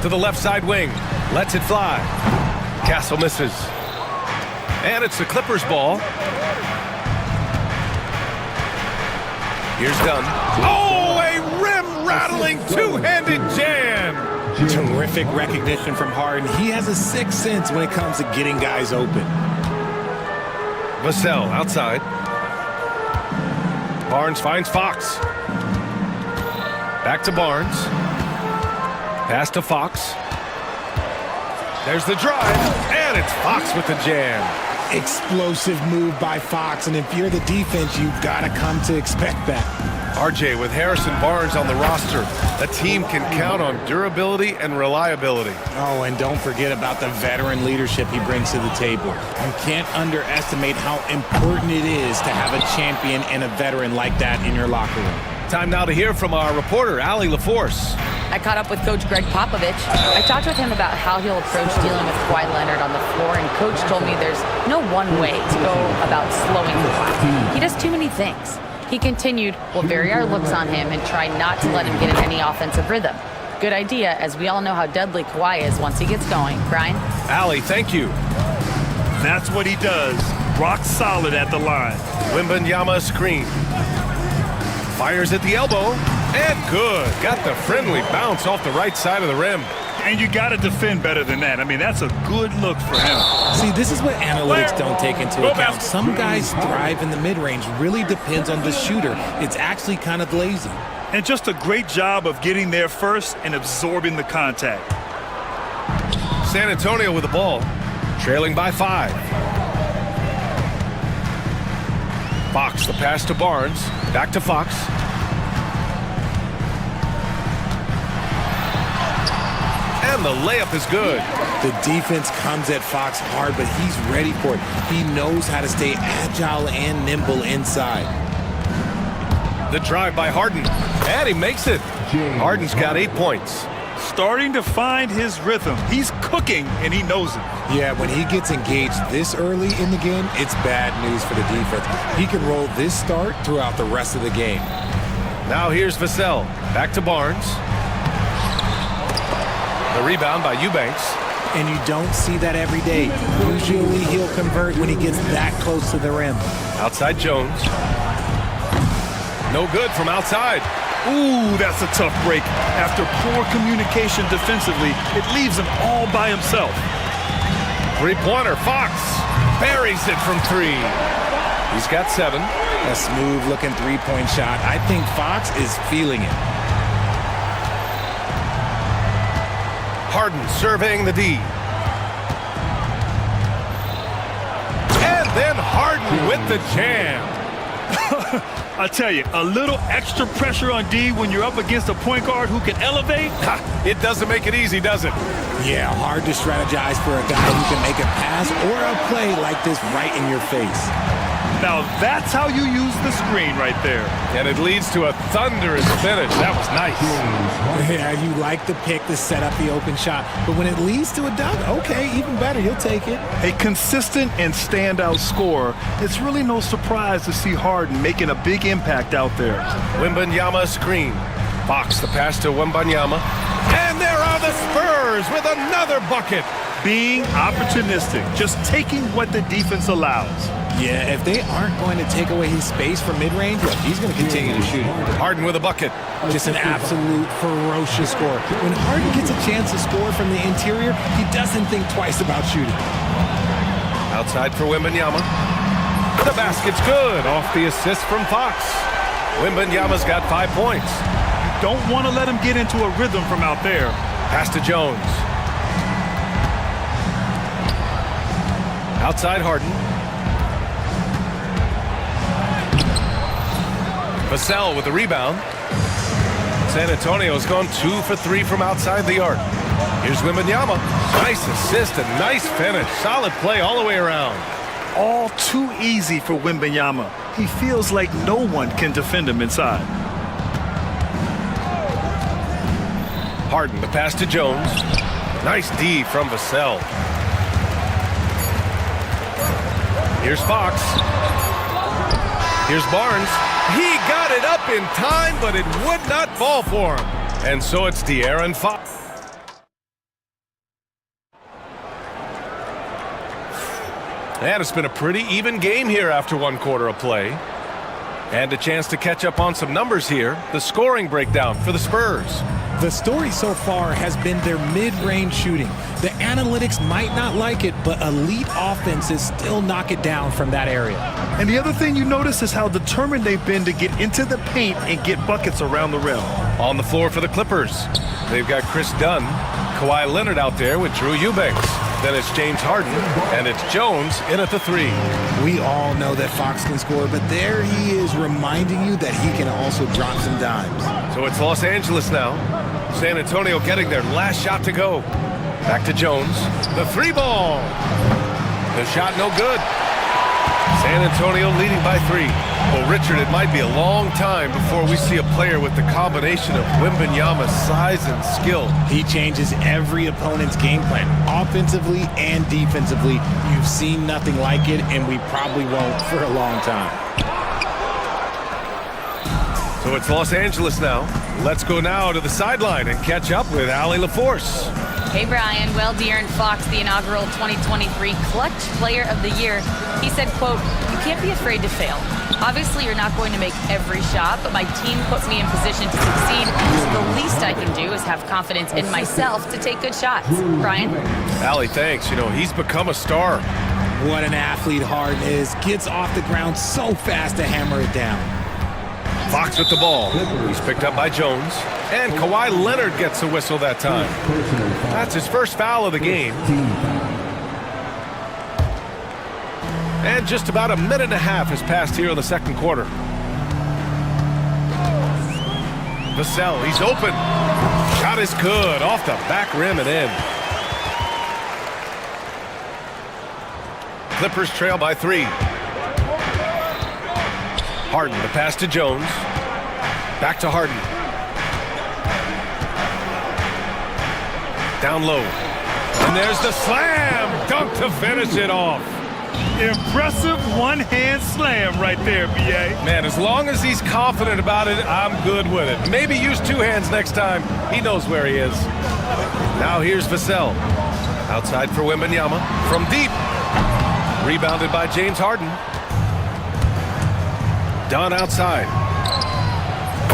To the left side wing. Lets it fly. Castle misses. And it's the Clippers' ball. Here's Dunn. Oh, a rim-rattling two-handed jam. Terrific recognition from Harden. He has a sixth sense when it comes to getting guys open. Vassell outside. Barnes finds Fox. Back to Barnes. Pass to Fox. There's the drive, and it's Fox with the jam. Explosive move by Fox, and if you're the defense, you've got to come to expect that. RJ with Harrison Barnes on the roster. A team can count on durability and reliability. Oh, and don't forget about the veteran leadership he brings to the table. You can't underestimate how important it is to have a champion and a veteran like that in your locker room. Time now to hear from our reporter, Allie LaForce. I caught up with Coach Greg Popovich. I talked with him about how he'll approach dealing with Kawhi Leonard on the floor, and Coach told me there's no one way to go about slowing Kawhi. He does too many things. He continued, we'll vary our looks on him and try not to let him get in any offensive rhythm. Good idea, as we all know how deadly Kawhi is once he gets going. Brian? Allie, thank you. That's what he does. Rock solid at the line. Wembanyama screen. Fires at the elbow. And good. Got the friendly bounce off the right side of the rim. And you got to defend better than that. I mean, that's a good look for him. See, this is what analytics don't take into account. Some guys thrive in the mid-range. Really depends on the shooter. It's actually kind of lazy. And just a great job of getting there first and absorbing the contact. San Antonio with the ball, trailing by 5. Fox, the pass to Barnes. Back to Fox. And the layup is good. The defense comes at Fox hard, but he's ready for it. He knows how to stay agile and nimble inside. The drive by Harden. And he makes it. Harden's got 8 points. Starting to find his rhythm. He's cooking, and he knows it. Yeah, when he gets engaged this early in the game, it's bad news for the defense. He can roll this start throughout the rest of the game. Now here's Vassell. Back to Barnes. The rebound by Eubanks. And you don't see that every day. Usually he'll convert when he gets that close to the rim. Outside Jones. No good from outside. Ooh, that's a tough break. After poor communication defensively, it leaves him all by himself. Three-pointer, Fox buries it from 3. He's got 7. A smooth-looking three-point shot. I think Fox is feeling it. Harden surveying the D. And then Harden with the jam. I tell you, a little extra pressure on D when you're up against a point guard who can elevate. It doesn't make it easy, does it? Yeah, hard to strategize for a guy who can make a pass or a play like this right in your face. Now that's how you use the screen right there. And it leads to a thunderous finish. That was nice. Yeah, you like the pick to set up the open shot, but when it leads to a dunk, okay, even better, you'll take it. A consistent and standout scorer. It's really no surprise to see Harden making a big impact out there. Wembanyama screen. Fox the pass to Wembanyama. And there are the Spurs with another bucket. Being opportunistic, just taking what the defense allows. Yeah, if they aren't going to take away his space from mid-range, he's going to continue to shoot. Harden with a bucket. Just an absolute ferocious score. When Harden gets a chance to score from the interior, he doesn't think twice about shooting. Outside for Wembanyama. The basket's good off the assist from Fox. Wembanyama's got 5 points. You don't want to let him get into a rhythm from out there. Pass to Jones. Outside Harden. Vassell with the rebound. San Antonio's gone 2 for 3 from outside the arc. Here's Wembanyama. Nice assist and nice finish. Solid play all the way around. All too easy for Wembanyama. He feels like no one can defend him inside. Harden, the pass to Jones. Nice D from Vassell. Here's Fox. Here's Barnes. He got it up in time, but it would not fall for him. And so it's De'Aaron Fox. And it's been a pretty even game here after 1 quarter of play. And a chance to catch up on some numbers here. The scoring breakdown for the Spurs. The story so far has been their mid-range shooting. The analytics might not like it, but elite offenses still knock it down from that area. And the other thing you notice is how determined they've been to get into the paint and get buckets around the rim. On the floor for the Clippers, they've got Chris Dunn, Kawhi Leonard out there with Drew Eubanks. Then it's James Harden, and it's Jones in at the 3. We all know that Fox can score, but there he is reminding you that he can also drop some dimes. So it's Los Angeles now. San Antonio getting their last shot to go. Back to Jones. The 3 ball. The shot no good. San Antonio leading by 3. Well, Richard, it might be a long time before we see a player with the combination of Wembanyama's size and skill. He changes every opponent's game plan, offensively and defensively. You've seen nothing like it, and we probably won't for a long time. So it's Los Angeles now. Let's go now to the sideline and catch up with Allie LaForce. Hey, Brian. Well, De'Aaron Fox, the inaugural 2023 Clutch Player of the Year, he said, quote, "You can't be afraid to fail. Obviously, you're not going to make every shot, but my team put me in position to succeed, so the least I can do is have confidence in myself to take good shots." Brian? Allie, thanks. You know, he's become a star. What an athlete Harden is. Gets off the ground so fast to hammer it down. Fox with the ball. He's picked up by Jones. And Kawhi Leonard gets a whistle that time. That's his first foul of the game. And just about a minute and a half has passed here in the second quarter. Vassell, he's open. Shot is good. Off the back rim and in. Clippers trail by 3. Harden, the pass to Jones. Back to Harden. Down low. And there's the slam dunk to finish it off. Impressive one-hand slam right there, B.A. Man, as long as he's confident about it, I'm good with it. Maybe use 2 hands next time. He knows where he is. Now here's Vassell. Outside for Wembanyama. From deep. Rebounded by James Harden. Dunn outside.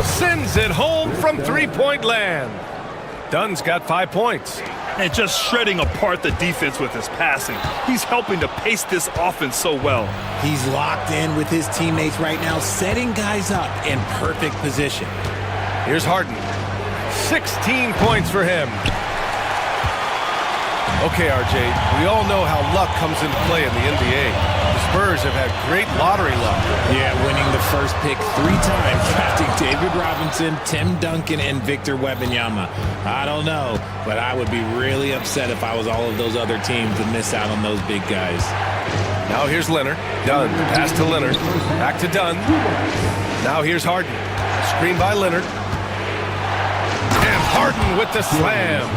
Sends it home from 3-point land. Dunn's got 5 points. And just shredding apart the defense with his passing. He's helping to pace this offense so well. He's locked in with his teammates right now, setting guys up in perfect position. Here's Harden. 16 points for him. Okay, RJ, we all know how luck comes into play in the NBA. The Spurs have had great lottery luck. Yeah, winning the first pick 3 times, drafting David Robinson, Tim Duncan, and Victor Wembanyama. I don't know, but I would be really upset if I was all of those other teams to miss out on those big guys. Now here's Leonard. Dunn, pass to Leonard. Back to Dunn. Now here's Harden. Screen by Leonard. And Harden with the slam.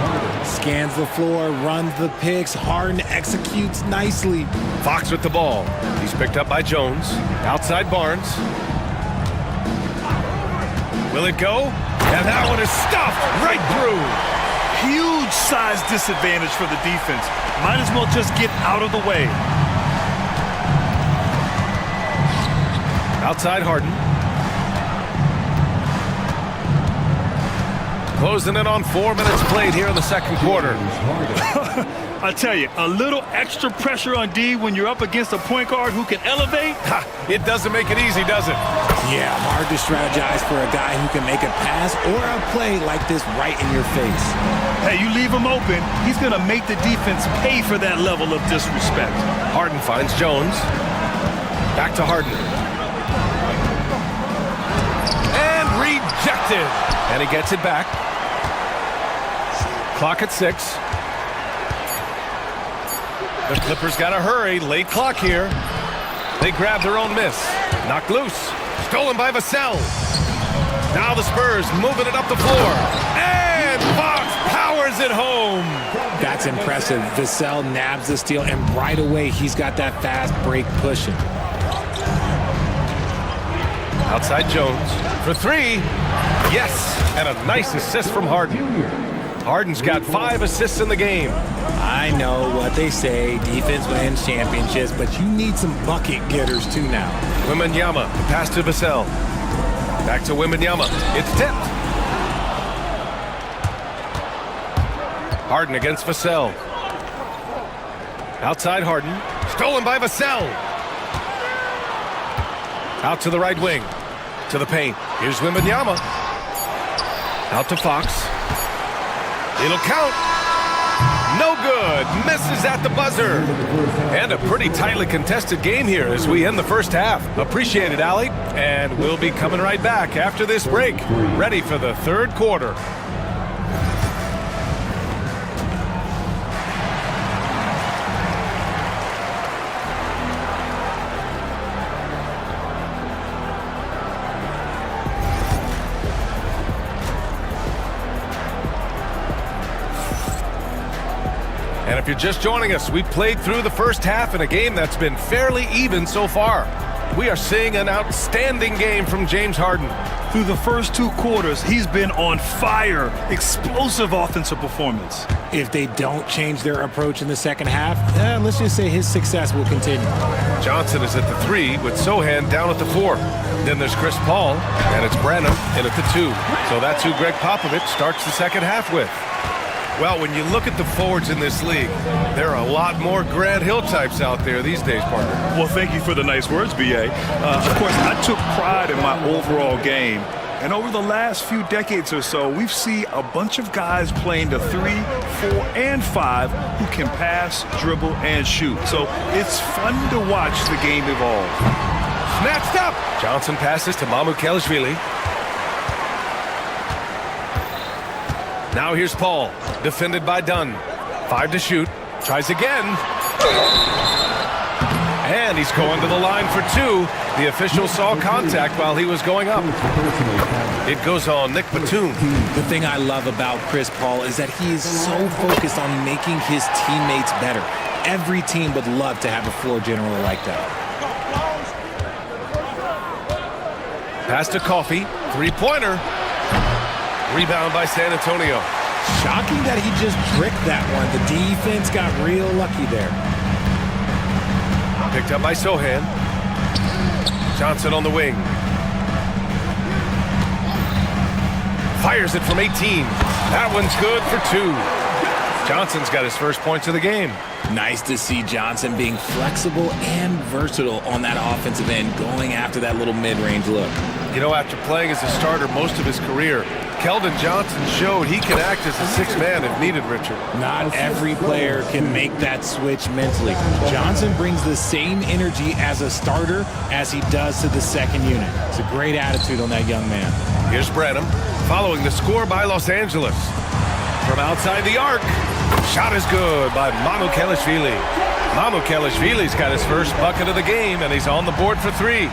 Scans the floor, runs the picks. Harden executes nicely. Fox with the ball. He's picked up by Jones. Outside Barnes. Will it go? And that one is stuffed right through. Huge size disadvantage for the defense. Might as well just get out of the way. Outside Harden. Closing in on 4 minutes played here in the second quarter. I tell you, a little extra pressure on D when you're up against a point guard who can elevate. It doesn't make it easy, does it? Yeah, hard to strategize for a guy who can make a pass or a play like this right in your face. Hey, you leave him open, he's going to make the defense pay for that level of disrespect. Harden finds Jones. Back to Harden. And rejected. And he gets it back. Clock at 6. The Clippers got to hurry. Late clock here. They grab their own miss. Knocked loose. Stolen by Vassell. Now the Spurs moving it up the floor. And Fox powers it home. That's impressive. Vassell nabs the steal, and right away he's got that fast break pushing. Outside Jones for 3. Yes, and a nice assist from Harden. Harden's got 5 assists in the game. I know what they say, defense wins championships, but you need some bucket getters too now. Wembanyama, pass to Vassell. Back to Wembanyama. It's tipped. Harden against Vassell. Outside Harden. Stolen by Vassell. Out to the right wing. To the paint. Here's Wembanyama. Out to Fox. It'll count. No good. Misses at the buzzer. And a pretty tightly contested game here as we end the first half. Appreciate it, Allie. And we'll be coming right back after this break. Ready for the third quarter. And if you're just joining us, we played through the first half in a game that's been fairly even so far. We are seeing an outstanding game from James Harden. Through the first 2 quarters, he's been on fire. Explosive offensive performance. If they don't change their approach in the second half, let's just say his success will continue. Johnson is at the 3 with Sohan down at the 4. Then there's Chris Paul, and it's Branham in at the 2. So that's who Greg Popovich starts the second half with. Well, when you look at the forwards in this league, there are a lot more Grant Hill types out there these days, partner. Well, thank you for the nice words, B.A. Of course, I took pride in my overall game. And over the last few decades or so, we've seen a bunch of guys playing the 3, 4, and 5 who can pass, dribble, and shoot. So it's fun to watch the game evolve. Snatched up! Johnson passes to Mamukelashvili. Now here's Paul, defended by Dunn. 5 to shoot, tries again. And he's going to the line for 2. The official saw contact while he was going up. It goes on Nick Batum. The thing I love about Chris Paul is that he is so focused on making his teammates better. Every team would love to have a floor general like that. Pass to Coffey, 3-pointer. Rebound by San Antonio. Shocking that he just tricked that one. The defense got real lucky there. Picked up by Sohan. Johnson on the wing. Fires it from 18. That one's good for 2. Johnson's got his first points of the game. Nice to see Johnson being flexible and versatile on that offensive end, going after that little mid-range look. You know, after playing as a starter most of his career, Keldon Johnson showed he can act as a 6th man if needed, Richard. Not every player can make that switch mentally. Johnson brings the same energy as a starter as he does to the second unit. It's a great attitude on that young man. Here's Branham following the score by Los Angeles. From outside the arc, shot is good by Mamukelashvili. Mamukelashvili's got his first bucket of the game, and he's on the board for 3.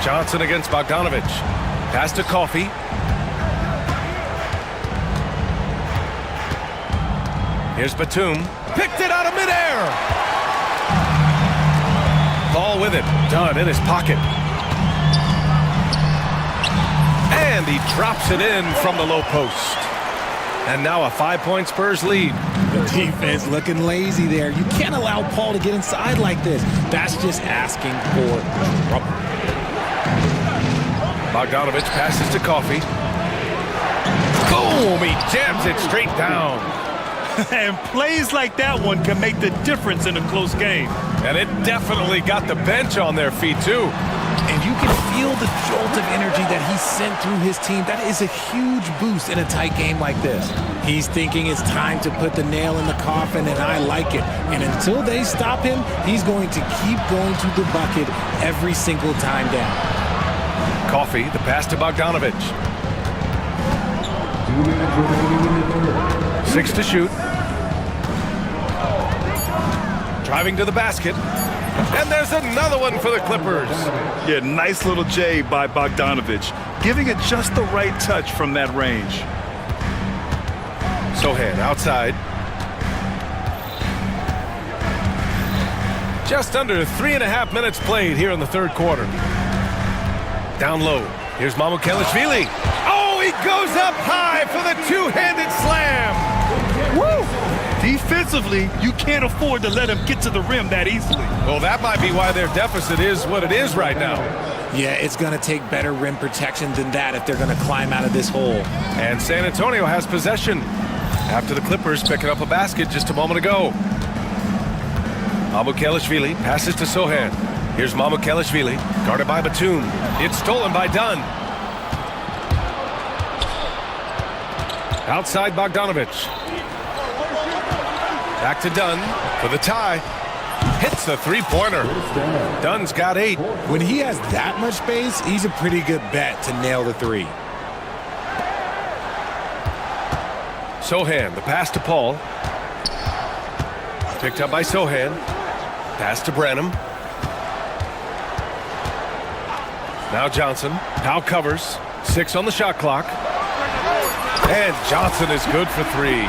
Johnson against Bogdanovich. Pass to Coffey. Here's Batum. Picked it out of midair. Ball with it. Dunn in his pocket. And And he drops it in from the low post. And now a 5-point Spurs lead. The defense looking lazy there. You can't allow Paul to get inside like this. That's just asking for trouble. Bogdanovich passes to Coffey. Boom! He jams it straight down. And plays like that one can make the difference in a close game. And it definitely got the bench on their feet, too. And you can feel the jolt of energy that he sent through his team. That is a huge boost in a tight game like this. He's thinking it's time to put the nail in the coffin, and I like it. And until they stop him, he's going to keep going to the bucket every single time down. Coffey, the pass to Bogdanovich. 6 to shoot. Driving to the basket. And there's another one for the Clippers. Yeah, nice little J by Bogdanovich, giving it just the right touch from that range. Sohan outside. Just under 3.5 minutes played here in the third quarter. Down low. Here's Mamukelishvili. Oh, he goes up high for the two-handed slam. Woo! Defensively, you can't afford to let him get to the rim that easily. Well, that might be why their deficit is what it is right now. Yeah, it's going to take better rim protection than that if they're going to climb out of this hole. And San Antonio has possession after the Clippers picking up a basket just a moment ago. Mamukelishvili passes to Sohan. Here's Mamukelishvili, guarded by Batum. It's stolen by Dunn. Outside Bogdanovich. Back to Dunn for the tie. Hits the three-pointer. Dunn's got 8. When he has that much space, he's a pretty good bet to nail the 3. Sohan, the pass to Paul. Picked up by Sohan. Pass to Branham. Now Johnson. Powell covers. 6 on the shot clock. And Johnson is good for 3.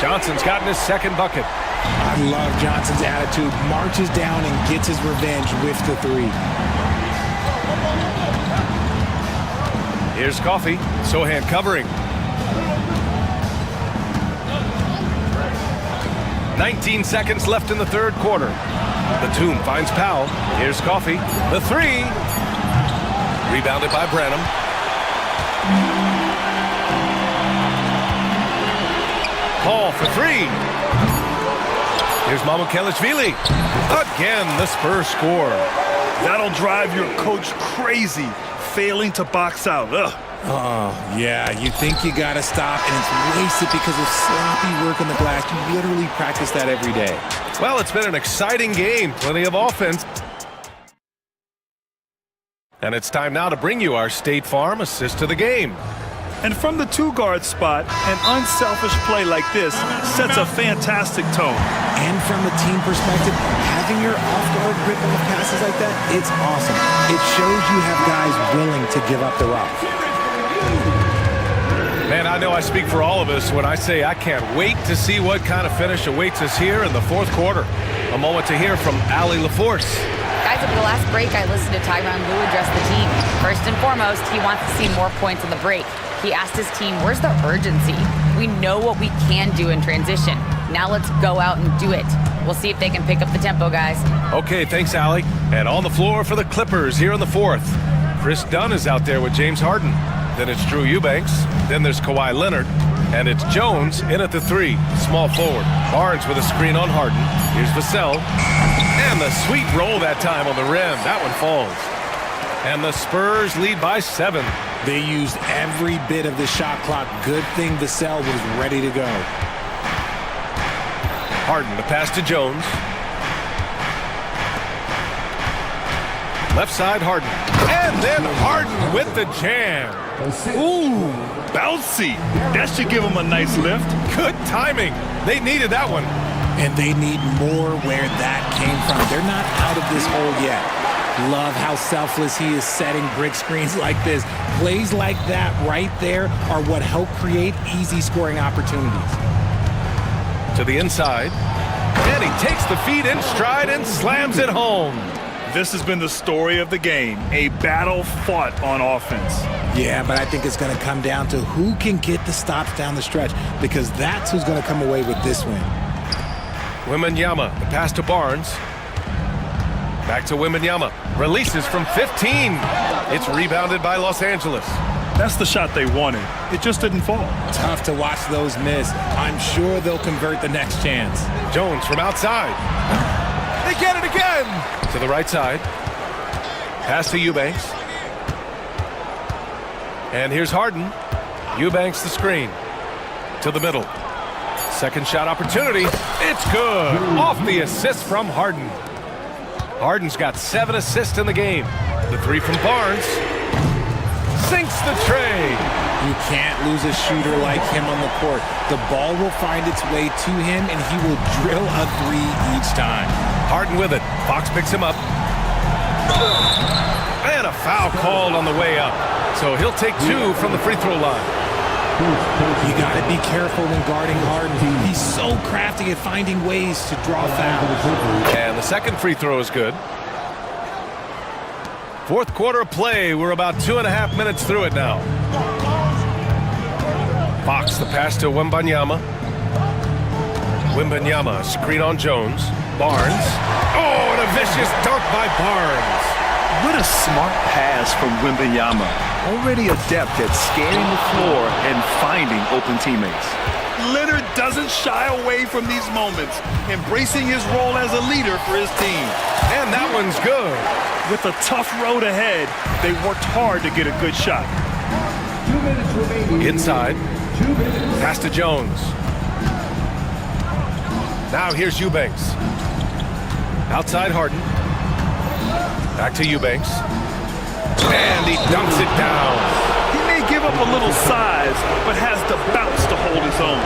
Johnson's gotten his second bucket. I love Johnson's attitude. Marches down and gets his revenge with the 3. Here's Coffey. Sohan covering. 19 seconds left in the third quarter. Batum finds Powell. Here's Coffey. The 3. Rebounded by Branham. Paul for 3. Here's Mamukelishvili. Again, the Spurs score. That'll drive your coach crazy, failing to box out. Ugh. Oh, yeah, you think you got to stop, and it's wasted because of sloppy work on the glass. You literally practice that every day. Well, it's been an exciting game. Plenty of offense. And it's time now to bring you our State Farm assist to the game. And from the 2-guard spot, an unselfish play like this sets a fantastic tone. And from a team perspective, having your off-guard grip on the passes like that, it's awesome. It shows you have guys willing to give up the rock. Man, I know I speak for all of us when I say I can't wait to see what kind of finish awaits us here in the fourth quarter. A moment to hear from Allie LaForce. Guys, over the last break, I listened to Tyronn Lue address the team. First and foremost, he wants to see more points on the break. He asked his team, where's the urgency? We know what we can do in transition. Now let's go out and do it. We'll see if they can pick up the tempo, guys. Okay, thanks, Allie. And on the floor for the Clippers here in the fourth. Chris Dunn is out there with James Harden. Then it's Drew Eubanks. Then there's Kawhi Leonard. And it's Jones in at the 3, small forward. Barnes with a screen on Harden. Here's Vassell. And the sweet roll that time on the rim. That one falls. And the Spurs lead by 7. They used every bit of the shot clock. Good thing Vassell was ready to go. Harden, the pass to Jones. Left side, Harden. And then Harden with the jam. Ooh, bouncy. That should give him a nice lift. Good timing. They needed that one. And they need more where that came from. They're not out of this hole yet. Love how selfless he is setting brick screens like this. Plays like that right there are what help create easy scoring opportunities. To the inside. And he takes the feed in stride and slams it home. This has been the story of the game, a battle fought on offense. Yeah, but I think it's going to come down to who can get the stops down the stretch, because that's who's going to come away with this win. Wembanyama, the pass to Barnes. Back to Wembanyama. Releases from 15. It's rebounded by Los Angeles. That's the shot they wanted. It just didn't fall. Tough to watch those miss. I'm sure they'll convert the next chance. Jones from outside. They get it again! To the right side. Pass to Eubanks. And here's Harden. Eubanks the screen. To the middle. Second shot opportunity. It's good. Off the assist from Harden. Harden's got 7 assists in the game. The three from Barnes. Sinks the tray. You can't lose a shooter like him on the court. The ball will find its way to him, and he will drill a three each time. Harden with it. Fox picks him up. And a foul called on the way up. So he'll take 2 from the free throw line. You got to be careful when guarding Harden. He's so crafty at finding ways to draw fouls. And the second free throw is good. Fourth quarter of play. We're about 2.5 minutes through it now. Fox, the pass to Wembanyama. Wembanyama, screen on Jones. Barnes. Oh, and a vicious dunk by Barnes. What a smart pass from Wembanyama. Already adept at scanning the floor and finding open teammates. Leonard doesn't shy away from these moments, embracing his role as a leader for his team. And that one's good. With a tough road ahead, they worked hard to get a good shot. 2 minutes remaining. Inside. 2 minutes. Pass to Jones. Now here's Eubanks. Outside Harden. Back to Eubanks. And he dunks it down. He may give up a little size, but has the bounce to hold his own.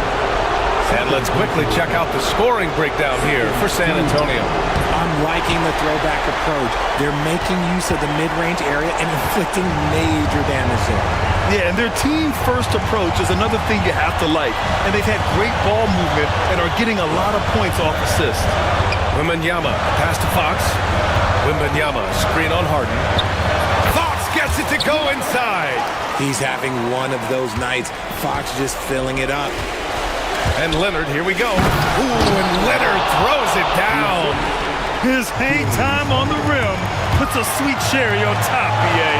And let's quickly check out the scoring breakdown here for San Antonio. I'm liking the throwback approach. They're making use of the mid-range area and inflicting major damage there. Yeah, and their team-first approach is another thing you have to like. And they've had great ball movement and are getting a lot of points off assists. Wembanyama, pass to Fox. Wembanyama, screen on Harden. Fox gets it to go inside. He's having one of those nights. Fox just filling it up. And Leonard, here we go. Ooh, and Leonard throws it down. His hang time on the rim puts a sweet cherry on top, BA.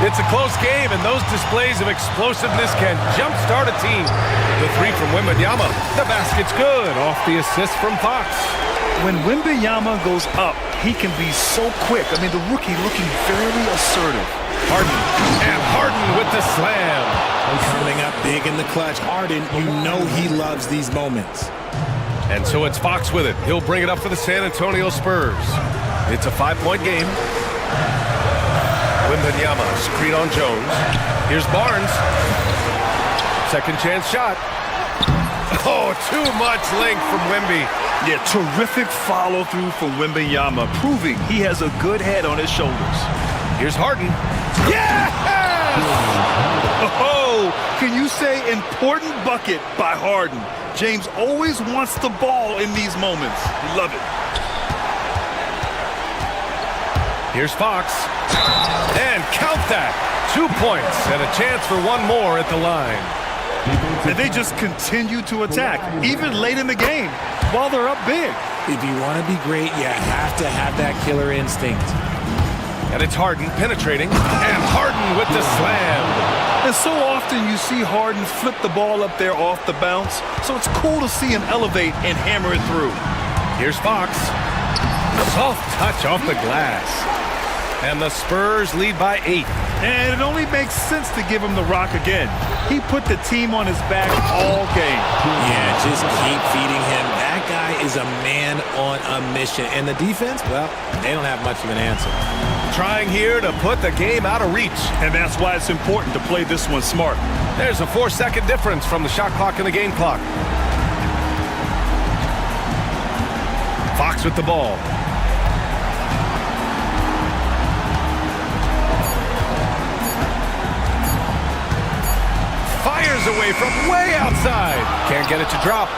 It's a close game, and those displays of explosiveness can jumpstart a team. The three from Wembanyama. The basket's good. Off the assist from Fox. When Wembanyama goes up, he can be so quick. I mean, the rookie looking very assertive. Harden. And Harden with the slam. Coming up big in the clutch. Harden, you know he loves these moments. And so it's Fox with it. He'll bring it up for the San Antonio Spurs. It's a 5-point game. Wembanyama, screen on Jones. Here's Barnes. Second chance shot. Oh, too much length from Wemby. Yeah, terrific follow-through from Wembanyama, proving he has a good head on his shoulders. Here's Harden. Yes! Oh, can you say important bucket by Harden? James always wants the ball in these moments. Love it. Here's Fox. And count that. 2 points and a chance for one more at the line. And they just continue to attack, even late in the game, while they're up big. If you want to be great, you have to have that killer instinct. And it's Harden penetrating. And Harden with the slam. And so often you see Harden flip the ball up there off the bounce, so it's cool to see him elevate and hammer it through. Here's Fox. Soft touch off the glass. And the Spurs lead by 8. And it only makes sense to give him the rock again. He put the team on his back all game. Yeah, just keep feeding him. That guy is a man on a mission. And the defense, well, they don't have much of an answer. Trying here to put the game out of reach. And that's why it's important to play this one smart. There's a 4-second difference from the shot clock and the game clock. Fox with the ball. Fires away from way outside. Can't get it to drop.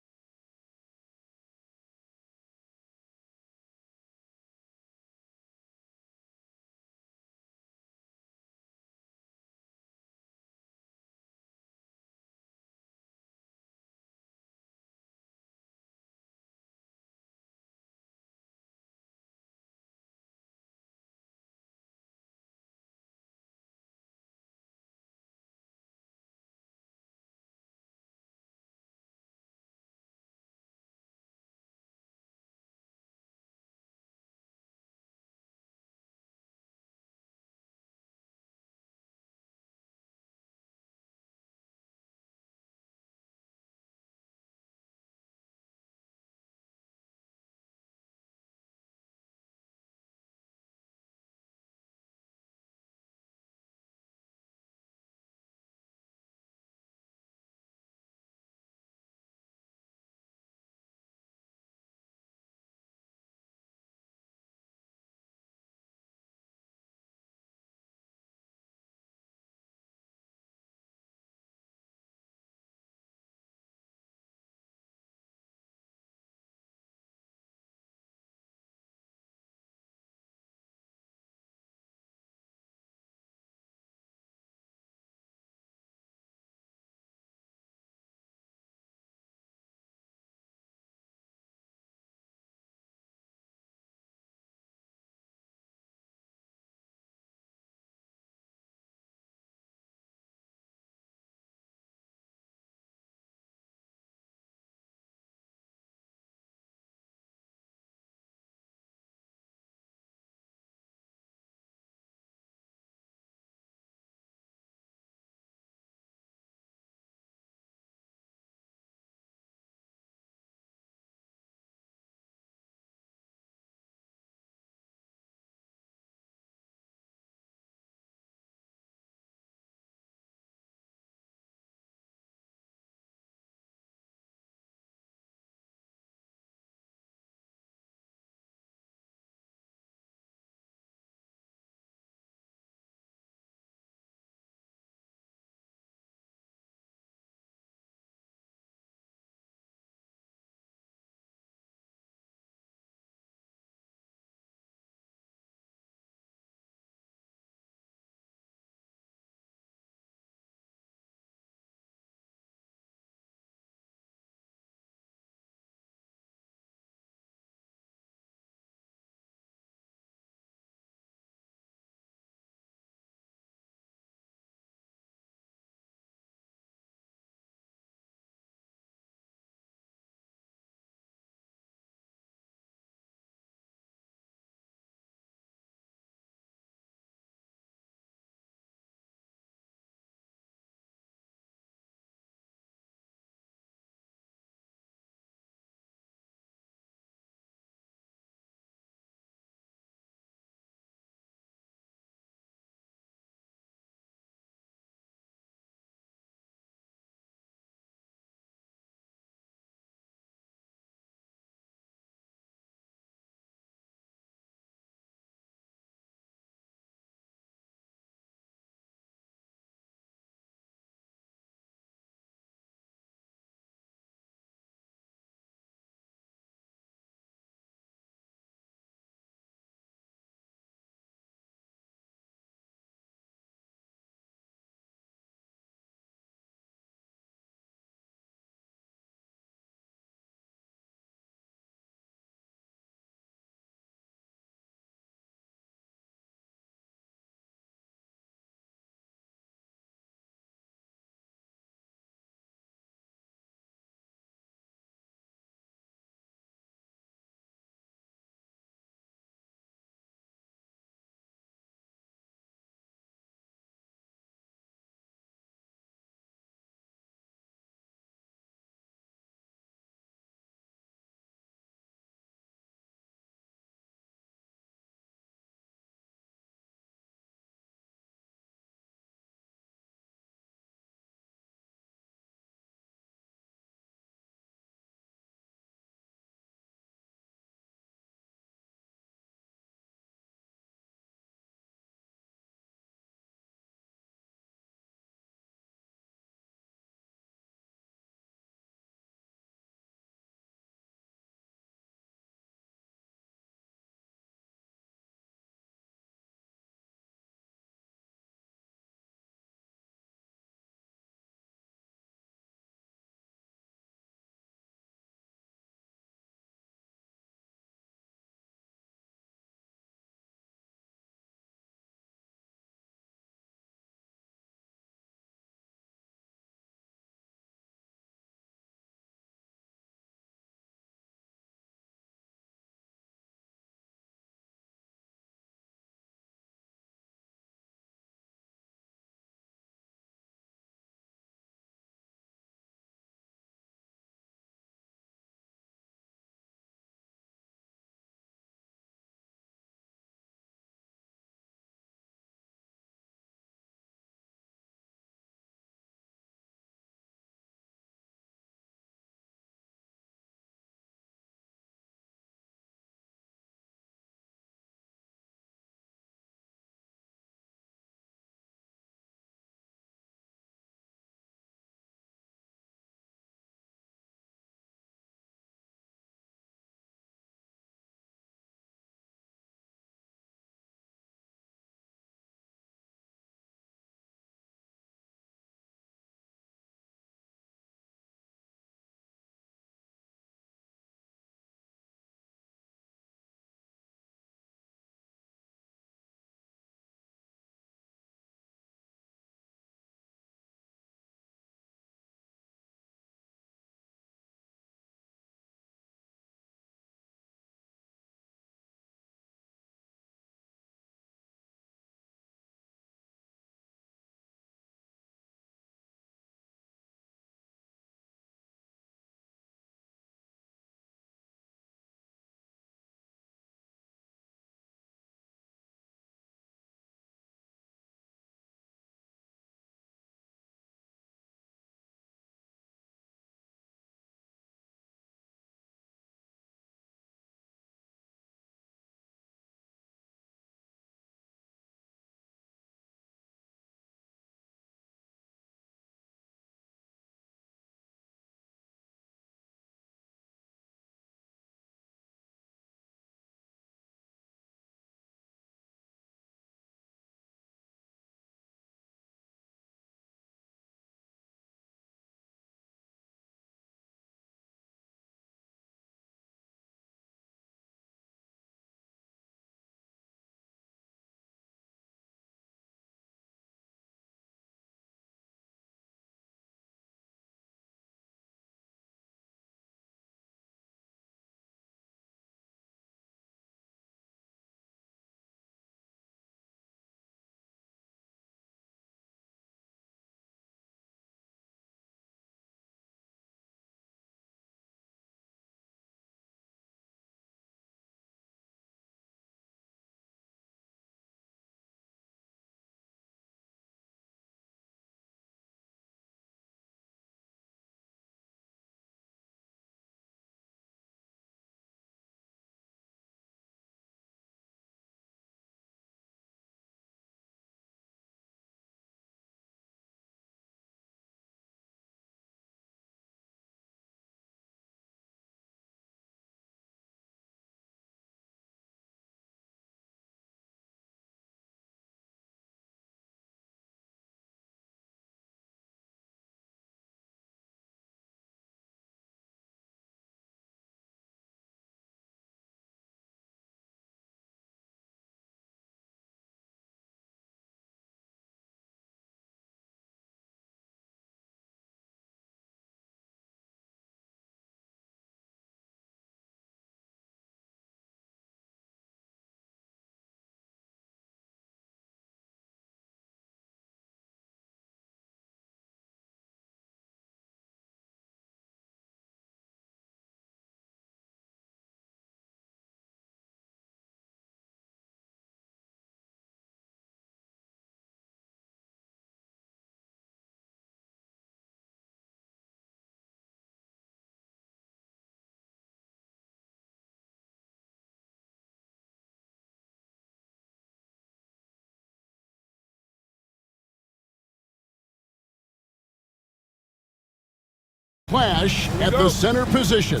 splash at the center position.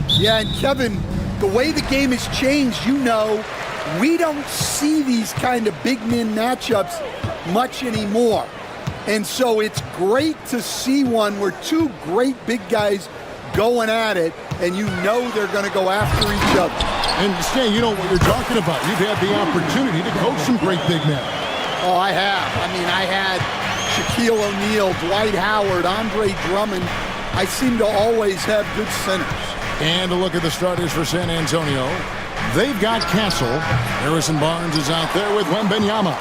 Yeah, and Kevin, the way the game has changed, you know, we don't see these kind of big men matchups much anymore. And so it's great to see one where two great big guys going at it, and you know they're going to go after each other. And Stan, you know what you're talking about. You've had the opportunity to coach some great big men. Oh, I have. I mean, I had Shaquille O'Neal, Dwight Howard, Andre Drummond. I seem to always have good centers. And a look at the starters for San Antonio. They've got Castle. Harrison Barnes is out there with Wembanyama.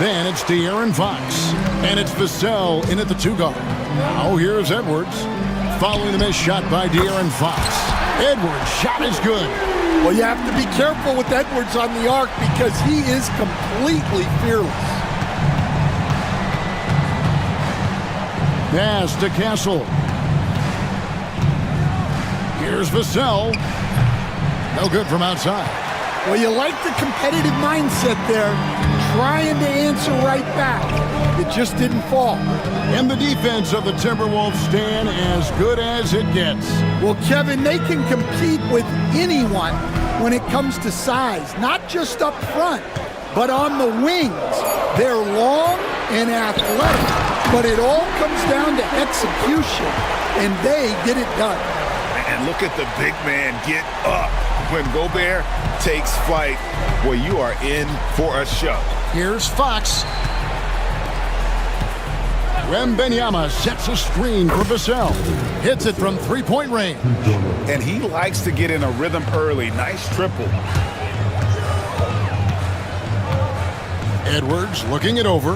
Then it's De'Aaron Fox. And it's Vassell in at the 2-guard. Now here's Edwards. Following the missed shot by De'Aaron Fox. Edwards' shot is good. Well, you have to be careful with Edwards on the arc because he is completely fearless. Pass to Castle. Here's Vassell. No good from outside. Well, you like the competitive mindset there, trying to answer right back. It just didn't fall. And the defense of the Timberwolves stand as good as it gets. Well, Kevin, they can compete with anyone when it comes to size, not just up front, but on the wings. They're long and athletic, but it all comes down to execution, and they get it done. And look at the big man get up. When Gobert takes flight, well, you are in for a show. Here's Fox. Wembanyama sets a screen for Vassell. Hits it from three-point range. And he likes to get in a rhythm early. Nice triple. Edwards looking it over.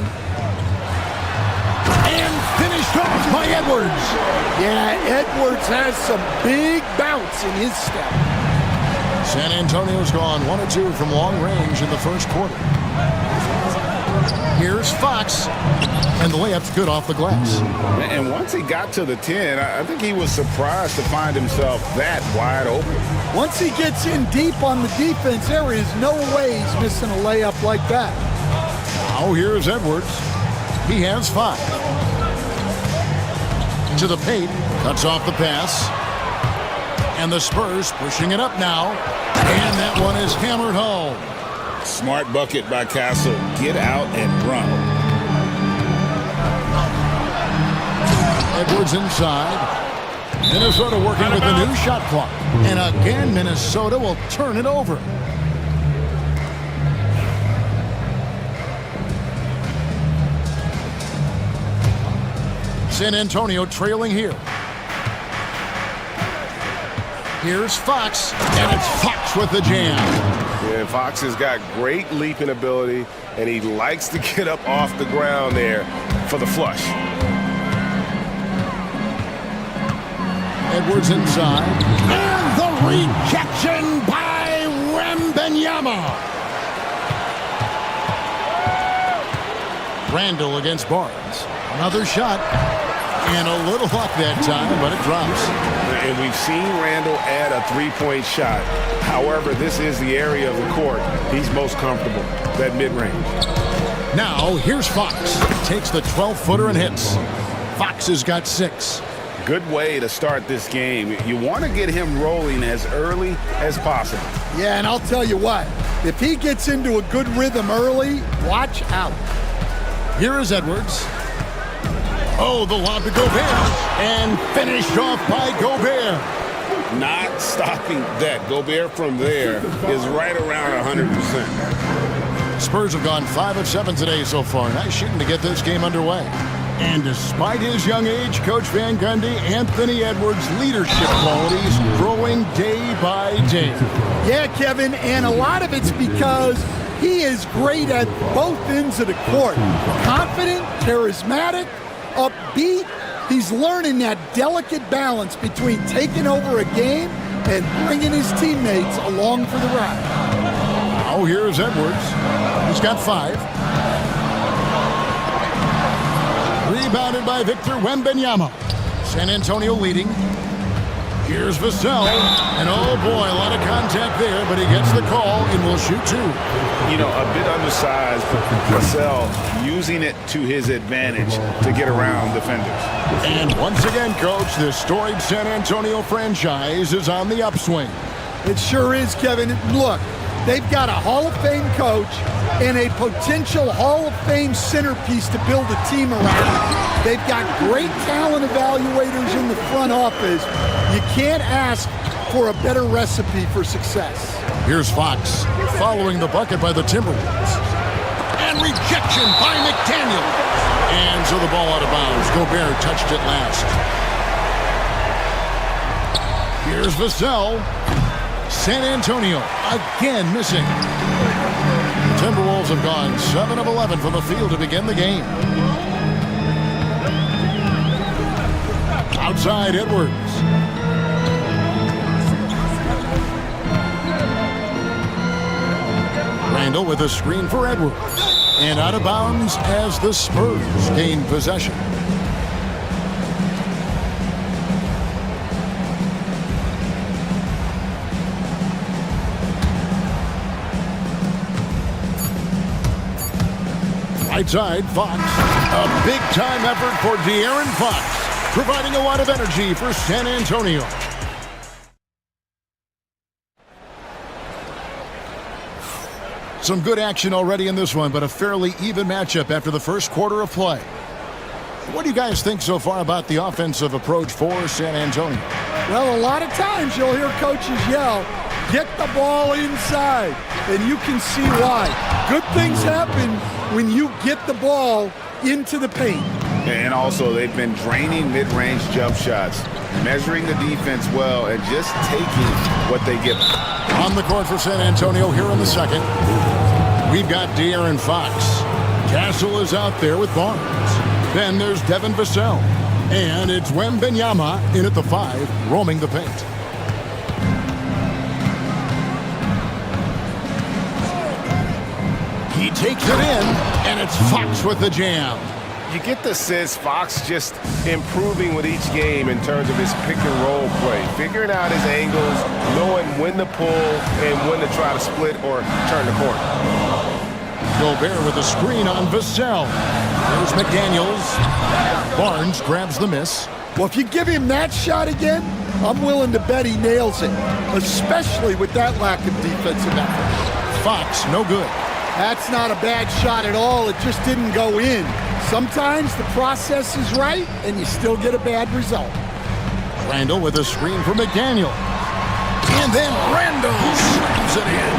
And finished off by Edwards. Yeah, Edwards has some big bounce in his step. San Antonio's gone 1 of 2 from long range in the first quarter. Here's Fox. And the layup's good off the glass. And once he got to the 10, I think he was surprised to find himself that wide open. Once he gets in deep on the defense, there is no way he's missing a layup like that. Now here's Edwards. He has 5. To the paint. Cuts off the pass. And the Spurs pushing it up now. And that one is hammered home. Smart bucket by Castle. Get out and run. Edwards inside. Minnesota working with the new shot clock. And again, Minnesota will turn it over. San Antonio trailing here. Here's Fox, and it's Fox with the jam. Yeah, Fox has got great leaping ability, and he likes to get up off the ground there for the flush. Edwards inside. And the rejection by Wembanyama. Randall against Barnes. Another shot. And a little luck that time, but it drops. And we've seen Randall add a three-point shot. However, this is the area of the court he's most comfortable, that mid-range. Now, here's Fox. Takes the 12-footer and hits. Fox has got 6. Good way to start this game. You want to get him rolling as early as possible. Yeah, and I'll tell you what, if he gets into a good rhythm early, watch out. Here is Edwards. Oh, the lob to Gobert. And finished off by Gobert. Not stopping that. Gobert from there is right around 100%. Spurs have gone 5 of 7 today so far. Nice shooting to get this game underway. And despite his young age, Coach Van Gundy, Anthony Edwards' leadership qualities growing day by day. Yeah, Kevin, and a lot of it's because he is great at both ends of the court. Confident, charismatic, upbeat. He's learning that delicate balance between taking over a game and bringing his teammates along for the ride. Now here's Edwards. He's got 5. Rebounded by Victor Wembanyama. San Antonio leading. Here's Vassell, and oh boy, a lot of contact there, but he gets the call and will shoot two. You know, a bit undersized, but Vassell using it to his advantage to get around defenders. And once again, Coach, the storied San Antonio franchise is on the upswing. It sure is, Kevin. Look, they've got a Hall of Fame coach and a potential Hall of Fame centerpiece to build a team around. They've got great talent evaluators in the front office. You can't ask for a better recipe for success. Here's Fox following the bucket by the Timberwolves. And rejection by McDaniel. And so the ball out of bounds. Gobert touched it last. Here's Vassell. San Antonio again missing. The Timberwolves have gone 7 of 11 from the field to begin the game. Outside Edwards. Randall with a screen for Edwards. And out of bounds as the Spurs gain possession. Right side, Fox. A big-time effort for De'Aaron Fox, providing a lot of energy for San Antonio. Some good action already in this one, but a fairly even matchup after the first quarter of play. What do you guys think so far about the offensive approach for San Antonio? Well, a lot of times you'll hear coaches yell, get the ball inside, and you can see why. Good things happen when you get the ball into the paint. And also, they've been draining mid-range jump shots, measuring the defense well, and just taking what they give. On the court for San Antonio here in the second. We've got De'Aaron Fox. Castle is out there with Barnes. Then there's Devin Vassell. And it's Wembanyama in at the 5, roaming the paint. He takes it in, and it's Fox with the jam. You get the sense Fox just improving with each game in terms of his pick and roll play, figuring out his angles, knowing when to pull and when to try to split or turn the corner. Gobert with a screen on Vassell. There's McDaniels. Barnes grabs the miss. Well, if you give him that shot again, I'm willing to bet he nails it, especially with that lack of defensive effort. Fox, no good. That's not a bad shot at all. It just didn't go in. Sometimes the process is right, and you still get a bad result. Randall with a screen for McDaniel. And then Randall slams it in.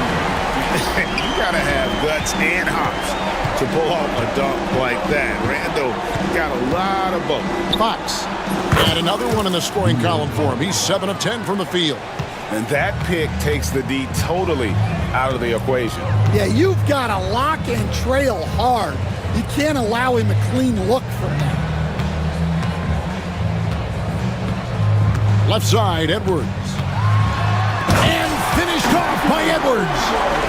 You got to have guts and hops to pull off a dunk like that. Randall got a lot of both. Fox. And another one in the scoring column for him. He's 7 of 10 from the field. And that pick takes the D totally out of the equation. Yeah, you've got to lock and trail hard. You can't allow him a clean look from that. Left side, Edwards. And finished off by Edwards.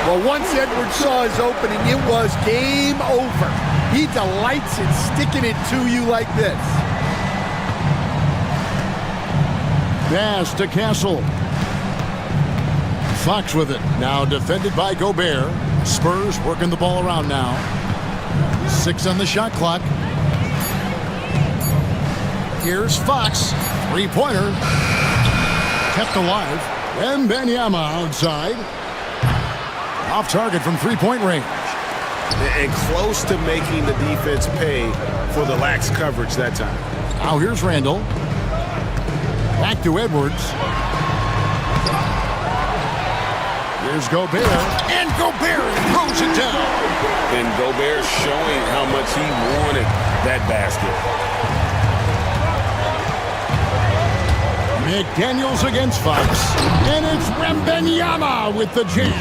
Well, once Edwards saw his opening, it was game over. He delights in sticking it to you like this. Pass to Castle. Fox with it. Now defended by Gobert. Spurs working the ball around now. 6 on the shot clock. Here's Fox. Three-pointer. Kept alive. Wembanyama outside. Off target from three-point range. And close to making the defense pay for the lax coverage that time. Now here's Randall. Back to Edwards. Here's Gobert. And Gobert throws it down. And Gobert showing how much he wanted that basket. McDaniels against Fox. And it's Wembanyama with the jam.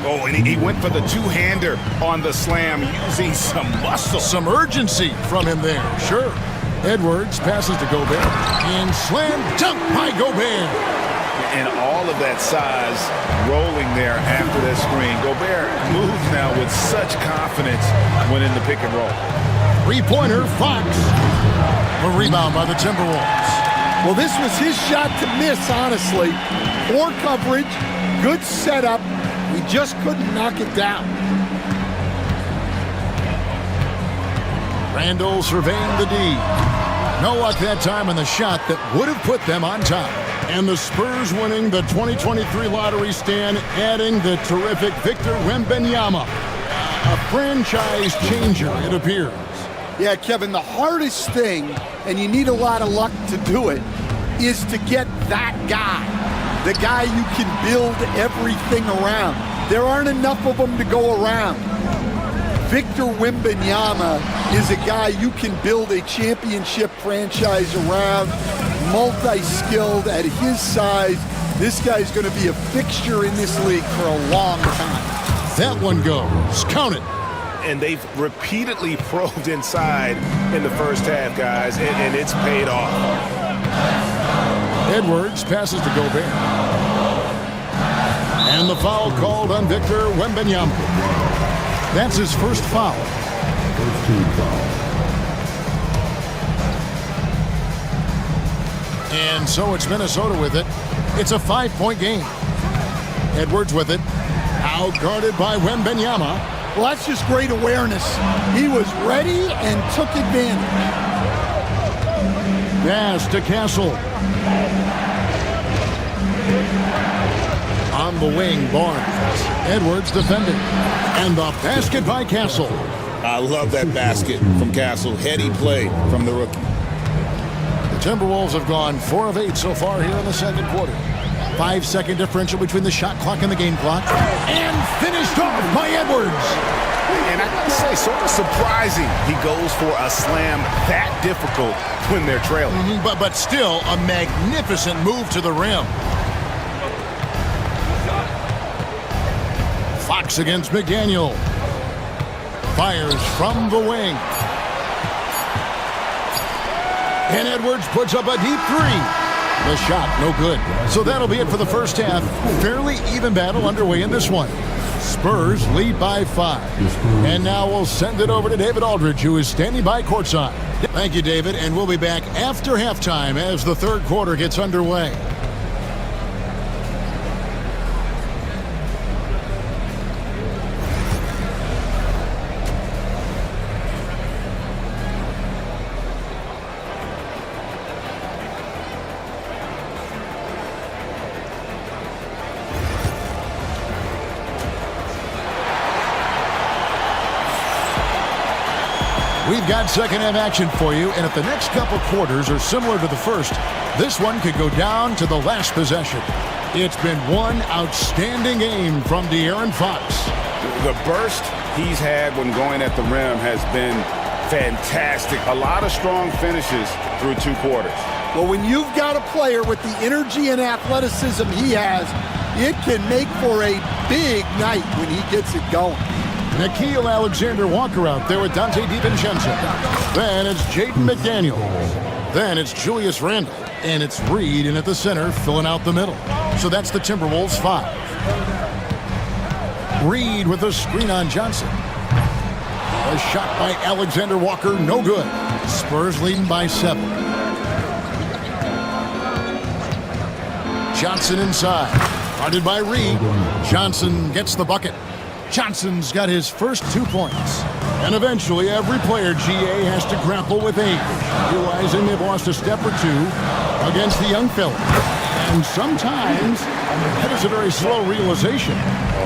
Oh, and he went for the two-hander on the slam, using some muscle. Some urgency from him there, sure. Edwards passes to Gobert. And slam dunk by Gobert. And all of that size rolling there after that screen. Gobert moves now with such confidence when in the pick and roll. Three-pointer, Fox. A rebound by the Timberwolves. Well, this was his shot to miss, honestly. Poor coverage, good setup. He just couldn't knock it down. Randall surveying the D. No luck that time on the shot that would have put them on top. And the Spurs winning the 2023 lottery stand, adding the terrific Victor Wembanyama. A franchise changer, it appears. Yeah, Kevin, the hardest thing, and you need a lot of luck to do it, is to get that guy. The guy you can build everything around. There aren't enough of them to go around. Victor Wembanyama is a guy you can build a championship franchise around, multi-skilled at his size. This guy's going to be a fixture in this league for a long time. That one goes. Count it. And they've repeatedly probed inside in the first half, guys, and it's paid off. Edwards passes to Gobert. And the foul called on Victor Wembanyama. That's his first foul. First team foul. And so it's Minnesota with it. It's a 5-point game. Edwards with it. Out guarded by Wembanyama. Well, that's just great awareness. He was ready and took advantage. Pass to Castle. On the wing, Barnes. Edwards defending. And the basket by Castle. I love that basket from Castle. Heady play from the rookie. The Timberwolves have gone 4 of 8 so far here in the second quarter. 5-second differential between the shot clock and the game clock. And finished off by Edwards. And I gotta say, sort of surprising he goes for a slam that difficult when they're trailing. But still a magnificent move to the rim. Fox against McDaniel. Fires from the wing. And Edwards puts up a deep three. The shot, no good. So that'll be it for the first half. Fairly even battle underway in this one. Spurs lead by 5. And now we'll send it over to David Aldridge, who is standing by courtside. Thank you, David, and we'll be back after halftime as the third quarter gets underway. We've got second half action for you, and if the next couple quarters are similar to the first, this one could go down to the last possession. It's been one outstanding game from De'Aaron Fox. The burst he's had when going at the rim has been fantastic. A lot of strong finishes through 2 quarters. Well, when you've got a player with the energy and athleticism he has, it can make for a big night when he gets it going. Nickeil Alexander-Walker out there with Dante DiVincenzo. Then it's Jaden McDaniel. Then it's Julius Randle. And it's Reed in at the center, filling out the middle. So that's the Timberwolves 5. Reed with a screen on Johnson. A shot by Alexander-Walker, no good. Spurs leading by 7. Johnson inside. Guarded by Reed. Johnson gets the bucket. Johnson's got his first 2 points. And eventually, every player, GA, has to grapple with age, realizing they've lost a step or 2 against the young fella. And sometimes, that is a very slow realization.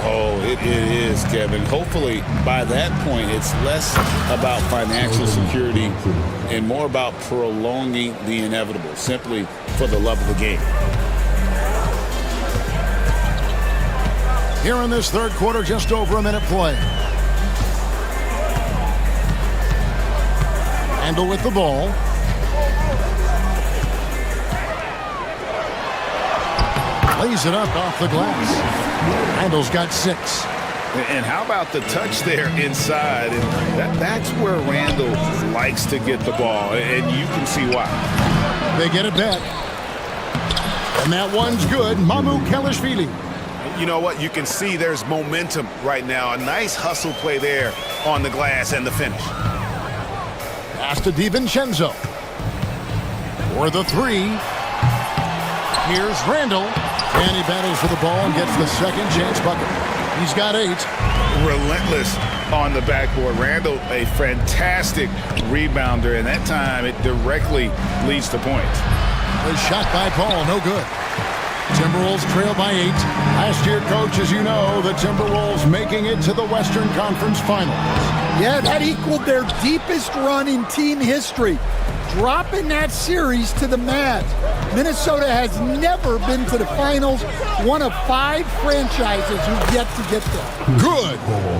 Oh, it is, Kevin. Hopefully, by that point, it's less about financial security and more about prolonging the inevitable, simply for the love of the game. Here in this third quarter, just over a minute play. Randle with the ball. Lays it up off the glass. Randle's got 6. And how about the touch there inside? And that's where Randle likes to get the ball, and you can see why. They get it back. And that one's good. Mamu Kelishvili. You know what? You can see there's momentum right now. A nice hustle play there on the glass and the finish. Pass to DiVincenzo. For the 3. Here's Randall, and he battles for the ball and gets the second chance bucket. He's got 8. Relentless on the backboard. Randall, a fantastic rebounder, and that time it directly leads to points. The shot by Paul, no good. Timberwolves trail by 8. Last year, coach, as you know, the Timberwolves making it to the Western Conference Finals. Yeah, that equaled their deepest run in team history, dropping that series to the Mavs. Minnesota has never been to the finals, one of 5 franchises who've yet to get there. Good.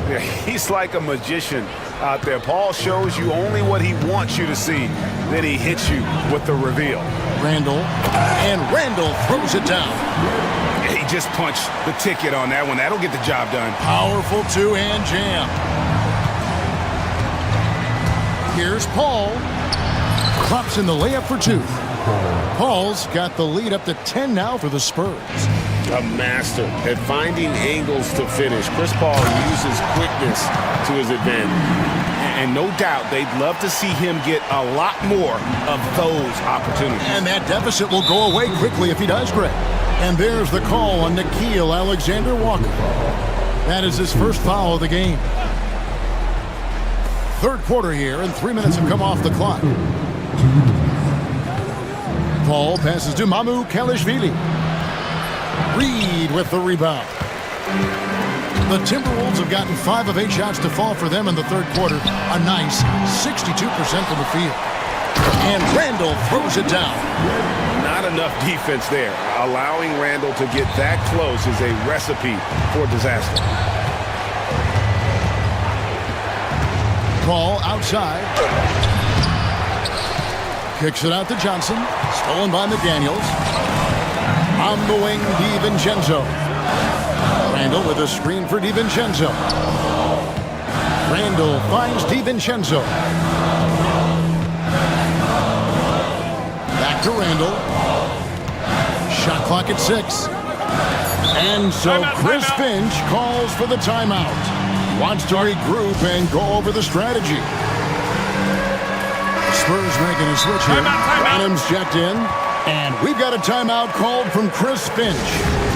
Yeah, he's like a magician out there. Paul shows you only what he wants you to see. Then he hits you with the reveal. Randall, and Randall throws it down. He just punched the ticket on that one. That'll get the job done. Powerful two-hand jam. Here's Paul. Klops in the layup for 2. Paul's got the lead up to 10 now for the Spurs. A master at finding angles to finish. Chris Paul uses quickness to his advantage. And no doubt they'd love to see him get a lot more of those opportunities. And that deficit will go away quickly if he does, Greg. And there's the call on Nickeil Alexander-Walker. That is his first foul of the game. Third quarter here, and 3 minutes have come off the clock. Paul passes to Mamu Kalishvili. Reed with the rebound. The Timberwolves have gotten 5 of 8 shots to fall for them in the third quarter. A nice 62% from the field. And Randall throws it down. Not enough defense there. Allowing Randall to get that close is a recipe for disaster. Paul outside. Kicks it out to Johnson. Stolen by McDaniels. On the wing, DiVincenzo. Randall with a screen for DiVincenzo. Randall finds DiVincenzo. Back to Randall. Shot clock at 6. And so Chris Finch calls for the timeout. Wants to regroup and go over the strategy. Spurs making a switch here. Adams checked in. And we've got a timeout called from Chris Finch.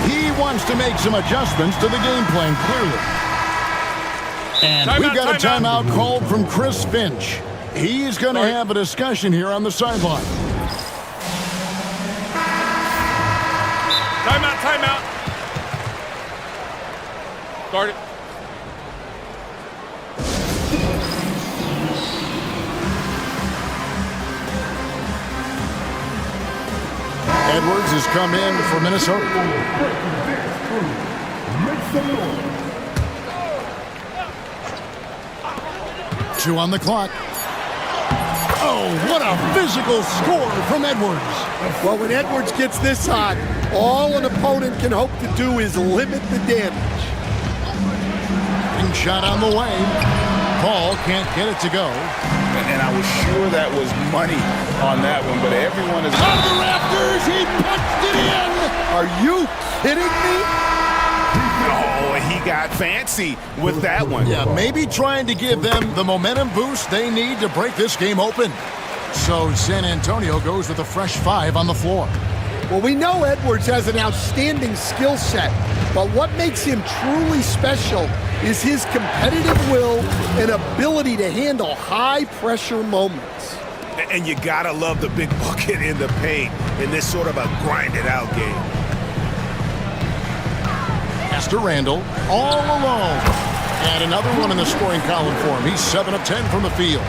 He wants to make some adjustments to the game plan, clearly. And we've got a timeout called from Chris Finch. He's going to have a discussion here on the sideline. Timeout. Guard it. Edwards has come in for Minnesota. 2 on the clock. Oh, what a physical score from Edwards. Well, when Edwards gets this hot, all an opponent can hope to do is limit the damage. And shot on the way. Paul can't get it to go. And I was sure that was money on that one, but everyone is on the rafters. He punched it in. Are you kidding me? Oh, he got fancy with that one. Yeah, maybe trying to give them the momentum boost they need to break this game open. So San Antonio goes with a fresh 5 on the floor. Well, we know Edwards has an outstanding skill set, but what makes him truly special is his competitive will and ability to handle high-pressure moments. And you gotta love the big bucket in the paint in this sort of a grinded-out game. Pass to Randall, all alone. And another one in the scoring column for him. He's 7 of 10 from the field.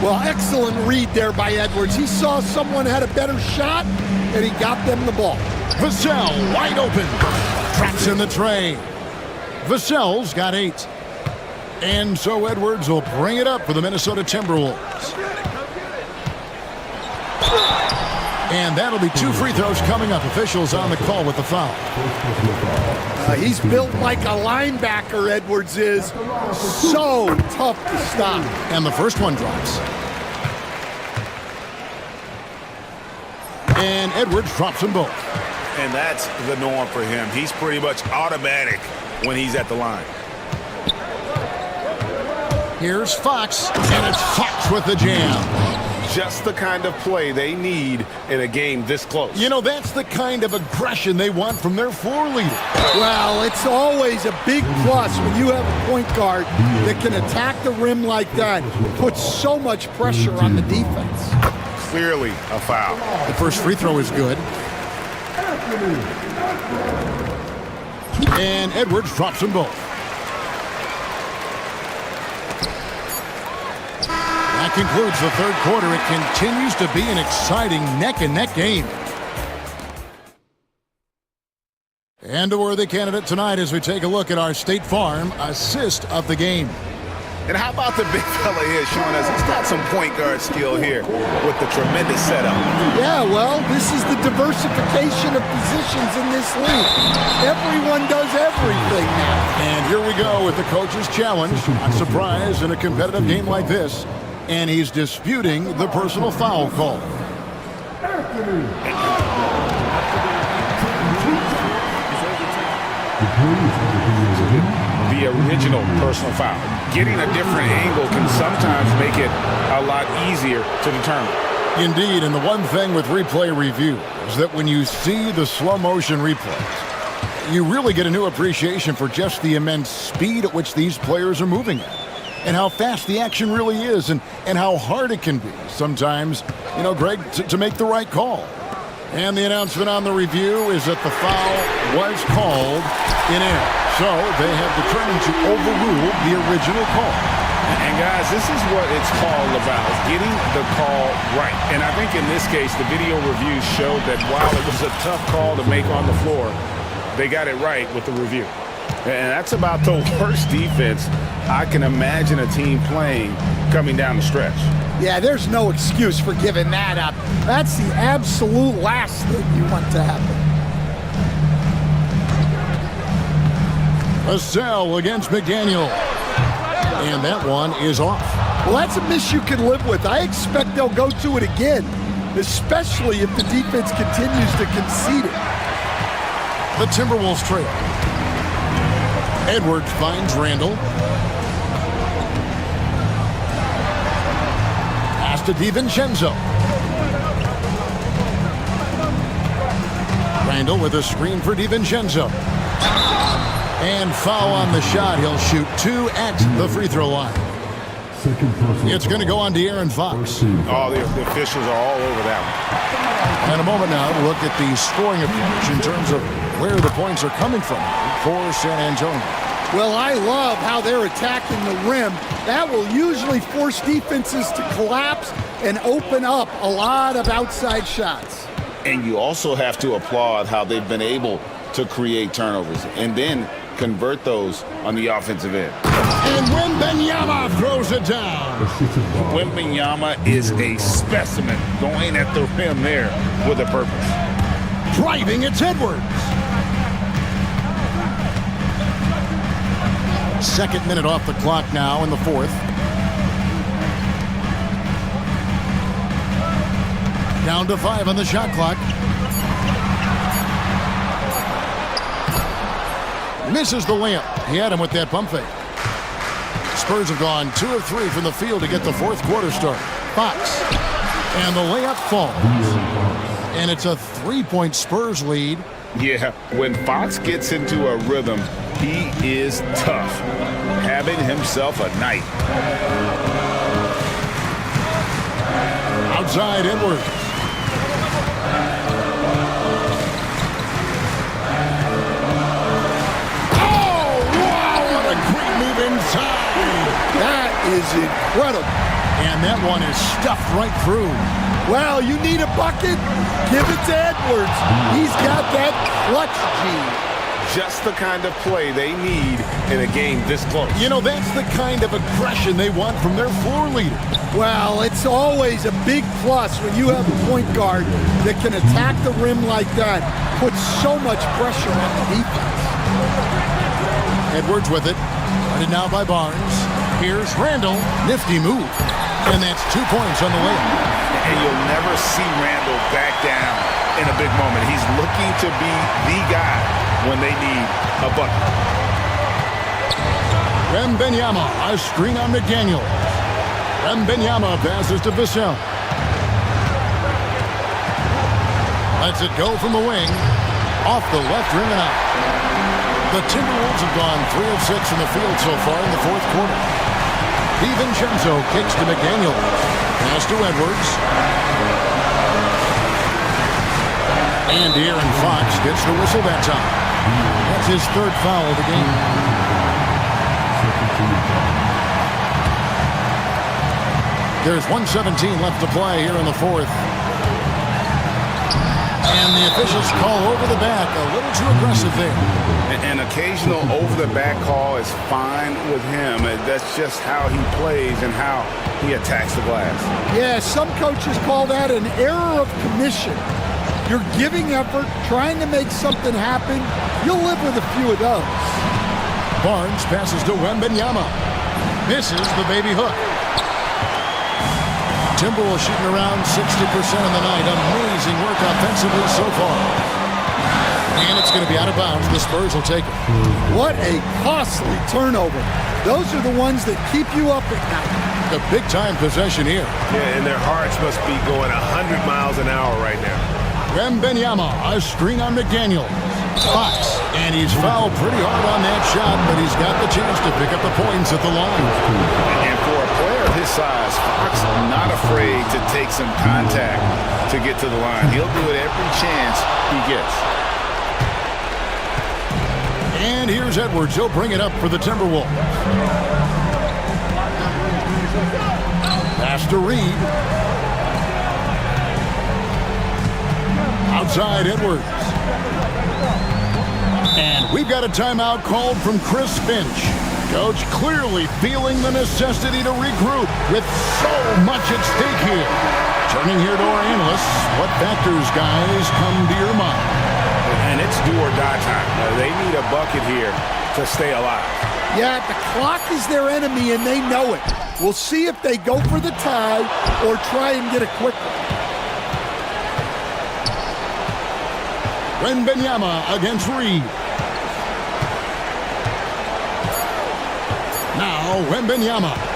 Well, excellent read there by Edwards. He saw someone had a better shot, and he got them the ball. Vassell, wide open. Traps in the tray. Vassell's got 8. And so Edwards will bring it up for the Minnesota Timberwolves. And that'll be 2 free throws coming up. Officials on the call with the foul. He's built like a linebacker, Edwards is. So tough to stop. And the first one drops. And Edwards drops them both. And that's the norm for him. He's pretty much automatic when he's at the line. Here's Fox, and it's Fox with the jam. Just the kind of play they need in a game this close. You know, that's the kind of aggression they want from their floor leader. Well, it's always a big plus when you have a point guard that can attack the rim like that, put so much pressure on the defense. Clearly a foul. The first free throw is good. And Edwards drops them both. That concludes the third quarter. It continues to be an exciting neck-and-neck game. And a worthy candidate tonight as we take a look at our State Farm assist of the game. And how about the big fella here showing us he's got some point guard skill here with the tremendous setup. Yeah, well, this is the diversification of positions in this league. Everyone does everything now. And here we go with the coach's challenge. Not surprised in a competitive game like this. And he's disputing the personal foul call. The original personal foul. Getting a different angle can sometimes make it a lot easier to determine. Indeed, and the one thing with replay review is that when you see the slow motion replays, you really get a new appreciation for just the immense speed at which these players are moving at. And how fast the action really is, and how hard it can be sometimes, you know, Greg, to make the right call. And the announcement on the review is that the foul was called in air. So they have determined to overrule the original call. And guys, this is what it's all about, getting the call right. And I think in this case, the video review showed that while it was a tough call to make on the floor, they got it right with the review. And that's about the worst defense I can imagine a team playing coming down the stretch. Yeah, there's no excuse for giving that up. That's the absolute last thing you want to happen. Vassell against McDaniel. And that one is off. Well, that's a miss you can live with. I expect they'll go to it again, especially if the defense continues to concede it. The Timberwolves trail. Edwards finds Randall. Pass to DiVincenzo. Randall with a screen for DiVincenzo. And foul on the shot. He'll shoot 2 at the free throw line. It's going to go on to Aaron Fox. Oh, the officials are all over that one. In a moment now, we'll look at the scoring approach in terms of where the points are coming from for San Antonio. Well, I love how they're attacking the rim. That will usually force defenses to collapse and open up a lot of outside shots. And you also have to applaud how they've been able to create turnovers and then convert those on the offensive end. And Wembanyama throws it down. Wembanyama is a specimen going at the rim there with a purpose. Driving, it's Edwards. Second minute off the clock now in the fourth. Down to 5 on the shot clock. Misses the layup. He had him with that pump fake. Spurs have gone 2 of 3 from the field to get the fourth quarter start. Fox. And the layup falls. And it's a 3-point Spurs lead. Yeah, when Fox gets into a rhythm, he is tough. Having himself a night. Outside Edwards. Oh, wow, what a great move inside. That is incredible. And that one is stuffed right through. Well, you need a bucket? Give it to Edwards. He's got that clutch gene. Just the kind of play they need in a game this close. You know, that's the kind of aggression they want from their floor leader. Well, it's always a big plus when you have a point guard that can attack the rim like that, put so much pressure on the defense. Edwards with it. Guarded now by Barnes. Here's Randall. Nifty move. And that's 2 points on the layup. And you'll never see Randall back down in a big moment. He's looking to be the guy when they need a bucket. Wembanyama, a screen on McDaniel. Wembanyama passes to Vassell. Lets it go from the wing. Off the left rim and out. The Timberwolves have gone 3 of 6 from the field so far in the fourth quarter. DiVincenzo kicks to McDaniel. Pass to Edwards. And De'Aaron Fox gets the whistle that time. That's his third foul of the game. There's 1:17 left to play here in the fourth. And the officials call over the back. A little too aggressive there. An occasional over-the-back call is fine with him. That's just how he plays and how he attacks the glass. Yeah, some coaches call that an error of commission. You're giving effort, trying to make something happen. You'll live with a few of those. Barnes passes to Wembanyama. Misses the baby hook. Timberwolves shooting around 60% of the night. Amazing work offensively so far. And it's going to be out of bounds. The Spurs will take it. What a costly turnover. Those are the ones that keep you up at night. The big-time possession here. Yeah, and their hearts must be going 100 miles an hour right now. Wembanyama, a screen on McDaniel. Fox, and he's fouled pretty hard on that shot, but he's got the chance to pick up the points at the line. And for a player of his size, Fox not afraid to take some contact to get to the line. He'll do it every chance he gets. And here's Edwards. He'll bring it up for the Timberwolves. Pass to Reed. Outside Edwards. And we've got a timeout called from Chris Finch. Coach clearly feeling the necessity to regroup with so much at stake here. Turning here to our analysts, what factors, guys, come to your mind? And it's do or die time. They need a bucket here to stay alive. Yeah, the clock is their enemy and they know it. We'll see if they go for the tie or try and get a quick one. Wembanyama against Reed. Now Wembanyama.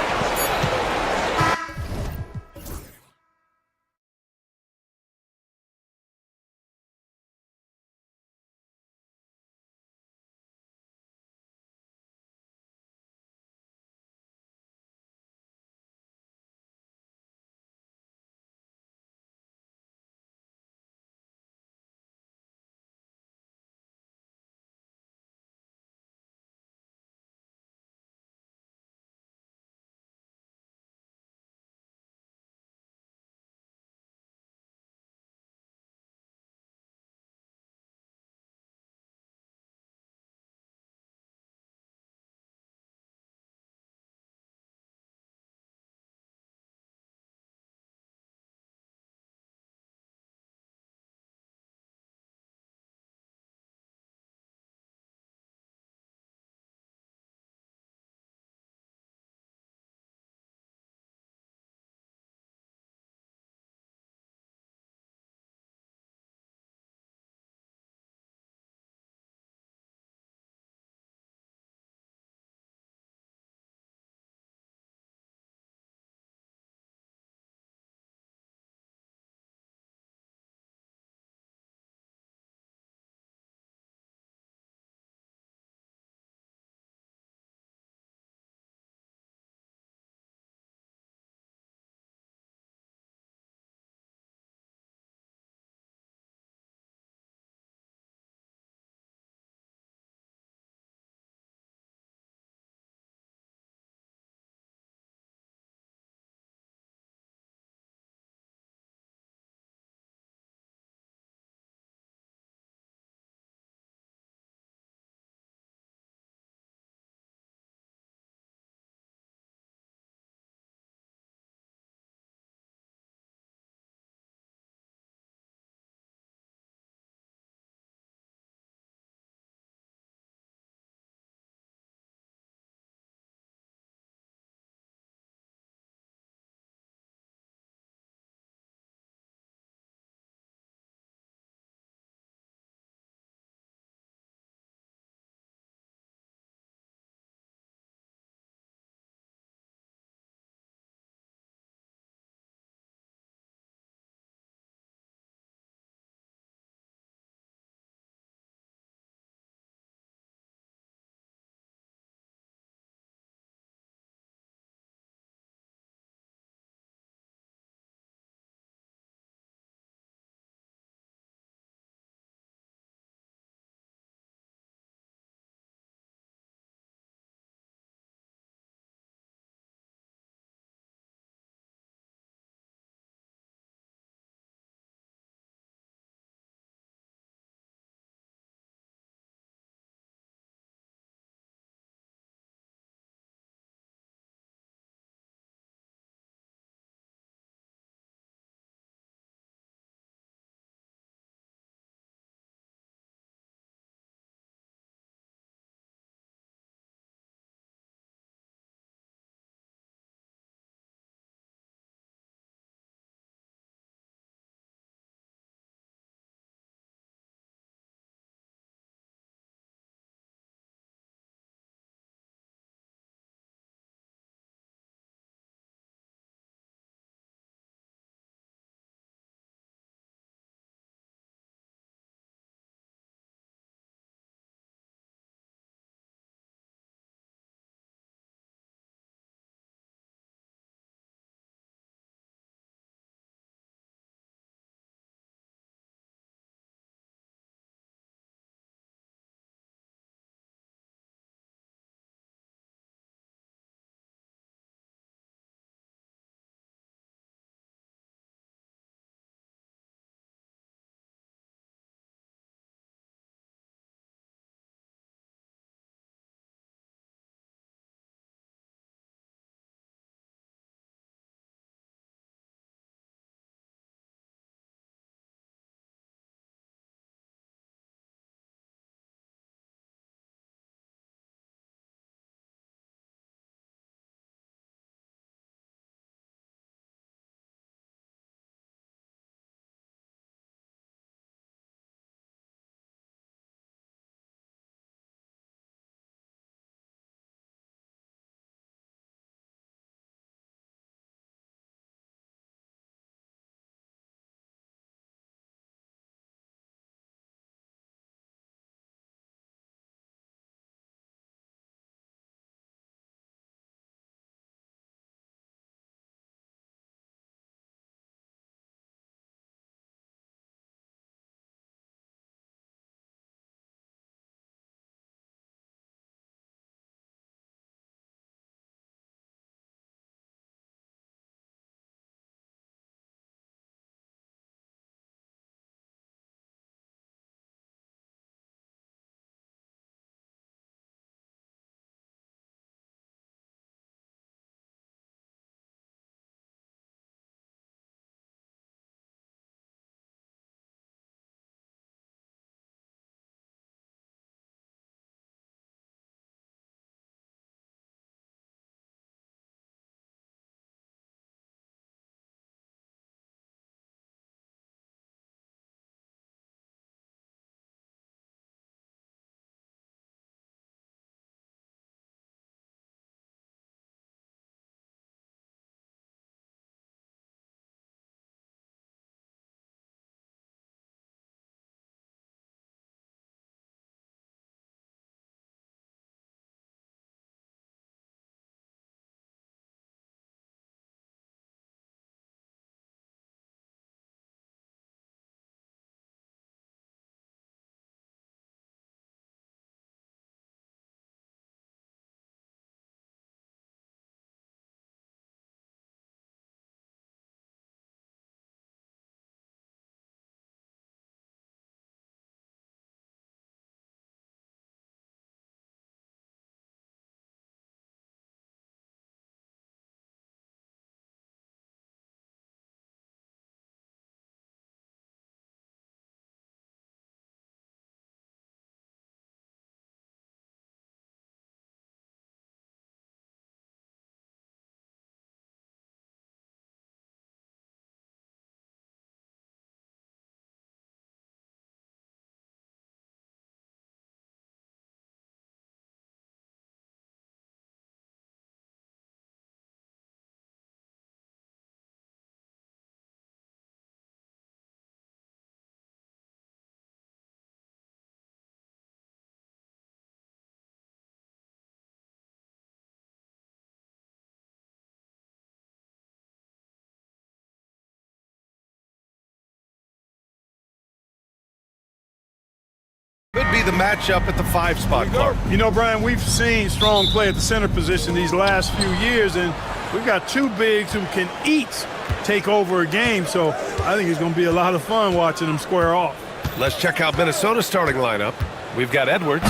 be the matchup at the 5 spot, Clark? You know, Brian, we've seen strong play at the center position these last few years, and we've got 2 bigs who can each take over a game, so I think it's going to be a lot of fun watching them square off. Let's check out Minnesota's starting lineup. We've got Edwards,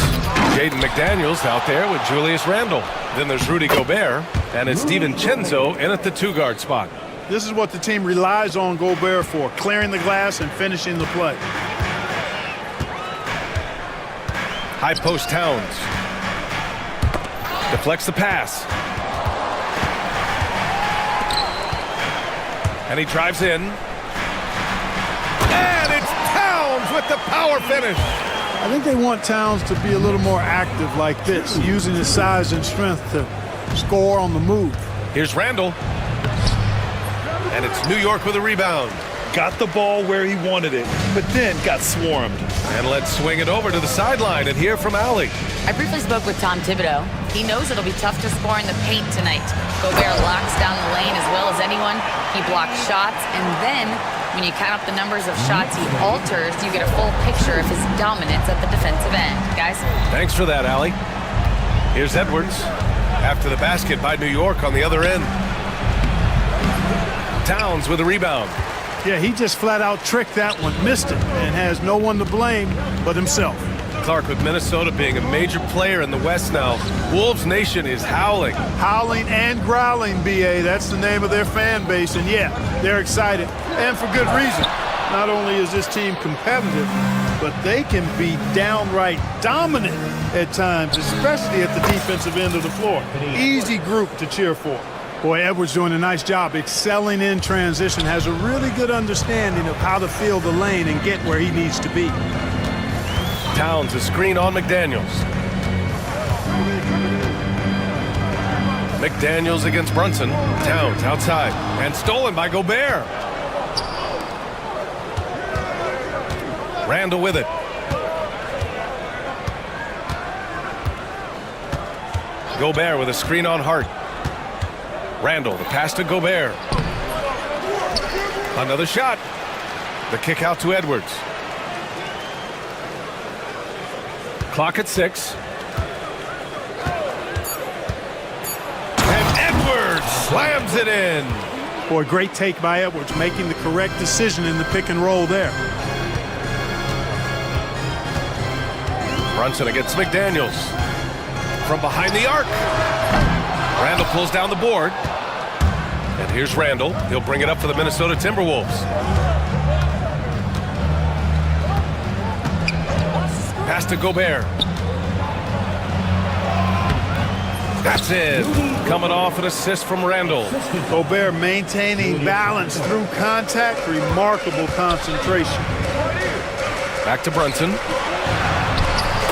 Jaden McDaniels out there with Julius Randle. Then there's Rudy Gobert, and it's DiVincenzo in at the 2-guard spot. This is what the team relies on Gobert for, clearing the glass and finishing the play. High post Towns. Deflects the pass. And he drives in. And it's Towns with the power finish. I think they want Towns to be a little more active like this, using his size and strength to score on the move. Here's Randle. And it's New York with a rebound. Got the ball where he wanted it, but then got swarmed. And let's swing it over to the sideline and hear from Allie. I briefly spoke with Tom Thibodeau. He knows it'll be tough to score in the paint tonight. Gobert locks down the lane as well as anyone. He blocks shots, and then when you count up the numbers of shots he alters, you get a full picture of his dominance at the defensive end. Guys? Thanks for that, Allie. Here's Edwards. After the basket by New York on the other end. Towns with a rebound. Yeah, he just flat out tricked that one, missed it, and has no one to blame but himself. Clark, with Minnesota being a major player in the West now, Wolves Nation is howling. Howling and growling, B.A. That's the name of their fan base, and yeah, they're excited, and for good reason. Not only is this team competitive, but they can be downright dominant at times, especially at the defensive end of the floor. Easy group to cheer for. Boy, Edwards doing a nice job, excelling in transition, has a really good understanding of how to fill the lane and get where he needs to be. Towns a screen on McDaniels. McDaniels against Brunson. Towns outside and stolen by Gobert. Randle with it. Gobert with a screen on Hart. Randle, the pass to Gobert. Another shot. The kick out to Edwards. Clock at 6. And Edwards slams it in. Boy, great take by Edwards, making the correct decision in the pick and roll there. Brunson against McDaniels. From behind the arc. Randle pulls down the board. And here's Randle. He'll bring it up for the Minnesota Timberwolves. Pass to Gobert. That's it. Coming off an assist from Randle. Gobert maintaining balance through contact. Remarkable concentration. Back to Brunson.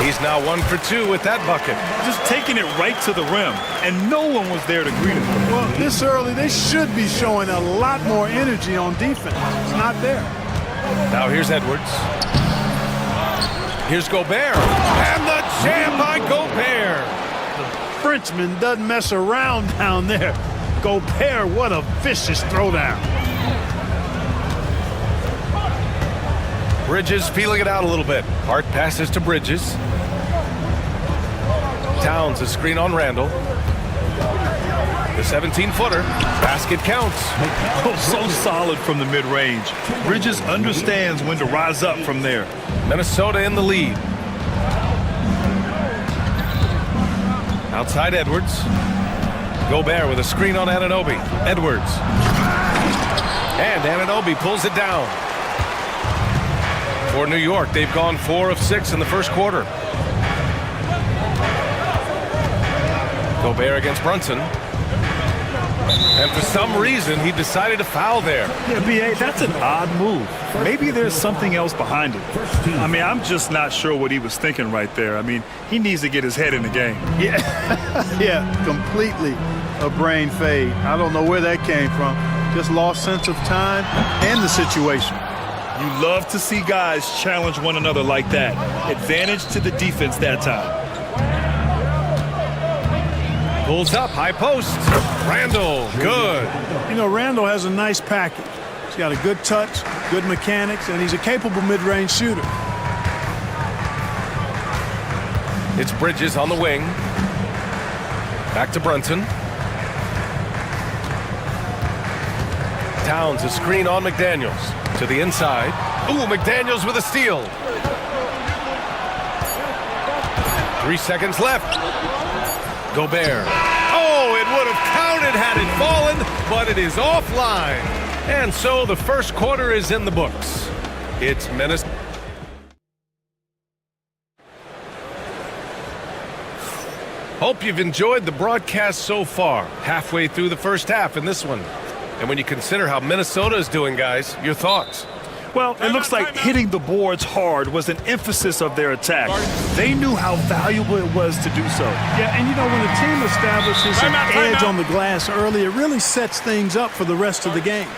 He's now 1 for 2 with that bucket. Just taking it right to the rim, and no one was there to greet him. Well, this early, they should be showing a lot more energy on defense. It's not there. Now here's Edwards. Here's Gobert. And the jam by Gobert. The Frenchman doesn't mess around down there. Gobert, what a vicious throwdown. Bridges feeling it out a little bit. Hart passes to Bridges. Towns a screen on Randle. The 17-footer. Basket counts. Oh, so solid from the mid-range. Bridges understands when to rise up from there. Minnesota in the lead. Outside Edwards. Gobert with a screen on Anunoby. Edwards. And Anunoby pulls it down. For New York, they've gone 4 of 6 in the first quarter. Gobert against Brunson. And for some reason, he decided to foul there. Yeah, B.A., that's an odd move. Maybe there's something else behind it. I mean, I'm just not sure what he was thinking right there. I mean, he needs to get his head in the game. Yeah, yeah, completely a brain fade. I don't know where that came from. Just lost sense of time and the situation. You love to see guys challenge one another like that. Advantage to the defense that time. Pulls up, high post. Randle, good. You know, Randle has a nice package. He's got a good touch, good mechanics, and he's a capable mid-range shooter. It's Bridges on the wing. Back to Brunson. Towns, a screen on McDaniels. To the inside. Ooh, McDaniels with a steal. 3 seconds left. Gobert. Oh, it would have counted had it fallen, but it is offline. And so the first quarter is in the books. It's Minnesota. Hope you've enjoyed the broadcast so far. Halfway through the first half in this one. And when you consider how Minnesota is doing, guys, your thoughts? Well, it looks like hitting the boards hard was an emphasis of their attack. They knew how valuable it was to do so. Yeah, and you know, when a team establishes an edge on the glass early, it really sets things up for the rest of the game.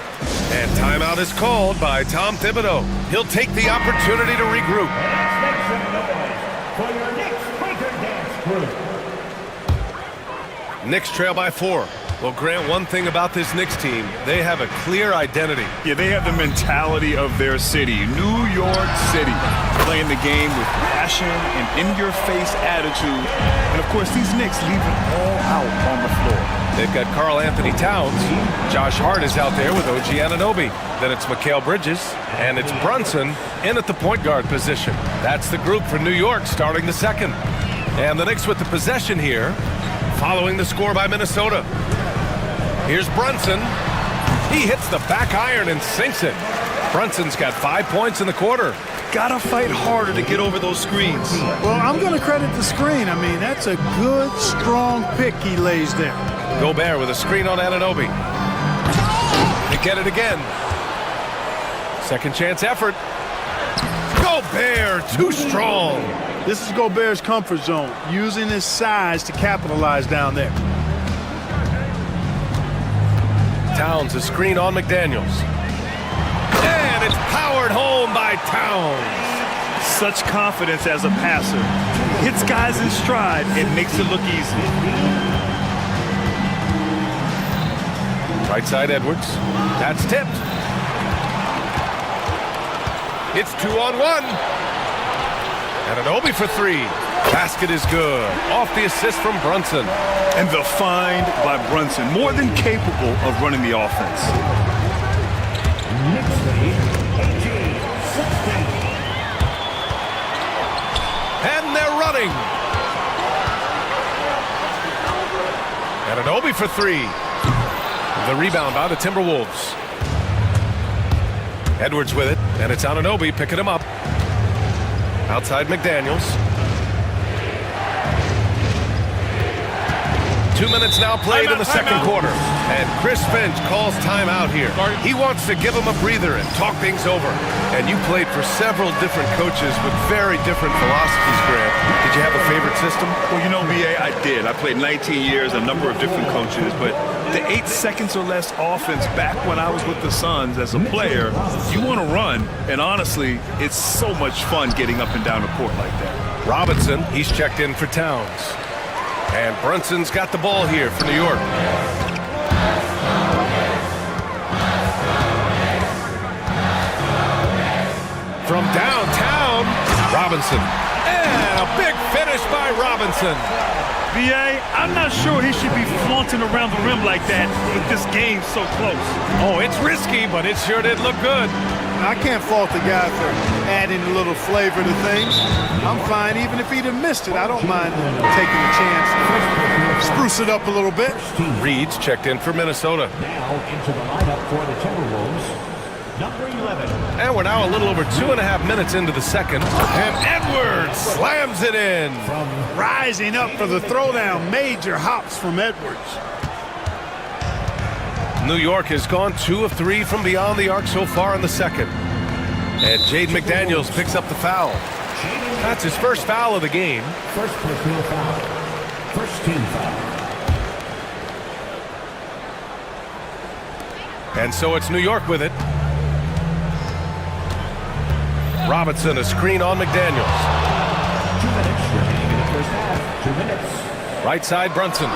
And timeout is called by Tom Thibodeau. He'll take the opportunity to regroup. For your next breaker dance group. Knicks trail by 4. Well, Grant, one thing about this Knicks team, they have a clear identity. Yeah, they have the mentality of their city, New York City, playing the game with passion and in-your-face attitude. And, of course, these Knicks leave it all out on the floor. They've got Karl Anthony Towns. Josh Hart is out there with OG Anunoby. Then it's Mikal Bridges, and it's Brunson in at the point guard position. That's the group for New York starting the second. And the Knicks with the possession here, following the score by Minnesota. Here's Brunson. He hits the back iron and sinks it. Brunson's got 5 points in the quarter. Gotta fight harder to get over those screens. Well, I'm going to credit the screen. I mean, that's a good, strong pick he lays there. Gobert with a screen on Anunoby. They get it again. Second chance effort. Gobert, too strong. This is Gobert's comfort zone, using his size to capitalize down there. Towns, a screen on McDaniels. And it's powered home by Towns. Such confidence as a passer. Hits guys in stride and makes it look easy. Right side Edwards. That's tipped. It's 2-on-1. Anunoby for 3. Basket is good. Off the assist from Brunson. And the find by Brunson, more than capable of running the offense. And they're running. Anunoby for 3. The rebound by the Timberwolves. Edwards with it, and it's Anunoby picking him up. Outside McDaniels. 2 minutes now played in the second quarter. And Chris Finch calls timeout here. He wants to give him a breather and talk things over. And you played for several different coaches with very different philosophies, Grant. Did you have a favorite system? Well, you know, B.A., I did. I played 19 years, a number of different coaches, but the 8 seconds or less offense back when I was with the Suns as a player, you want to run. And honestly, it's so much fun getting up and down the court like that. Robinson, he's checked in for Towns. And Brunson's got the ball here for New York. From downtown, Robinson. And a big finish by Robinson. B.A., I'm not sure he should be flaunting around the rim like that with this game so close. Oh, it's risky, but it sure did look good. I can't fault the guy for adding a little flavor to things. I'm fine even if he'd have missed it. I don't mind taking a chance. Spruce it up a little bit. Reed's checked in for Minnesota. Now into the lineup for the Timberwolves, number 11. And we're now a little over 2.5 minutes into the second. And Edwards slams it in. Rising up for the throwdown. Major hops from Edwards. New York has gone 2 of 3 from beyond the arc so far in the second. And Jaden McDaniels picks up the foul. That's his first foul of the game. First personal foul. First team foul. And so it's New York with it. Robinson, a screen on McDaniels. 2 minutes remaining in the first half. 2 minutes. Right side Brunson.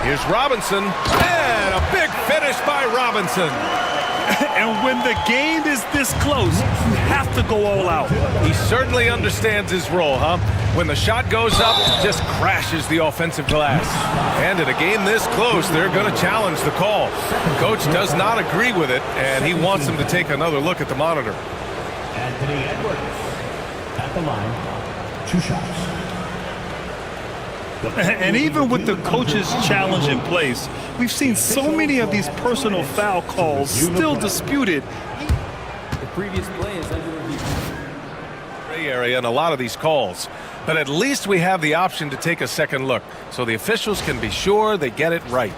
Here's Robinson. And a big finish by Robinson. And when the game is this close, you have to go all out. He certainly understands his role, huh? When the shot goes up, just crashes the offensive glass. And in a game this close, they're going to challenge the call. Coach does not agree with it, and he wants them to take another look at the monitor. Anthony Edwards at the line, 2 shots. And even with the coach's challenge in place, we've seen so many of these personal foul calls still disputed. The previous play is under review. Gray area in a lot of these calls. But at least we have the option to take a second look, so the officials can be sure they get it right.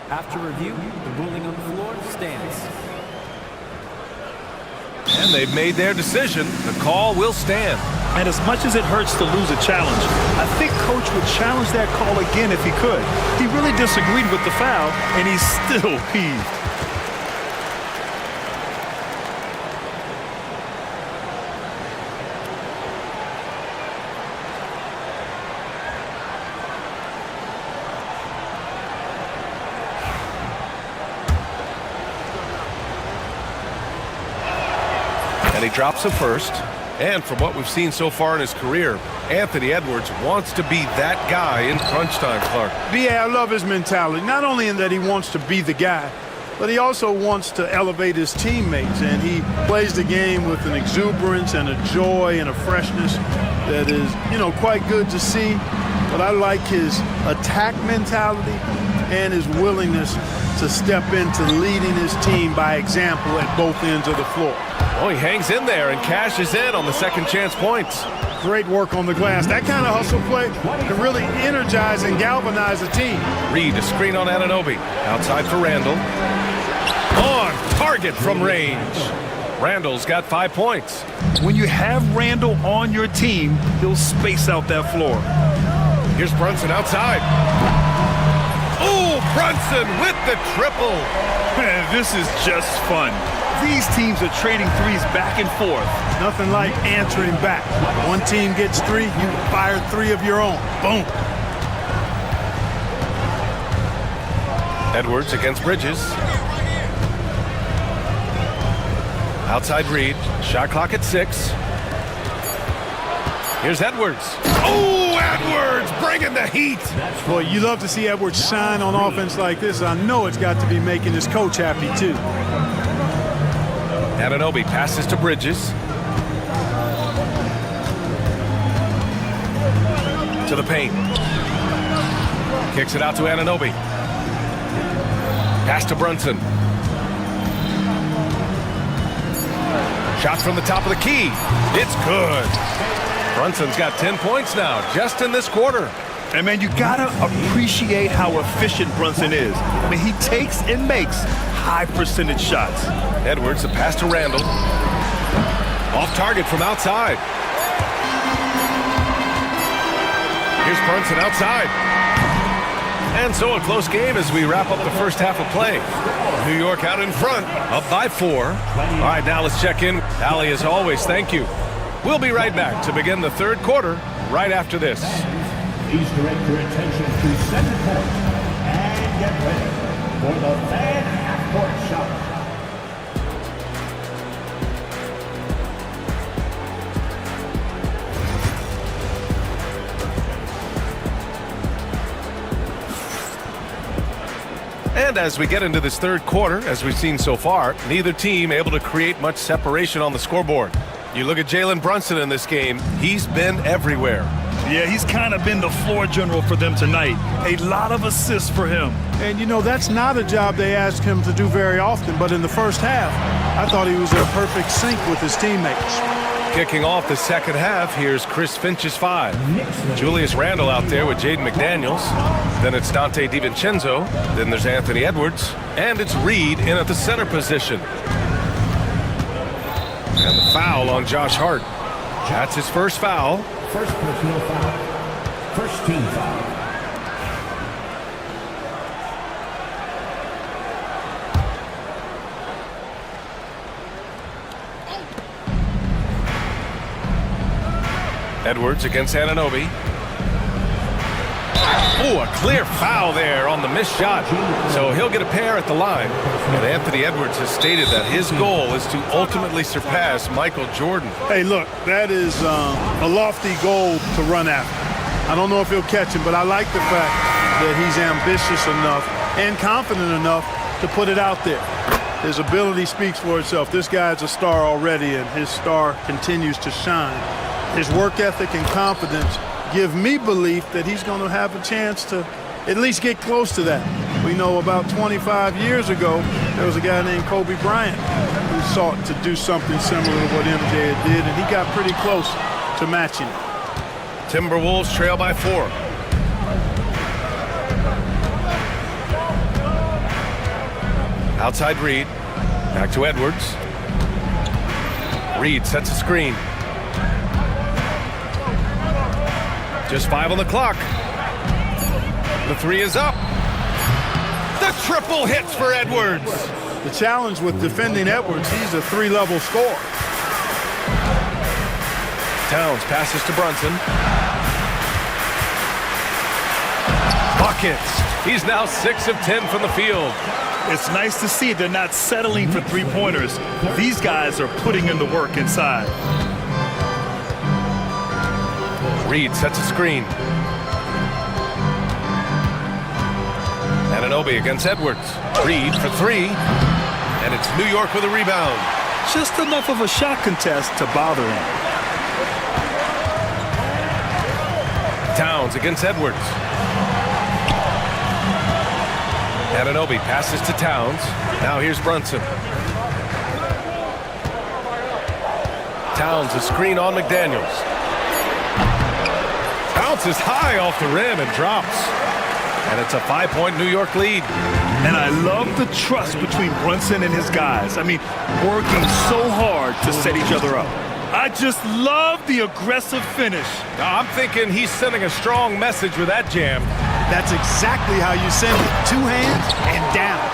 After review, the ruling on the floor stands. And they've made their decision. The call will stand. And as much as it hurts to lose a challenge, I think Coach would challenge that call again if he could. He really disagreed with the foul, and he's still peeved. And he drops a first. And from what we've seen so far in his career, Anthony Edwards wants to be that guy in crunch time, Clark. B.A., I love his mentality, not only in that he wants to be the guy, but he also wants to elevate his teammates, and he plays the game with an exuberance and a joy and a freshness that is, quite good to see. But I like his attack mentality and his willingness to step into leading his team by example at both ends of the floor. Oh, he hangs in there and cashes in on the second chance points. Great work on the glass. That kind of hustle play can really energize and galvanize a team. Reed, a screen on Anunoby. Outside for Randall. On target from range. Randall's got 5 points. When you have Randall on your team, he'll space out that floor. Here's Brunson outside. Oh, Brunson with the triple. Man, this is just fun. These teams are trading threes back and forth. Nothing like answering back. One team gets 3, you fire 3 of your own. Boom. Edwards against Bridges. Outside Reed. Shot clock at 6. Here's Edwards. Oh, Edwards bringing the heat. Boy, you love to see Edwards shine on offense like this. I know it's got to be making his coach happy, too. Anunoby passes to Bridges. To the paint. Kicks it out to Anunoby. Pass to Brunson. Shot from the top of the key. It's good. Brunson's got 10 points now, just in this quarter. And man, you gotta appreciate how efficient Brunson is. I mean, he takes and makes high percentage shots. Edwards, the pass to Randall. Off target from outside. Here's Brunson outside. And so a close game as we wrap up the first half of play. New York out in front, up by 4. All right, now let's check in. Allie, as always, thank you. We'll be right back to begin the third quarter right after this. Please direct your attention to center court and get ready for the fan half-court shot. And as we get into this third quarter, as we've seen so far, neither team able to create much separation on the scoreboard. You look at Jalen Brunson in this game, he's been everywhere. Yeah, he's kind of been the floor general for them tonight. A lot of assists for him. And, that's not a job they ask him to do very often, but in the first half, I thought he was in perfect sync with his teammates. Kicking off the second half, here's Chris Finch's 5. Julius Randle out there with Jaden McDaniels. Then it's Dante DiVincenzo. Then there's Anthony Edwards. And it's Reed in at the center position. And the foul on Josh Hart. That's his first foul. First personal foul. First team foul. Edwards against Anunoby. Oh, a clear foul there on the missed shot. So he'll get a pair at the line. And Anthony Edwards has stated that his goal is to ultimately surpass Michael Jordan. Hey, look, that is a lofty goal to run after. I don't know if he'll catch him, but I like the fact that he's ambitious enough and confident enough to put it out there. His ability speaks for itself. This guy's a star already, and his star continues to shine. His work ethic and confidence give me belief that he's going to have a chance to at least get close to that. We know about 25 years ago, there was a guy named Kobe Bryant who sought to do something similar to what MJ did, and he got pretty close to matching it. Timberwolves trail by 4. Outside Reed. Back to Edwards. Reed sets a screen. Just 5 on the clock. The 3 is up. The triple hits for Edwards. The challenge with defending Edwards, he's a 3-level scorer. Towns passes to Brunson. Buckets. He's now 6 of 10 from the field. It's nice to see they're not settling for three-pointers. These guys are putting in the work inside. Reed sets a screen. Anunoby against Edwards. Reed for 3. And it's New York with a rebound. Just enough of a shot contest to bother him. Towns against Edwards. Anunoby passes to Towns. Now here's Brunson. Towns a screen on McDaniels. Bounces high off the rim and drops. And it's a 5-point New York lead. And I love the trust between Brunson and his guys. I mean, working so hard to set each other up. I just love the aggressive finish. I'm thinking he's sending a strong message with that jam. That's exactly how you send it. 2 hands and down.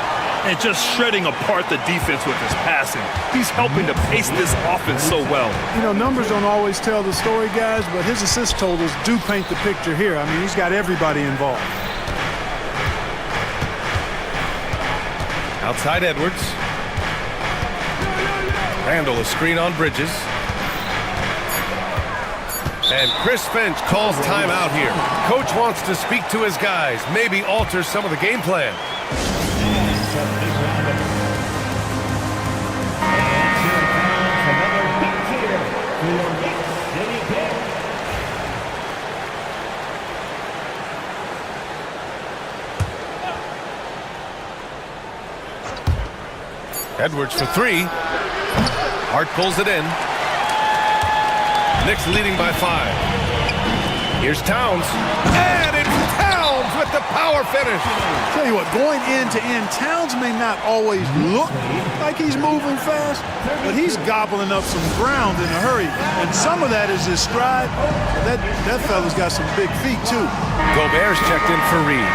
And just shredding apart the defense with his passing. He's helping to pace this offense so well. You know, numbers don't always tell the story, guys, but his assist totals do paint the picture here. I mean, he's got everybody involved. Outside Edwards. Randall a screen on Bridges. And Chris Finch calls timeout here. Coach wants to speak to his guys, maybe alter some of the game plan. Edwards for 3. Hart pulls it in. Knicks leading by 5. Here's Towns. And it's Towns with the power finish. Tell you what, going end to end, Towns may not always look like he's moving fast, but he's gobbling up some ground in a hurry. And some of that is his stride. That fella's got some big feet, too. Gobert's checked in for Reed.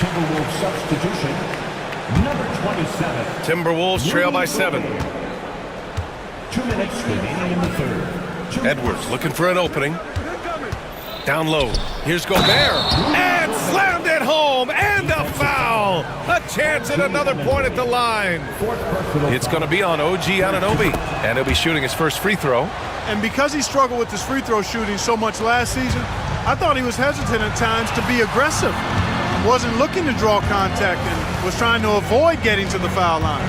Timberwolves substitution, number 27. Timberwolves trail by 7. 2 minutes remaining in the third. Edwards looking for an opening. Down low. Here's Gobert. And slammed it home. And a foul. A chance at another point at the line. It's going to be on OG Anunoby. And he'll be shooting his first free throw. And because he struggled with his free throw shooting so much last season, I thought he was hesitant at times to be aggressive. Wasn't looking to draw contact and was trying to avoid getting to the foul line.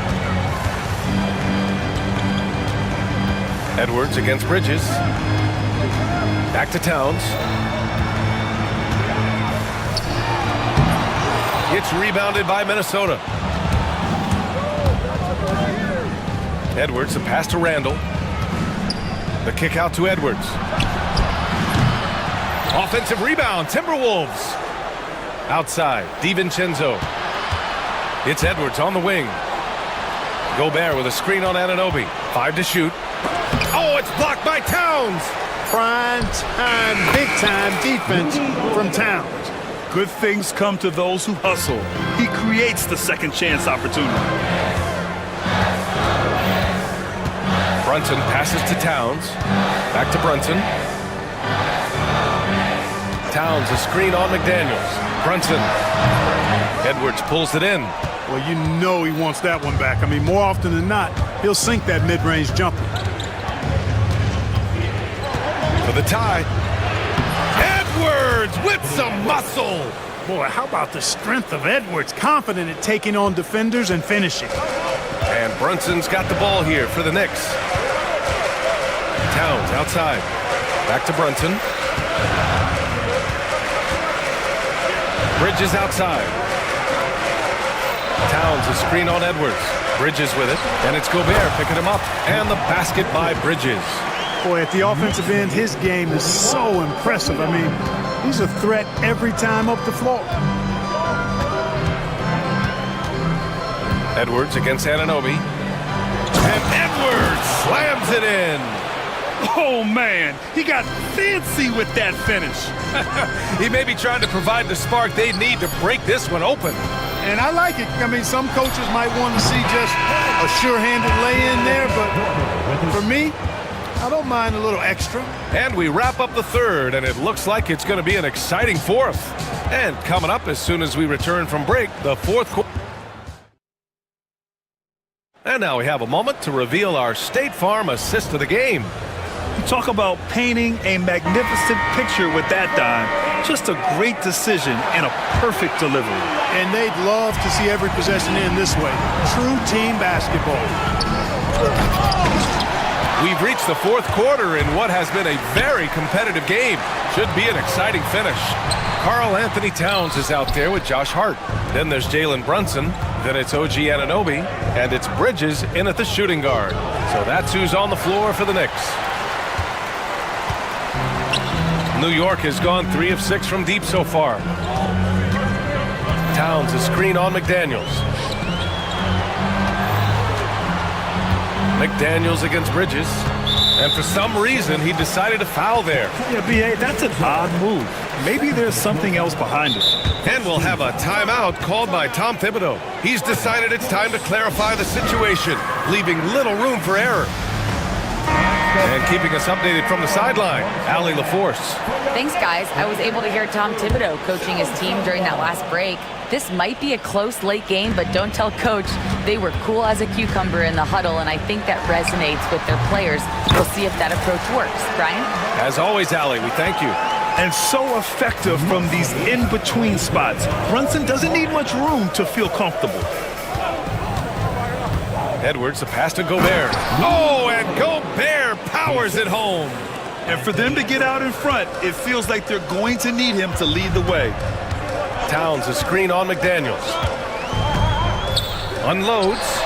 Edwards against Bridges. Back to Towns. It's rebounded by Minnesota. Edwards, the pass to Randall. The kick out to Edwards. Offensive rebound, Timberwolves. Outside, DiVincenzo. It's Edwards on the wing. Gobert with a screen on Anunoby. 5 to shoot. Oh, it's blocked by Towns. Prime time, big time defense from Towns. Good things come to those who hustle. He creates the second chance opportunity. Brunson passes to Towns. Back to Brunson. Towns, a screen on McDaniels. Brunson. Edwards pulls it in. Well, you know he wants that one back. I mean, more often than not, he'll sink that mid-range jumper. For the tie. Edwards with some muscle. Boy, how about the strength of Edwards? Confident at taking on defenders and finishing. And Brunson's got the ball here for the Knicks. Towns outside. Back to Brunson. Bridges outside. Towns, a screen on Edwards. Bridges with it, and it's Gobert picking him up. And the basket by Bridges. Boy, at the offensive end, his game is so impressive. I mean, he's a threat every time up the floor. Edwards against Anunoby. And Edwards slams it in. Oh, man, he got fancy with that finish. He may be trying to provide the spark they need to break this one open. And I like it. I mean, some coaches might want to see just a sure-handed lay-in there, but for me, I don't mind a little extra. And we wrap up the third, and it looks like it's going to be an exciting fourth. And coming up as soon as we return from break, the fourth quarter. And now we have a moment to reveal our State Farm assist of the game. You talk about painting a magnificent picture with that dime. Just a great decision and a perfect delivery. And they'd love to see every possession end this way. True team basketball. We've reached the fourth quarter in what has been a very competitive game. Should be an exciting finish. Karl Anthony Towns is out there with Josh Hart. Then there's Jalen Brunson. Then it's OG Anunoby. And it's Bridges in at the shooting guard. So that's who's on the floor for the Knicks. New York has gone 3 of 6 from deep so far. Towns, a screen on McDaniels. McDaniels against Bridges. And for some reason, he decided to foul there. Yeah, B.A., that's an odd move. Maybe there's something else behind it. And we'll have a timeout called by Tom Thibodeau. He's decided it's time to clarify the situation, leaving little room for error. And keeping us updated from the sideline, Allie LaForce. Thanks, guys. I was able to hear Tom Thibodeau coaching his team during that last break. This might be a close late game, but don't tell Coach. They were cool as a cucumber in the huddle, and I think that resonates with their players. We'll see if that approach works. Brian? As always, Allie, we thank you. And so effective from these in-between spots. Brunson doesn't need much room to feel comfortable. Edwards, a pass to Gobert. Oh, and Gobert powers it home. And for them to get out in front, it feels like they're going to need him to lead the way. Towns, a screen on McDaniels. Unloads.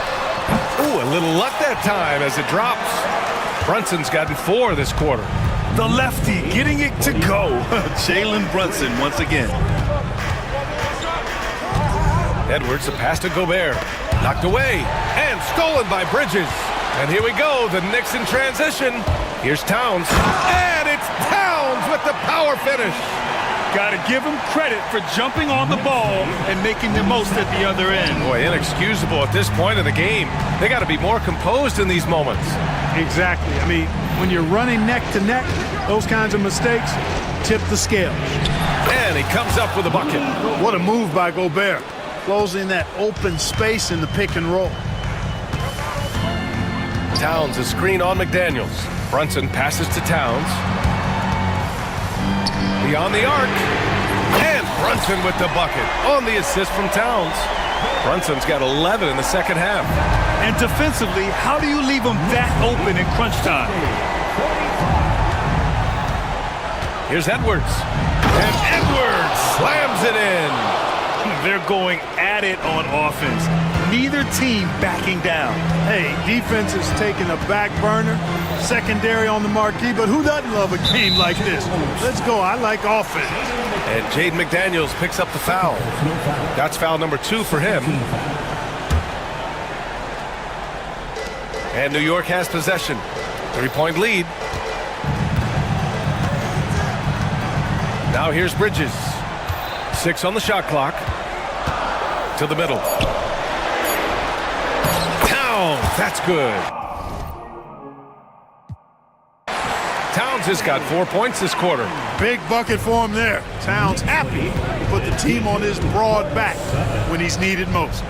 Ooh, a little luck that time as it drops. Brunson's gotten 4 this quarter. The lefty getting it to go. Jalen Brunson once again. Edwards, a pass to Gobert. Knocked away and stolen by Bridges. And here we go, the Knicks in transition. Here's Towns. And it's Towns with the power finish. Got to give him credit for jumping on the ball and making the most at the other end. Boy, inexcusable at this point of the game. They got to be more composed in these moments. Exactly. I mean, when you're running neck to neck, those kinds of mistakes tip the scales. And he comes up with a bucket. What a move by Gobert. Closing that open space in the pick and roll. Towns, a screen on McDaniels. Brunson passes to Towns. Beyond the arc. And Brunson with the bucket on the assist from Towns. Brunson's got 11 in the second half. And defensively, how do you leave them that open in crunch time? Here's Edwards. And Edwards slams it in. They're going at it on offense. Neither team backing down. Hey, defense is taking a back burner, secondary on the marquee, but who doesn't love a game like this? Let's go. I like offense. And Jaden McDaniels picks up the foul. That's foul number 2 for him. And New York has possession. 3-point lead. Now here's Bridges. 6 on the shot clock. To the middle. Towns, that's good. Towns has got 4 points this quarter. Big bucket for him there. Towns happy to put the team on his broad back when he's needed most.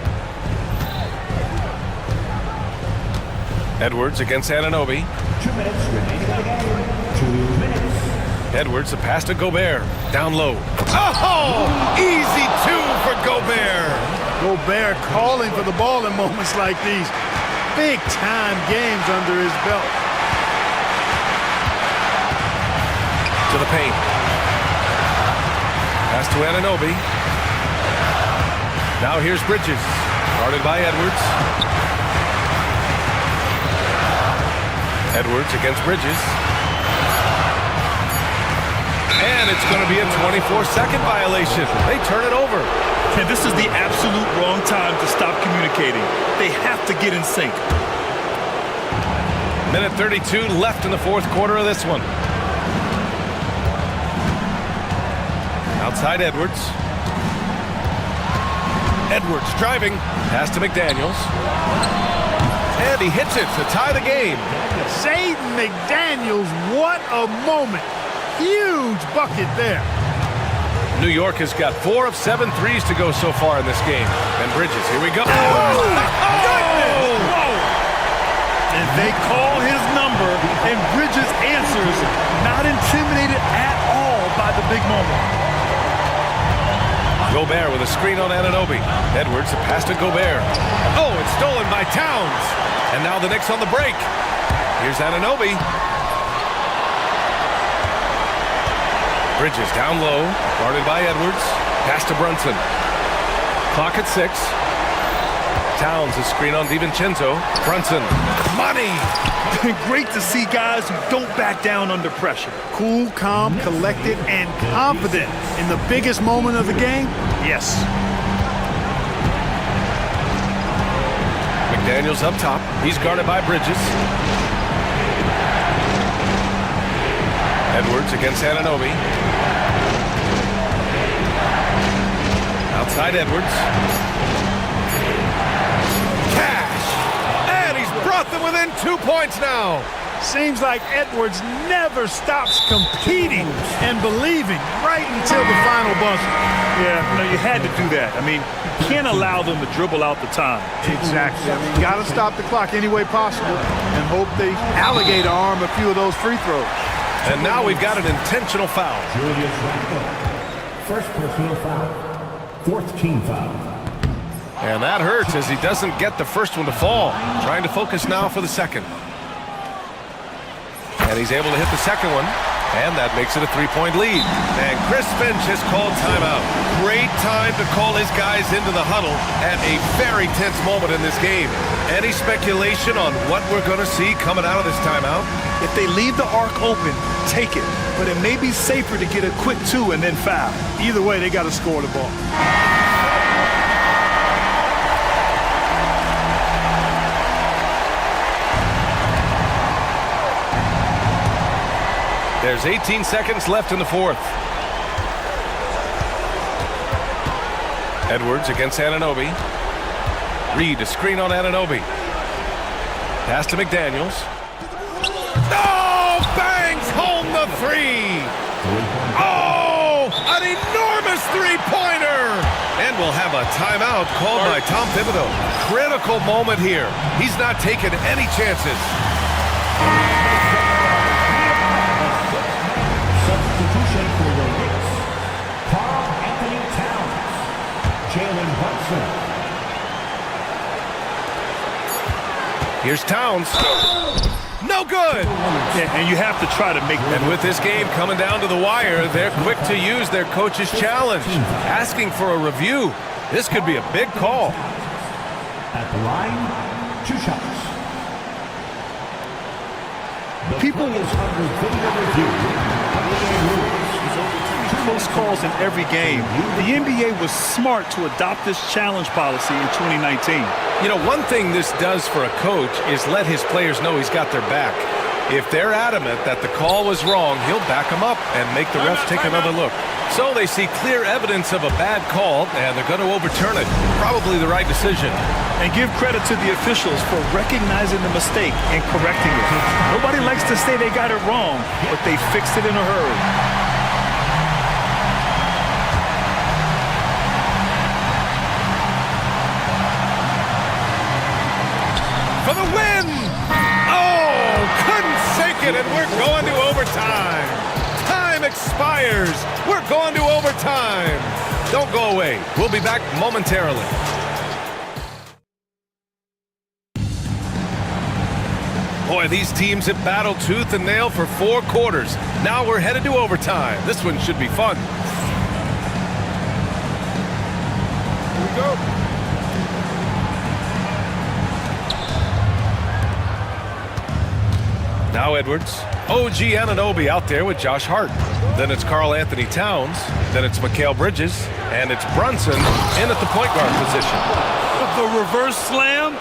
Edwards against Anunoby. 2 minutes remaining in the game. 2 minutes. Edwards, a pass to Gobert. Down low. Oh! Easy two for Gobert. Gobert calling for the ball in moments like these. Big-time games under his belt. To the paint. Pass to Anunoby. Now here's Bridges. Guarded by Edwards. Edwards against Bridges. And it's going to be a 24-second violation. They turn it over. And this is the absolute wrong time to stop communicating. They have to get in sync. Minute 32 left in the fourth quarter of this one. Outside Edwards. Edwards driving. Pass to McDaniels. And he hits it to tie the game. Jaden McDaniels, what a moment. Huge bucket there. New York has got 4 of 7 threes to go so far in this game. And Bridges, here we go. And they call his number, and Bridges answers, not intimidated at all by the big moment. Gobert with a screen on Anunoby. Edwards, a pass to Gobert. Oh, it's stolen by Towns. And now the Knicks on the break. Here's Anunoby. Bridges down low, guarded by Edwards. Pass to Brunson. Clock at 6. Towns, a screen on DiVincenzo. Brunson, money! Great to see guys who don't back down under pressure. Cool, calm, collected, and confident in the biggest moment of the game. Yes. McDaniels up top. He's guarded by Bridges. Edwards against Anunoby. Outside Edwards. Cash! And he's brought them within 2 points now. Seems like Edwards never stops competing and believing right until the final buzzer. Yeah, you had to do that. I mean, you can't allow them to dribble out the time. Exactly. I mean, you got to stop the clock any way possible and hope they alligator arm a few of those free throws. And now we've got an intentional foul. First personal foul. 4th team foul. And that hurts as he doesn't get the first one to fall. Trying to focus now for the second. And he's able to hit the second one. And that makes it a 3-point lead. And Chris Finch has called timeout. Great time to call his guys into the huddle at a very tense moment in this game. Any speculation on what we're going to see coming out of this timeout? If they leave the arc open, take it. But it may be safer to get a quick 2 and then foul. Either way, they got to score the ball. There's 18 seconds left in the fourth. Edwards against Anunoby. Reed, a screen on Anunoby. Pass to McDaniels. Oh, bangs home the 3. Oh, an enormous three-pointer. And we'll have a timeout called by Tom Thibodeau. Critical moment here. He's not taking any chances. Substitution for the Knicks. Carl Anthony Towns. Jalen Brunson. Here's Towns. No good. Yeah, and you have to try to make them. And with this game coming down to the wire, they're quick to use their coach's challenge, asking for a review. This could be a big call. At the line, 2 shots. People is under video review. Close calls in every game. The NBA was smart to adopt this challenge policy in 2019. You know, one thing this does for a coach is let his players know he's got their back. If they're adamant that the call was wrong, he'll back them up and make the ref take another look. So they see clear evidence of a bad call, and they're going to overturn it. Probably the right decision. And give credit to the officials for recognizing the mistake and correcting it. Nobody likes to say they got it wrong, but they fixed it in a hurry. For the win! Oh, couldn't sink it, and we're going to overtime. Time expires. We're going to overtime. Don't go away. We'll be back momentarily. Boy, these teams have battled tooth and nail for 4 quarters. Now we're headed to overtime. This one should be fun. Here we go. Now Edwards. OG Anunoby out there with Josh Hart. Then it's Karl Anthony Towns. Then it's Mikal Bridges. And it's Brunson in at the point guard position. The reverse slam,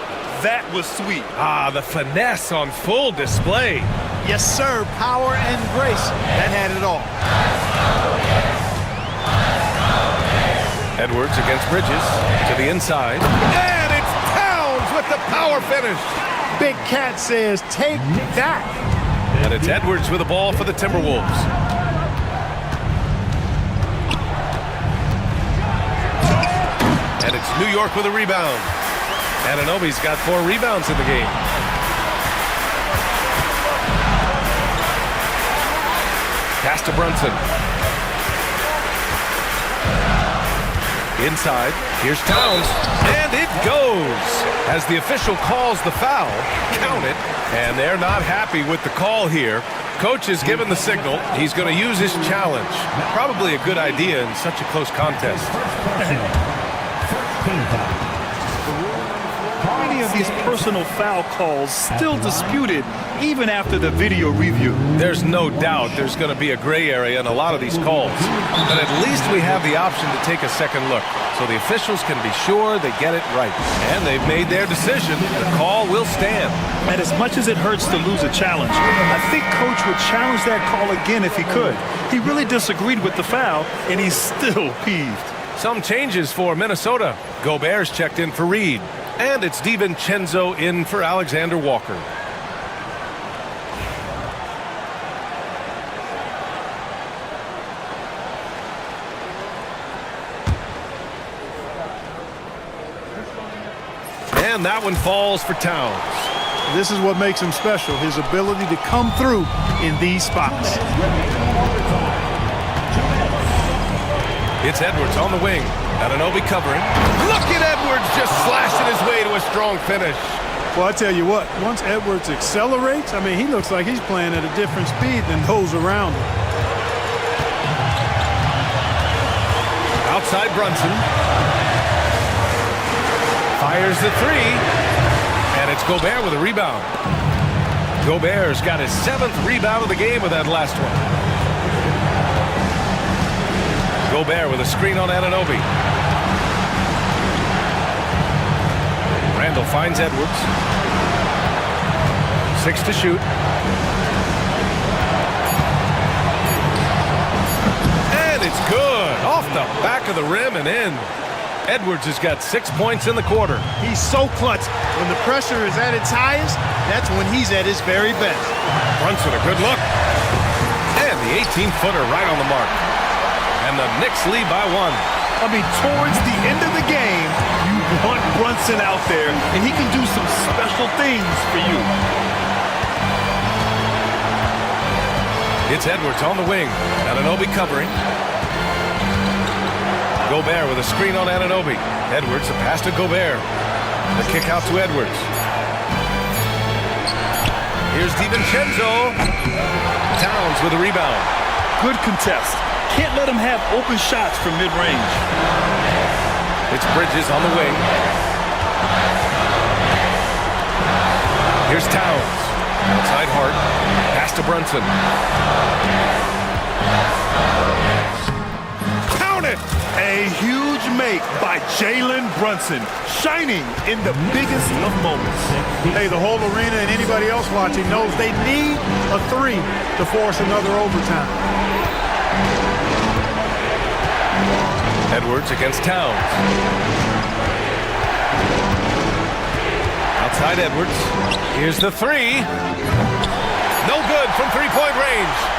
that was sweet. Ah, the finesse on full display. Yes, sir. Power and grace. That had it all. Edwards against Bridges to the inside. And it's Towns with the power finish. Big Cat says, take that. And it's Edwards with the ball for the Timberwolves. And it's New York with a rebound. Anunoby's got 4 rebounds in the game. Pass to Brunson. Inside, here's Towns, and it goes. As the official calls the foul, count it, and they're not happy with the call here. Coach has given the signal. He's going to use his challenge. Probably a good idea in such a close contest. Many of these personal foul calls still disputed even after the video review. There's no doubt there's going to be a gray area in a lot of these calls. But at least we have the option to take a second look, so the officials can be sure they get it right. And they've made their decision. The call will stand. And as much as it hurts to lose a challenge, I think Coach would challenge that call again if he could. He really disagreed with the foul, and he's still peeved. Some changes for Minnesota. Gobert's checked in for Reed. And it's DiVincenzo in for Alexander Walker. And that one falls for Towns. This is what makes him special, his ability to come through in these spots. It's Edwards on the wing. Anunoby covering. Look at Edwards just slashing his way to a strong finish. Well, I tell you what, once Edwards accelerates, I mean, he looks like he's playing at a different speed than those around him. Outside Brunson. Fires the 3. And it's Gobert with a rebound. Gobert's got his 7th rebound of the game with that last one. Gobert with a screen on Anunoby. Randall finds Edwards. 6 to shoot. And it's good. Off the back of the rim and in. Edwards has got 6 points in the quarter. He's so clutch. When the pressure is at its highest, that's when he's at his very best. Brunson, a good look. And the 18-footer right on the mark. And the Knicks lead by 1. I mean, towards the end of the game, you want Brunson out there, and he can do some special things for you. It's Edwards on the wing. Anunoby covering. Gobert with a screen on Anunoby. Edwards, a pass to Gobert. The kick out to Edwards. Here's DiVincenzo. Towns with a rebound. Good contest. Can't let him have open shots from mid-range. It's Bridges on the wing. Here's Towns. Outside Hart. Pass to Brunson. Count it! time. A huge make by Jalen Brunson, shining in the biggest of moments. Hey, the whole arena and anybody else watching knows they need a 3 to force another overtime. Edwards against Towns. Outside Edwards. Here's the 3. No good from three-point range.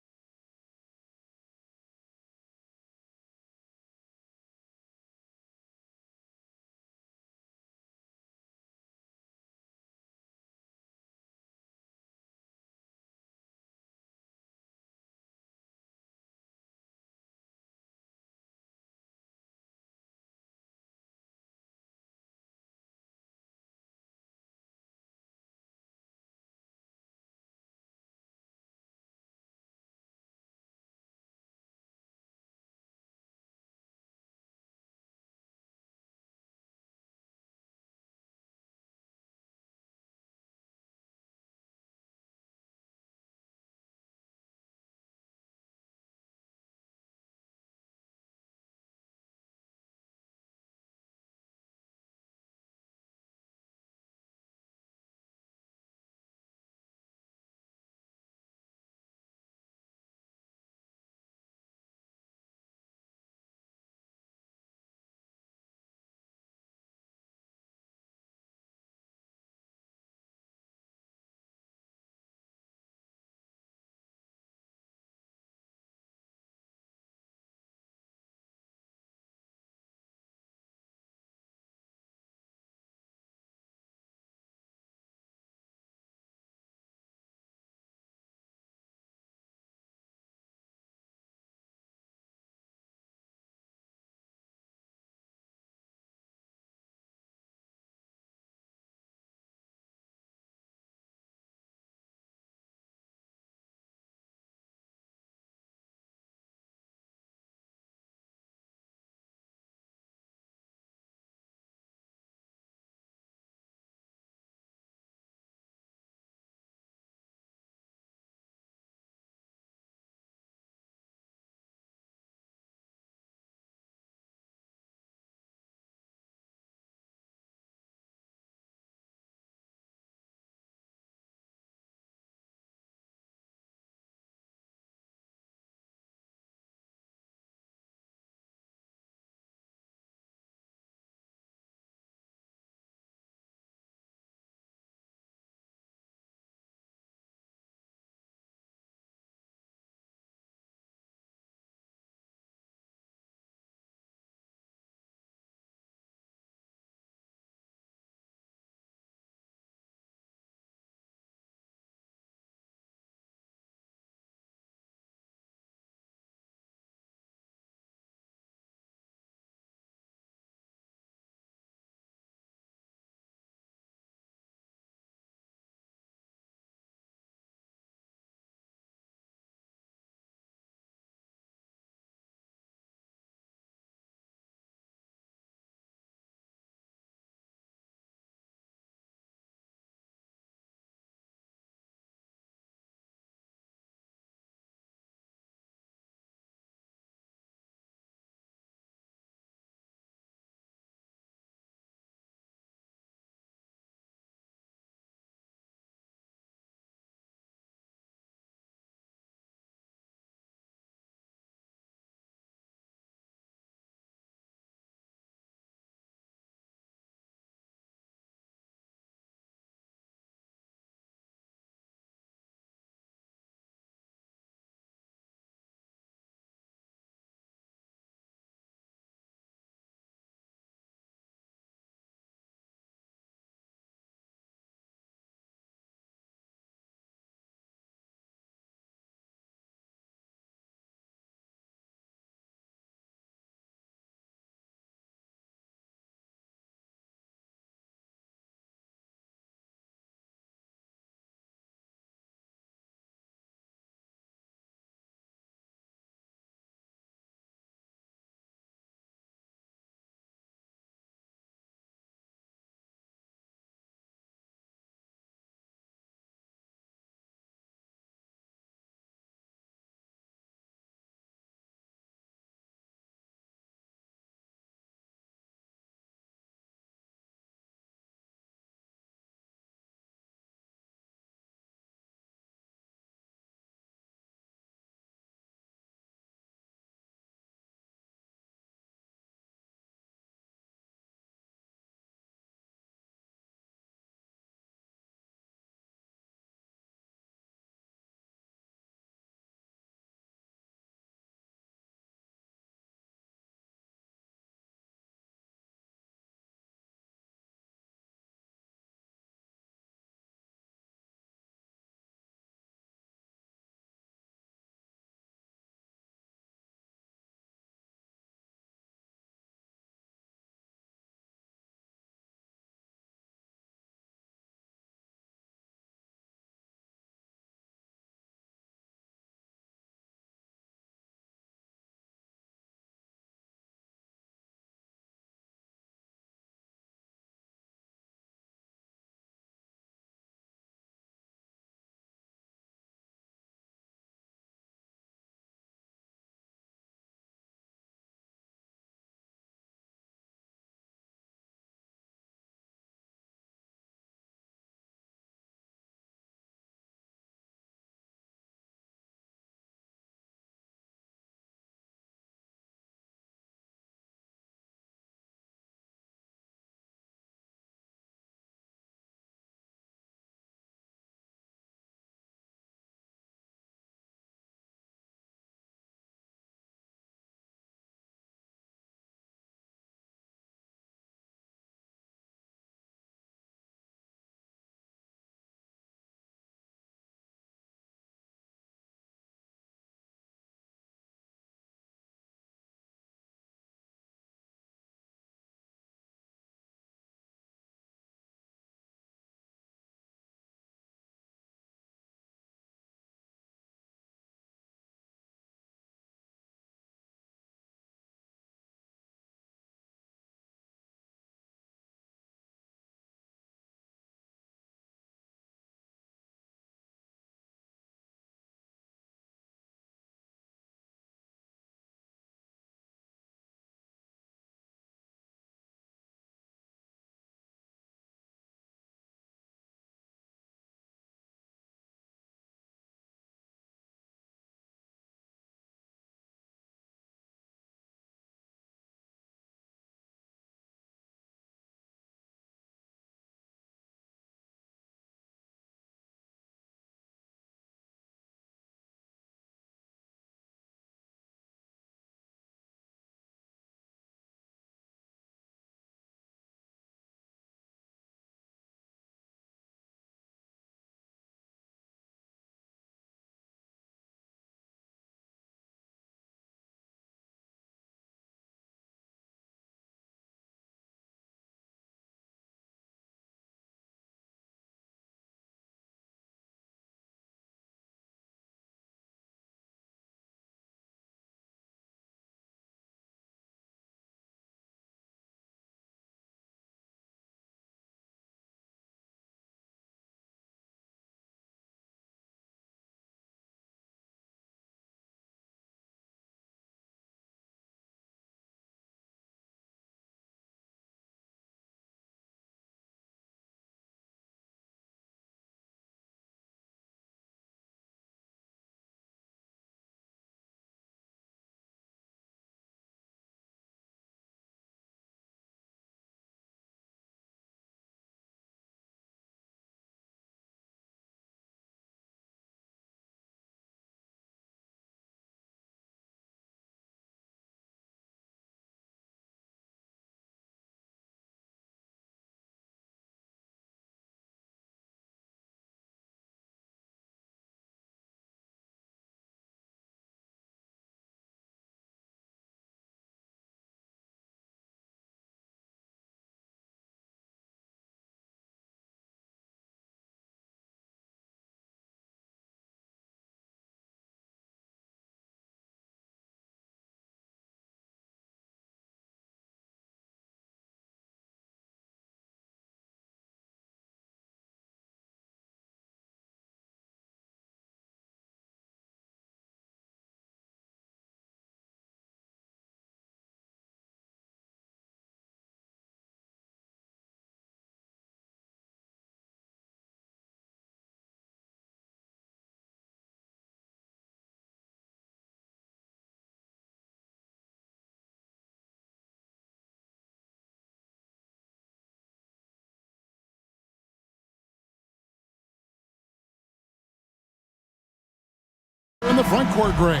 the front court, Greg.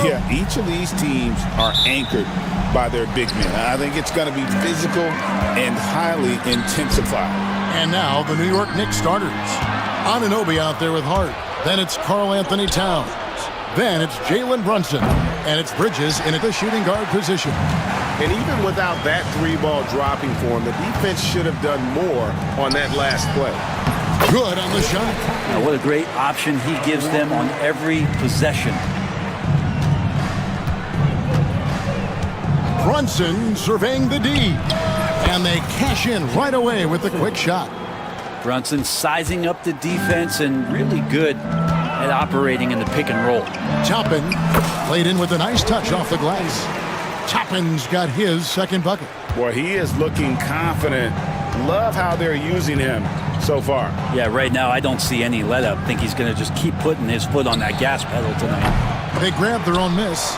Yeah, each of these teams are anchored by their big men. I think it's going to be physical and highly intensified. And now the New York Knicks starters. Anunoby out there with Hart. Then it's Karl Anthony Towns. Then it's Jalen Brunson. And it's Bridges in at the shooting guard position. And even without that three-ball dropping for him, the defense should have done more on that last play. Good on the shot. Now, what a great option he gives them on every possession. Brunson surveying the D. And they cash in right away with the quick shot. Brunson sizing up the defense and really good at operating in the pick and roll. Toppin played in with a nice touch off the glass. Toppin's got his second bucket. Boy, he is looking confident. Love how they're using him so far. Yeah, right now I don't see any let up. I think he's going to just keep putting his foot on that gas pedal tonight. They grabbed their own miss.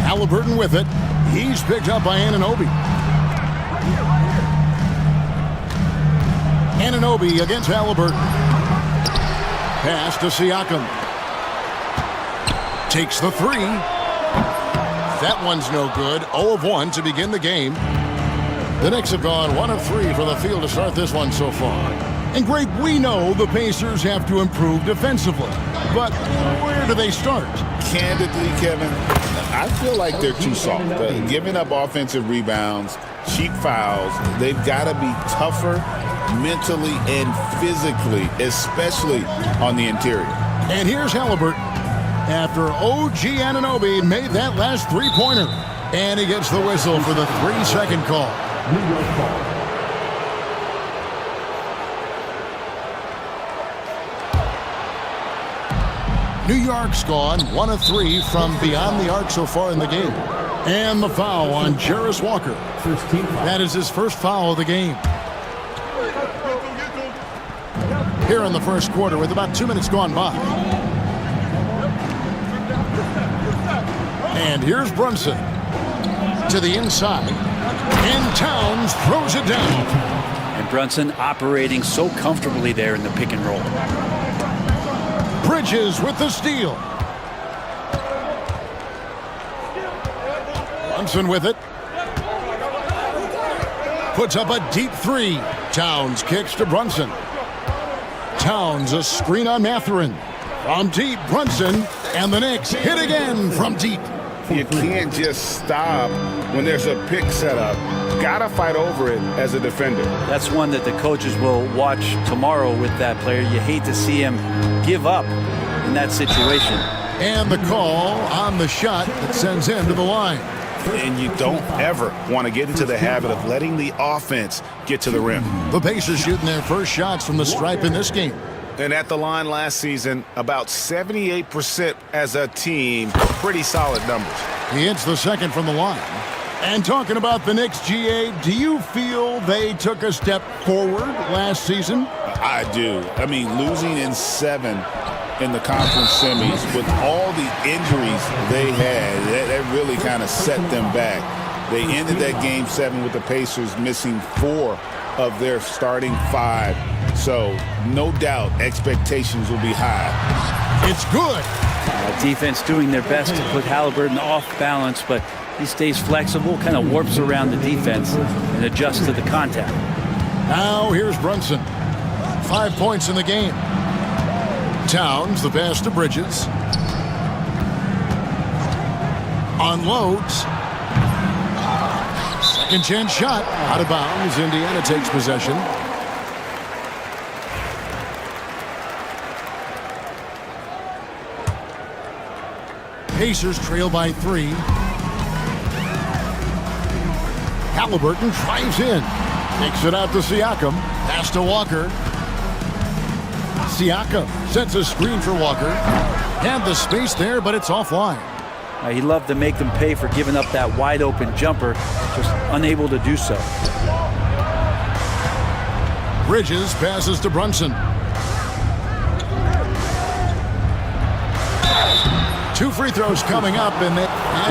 Halliburton with it. He's picked up by Anunoby. Anunoby against Halliburton. Pass to Siakam. Takes the three. That one's no good. 0 of 1 to begin the game. The Knicks have gone 1 of 3 for the field to start this one so far. And Greg, we know the Pacers have to improve defensively. But where do they start? Candidly, Kevin, I feel like they're too soft. Giving up offensive rebounds, cheap fouls, they've got to be tougher mentally and physically, especially on the interior. And here's Halliburton after OG Anunoby made that last three-pointer. And he gets the whistle for the 3-second call. New York's gone 1 of 3 from beyond the arc so far in the game. And the foul on Jarris Walker. That is his first foul of the game. Here in the first quarter with about 2 minutes gone by. And here's Brunson to the inside. And Towns throws it down. And Brunson operating so comfortably there in the pick and roll. Bridges with the steal. Brunson with it. Puts up a deep three. Towns kicks to Brunson. Towns a screen on Mathurin. From deep, Brunson, and the Knicks hit again from deep. You can't just stop when there's a pick set up. Gotta fight over it as a defender. That's one that the coaches will watch tomorrow with that player. You hate to see him give up in that situation. And the call on the shot that sends him to the line. And you don't ever want to get into the habit of letting the offense get to the rim. The Pacers shooting their first shots from the stripe in this game. And at the line last season, about 78% as a team. Pretty solid numbers. He hits the second from the line. And talking about the Knicks, GA, do you feel they took a step forward last season? I do. I mean, losing in 7 in the conference semis with all the injuries they had, that really kind of set them back. They ended that game 7 with the Pacers missing 4 of their starting 5. So, no doubt, expectations will be high. It's good. Defense doing their best to put Halliburton off balance, but he stays flexible, kind of warps around the defense and adjusts to the contact. Now here's Brunson. 5 points in the game. Towns, the pass to Bridges. Unloads. Second chance shot. Out of bounds. Indiana takes possession. Pacers trail by 3. Halliburton drives in. Kicks it out to Siakam. Pass to Walker. Siakam sets a screen for Walker. Had the space there, but it's offline. He loved to make them pay for giving up that wide open jumper, just unable to do so. Bridges passes to Brunson. 2 free throws coming up, and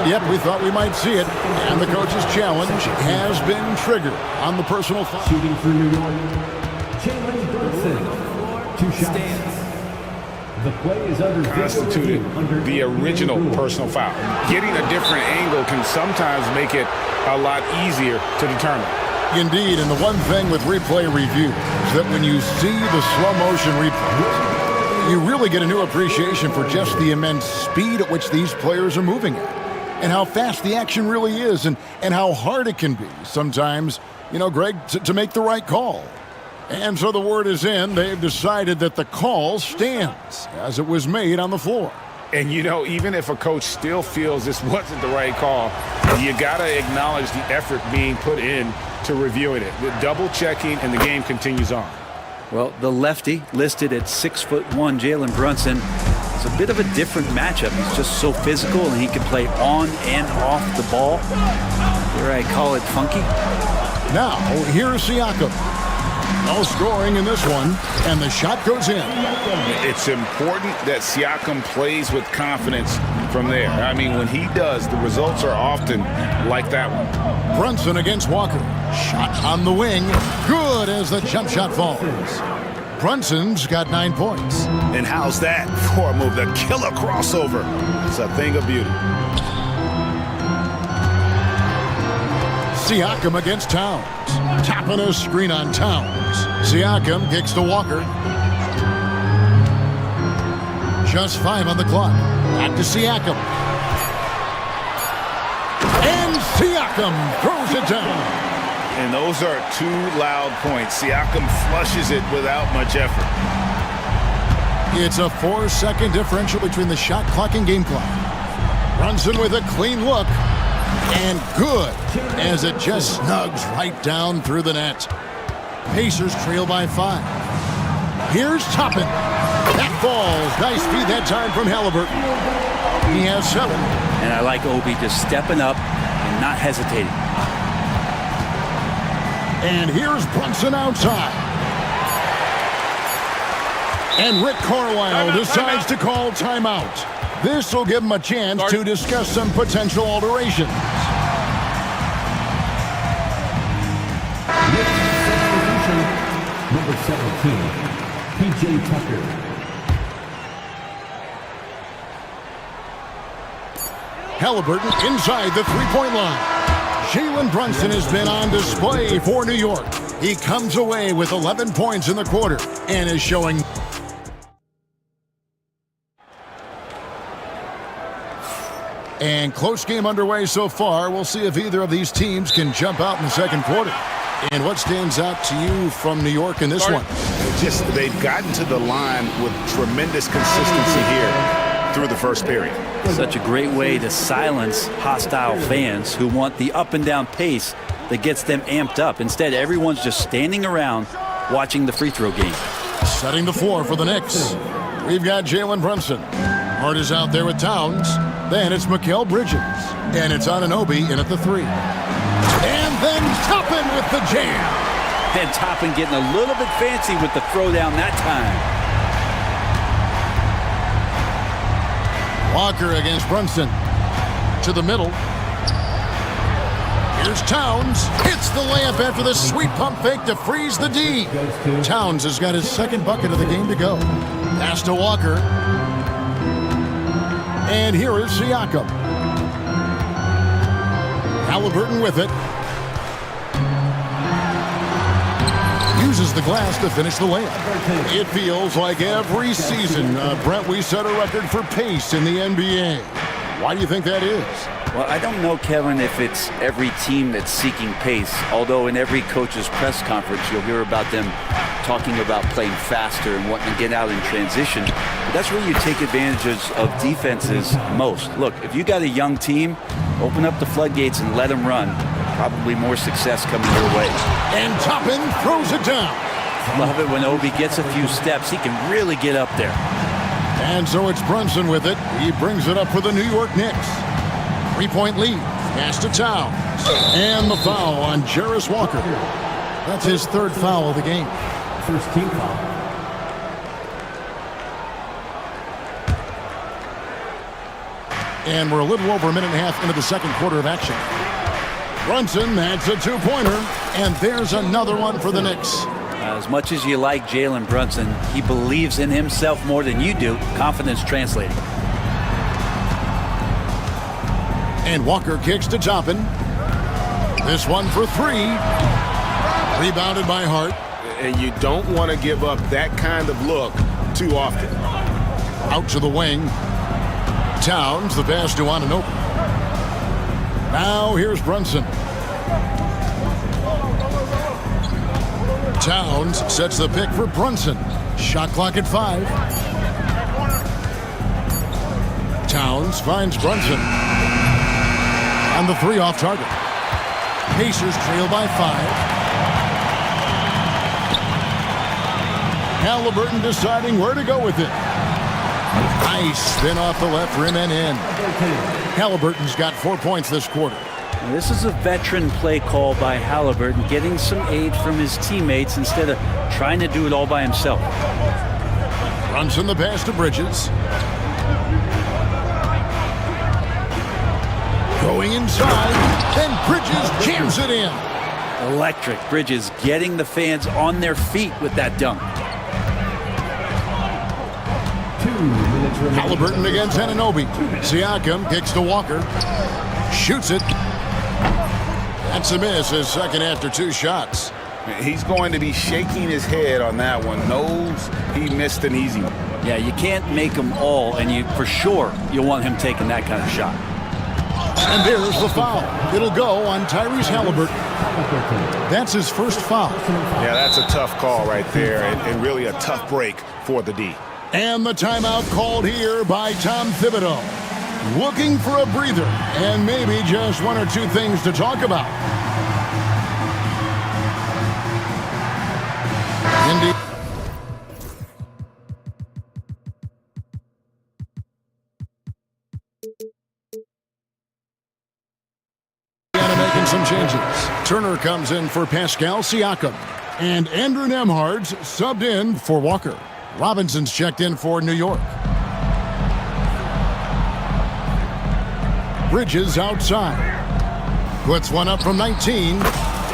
yep, we thought we might see it. And the coach's challenge has been triggered on the personal foul. Shooting for New York, Jalen Brunson. 2 shots. The play is under constituted the original personal foul. Getting a different angle can sometimes make it a lot easier to determine. Indeed, and the one thing with replay review is that when you see the slow motion replays, you really get a new appreciation for just the immense speed at which these players are moving at, and how fast the action really is, and how hard it can be sometimes, you know, Greg, to make the right call. And so the word is in. They've decided that the call stands as it was made on the floor. And, you know, even if a coach still feels this wasn't the right call, you got to acknowledge the effort being put in to reviewing it. The double checking, and the game continues on. Well, the lefty listed at 6'1", Jalen Brunson, is a bit of a different matchup. He's just so physical, and he can play on and off the ball. Here I call it funky. Now, here's Siakam. No scoring in this one, and the shot goes in. It's important that Siakam plays with confidence from there. I mean, when he does, the results are often like that one. Brunson against Walker. Shot on the wing. Good as the jump shot falls. Brunson's got 9 points. And how's that for a move? The killer crossover. It's a thing of beauty. Siakam against Towns. Tapping a screen on Towns. Siakam kicks to Walker. Just 5 on the clock. Back to Siakam. And Siakam throws it down. And those are 2 loud points. Siakam flushes it without much effort. It's a 4-second differential between the shot clock and game clock. Brunson with a clean look. And good, as it just snugs right down through the net. Pacers trail by 5. Here's Toppin. That falls. Nice feed that time from Halliburton. He has 7. And I like Obi just stepping up and not hesitating. And here's Brunson outside. And Rick Carlisle decides to call timeout. This will give him a chance to discuss some potential alterations. Number 17, P.J. Tucker. Halliburton inside the three-point line. Jalen Brunson has been on display for New York. He comes away with 11 points in the quarter and is showing... And close game underway so far. We'll see if either of these teams can jump out in the second quarter. And what stands out to you from New York in this one? Just they've gotten to the line with tremendous consistency here through the first period. Such a great way to silence hostile fans who want the up and down pace that gets them amped up. Instead, everyone's just standing around watching the free throw game. Setting the floor for the Knicks. We've got Jalen Brunson. Hart is out there with Towns. Then it's Mikal Bridges. And it's Anunoby in at the 3. And then Toppin with the jam. And Toppin getting a little bit fancy with the throwdown that time. Walker against Brunson. To the middle. Here's Towns. Hits the layup after the sweet pump fake to freeze the D. Towns has got his second bucket of the game to go. Pass to Walker. And here is Siakam. Halliburton with it. Uses the glass to finish the layup. It feels like every season, Brent, we set a record for pace in the NBA. Why do you think that is? Well, I don't know, Kevin, if it's every team that's seeking pace, although in every coach's press conference you'll hear about them talking about playing faster and wanting to get out in transition. But that's where you take advantages of defenses most. Look, if you got a young team, open up the floodgates and let them run. Probably more success coming your way. And Toppin throws it down. Love it when Obi gets a few steps. He can really get up there. And so it's Brunson with it. He brings it up for the New York Knicks. 3-point lead. Pass to Towns. And the foul on Jarris Walker. That's his 3rd foul of the game. First team foul. And we're a little over a minute and a half into the second quarter of action. Brunson, that's a 2-pointer. And there's another one for the Knicks. As much as you like Jalen Brunson, he believes in himself more than you do. Confidence translating. And Walker kicks to Toppin. This one for three. Rebounded by Hart. And you don't want to give up that kind of look too often. Out to the wing. Towns, the pass to Anunoby. Now here's Brunson. Towns sets the pick for Brunson. Shot clock at 5. Towns finds Brunson. And the 3 off target. Pacers trail by 5. Halliburton deciding where to go with it. Nice spin off the left rim and in. Halliburton's got 4 points this quarter. This is a veteran play call by Halliburton, getting some aid from his teammates instead of trying to do it all by himself. Brunson the pass to Bridges. Going inside, and Bridges jams it in. Electric. Bridges getting the fans on their feet with that dunk. Halliburton against Anunoby. Siakam kicks to Walker. Shoots it. That's a miss, his second after 2 shots. He's going to be shaking his head on that one. Knows he missed an easy one. Yeah, you can't make them all, and you for sure you'll want him taking that kind of shot. And there's the foul. It'll go on Tyrese Halliburton. That's his first foul. Yeah, that's a tough call right there, and really a tough break for the D. And the timeout called here by Tom Thibodeau. Looking for a breather and maybe just 1 or 2 things to talk about. Indiana making some changes. Turner comes in for Pascal Siakam. And Andrew Nembhard's subbed in for Walker. Robinson's checked in for New York. Bridges outside. Puts one up from 19.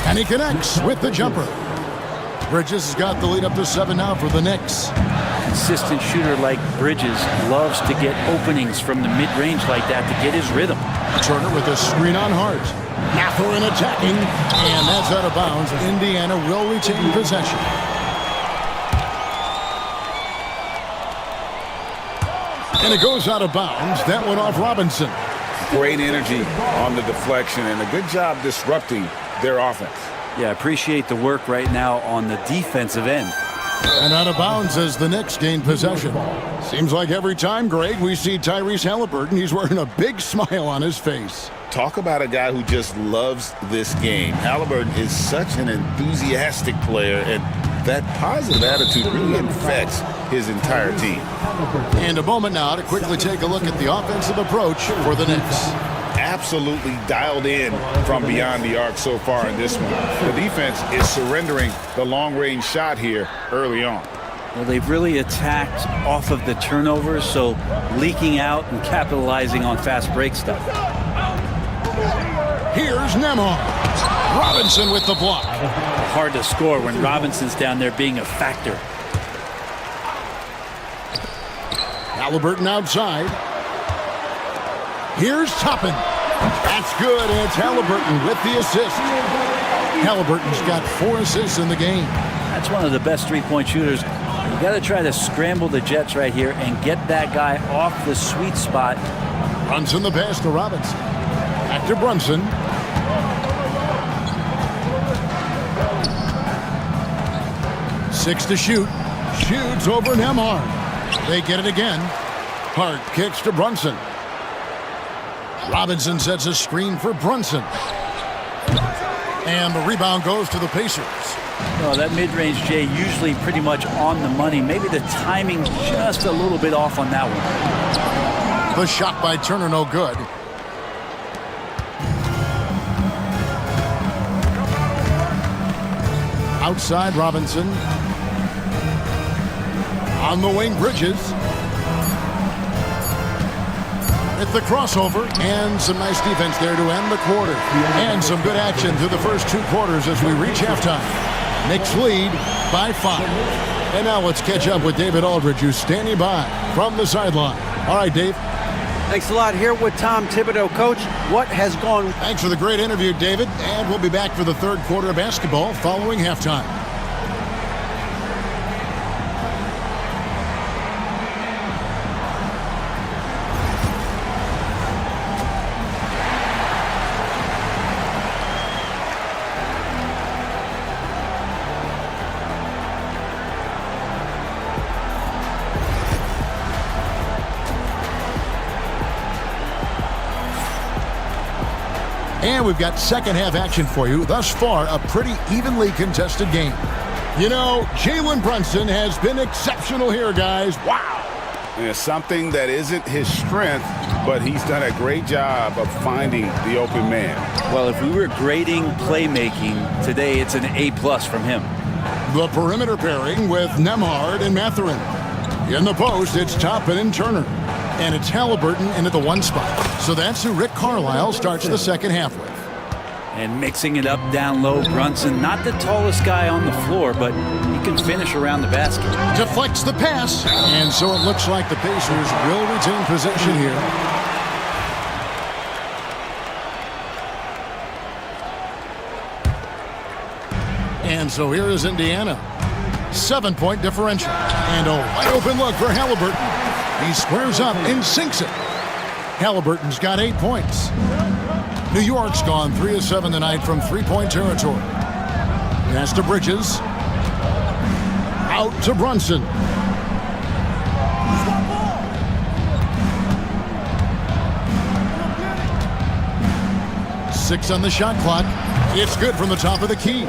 And he connects with the jumper. Bridges has got the lead up to 7 now for the Knicks. Consistent shooter like Bridges loves to get openings from the mid-range like that to get his rhythm. Turner with a screen on Hart. Mathurin attacking. And that's out of bounds. Indiana will retain possession. And it goes out of bounds. That went off Robinson. Great energy on the deflection and a good job disrupting their offense. Yeah, appreciate the work right now on the defensive end. And out of bounds as the Knicks gain possession. Seems like every time, Greg, we see Tyrese Halliburton, he's wearing a big smile on his face. Talk about a guy who just loves this game. Halliburton is such an enthusiastic player, and that positive attitude really infects his entire team. And a moment now to quickly take a look at the offensive approach for the Knicks. Absolutely dialed in from beyond the arc so far in this one. The defense is surrendering the long-range shot here early on. Well, they've really attacked off of the turnovers, so leaking out and capitalizing on fast break stuff. Here's Nembhard. Robinson with the block. Hard to score when Robinson's down there being a factor. Halliburton outside. Here's Toppin. That's good, and it's Halliburton with the assist. Halliburton's got 4 assists in the game. That's one of the best three-point shooters. You got to try to scramble the Jets right here and get that guy off the sweet spot. Brunson the pass to Robinson. Back to Brunson. Six to shoot. Shoots over Nembhard. They get it again. Hart kicks to Brunson. Robinson sets a screen for Brunson. And the rebound goes to the Pacers. Well, that mid-range, Jay, usually pretty much on the money. Maybe the timing just a little bit off on that one. The shot by Turner, no good. Outside Robinson. On the wing, Bridges. At the crossover, and some nice defense there to end the quarter. And some good action through the first 2 quarters as we reach halftime. Knicks lead by 5. And now let's catch up with David Aldridge, who's standing by from the sideline. All right, Dave. Thanks a lot. Here with Tom Thibodeau. Coach, what has gone... Thanks for the great interview, David. And we'll be back for the third quarter of basketball following halftime. And we've got second half action for you. Thus far, a pretty evenly contested game. You know, Jalen Brunson has been exceptional here, guys. Wow. It's something that isn't his strength, but he's done a great job of finding the open man. Well, if we were grading playmaking, today it's an A+ from him. The perimeter pairing with Nembhard and Mathurin. In the post, it's Toppin and Turner. And it's Halliburton into the 1 spot. So that's who Rick Carlisle starts the second half with. And mixing it up down low, Brunson, not the tallest guy on the floor, but he can finish around the basket. Deflects the pass. And so it looks like the Pacers will retain possession here. And so here is Indiana. 7-point differential. And a wide open look for Halliburton. He squares up and sinks it. Halliburton's got 8 points. New York's gone 3 of 7 tonight from 3-point territory. Pass to Bridges. Out to Brunson. Six on the shot clock. It's good from the top of the key.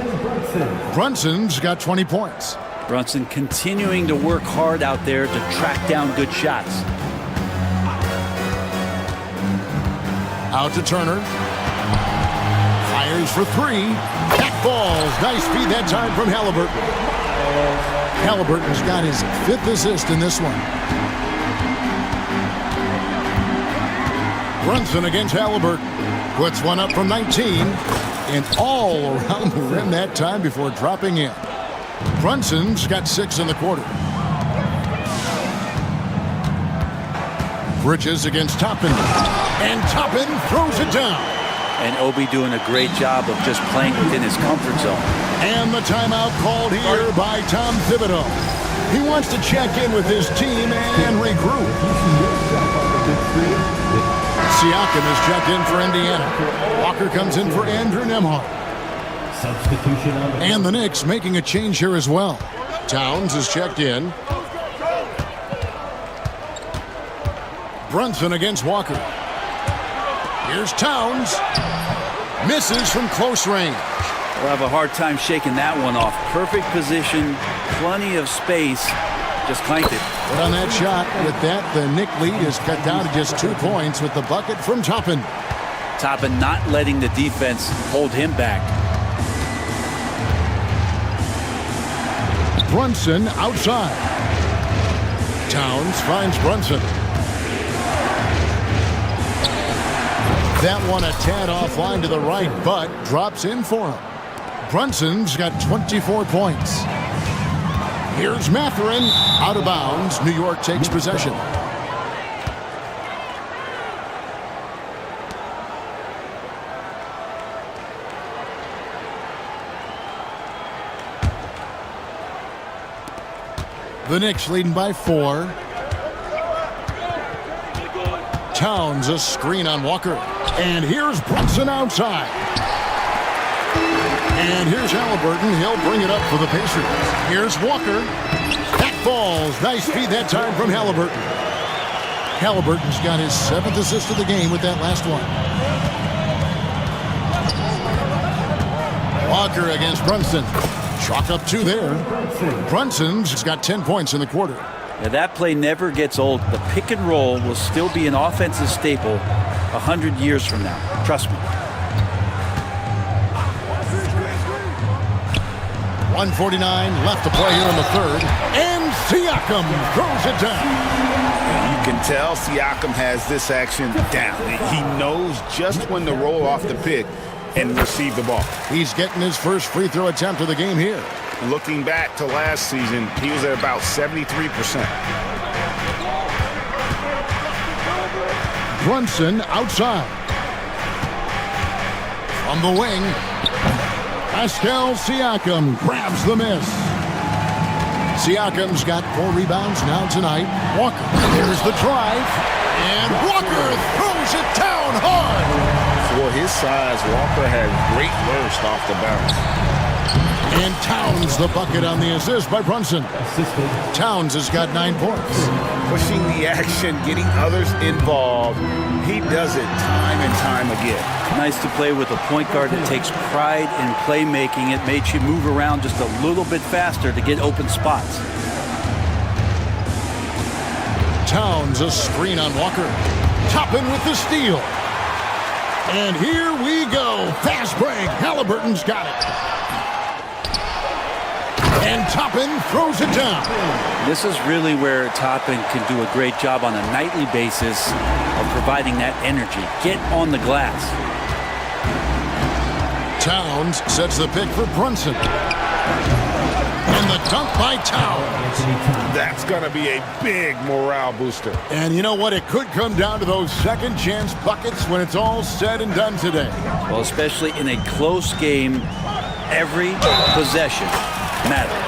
Brunson's got 20 points. Brunson continuing to work hard out there to track down good shots. Out to Turner. Fires for 3. That falls. Nice feed that time from Halliburton. Halliburton's got his 5th assist in this one. Brunson against Halliburton. Puts one up from 19. And all around the rim that time before dropping in. Brunson's got 6 in the quarter. Bridges against Toppin. And Toppin throws it down. And Obi doing a great job of just playing within his comfort zone. And the timeout called here by Tom Thibodeau. He wants to check in with his team and regroup. Siakam is checked in for Indiana. Walker comes in for Andrew Nembhard. And the Knicks making a change here as well. Towns is checked in. Brunson against Walker. Here's Towns. Misses from close range. We'll have a hard time shaking that one off. Perfect position, plenty of space. Just clanked it. But on that shot, with that, the Knick lead is cut down to just 2 points with the bucket from Toppin. Toppin not letting the defense hold him back. Brunson outside. Towns finds Brunson. That one a tad offline to the right, but drops in for him. Brunson's got 24 points. Here's Mathurin. Out of bounds. New York takes possession. The Knicks leading by 4. Towns a screen on Walker. And here's Brunson outside. And here's Halliburton. He'll bring it up for the Pacers. Here's Walker. That falls. Nice feed that time from Halliburton. Halliburton's got his 7th assist of the game with that last one. Walker against Brunson. Chalk up 2 there. Brunson's got 10 points in the quarter. Yeah, that play never gets old. The pick and roll will still be an offensive staple 100 years from now. Trust me. 1:49 left to play here in the third. And Siakam throws it down. You can tell Siakam has this action down. He knows just when to roll off the pick and receive the ball. He's getting his first free throw attempt of the game here. looking back to last season, he was at about 73%. Brunson outside. From the wing, Pascal Siakam grabs the miss. Siakam's got 4 rebounds now tonight. Walker, there's the drive, and Walker throws it down hard. For his size, Walker had great burst off the bounce. And Towns the bucket on the assist by Brunson. Towns has got 9 points. Pushing the action, getting others involved. He does it time and time again. Nice to play with a point guard that takes pride in playmaking. It makes you move around just a little bit faster to get open spots. Towns a screen on Walker. Toppin with the steal. And here we go. Fast break. Halliburton's got it. And Toppin throws it down. This is really where Toppin can do a great job on a nightly basis of providing that energy. Get on the glass. Towns sets the pick for Brunson. And the dunk by Towns. That's going to be a big morale booster. And you know what? It could come down to those second chance buckets when it's all said and done today. Well, especially in a close game, every possession matters.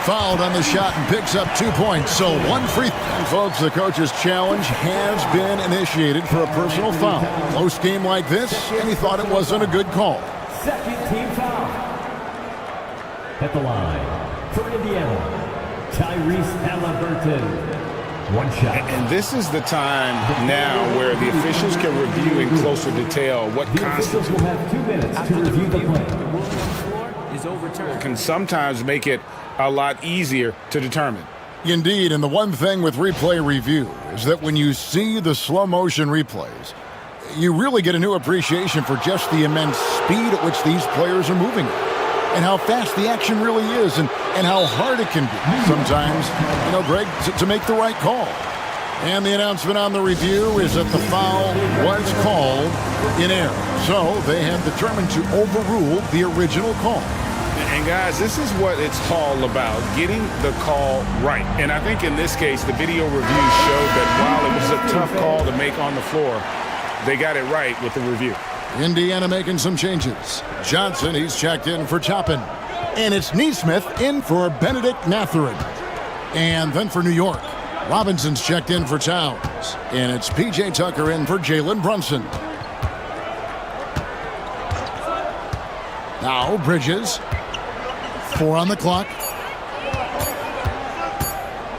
Fouled on the shot and picks up 2 points. So 1 free. And folks, the coach's challenge has been initiated for a personal foul. Close game like this, and he thought it wasn't a good call. Second team foul. At the line for Indiana, Tyrese Halliburton. 1 shot. And this is the time now where the officials can review in closer detail what constitutes. Will have 2 minutes to review the play. Can sometimes make it a lot easier to determine. Indeed, and the one thing with replay review is that when you see the slow motion replays, you really get a new appreciation for just the immense speed at which these players are moving and how fast the action really is and how hard it can be sometimes, you know, Greg, to make the right call. And the announcement on the review is that the foul was called in error. So they have determined to overrule the original call. And guys, this is what it's all about, getting the call right. And I think in this case, the video review showed that while it was a tough call to make on the floor, they got it right with the review. Indiana making some changes. Johnson, he's checked in for Toppin. And it's Neesmith in for Benedict Mathurin. And then for New York, Robinson's checked in for Towns. And it's P.J. Tucker in for Jalen Brunson. Now Bridges. 4 on the clock.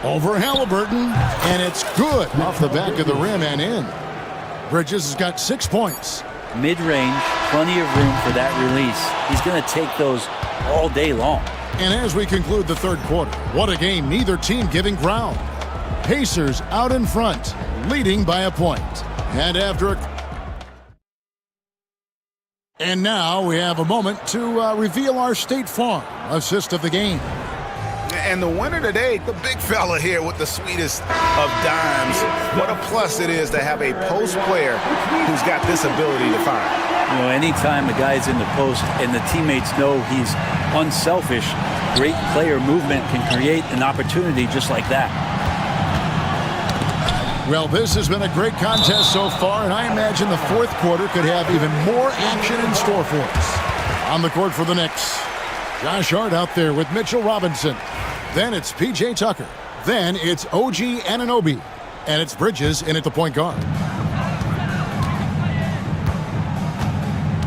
Over Halliburton. And it's good off the back of the rim and in. Bridges has got 6 points. Mid-range, plenty of room for that release. He's going to take those all day long. And as we conclude the third quarter, what a game, neither team giving ground. Pacers out in front, leading by a point. And now we have a moment to reveal our State Farm assist of the game. And the winner today, the big fella here with the sweetest of dimes. What a plus it is to have a post player who's got this ability to find. You know, anytime a guy's in the post and the teammates know he's unselfish, great player movement can create an opportunity just like that. Well, this has been a great contest so far, and I imagine the fourth quarter could have even more action in store for us. On the court for the Knicks, Josh Hart out there with Mitchell Robinson. Then it's P.J. Tucker. Then it's O.G. Anunoby. And it's Bridges in at the point guard.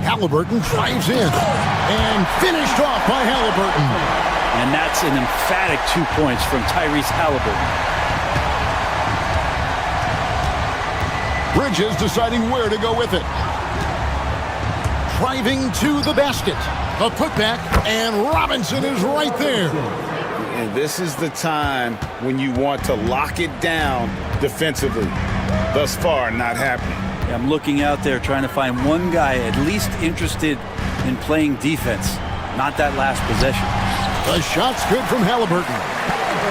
Halliburton drives in. And finished off by Halliburton. And that's an emphatic 2 points from Tyrese Halliburton. Bridges deciding where to go with it. Driving to the basket. A putback, and Robinson is right there. And this is the time when you want to lock it down defensively. Thus far, not happening. Yeah, I'm looking out there trying to find one guy at least interested in playing defense, not that last possession. The shot's good from Halliburton.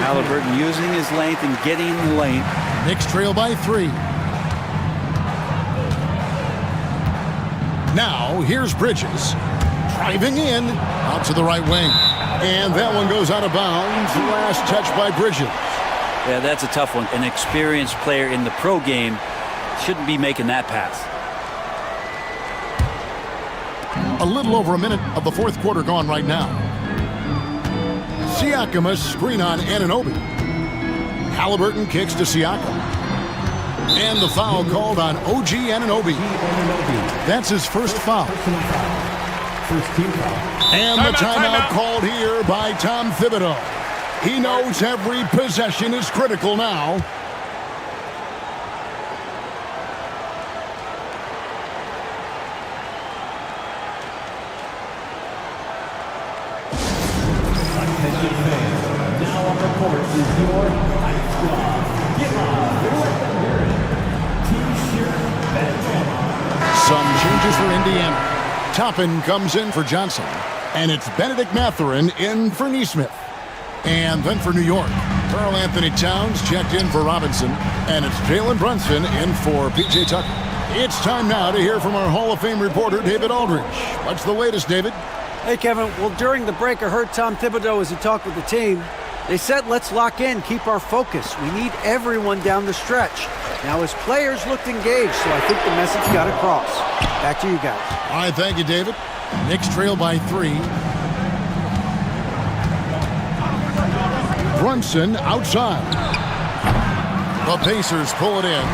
Halliburton using his length and getting in the lane. Knicks trail by 3. Now, here's Bridges. Driving in, out to the right wing. And that one goes out of bounds. Last touch by Bridges. Yeah, that's a tough one. An experienced player in the pro game shouldn't be making that pass. A little over a minute of the fourth quarter gone right now. Siakam, a screen on Anunoby. Halliburton kicks to Siakam. And the foul called on OG Anunoby. That's his first foul. First team foul. And the timeout called here by Tom Thibodeau. He knows every possession is critical now. Now on the court is your high squad. Get on, let them hear it. T-shirt battle. Some changes for Indiana. Toppin comes in for Johnson. And it's Benedict Mathurin in for Neesmith. And then for New York, Karl Anthony Towns checked in for Robinson. And it's Jalen Brunson in for P.J. Tucker. It's time now to hear from our Hall of Fame reporter, David Aldridge. What's the latest, David? Hey, Kevin. Well, during the break, I heard Tom Thibodeau as he talked with the team. They said, let's lock in, keep our focus. We need everyone down the stretch. Now, his players looked engaged, so I think the message got across. Back to you guys. All right, thank you, David. Knicks trail by 3. Brunson outside. The Pacers pull it in.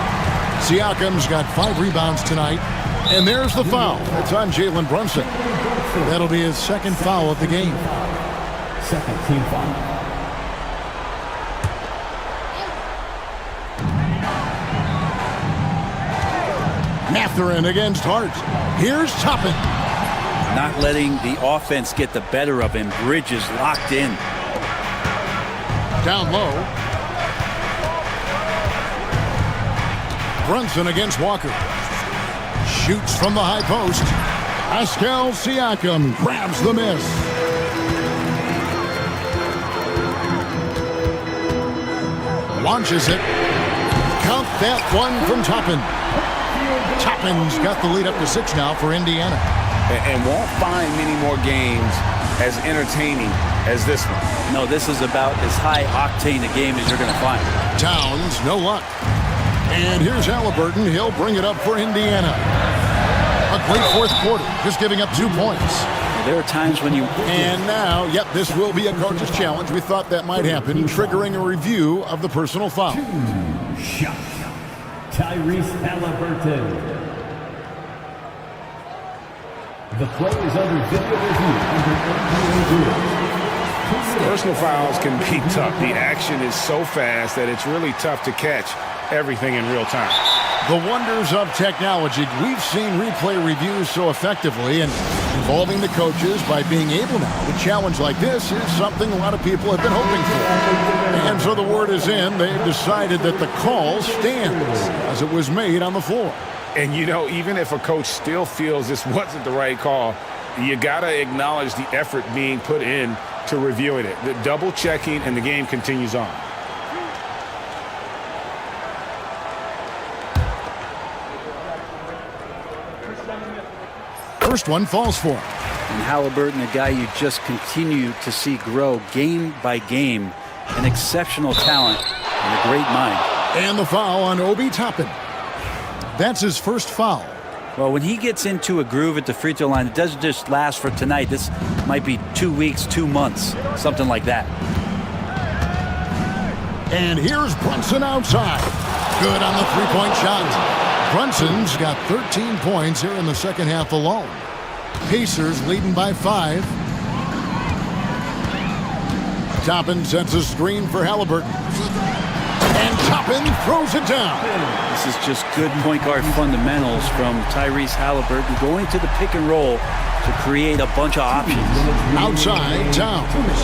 Siakam's got 5 rebounds tonight. And there's the foul. It's on Jalen Brunson. That'll be his second foul of the game. Second team foul. Mathurin against Hart. Here's Toppin. Not letting the offense get the better of him. Bridges locked in. Down low. Brunson against Walker. Shoots from the high post. Pascal Siakam grabs the miss. Launches it. Count that one from Toppin. Toppin's got the lead up to 6 now for Indiana. And won't find many more games as entertaining as this one. No, this is about as high octane a game as you're going to find. Towns, no luck. And here's Halliburton. He'll bring it up for Indiana. A great fourth quarter, just giving up 2 points. There are times when you... And now, yep, this will be a coach's challenge. We thought that might happen, triggering a review of the personal foul. Shot. Tyrese Halliburton. The play is under video review under NBA rules. Personal fouls can be tough. The action is so fast that it's really tough to catch everything in real time. The wonders of technology. We've seen replay reviews so effectively, and involving the coaches by being able now to challenge like this is something a lot of people have been hoping for. And so the word is in. They've decided that the call stands as it was made on the floor. And, you know, even if a coach still feels this wasn't the right call, you got to acknowledge the effort being put in to reviewing it. The double checking, and the game continues on. First one falls for him. And Halliburton, a guy you just continue to see grow game by game. An exceptional talent and a great mind. And the foul on Obi Toppin. That's his first foul. Well, when he gets into a groove at the free throw line, it doesn't just last for tonight. This might be 2 weeks, 2 months, something like that. And here's Brunson outside. Good on the three-point shot. Brunson's got 13 points here in the second half alone. Pacers leading by 5. Toppin sets a screen for Halliburton. And Toppin throws it down. This is just good point guard fundamentals from Tyrese Halliburton, going to the pick and roll to create a bunch of options. Outside, Towns.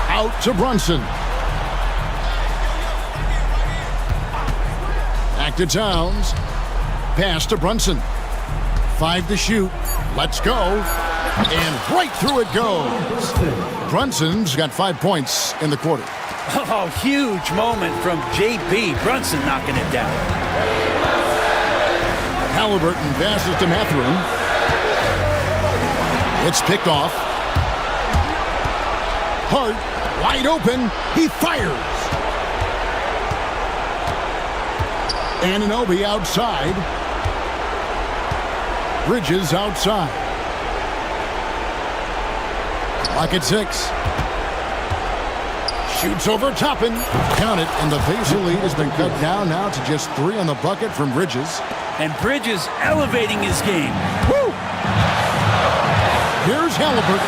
Out to Brunson. Back to Towns. Pass to Brunson. 5 to shoot. Let's go. And right through it goes. Brunson's got 5 points in the quarter. Oh, huge moment from JB. Brunson knocking it down. Halliburton passes to Mathurin. It's picked off. Hart, wide open. He fires. Anunoby outside. Bridges outside. Clock at 6. Shoots over Toppin. Count it, and the Pacer lead has been cut down now to just 3 on the bucket from Bridges. And Bridges elevating his game. Woo! Here's Halliburton.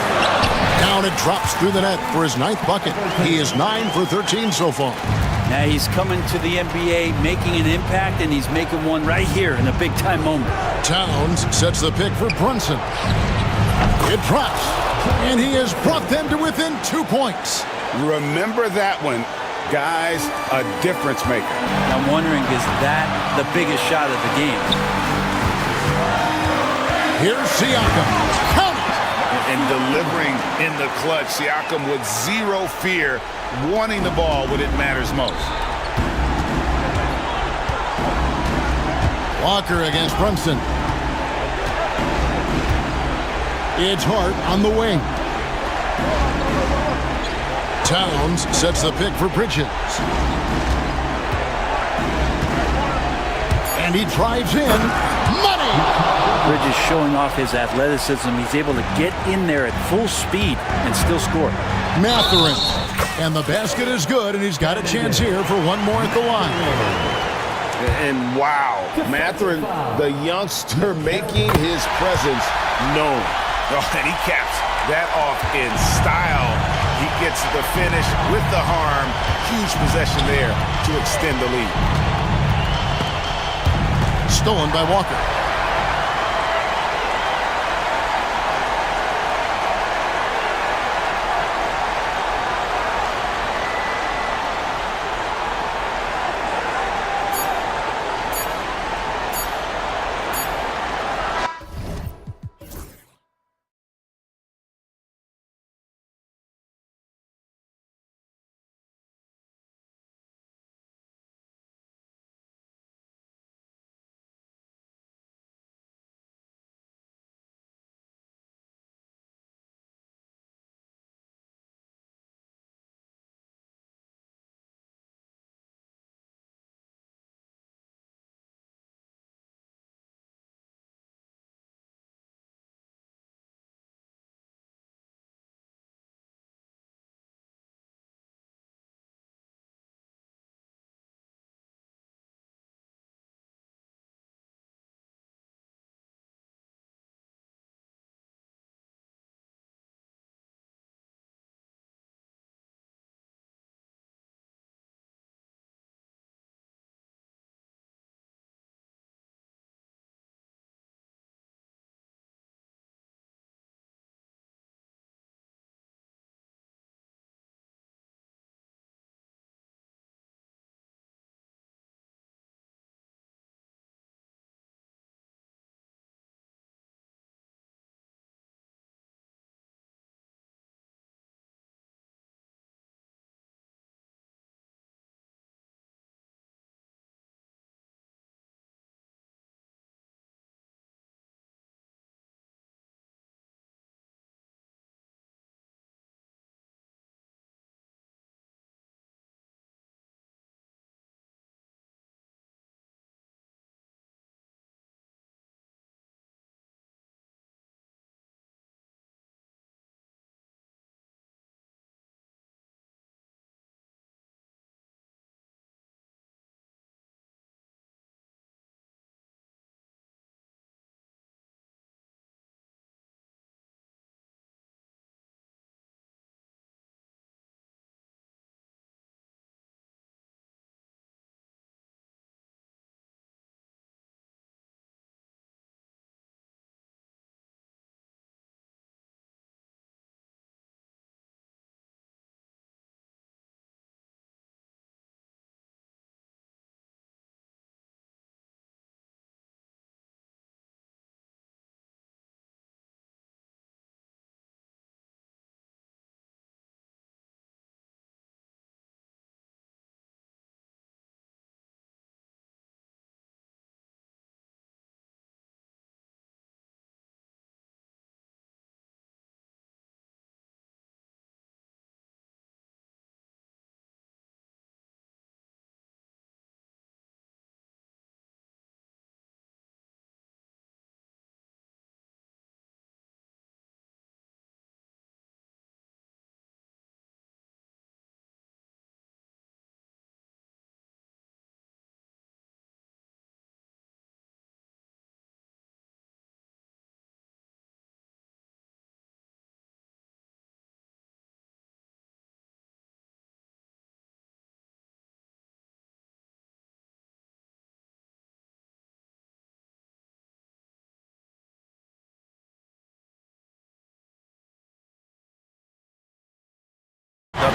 Down it drops through the net for his 9th bucket. He is 9 for 13 so far. Now he's coming to the NBA, making an impact, and he's making one right here in a big-time moment. Towns sets the pick for Brunson. It drops, and he has brought them to within 2 points. Remember that one, guys, a difference maker. I'm wondering, is that the biggest shot of the game? Here's Siakam. Count it! And delivering in the clutch. Siakam with zero fear, wanting the ball when it matters most. Walker against Brunson. It's Hart on the wing. Towns sets the pick for Bridges. And he drives in. Money! Bridges showing off his athleticism. He's able to get in there at full speed and still score. Mathurin. And the basket is good, and he's got a chance here for one more at the line. And wow, Mathurin, the youngster, making his presence known. Oh, and he caps that off in style. He gets the finish with the harm. Huge possession there to extend the lead. Stolen by Walker.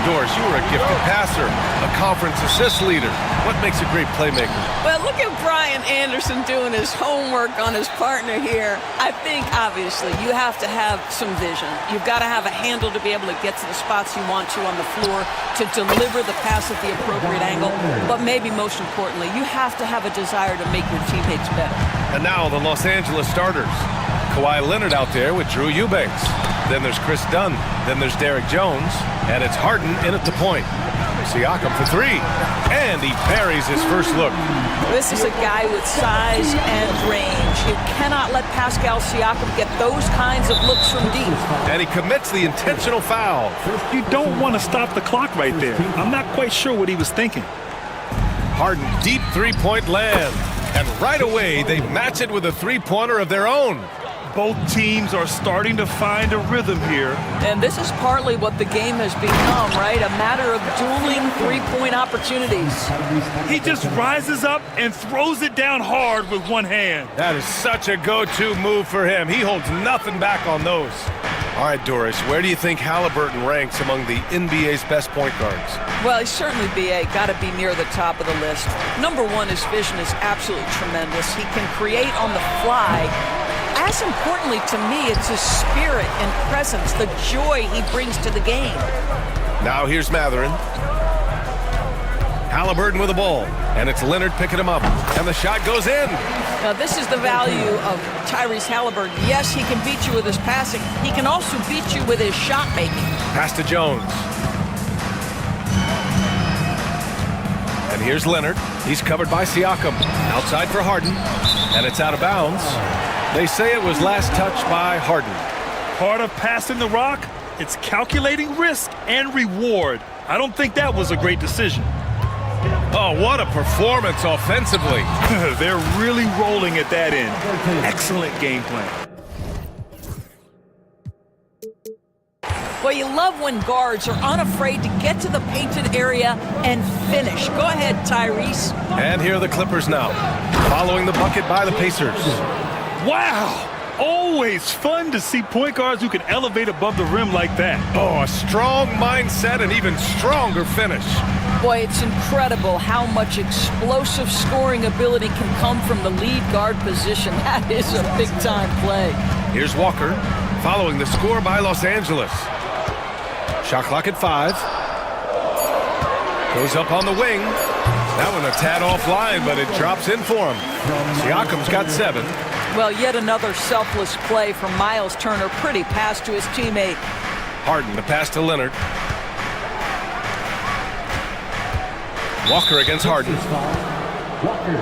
Doris, you were a gifted passer, a conference assist leader. What makes a great playmaker? Well, look at Brian Anderson doing his homework on his partner here. I think, obviously, you have to have some vision. You've got to have a handle to be able to get to the spots you want to on the floor, to deliver the pass at the appropriate angle. But maybe most importantly, you have to have a desire to make your teammates better. And now the Los Angeles starters. Kawhi Leonard out there with Drew Eubanks. Then there's Chris Dunn. Then there's Derek Jones. And it's Harden in at the point. Siakam for three. And he parries his first look. This is a guy with size and range. You cannot let Pascal Siakam get those kinds of looks from deep. And he commits the intentional foul. You don't want to stop the clock right there. I'm not quite sure what he was thinking. Harden deep three-point land. And right away, they match it with a three-pointer of their own. Both teams are starting to find a rhythm here. And this is partly what the game has become, right? A matter of dueling three-point opportunities. He just rises up and throws it down hard with one hand. That is such a go-to move for him. He holds nothing back on those. All right, Doris, where do you think Halliburton ranks among the NBA's best point guards? Well, he's certainly, B.A., got to be near the top of the list. Number one, his vision is absolutely tremendous. He can create on the fly. As importantly to me, it's his spirit and presence, the joy he brings to the game. Now here's Matherin. Halliburton with the ball, and it's Leonard picking him up, and the shot goes in. Now this is the value of Tyrese Halliburton. Yes, he can beat you with his passing. He can also beat you with his shot making. Pass to Jones. And here's Leonard. He's covered by Siakam. Outside for Harden, and it's out of bounds. They say it was last touched by Harden. Part of passing the rock, it's calculating risk and reward. I don't think that was a great decision. Oh, what a performance offensively. They're really rolling at that end. Excellent game plan. Well, you love when guards are unafraid to get to the painted area and finish. Go ahead, Tyrese. And here are the Clippers now, following the bucket by the Pacers. Wow! Always fun to see point guards who can elevate above the rim like that. Oh, a strong mindset and even stronger finish. Boy, it's incredible how much explosive scoring ability can come from the lead guard position. That is a big-time play. Here's Walker, following the score by Los Angeles. Shot clock at 5. Goes up on the wing. That one a tad offline, but it drops in for him. Siakam's got 7. Well, yet another selfless play from Miles Turner. Pretty pass to his teammate. Harden, the pass to Leonard. Walker against Harden. Walker,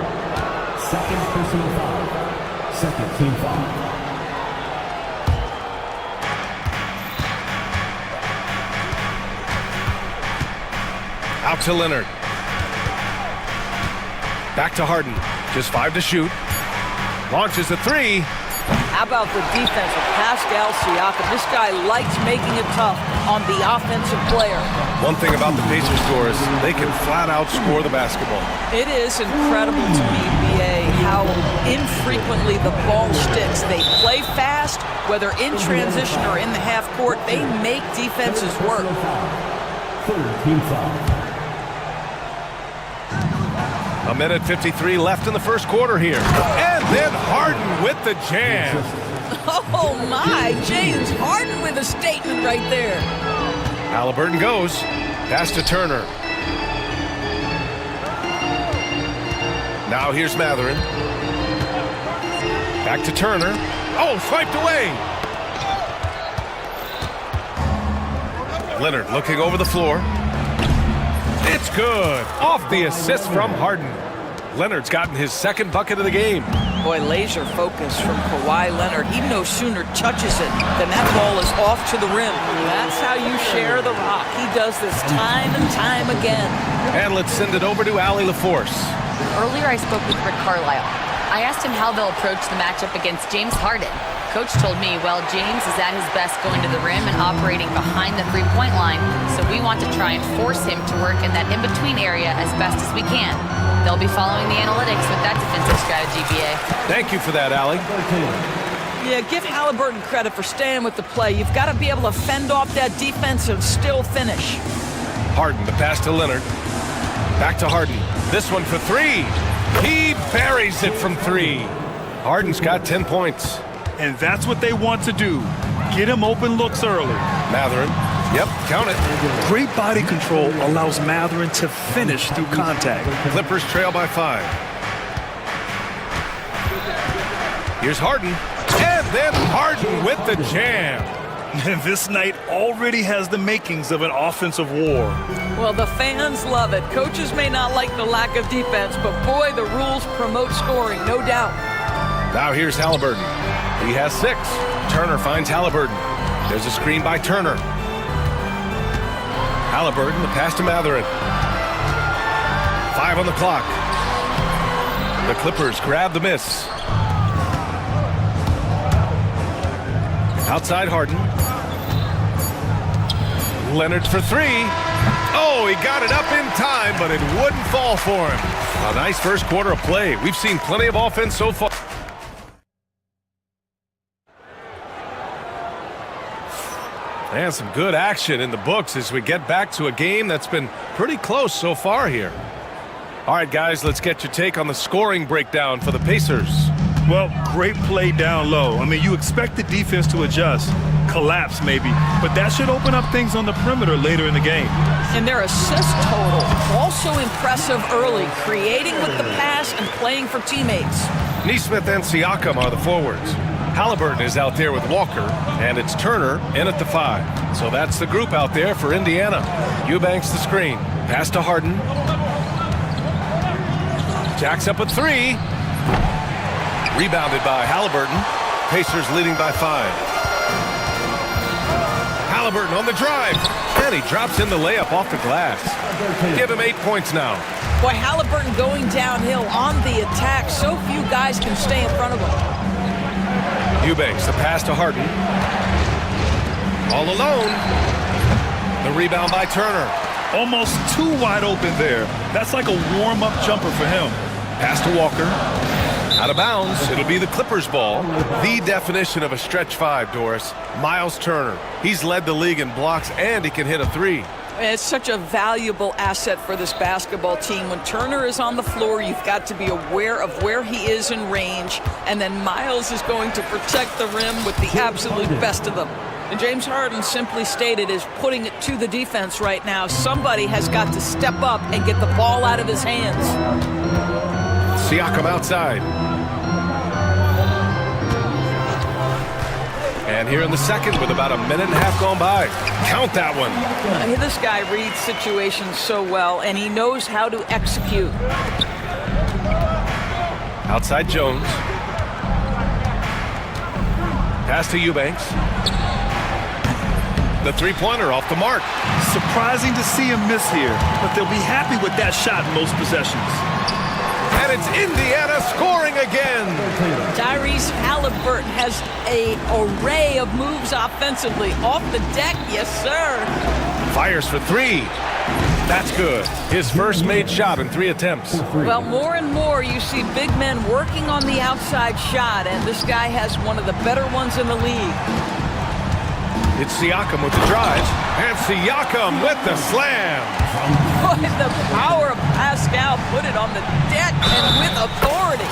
second personal foul. Second team foul. Out to Leonard. Back to Harden. Just 5 to shoot. Launches a 3. How about the defense of Pascal Siakam? This guy likes making it tough on the offensive player. One thing about the Pacers, Doris, they can flat out score the basketball. It is incredible to me, B.A., how infrequently the ball sticks. They play fast, whether in transition or in the half court. They make defenses work. Third team foul. A minute 53 left in the first quarter here. And then Harden with the jam. Oh, my. James Harden with a statement right there. Halliburton goes. Pass to Turner. Now here's Matherin. Back to Turner. Oh, swiped away. Leonard looking over the floor. It's good. Off the assist from Harden. Leonard's gotten his second bucket of the game. Boy, laser focus from Kawhi Leonard. He no sooner touches it than that ball is off to the rim. That's how you share the rock. He does this time and time again. And let's send it over to Allie LaForce. Earlier, I spoke with Rick Carlisle. I asked him how they'll approach the matchup against James Harden. Coach told me, well, James is at his best going to the rim and operating behind the three-point line, so we want to try and force him to work in that in-between area as best as we can. They'll be following the analytics with that defensive strategy, BA. Thank you for that, Allie. Yeah, give Halliburton credit for staying with the play. You've got to be able to fend off that defense and still finish. Harden, the pass to Leonard. Back to Harden. This one for three. He buries it from three. Harden's got 10 points. And that's what they want to do. Get him open looks early. Matherin. Yep, count it. Great body control allows Matherin to finish through contact. Clippers trail by 5. Here's Harden. And then Harden with the jam. And this night already has the makings of an offensive war. Well, the fans love it. Coaches may not like the lack of defense, but boy, the rules promote scoring, no doubt. Now here's Halliburton. He has 6. Turner finds Halliburton. There's a screen by Turner. Halliburton, the pass to Matherin. 5 on the clock. The Clippers grab the miss. Outside Harden. Leonard for 3. Oh, he got it up in time, but it wouldn't fall for him. A nice first quarter of play. We've seen plenty of offense so far. And some good action in the books as we get back to a game that's been pretty close so far here. All right, guys, let's get your take on the scoring breakdown for the Pacers. Well, great play down low. I mean, you expect the defense to adjust, collapse maybe, but that should open up things on the perimeter later in the game. And their assist total, also impressive early, creating with the pass and playing for teammates. Nesmith and Siakam are the forwards. Halliburton is out there with Walker, and it's Turner in at the 5. So that's the group out there for Indiana. Eubanks the screen. Pass to Harden. Jacks up at 3. Rebounded by Halliburton. Pacers leading by 5. Halliburton on the drive. And he drops in the layup off the glass. Give him 8 points now. Boy, Halliburton going downhill on the attack. So few guys can stay in front of him. Eubanks, the pass to Harden. All alone. The rebound by Turner. Almost too wide open there. That's like a warm-up jumper for him. Pass to Walker. Out of bounds. It'll be the Clippers ball. The definition of a stretch 5, Doris. Miles Turner. He's led the league in blocks, and he can hit a 3. It's such a valuable asset for this basketball team. When Turner is on the floor, you've got to be aware of where he is in range, and then Miles is going to protect the rim with the absolute best of them. And James Harden, simply stated, is putting it to the defense right now. Somebody has got to step up and get the ball out of his hands. Siakam outside. And here in the second with about a minute and a half gone by. Count that one. This guy reads situations so well, and he knows how to execute. Outside Jones. Pass to Eubanks. The three-pointer off the mark. Surprising to see him miss here, but they'll be happy with that shot in most possessions. And it's Indiana scoring again. Tyrese Halliburton has an array of moves offensively. Off the deck, yes, sir. Fires for 3. That's good. His first made shot in 3 attempts. Well, more and more you see big men working on the outside shot, and this guy has one of the better ones in the league. It's Siakam with the drive, and Siakam with the slam. Boy, the power of Pascal put it on the deck and with authority.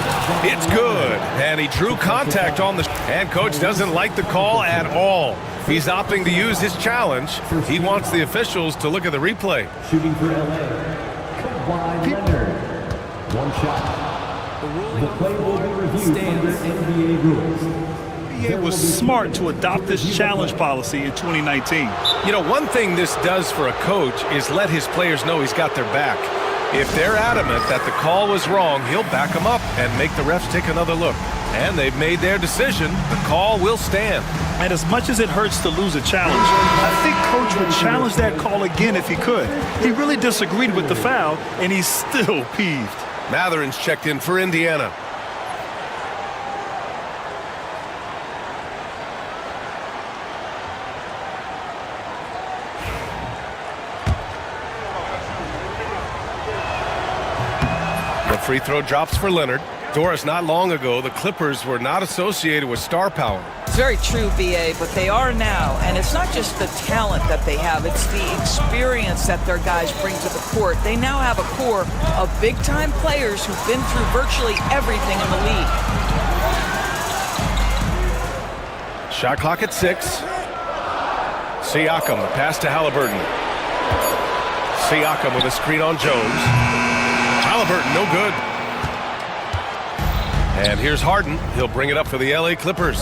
It's good, and he drew contact on the... And coach doesn't like the call at all. He's opting to use his challenge. He wants the officials to look at the replay. Shooting for LA, Kawhi Leonard. One shot. The play will be reviewed under NBA rules. It was smart to adopt this challenge policy in 2019. You know, one thing this does for a coach is let his players know he's got their back. If they're adamant that the call was wrong, he'll back them up and make the refs take another look. And they've made their decision. The call will stand. And as much as it hurts to lose a challenge, I think Coach would challenge that call again if he could. He really disagreed with the foul, and he's still peeved. Matherin's checked in for Indiana. The free throw drops for Leonard. Doris, not long ago, the Clippers were not associated with star power. It's very true, BA, but they are now. And it's not just the talent that they have, it's the experience that their guys bring to the court. They now have a core of big-time players who've been through virtually everything in the league. Shot clock at 6. Siakam, the pass to Halliburton. Siakam with a screen on Jones. Halliburton, no good. And here's Harden. He'll bring it up for the LA Clippers.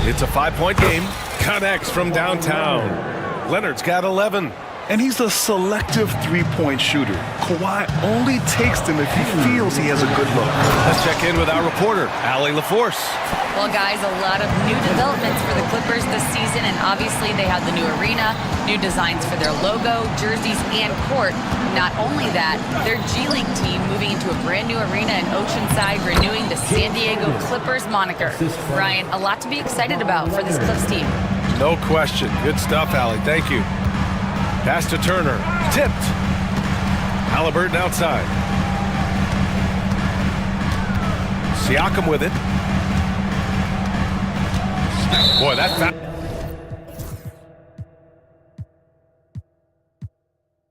It's a 5-point game. Connects from downtown. Leonard's got 11. And he's a selective three-point shooter. Kawhi only takes them if he feels he has a good look. Let's check in with our reporter, Allie LaForce. Well, guys, a lot of new developments for the Clippers this season, and obviously they have the new arena, new designs for their logo, jerseys, and court. Not only that, their G League team moving into a brand new arena in Oceanside, renewing the San Diego Clippers moniker. Ryan, a lot to be excited about for this Clips team. No question. Good stuff, Allie. Thank you. Pass to Turner. Tipped. Halliburton outside. Siakam with it. Boy, that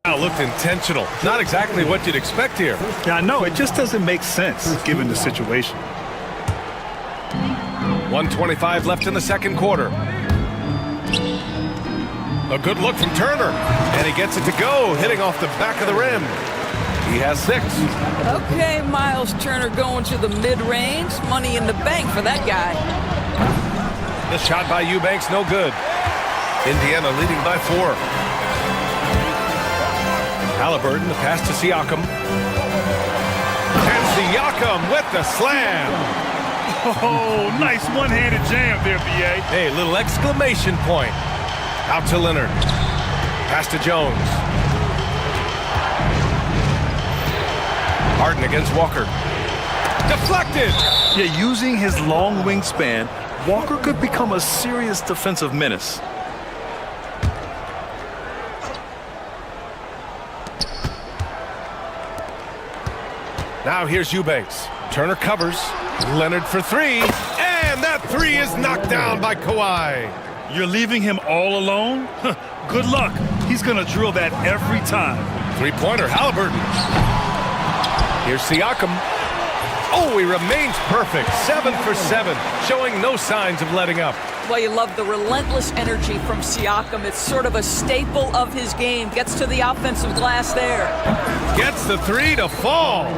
foul looked intentional. Not exactly what you'd expect here. Yeah, I know. It just doesn't make sense given the situation. 1:25 left in the second quarter. A good look from Turner, and he gets it to go, hitting off the back of the rim. He has 6. Okay, Miles Turner going to the mid-range. Money in the bank for that guy. The shot by Eubanks, no good. Indiana leading by 4. Halliburton, the pass to Siakam. And Siakam with the slam. Oh, nice one-handed jam there, B.A. Hey, little exclamation point. Out to Leonard. Pass to Jones. Harden against Walker. Deflected! Yeah, using his long wingspan, Walker could become a serious defensive menace. Now here's Eubanks. Turner covers. Leonard for 3. And that 3 is knocked down by Kawhi. You're leaving him all alone? Good luck. He's going to drill that every time. 3-pointer, Halliburton. Here's Siakam. Oh, he remains perfect. 7 for 7, showing no signs of letting up. Well, you love the relentless energy from Siakam. It's sort of a staple of his game. Gets to the offensive glass there. Gets the 3 to fall.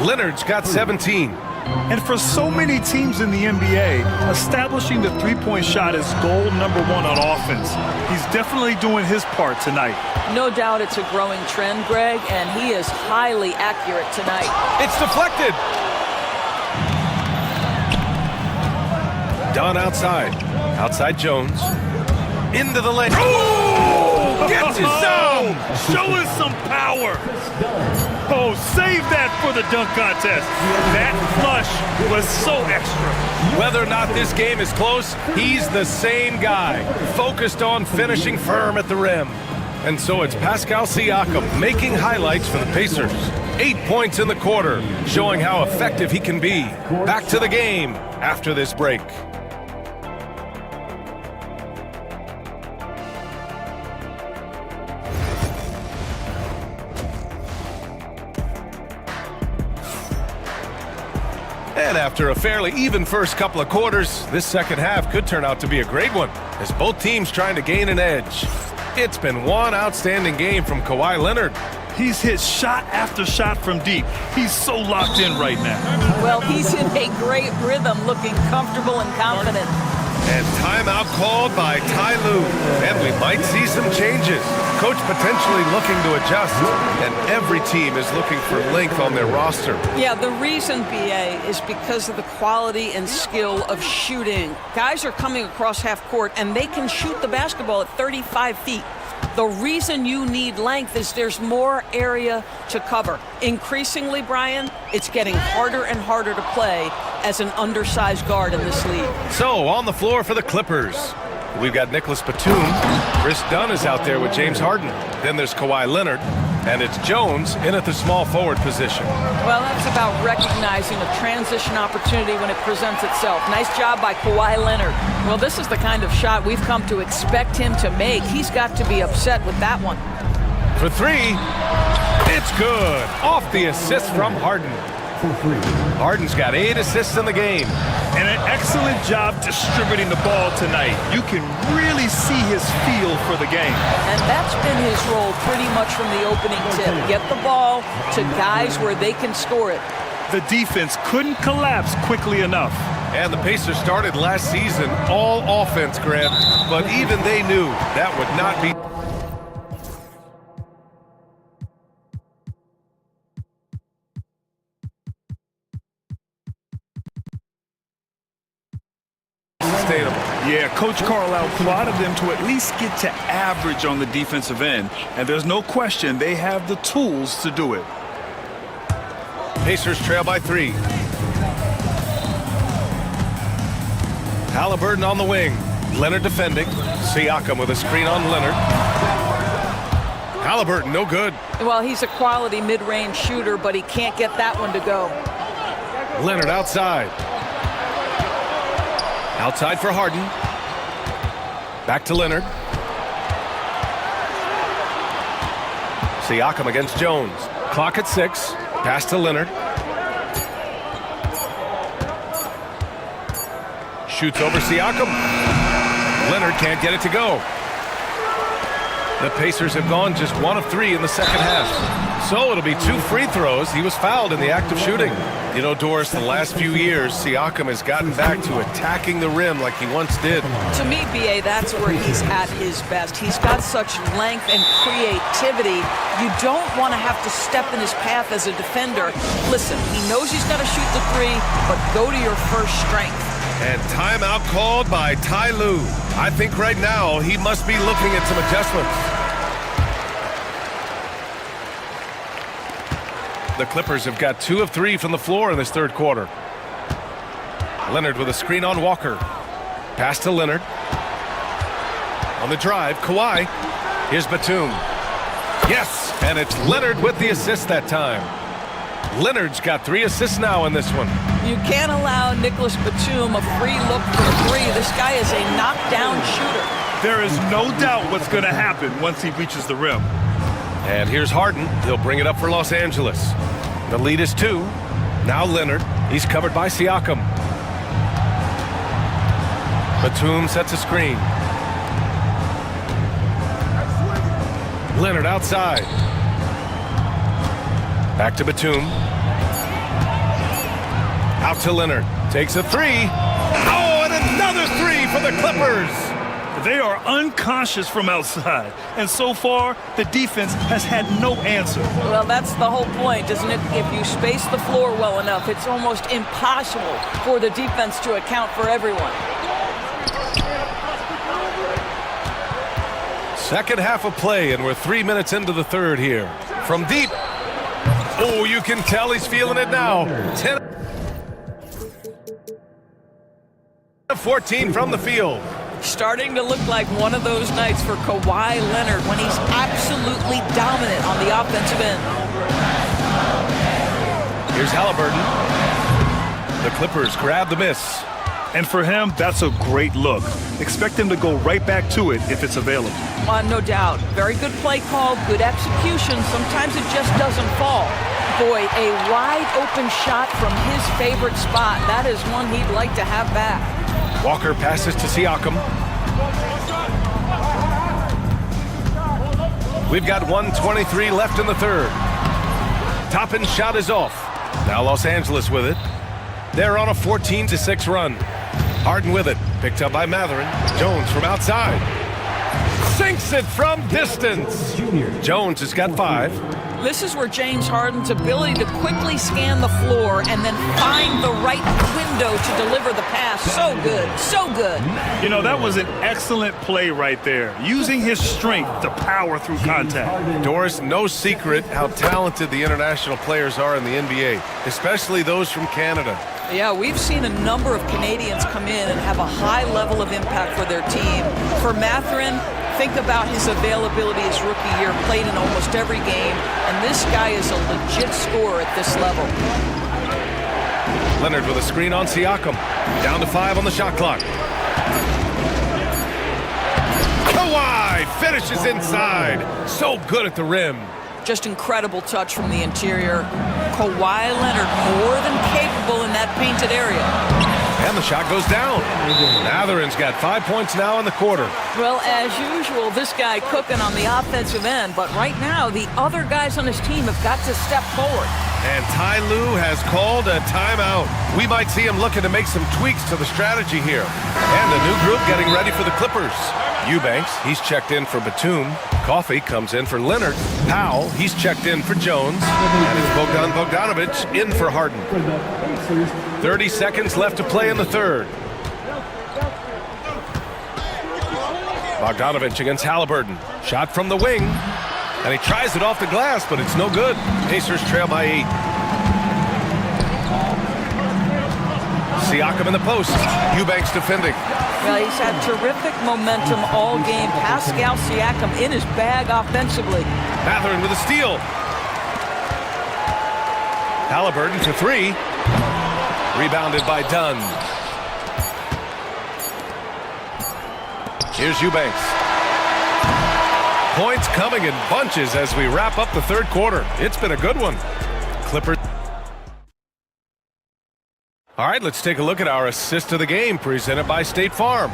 Leonard's got 17. And for so many teams in the NBA, establishing the three-point shot is goal number 1 on offense. He's definitely doing his part tonight. No doubt it's a growing trend, Greg, and he is highly accurate tonight. It's deflected. Dunn outside. Outside Jones. Into the lane. Oh! Gets his zone! Show us some power! Oh, save that for the dunk contest. That flush was so extra. Whether or not this game is close, he's the same guy, focused on finishing firm at the rim. And so it's Pascal Siakam making highlights for the Pacers. 8 points in the quarter, showing how effective he can be. Back to the game after this break. And after a fairly even first couple of quarters, this second half could turn out to be a great one, as both teams trying to gain an edge. It's been one outstanding game from Kawhi Leonard. He's hit shot after shot from deep. He's so locked in right now. Well, he's in a great rhythm, looking comfortable and confident. And timeout called by Ty Lue. And we might see some changes. Coach potentially looking to adjust. And every team is looking for length on their roster. Yeah, the reason, BA, is because of the quality and skill of shooting. Guys are coming across half court, and they can shoot the basketball at 35 feet. The reason you need length is there's more area to cover. Increasingly, Brian, it's getting harder and harder to play as an undersized guard in this league. So, on the floor for the Clippers, we've got Nicholas Batum. Chris Dunn is out there with James Harden. Then there's Kawhi Leonard. and it's Jones in at the small forward position. Well, that's about recognizing a transition opportunity when it presents itself. Nice job by Kawhi Leonard. Well, this is the kind of shot we've come to expect him to make. He's got to be upset with that one. For three, it's good. Off the assist from Harden. Harden's got 8 assists in the game. And an excellent job distributing the ball tonight. You can really see his feel for the game. And that's been his role pretty much from the opening tip. Get the ball to guys where they can score it. The defense couldn't collapse quickly enough. And the Pacers started last season all offense, Grant, but even they knew that would not be sustainable. Yeah, Coach Carlisle plotted them to at least get to average on the defensive end. And there's no question they have the tools to do it. Pacers trail by 3. Halliburton on the wing. Leonard defending. Siakam with a screen on Leonard. Halliburton, no good. Well, he's a quality mid-range shooter, but he can't get that one to go. Leonard outside. Outside for Harden. Back to Leonard. Siakam against Jones. Clock at 6. Pass to Leonard. Shoots over Siakam. Leonard can't get it to go. The Pacers have gone just 1 of 3 in the second half. So it'll be 2 free throws. He was fouled in the act of shooting. You know, Doris, the last few years, Siakam has gotten back to attacking the rim like he once did. To me, B.A., that's where he's at his best. He's got such length and creativity. You don't want to have to step in his path as a defender. Listen, he knows he's got to shoot the 3, but go to your first strength. And timeout called by Ty Lue. I think right now he must be looking at some adjustments. The Clippers have got 2 of 3 from the floor in this third quarter. Leonard with a screen on Walker. Pass to Leonard. On the drive, Kawhi. Here's Batum. Yes, and it's Leonard with the assist that time. Leonard's got 3 assists now in this one. You can't allow Nicholas Batum a free look for 3. This guy is a knockdown shooter. There is no doubt what's going to happen once he reaches the rim. And here's Harden. He'll bring it up for Los Angeles. The lead is 2. Now Leonard. He's covered by Siakam. Batum sets a screen. Leonard outside. Back to Batum. Out to Leonard. Takes a 3. Oh, and another 3 for the Clippers. They are unconscious from outside, and so far, the defense has had no answer. Well, that's the whole point, isn't it? If you space the floor well enough, it's almost impossible for the defense to account for everyone. Second half of play, and we're 3 minutes into the third here. From deep. Oh, you can tell he's feeling it now. 10 of 14 from the field. Starting to look like one of those nights for Kawhi Leonard when he's absolutely dominant on the offensive end. Here's Halliburton. The Clippers grab the miss. And for him, that's a great look. Expect him to go right back to it if it's available. No doubt. Very good play call, good execution. Sometimes it just doesn't fall. Boy, a wide open shot from his favorite spot. That is one he'd like to have back. Walker passes to Siakam. We've got 1:23 left in the third. Toppin's shot is off. Now Los Angeles with it. They're on a 14-6 run. Harden with it. Picked up by Matherin. Jones from outside. Sinks it from distance. Jones has got 5. This is where James Harden's ability to quickly scan the floor and then find the right window to deliver the pass. So good, so good. You know, that was an excellent play right there. Using his strength to power through contact. Doris, no secret how talented the international players are in the NBA, especially those from Canada. Yeah, we've seen a number of Canadians come in and have a high level of impact for their team. For Mathurin, think about his availability his rookie year, played in almost every game, and this guy is a legit scorer at this level. Leonard with a screen on Siakam. Down to 5 on the shot clock. Kawhi finishes inside. So good at the rim. Just incredible touch from the interior. Kawhi Leonard more than capable in that painted area. And the shot goes down. Matherin's got 5 points now in the quarter. Well, as usual, this guy cooking on the offensive end, but right now the other guys on his team have got to step forward. And Ty Lue has called a timeout. We might see him looking to make some tweaks to the strategy here. And a new group getting ready for the Clippers. Eubanks, he's checked in for Batum. Coffey comes in for Leonard. Powell, he's checked in for Jones. And it's Bogdan Bogdanovic in for Harden. 30 seconds left to play in the third. Bogdanovic against Halliburton. Shot from the wing. And he tries it off the glass, but it's no good. Pacers trail by 8. Siakam in the post. Eubanks defending. Well, he's had terrific momentum all game. Pascal Siakam in his bag offensively. Mathurin with a steal. Halliburton for 3. Rebounded by Dunn. Here's Eubanks. Points coming in bunches as we wrap up the third quarter. It's been a good one. Clippers. All right, let's take a look at our assist of the game presented by State Farm.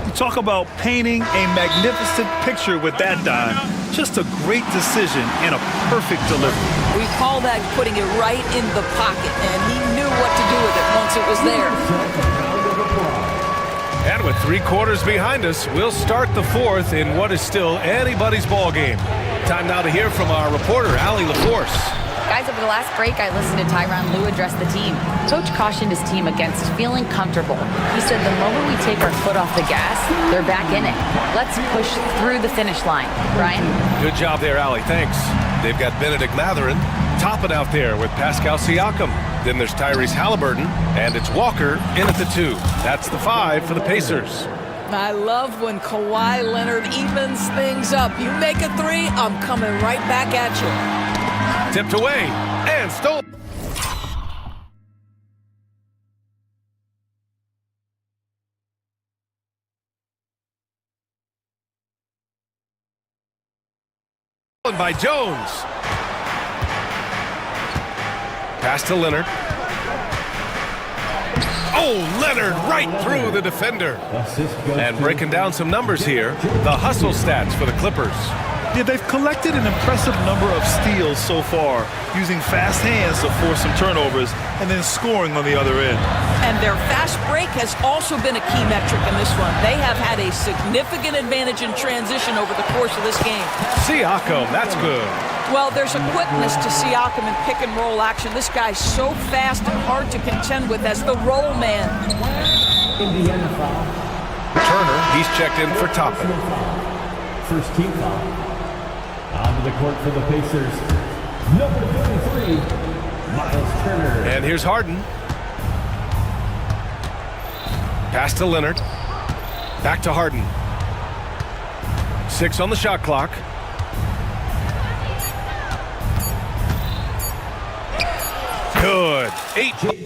You talk about painting a magnificent picture with that dime. Just a great decision and a perfect delivery. We call that putting it right in the pocket, and he knew what to do with it once it was there. And with 3 quarters behind us, we'll start the fourth in what is still anybody's ball game. Time now to hear from our reporter, Allie LaForce. Guys, over the last break, I listened to Tyronn Lue address the team. Coach cautioned his team against feeling comfortable. He said the moment we take our foot off the gas, they're back in it. Let's push through the finish line. Brian? Good job there, Allie. Thanks. They've got Benedict Mathurin topping out there with Pascal Siakam. Then there's Tyrese Halliburton, and it's Walker in at the 2. That's the 5 for the Pacers. I love when Kawhi Leonard evens things up. You make a 3, I'm coming right back at you. Tipped away and stolen. By Jones. Pass to Leonard. Oh, Leonard right through the defender. And breaking down some numbers here, the hustle stats for the Clippers. Yeah, they've collected an impressive number of steals so far, using fast hands to force some turnovers and then scoring on the other end. And their fast break has also been a key metric in this one. They have had a significant advantage in transition over the course of this game. Siakam, that's good. Well, there's a quickness to Siakam in pick and roll action. This guy's so fast and hard to contend with as the roll man. Turner, he's checked in for Toppin. First team foul. Onto the court for the Pacers, number 33, Miles Turner. And here's Harden. Pass to Leonard. Back to Harden. 6 on the shot clock. Good. 8.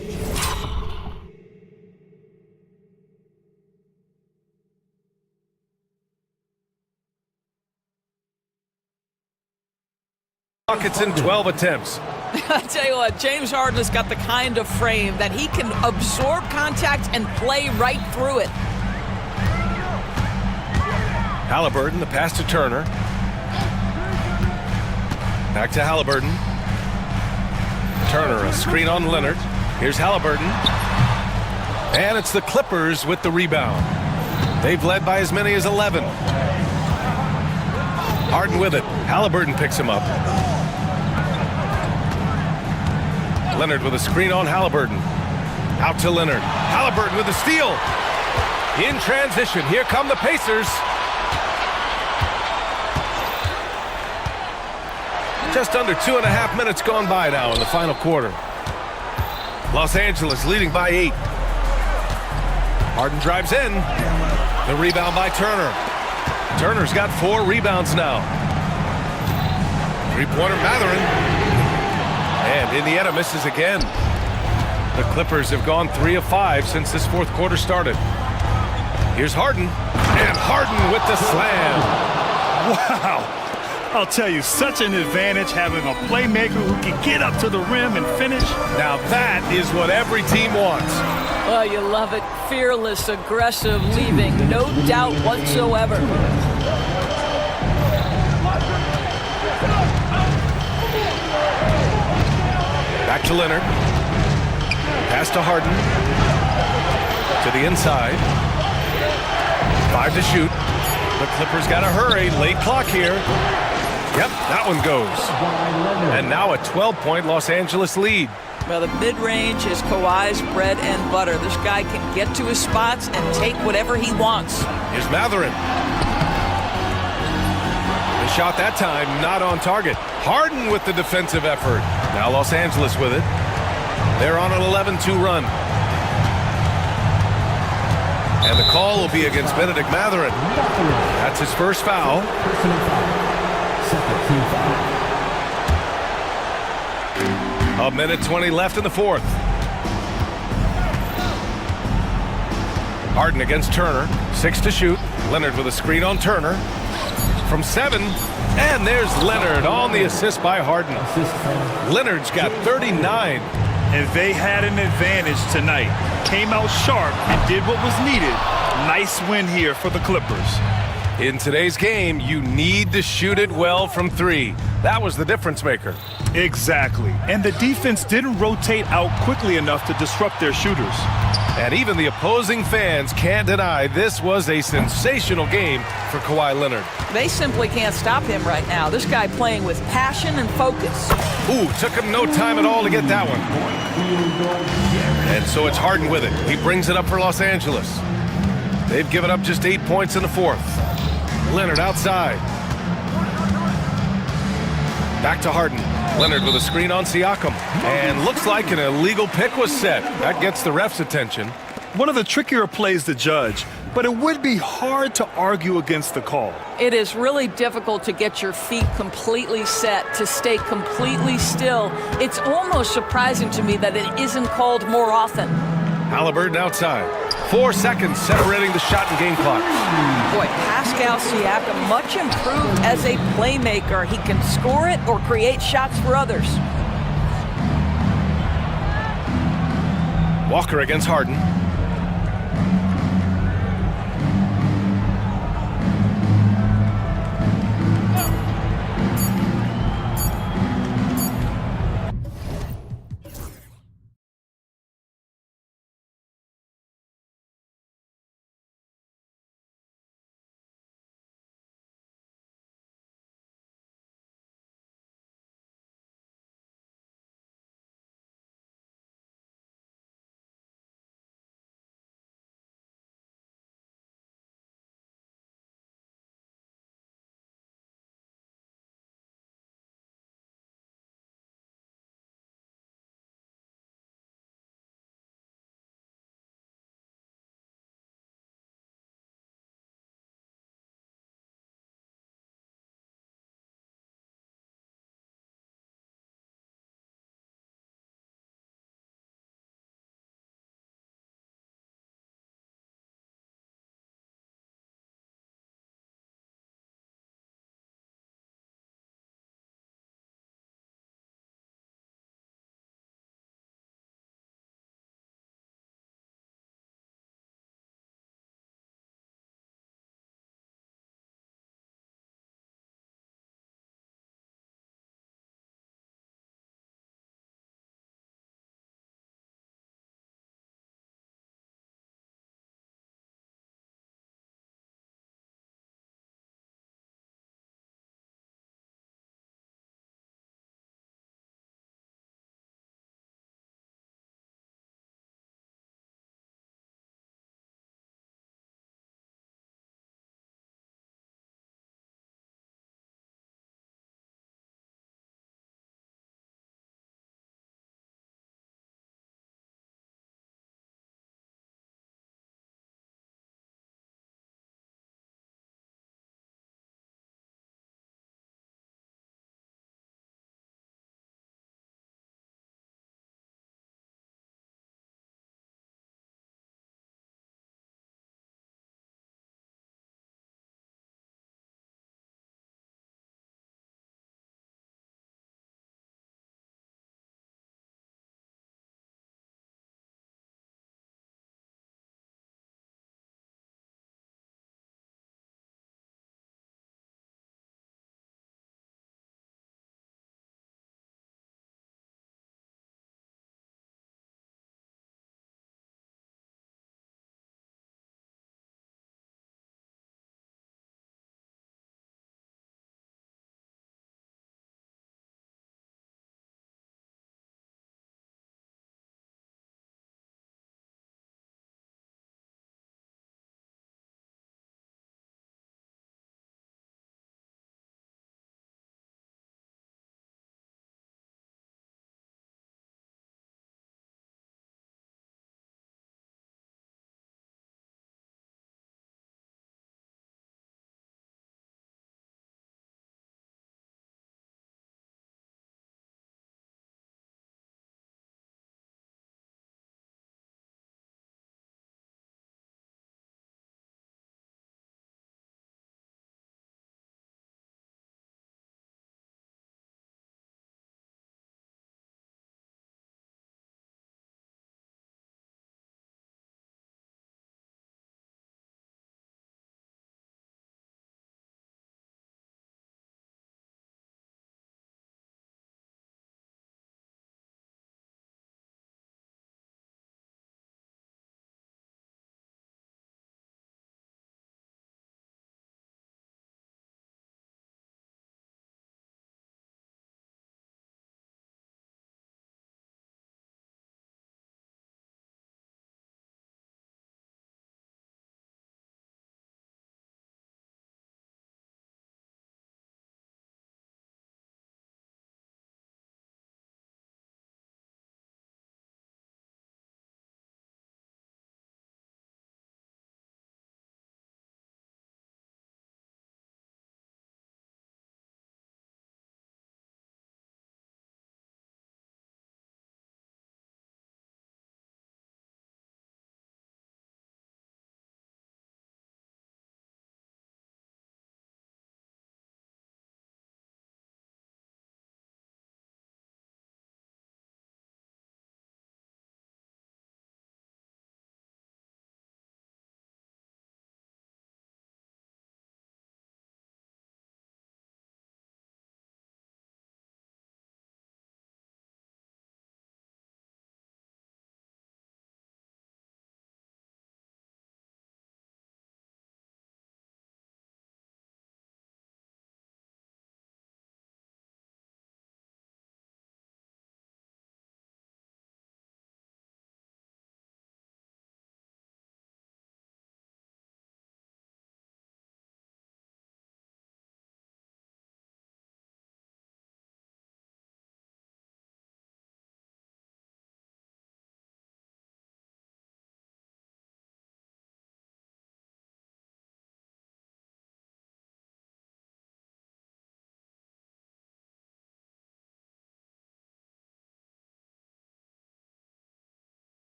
Buckets in 12 attempts. I tell you what, James Harden has got the kind of frame that he can absorb contact and play right through it. Halliburton, the pass to Turner. Back to Halliburton. Turner, a screen on Leonard. Here's Halliburton. And it's the Clippers with the rebound. They've led by as many as 11. Harden with it. Halliburton picks him up. Leonard with a screen on Halliburton. Out to Leonard. Halliburton with a steal. In transition, here come the Pacers. Just under 2.5 minutes gone by now in the final quarter. Los Angeles leading by 8. Harden drives in. The rebound by Turner. Turner's got 4 rebounds now. Three-pointer Mathurin. And Indiana misses again. The Clippers have gone 3 of 5 since this fourth quarter started. Here's Harden. And Harden with the slam. Wow. I'll tell you, such an advantage having a playmaker who can get up to the rim and finish. Now that is what every team wants. Well, you love it. Fearless, aggressive, leaving. No doubt whatsoever. Back to Leonard. Pass to Harden. To the inside. 5 to shoot. The Clippers got to hurry. Late clock here. Yep, that one goes. And now a 12-point Los Angeles lead. Well, the mid-range is Kawhi's bread and butter. This guy can get to his spots and take whatever he wants. Here's Mathurin. The shot that time not on target. Harden with the defensive effort. Now Los Angeles with it. They're on an 11-2 run. And the call will be against Benedict Mathurin. That's his first foul. A minute 20 left in the fourth. Harden against Turner. 6 to shoot. Leonard with a screen on Turner. From 7. And there's Leonard on the assist by Harden. Leonard's got 39. And they had an advantage tonight. Came out sharp and did what was needed. Nice win here for the Clippers. In today's game, you need to shoot it well from 3. That was the difference maker. Exactly. And the defense didn't rotate out quickly enough to disrupt their shooters. And even the opposing fans can't deny this was a sensational game for Kawhi Leonard. They simply can't stop him right now. This guy playing with passion and focus. Ooh, took him no time at all to get that one. And so it's Harden with it. He brings it up for Los Angeles. They've given up just 8 points in the fourth. Leonard outside. Back to Harden. Leonard with a screen on Siakam. And looks like an illegal pick was set. That gets the ref's attention. One of the trickier plays to judge, but it would be hard to argue against the call. It is really difficult to get your feet completely set, to stay completely still. It's almost surprising to me that it isn't called more often. Halliburton outside. 4 seconds separating the shot and game clock. Boy, Pascal Siakam, much improved as a playmaker. He can score it or create shots for others. Walker against Harden.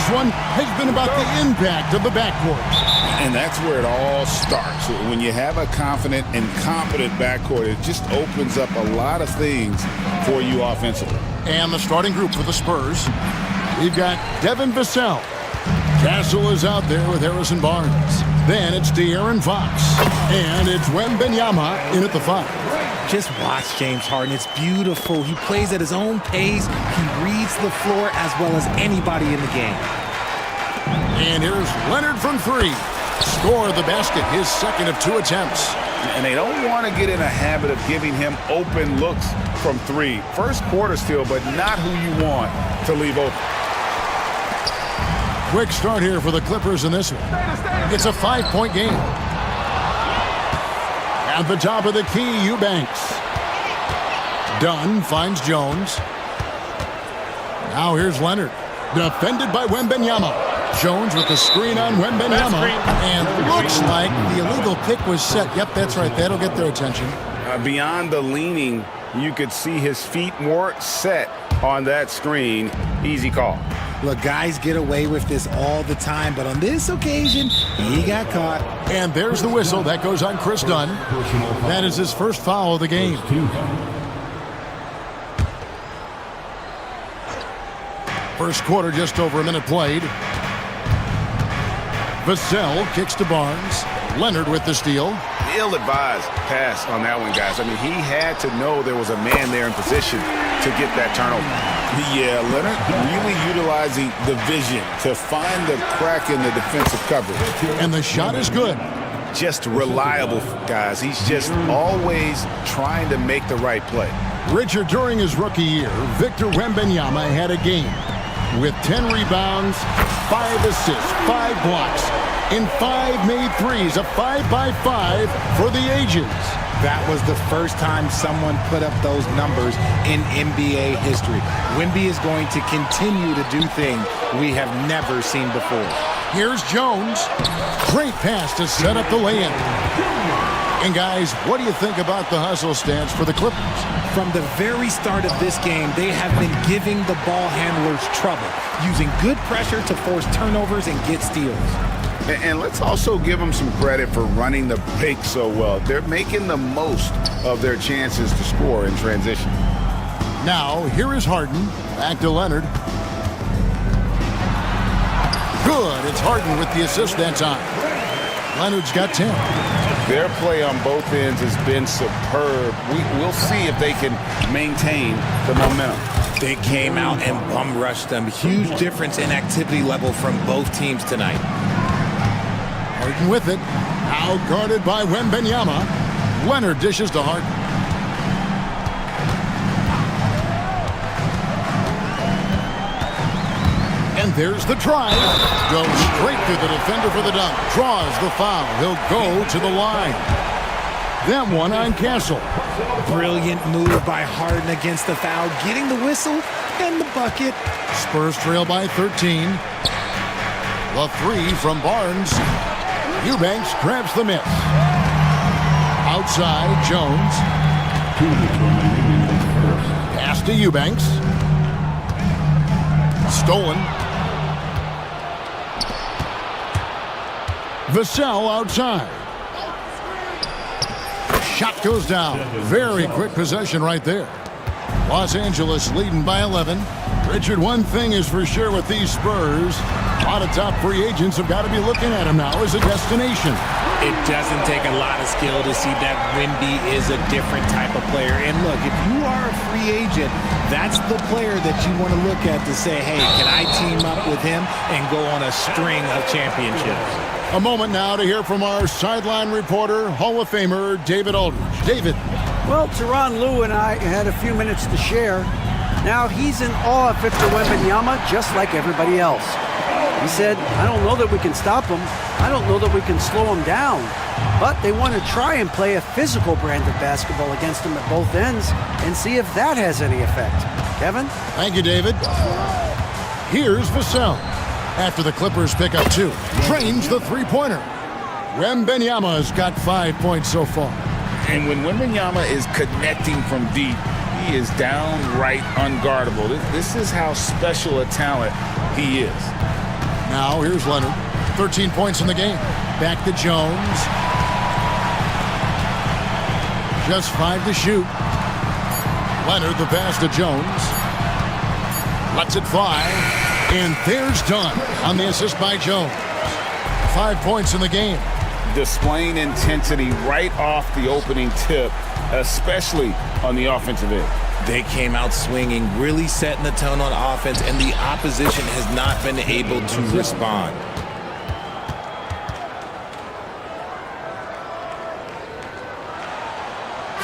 this one has been about the impact of the backcourt. And that's where it all starts. When you have a confident and competent backcourt, it just opens up a lot of things for you offensively. And the starting group for the Spurs, we've got Devin Vassell. Castle is out there with Harrison Barnes. Then it's De'Aaron Fox. And it's Wembanyama in at the 5. Just watch James Harden. It's beautiful. He plays at his own pace. He reads the floor as well as anybody in the game. And here's Leonard from 3. Score the basket, his second of 2 attempts. And they don't want to get in a habit of giving him open looks from 3. First quarter still, but not who you want to leave open. Quick start here for the Clippers in this one. It's a 5-point game. At the top of the key, Eubanks. Dunn finds Jones. Now here's Leonard. Defended by Wembanyama. Jones with the screen on Wembanyama. And looks like the illegal pick was set. Yep, that's right. That'll get their attention. Beyond the leaning, you could see his feet more set on that screen. Easy call. Look, guys get away with this all the time, but on this occasion, he got caught. And there's the whistle. That goes on Chris Dunn. That is his first foul of the game. First quarter, just over a minute played. Vassell kicks to Barnes. Leonard with the steal. Ill-advised pass on that one, guys. I mean, he had to know there was a man there in position to get that turnover. Yeah, Leonard really utilizing the vision to find the crack in the defensive coverage. And the shot is good. Just reliable, guys. He's just always trying to make the right play. Richard, during his rookie year, Victor Wembanyama had a game with 10 rebounds, 5 assists, 5 blocks, and 5 made threes, a 5-by-5 for the ages. That was the first time someone put up those numbers in NBA history. Wemby is going to continue to do things we have never seen before. Here's Jones. Great pass to set up the lay-in. And guys, what do you think about the hustle stance for the Clippers? From the very start of this game, they have been giving the ball handlers trouble, using good pressure to force turnovers and get steals. And let's also give them some credit for running the break so well. They're making the most of their chances to score in transition. Now, here is Harden. Back to Leonard. Good. It's Harden with the assist that time. Leonard's got 10. Their play on both ends has been superb. We'll see if they can maintain the momentum. They came out and bum rushed them. Huge difference in activity level from both teams tonight. Harden with it. Now guarded by Wembanyama. Leonard dishes to Harden. And there's the drive. Goes straight through the defender for the dunk. Draws the foul. He'll go to the line. That one on Castle. Brilliant move by Harden against the foul. Getting the whistle and the bucket. Spurs trail by 13. The 3 from Barnes. Eubanks grabs the miss. Outside, Jones. Pass to Eubanks. Stolen. Vassell outside. Shot goes down. Very quick possession right there. Los Angeles leading by 11. Richard, one thing is for sure with these Spurs, a lot of top free agents have got to be looking at him now as a destination. It doesn't take a lot of skill to see that Wemby is a different type of player. And look, if you are a free agent, that's the player that you want to look at to say, hey, can I team up with him and go on a string of championships? A moment now to hear from our sideline reporter, Hall of Famer David Aldridge. David. Well, Tyronn Lue and I had a few minutes to share. Now he's in awe of Victor Wembanyama just like everybody else. He said, I don't know that we can stop him. I don't know that we can slow him down. But they want to try and play a physical brand of basketball against him at both ends and see if that has any effect. Kevin? Thank you, David. Here's Vassell. After the Clippers pick up 2. Drains the three-pointer. Wembanyama's got 5 points so far. And when Wembanyama is connecting from deep, he is downright unguardable. This is how special a talent he is. Now here's Leonard. 13 points in the game. Back to Jones. Just 5 to shoot. Leonard the pass to Jones. Lets it fly. And there's Dunn on the assist by Jones. 5 points in the game. Displaying intensity right off the opening tip, especially on the offensive end. They came out swinging, really setting the tone on offense, and the opposition has not been able to respond.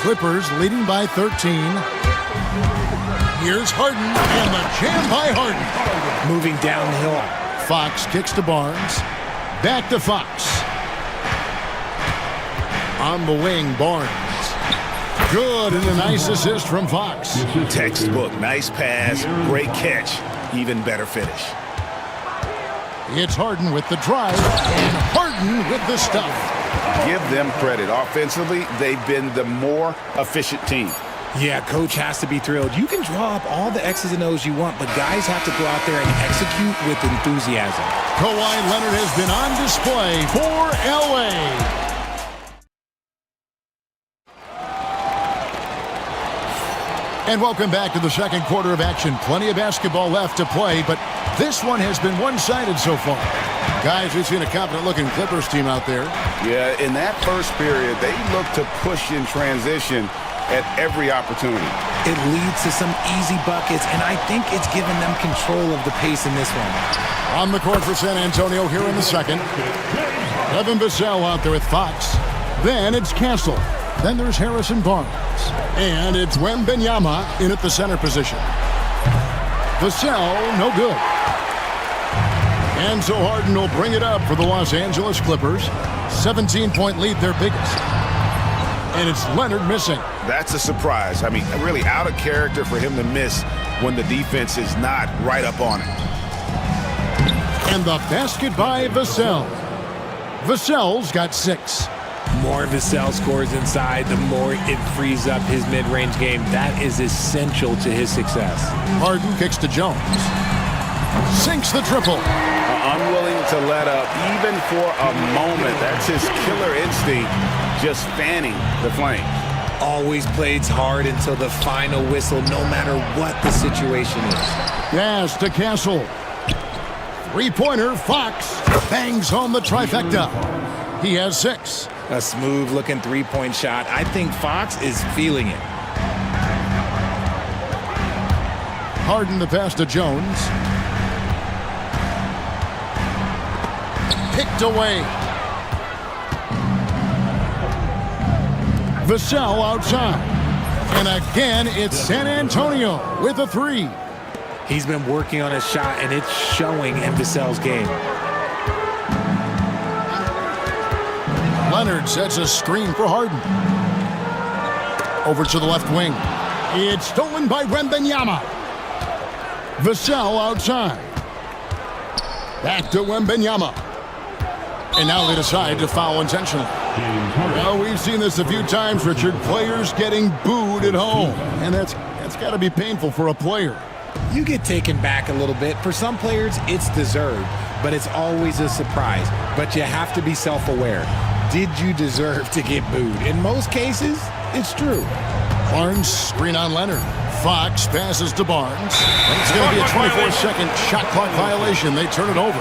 Clippers leading by 13. Here's Harden, and the jam by Harden. Moving downhill. Fox kicks to Barnes. Back to Fox. On the wing, Barnes. Good, and a nice assist from Fox. Textbook, nice pass, great catch, even better finish. It's Harden with the drive, and Harden with the stuff. Give them credit. Offensively, they've been the more efficient team. Yeah, coach has to be thrilled. You can draw up all the X's and O's you want, but guys have to go out there and execute with enthusiasm. Kawhi Leonard has been on display for LA. And welcome back to the second quarter of action. Plenty of basketball left to play, but this one has been one-sided so far. Guys, we've seen a confident-looking Clippers team out there. Yeah, in that first period, they looked to push in transition at every opportunity. It leads to some easy buckets, and I think it's given them control of the pace in this one. On the court for San Antonio here in the second. Devin Vassell out there with Fox. Then it's Castle. Then there's Harrison Barnes. And it's Wembanyama in at the center position. Vassell, no good. And so Harden will bring it up for the Los Angeles Clippers. 17-point lead, their biggest. And it's Leonard missing. That's a surprise. I mean, really out of character for him to miss when the defense is not right up on it. And the basket by Vassell. Vassell's got 6. More Vassell scores inside, the more it frees up his mid-range game. That is essential to his success. Harden kicks to Jones. Sinks the triple. Unwilling to let up even for a moment. That's his killer instinct, just fanning the flame. Always plays hard until the final whistle, no matter what the situation is. Yes, to Castle. Three-pointer, Fox bangs home the trifecta. He has 6. A smooth-looking three-point shot. I think Fox is feeling it. Harden the pass to Jones. Picked away. Vassell outside. And again, it's San Antonio with a 3. He's been working on his shot, and it's showing in Vassell's game. Leonard sets a screen for Harden. Over to the left wing. It's stolen by Wembanyama. Vassell outside. Back to Wembanyama. And now they decide to foul intentionally. Well, we've seen this a few times, Richard. Players getting booed at home. And that's got to be painful for a player. You get taken back a little bit. For some players, it's deserved, but it's always a surprise. But you have to be self-aware. Did you deserve to get booed? In most cases, it's true. Barnes screen on Leonard. Fox passes to Barnes. It's going to be a 24-second shot clock violation. They turn it over.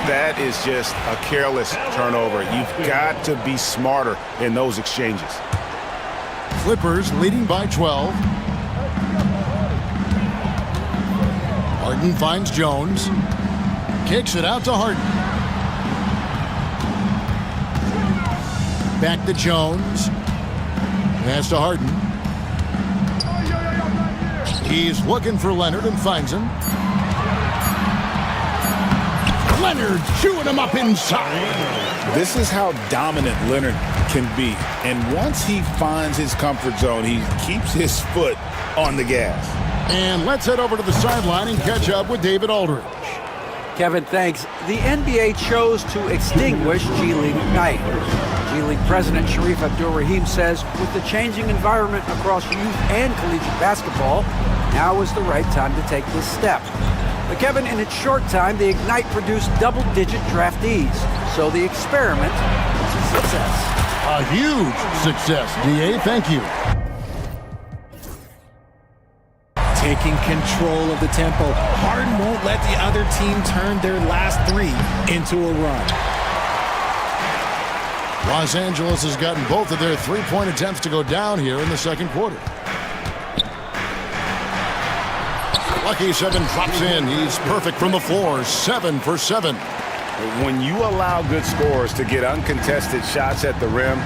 That is just a careless turnover. You've got to be smarter in those exchanges. Clippers leading by 12. Harden finds Jones. Kicks it out to Harden. Back to Jones. Pass to Harden. He's looking for Leonard and finds him. Leonard chewing him up inside. This is how dominant Leonard can be. And once he finds his comfort zone, he keeps his foot on the gas. And let's head over to the sideline and catch up with David Aldridge. Kevin, thanks. The NBA chose to extinguish G League Ignite. G League President Sharif Abdul-Rahim says, with the changing environment across youth and collegiate basketball, now is the right time to take this step. But Kevin, in its short time, the Ignite produced double-digit draftees. So the experiment was a success. A huge success, D.A. Thank you. Taking control of the tempo. Harden won't let the other team turn their last three into a run. Los Angeles has gotten both of their three-point attempts to go down here in the second quarter. Lucky 7 drops in. He's perfect from the floor. 7 for 7. When you allow good scorers to get uncontested shots at the rim,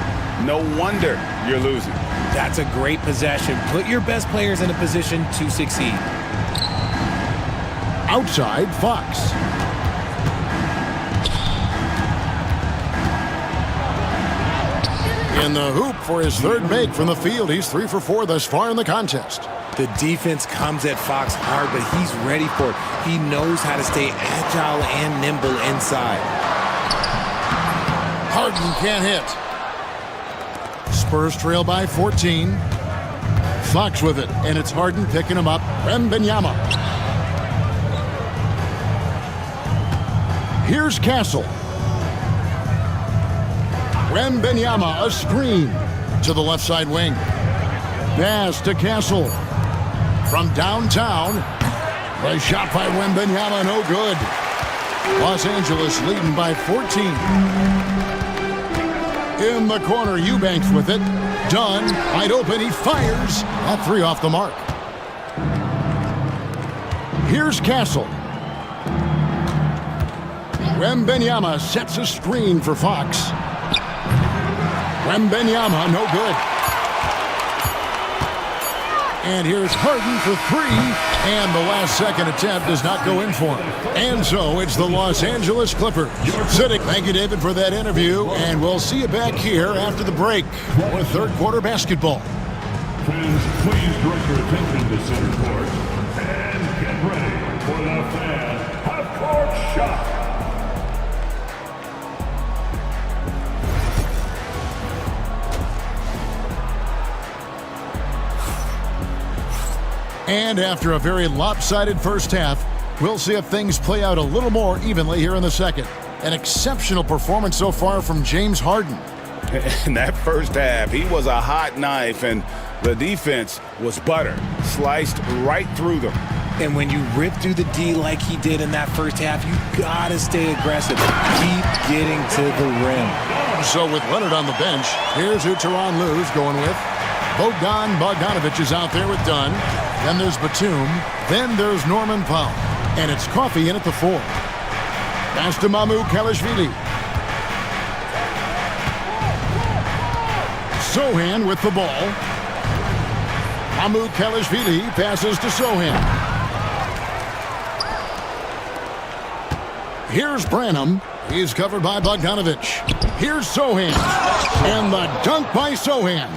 no wonder you're losing. That's a great possession. Put your best players in a position to succeed. Outside, Fox. In the hoop for his third make from the field. He's 3 for 4 thus far in the contest. The defense comes at Fox hard, but he's ready for it. He knows how to stay agile and nimble inside. Harden can't hit. Spurs trail by 14. Fox with it, and it's Harden picking him up. Wembanyama. Here's Castle. Wembanyama, a screen to the left side wing. Pass to Castle. From downtown, the shot by Wembanyama, no good. Los Angeles leading by 14. In the corner, Eubanks with it. Dunn, wide open, he fires. That 3 off the mark. Here's Castle. Wembanyama sets a screen for Fox. Wembanyama, no good. And here's Harden for 3, and the last second attempt does not go in for him. And so it's the Los Angeles Clippers sitting. Thank you, David, for that interview, and we'll see you back here after the break with third quarter basketball. Fans, please direct your attention to center court and get ready for the fan half-court shot. And after a very lopsided first half, we'll see if things play out a little more evenly here in the second. An exceptional performance so far from James Harden. In that first half, he was a hot knife, and the defense was butter, sliced right through them. And when you rip through the D like he did in that first half, you gotta stay aggressive. Keep getting to the rim. So with Leonard on the bench, here's who Tyronn Lue's going with. Bogdanovich is out there with Dunn. Then there's Batum. Then there's Norman Powell. And it's Coffey in at the 4. Pass to Kelishvili. Sohan with the ball. Kelishvili passes to Sohan. Here's Branham. He's covered by Bogdanovich. Here's Sohan. And the dunk by Sohan.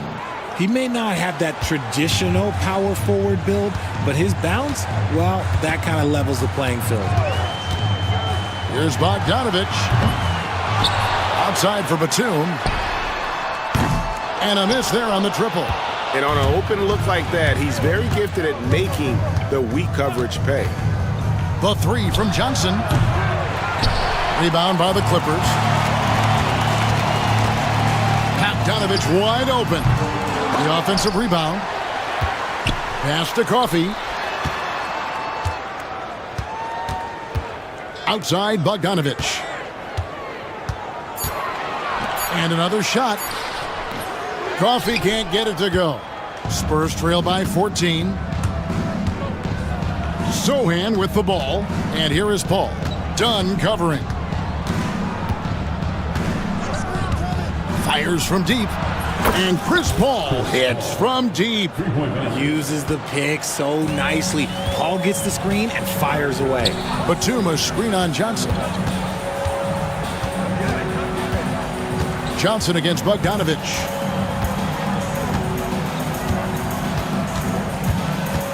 He may not have that traditional power forward build, but his bounce, well, that kind of levels the playing field. Here's Bogdanovich. Outside for Batum. And a miss there on the triple. And on an open look like that, he's very gifted at making the weak coverage pay. The 3 from Johnson. Rebound by the Clippers. Bogdanovich wide open. The offensive rebound. Pass to Coffey. Outside Bogdanovich. And another shot. Coffey can't get it to go. Spurs trail by 14. Sohan with the ball. And here is Paul. Dunn covering. Fires from deep. And Chris Paul hits from deep. Uses the pick so nicely. Paul gets the screen and fires away. Batum a screen on Johnson. Johnson against Bogdanovich.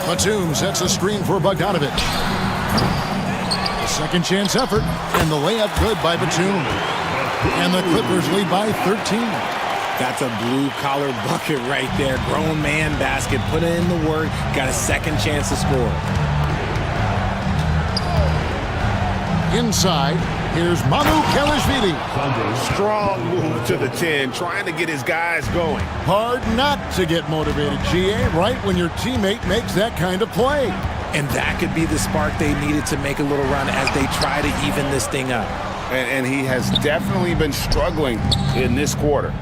Batum sets a screen for Bogdanovich. A second chance effort, and the layup good by Batum. And the Clippers lead by 13. That's a blue-collar bucket right there. Grown man basket. Put in the work. Got a second chance to score. Inside, here's Manu Kelishvili. Strong move to the 10, trying to get his guys going. Hard not to get motivated, GA, right when your teammate makes that kind of play. And that could be the spark they needed to make a little run as they try to even this thing up. And he has definitely been struggling in this quarter.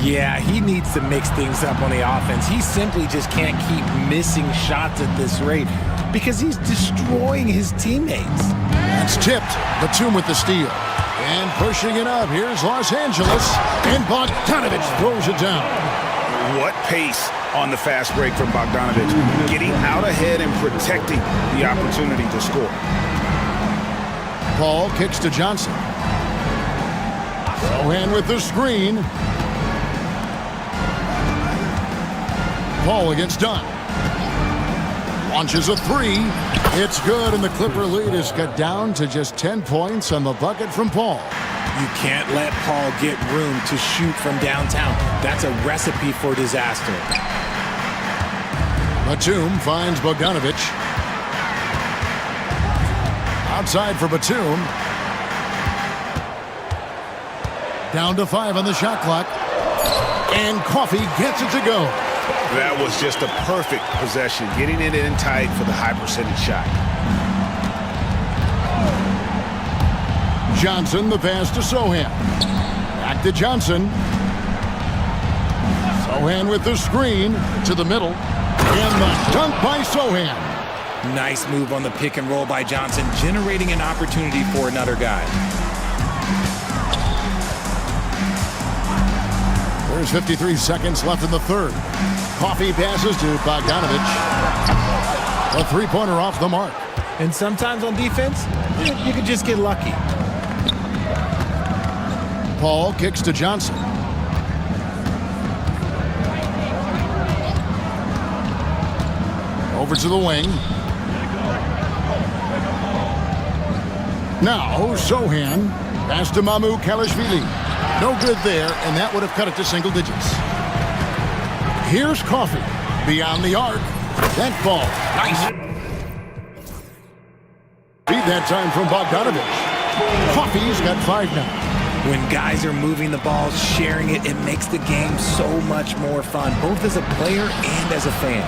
Yeah, he needs to mix things up on the offense. He simply just can't keep missing shots at this rate because he's destroying his teammates. That's tipped. Batum with the steal. And pushing it up, here's Los Angeles. And Bogdanovich throws it down. What pace on the fast break from Bogdanovich. Getting out ahead and protecting the opportunity to score. Paul kicks to Johnson. Sohan with the screen. Paul against Dunn. Launches a three. It's good, and the Clipper lead is cut down to just 10 points on the bucket from Paul. You can't let Paul get room to shoot from downtown. That's a recipe for disaster. Batum finds Bogdanovich. Outside for Batum. Down to 5 on the shot clock. And Coffey gets it to go. That was just a perfect possession, getting it in tight for the high percentage shot. Johnson, the pass to Sohan. Back to Johnson. Sohan with the screen to the middle. And the dunk by Sohan. Nice move on the pick and roll by Johnson, generating an opportunity for another guy. There's 53 seconds left in the third. Coffey passes to Bogdanovich. A three-pointer off the mark. And sometimes on defense, you can just get lucky. Paul kicks to Johnson. Over to the wing. Now Sohan. Pass to Mamu Kelishvili. No good there, and that would have cut it to single digits. Here's Coffey. Beyond the arc. That ball. Nice. Beat that time from Bogdanovich. Coffey's got 5 now. When guys are moving the ball, sharing it, it makes the game so much more fun, both as a player and as a fan.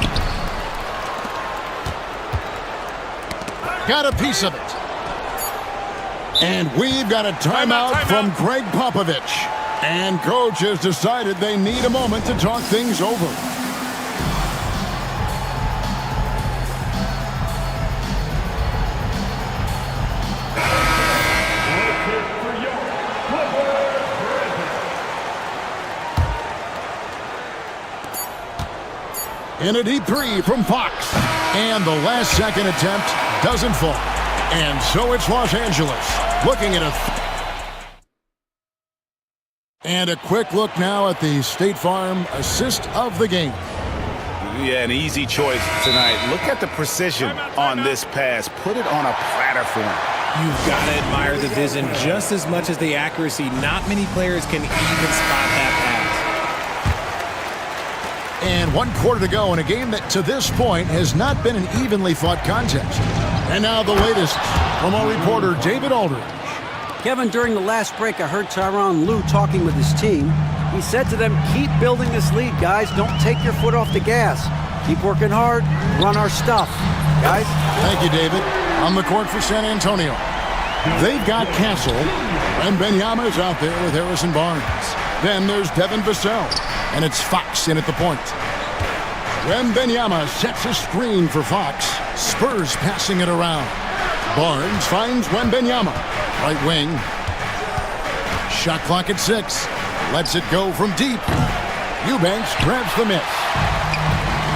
Got a piece of it. And we've got a timeout from Greg Popovich. And coach has decided they need a moment to talk things over. In a deep three from Fox. And the last second attempt doesn't fall. And so it's Los Angeles looking at and a quick look now at the State Farm assist of the game. Yeah, an easy choice tonight. Look at the precision on this pass. Put it on a platter for him. You've got to admire the vision just as much as the accuracy. Not many players can even spot that pass. And 1 quarter to go in a game that to this point has not been an evenly fought contest. And now the latest from our reporter David Aldridge. Kevin, during the last break, I heard Tyronn Lue talking with his team. He said to them, keep building this lead, guys. Don't take your foot off the gas. Keep working hard. Run our stuff. Guys? Thank you, David. On the court for San Antonio. They've got Castle. And Benyama's out there with Harrison Barnes. Then there's Devin Vassell. And it's Fox in at the point. Wembanyama sets a screen for Fox. Spurs passing it around. Barnes finds Wembanyama. Right wing. Shot clock at 6. Lets it go from deep. Eubanks grabs the miss.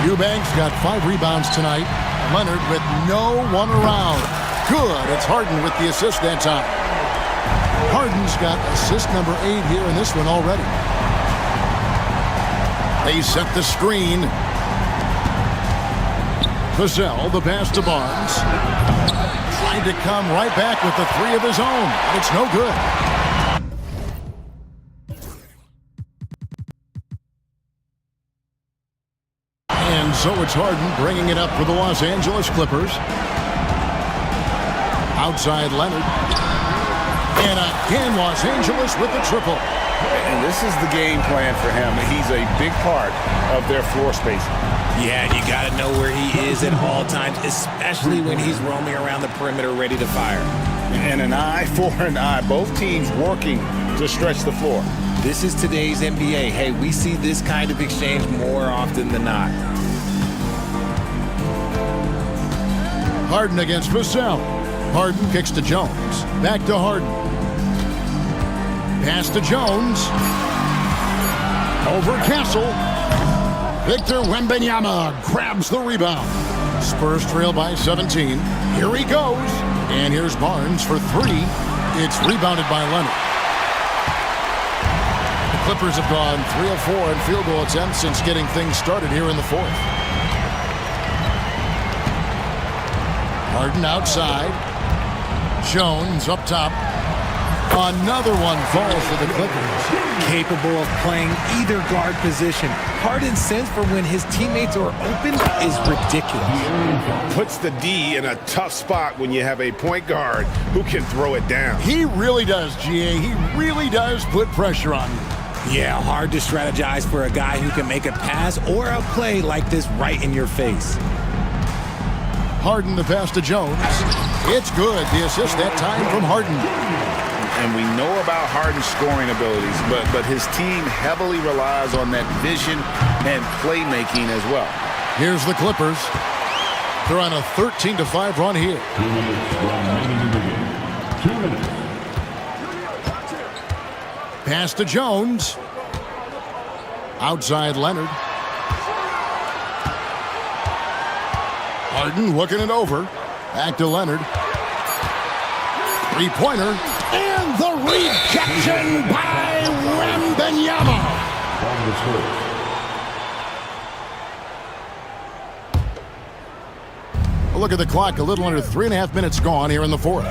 Eubanks got 5 rebounds tonight. Leonard with no one around. Good. It's Harden with the assist that time. Harden's got assist number 8 here in this one already. They set the screen. Vassell, the pass to Barnes. Trying to come right back with the 3 of his own. But it's no good. And so it's Harden bringing it up for the Los Angeles Clippers. Outside Leonard. And again, Los Angeles with the triple. And this is the game plan for him. He's a big part of their floor spacing. Yeah, you got to know where he is at all times, especially when he's roaming around the perimeter ready to fire. And an eye for an eye. Both teams working to stretch the floor. This is today's NBA. Hey, we see this kind of exchange more often than not. Harden against Vassell. Harden kicks to Jones. Back to Harden. Pass to Jones. Over Castle. Victor Wembanyama grabs the rebound. Spurs trail by 17. Here he goes. And here's Barnes for three. It's rebounded by Leonard. The Clippers have gone 3 of 4 in field goal attempts since getting things started here in the fourth. Harden outside. Jones up top. Another one falls for the Clippers. Capable of playing either guard position. Harden's sense for when his teammates are open is ridiculous. Puts the D in a tough spot when you have a point guard who can throw it down. He really does, GA. He really does put pressure on you. Yeah, hard to strategize for a guy who can make a pass or a play like this right in your face. Harden the pass to Jones. It's good. The assist that time from Harden. And we know about Harden's scoring abilities, but his team heavily relies on that vision and playmaking as well. Here's the Clippers. They're on a 13-5 run here. 2 minutes. Pass to Jones. Outside Leonard. Harden looking it over. Back to Leonard. Three-pointer. And the rejection by Wembanyama. A look at the clock. A little under 3.5 minutes gone here in the fourth.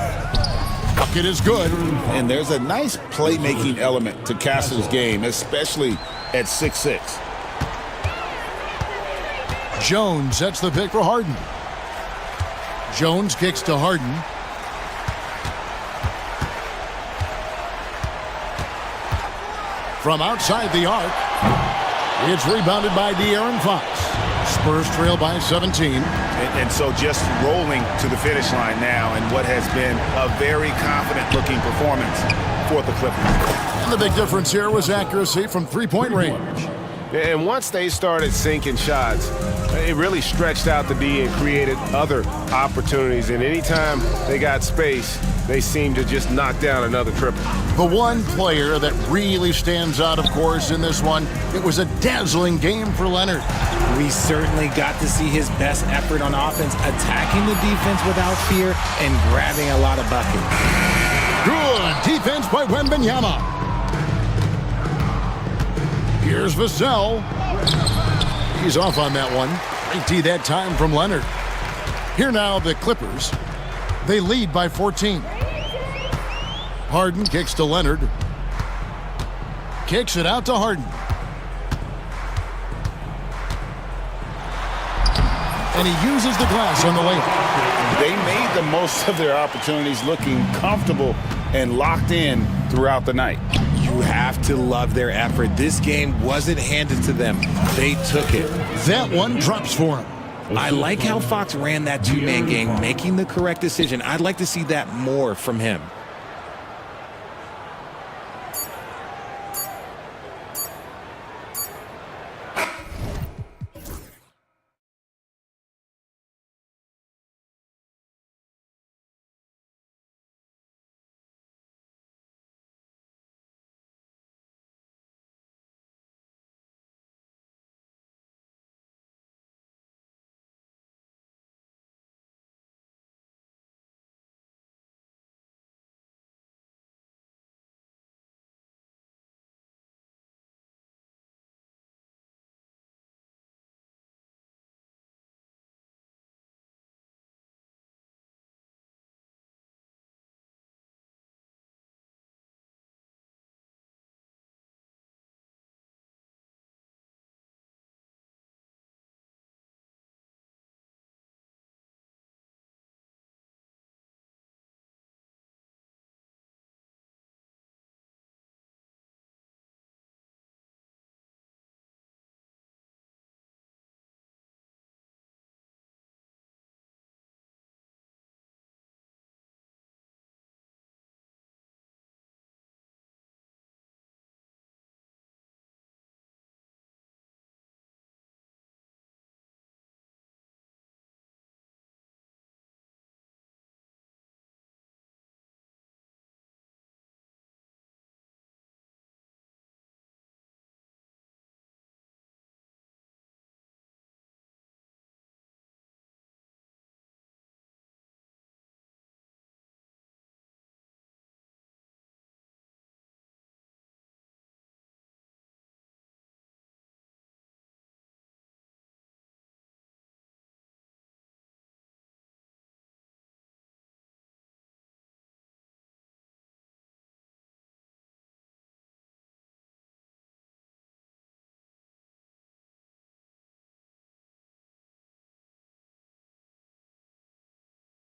Bucket is good. And there's a nice playmaking element to Castle's game, especially at 6'6". Jones sets the pick for Harden. Jones kicks to Harden. From outside the arc, it's rebounded by De'Aaron Fox. Spurs trail by 17. And so just rolling to the finish line now in what has been a very confident-looking performance for the Clippers. And the big difference here was accuracy from three-point range. And once they started sinking shots, it really stretched out the D and created other opportunities. And anytime they got space, they seemed to just knock down another triple. The one player that really stands out, of course, in this one, it was a dazzling game for Leonard. We certainly got to see his best effort on offense, attacking the defense without fear and grabbing a lot of buckets. Good defense by Wembanyama. Here's Vassell. He's off on that one. Great D that time from Leonard. Here now the Clippers. They lead by 14. Harden kicks to Leonard. Kicks it out to Harden. And he uses the glass on the layup. They made the most of their opportunities, looking comfortable and locked in throughout the night. You have to love their effort. This game wasn't handed to them. They took it. That one drops for him. I like how Fox ran that two-man game, making the correct decision. I'd like to see that more from him.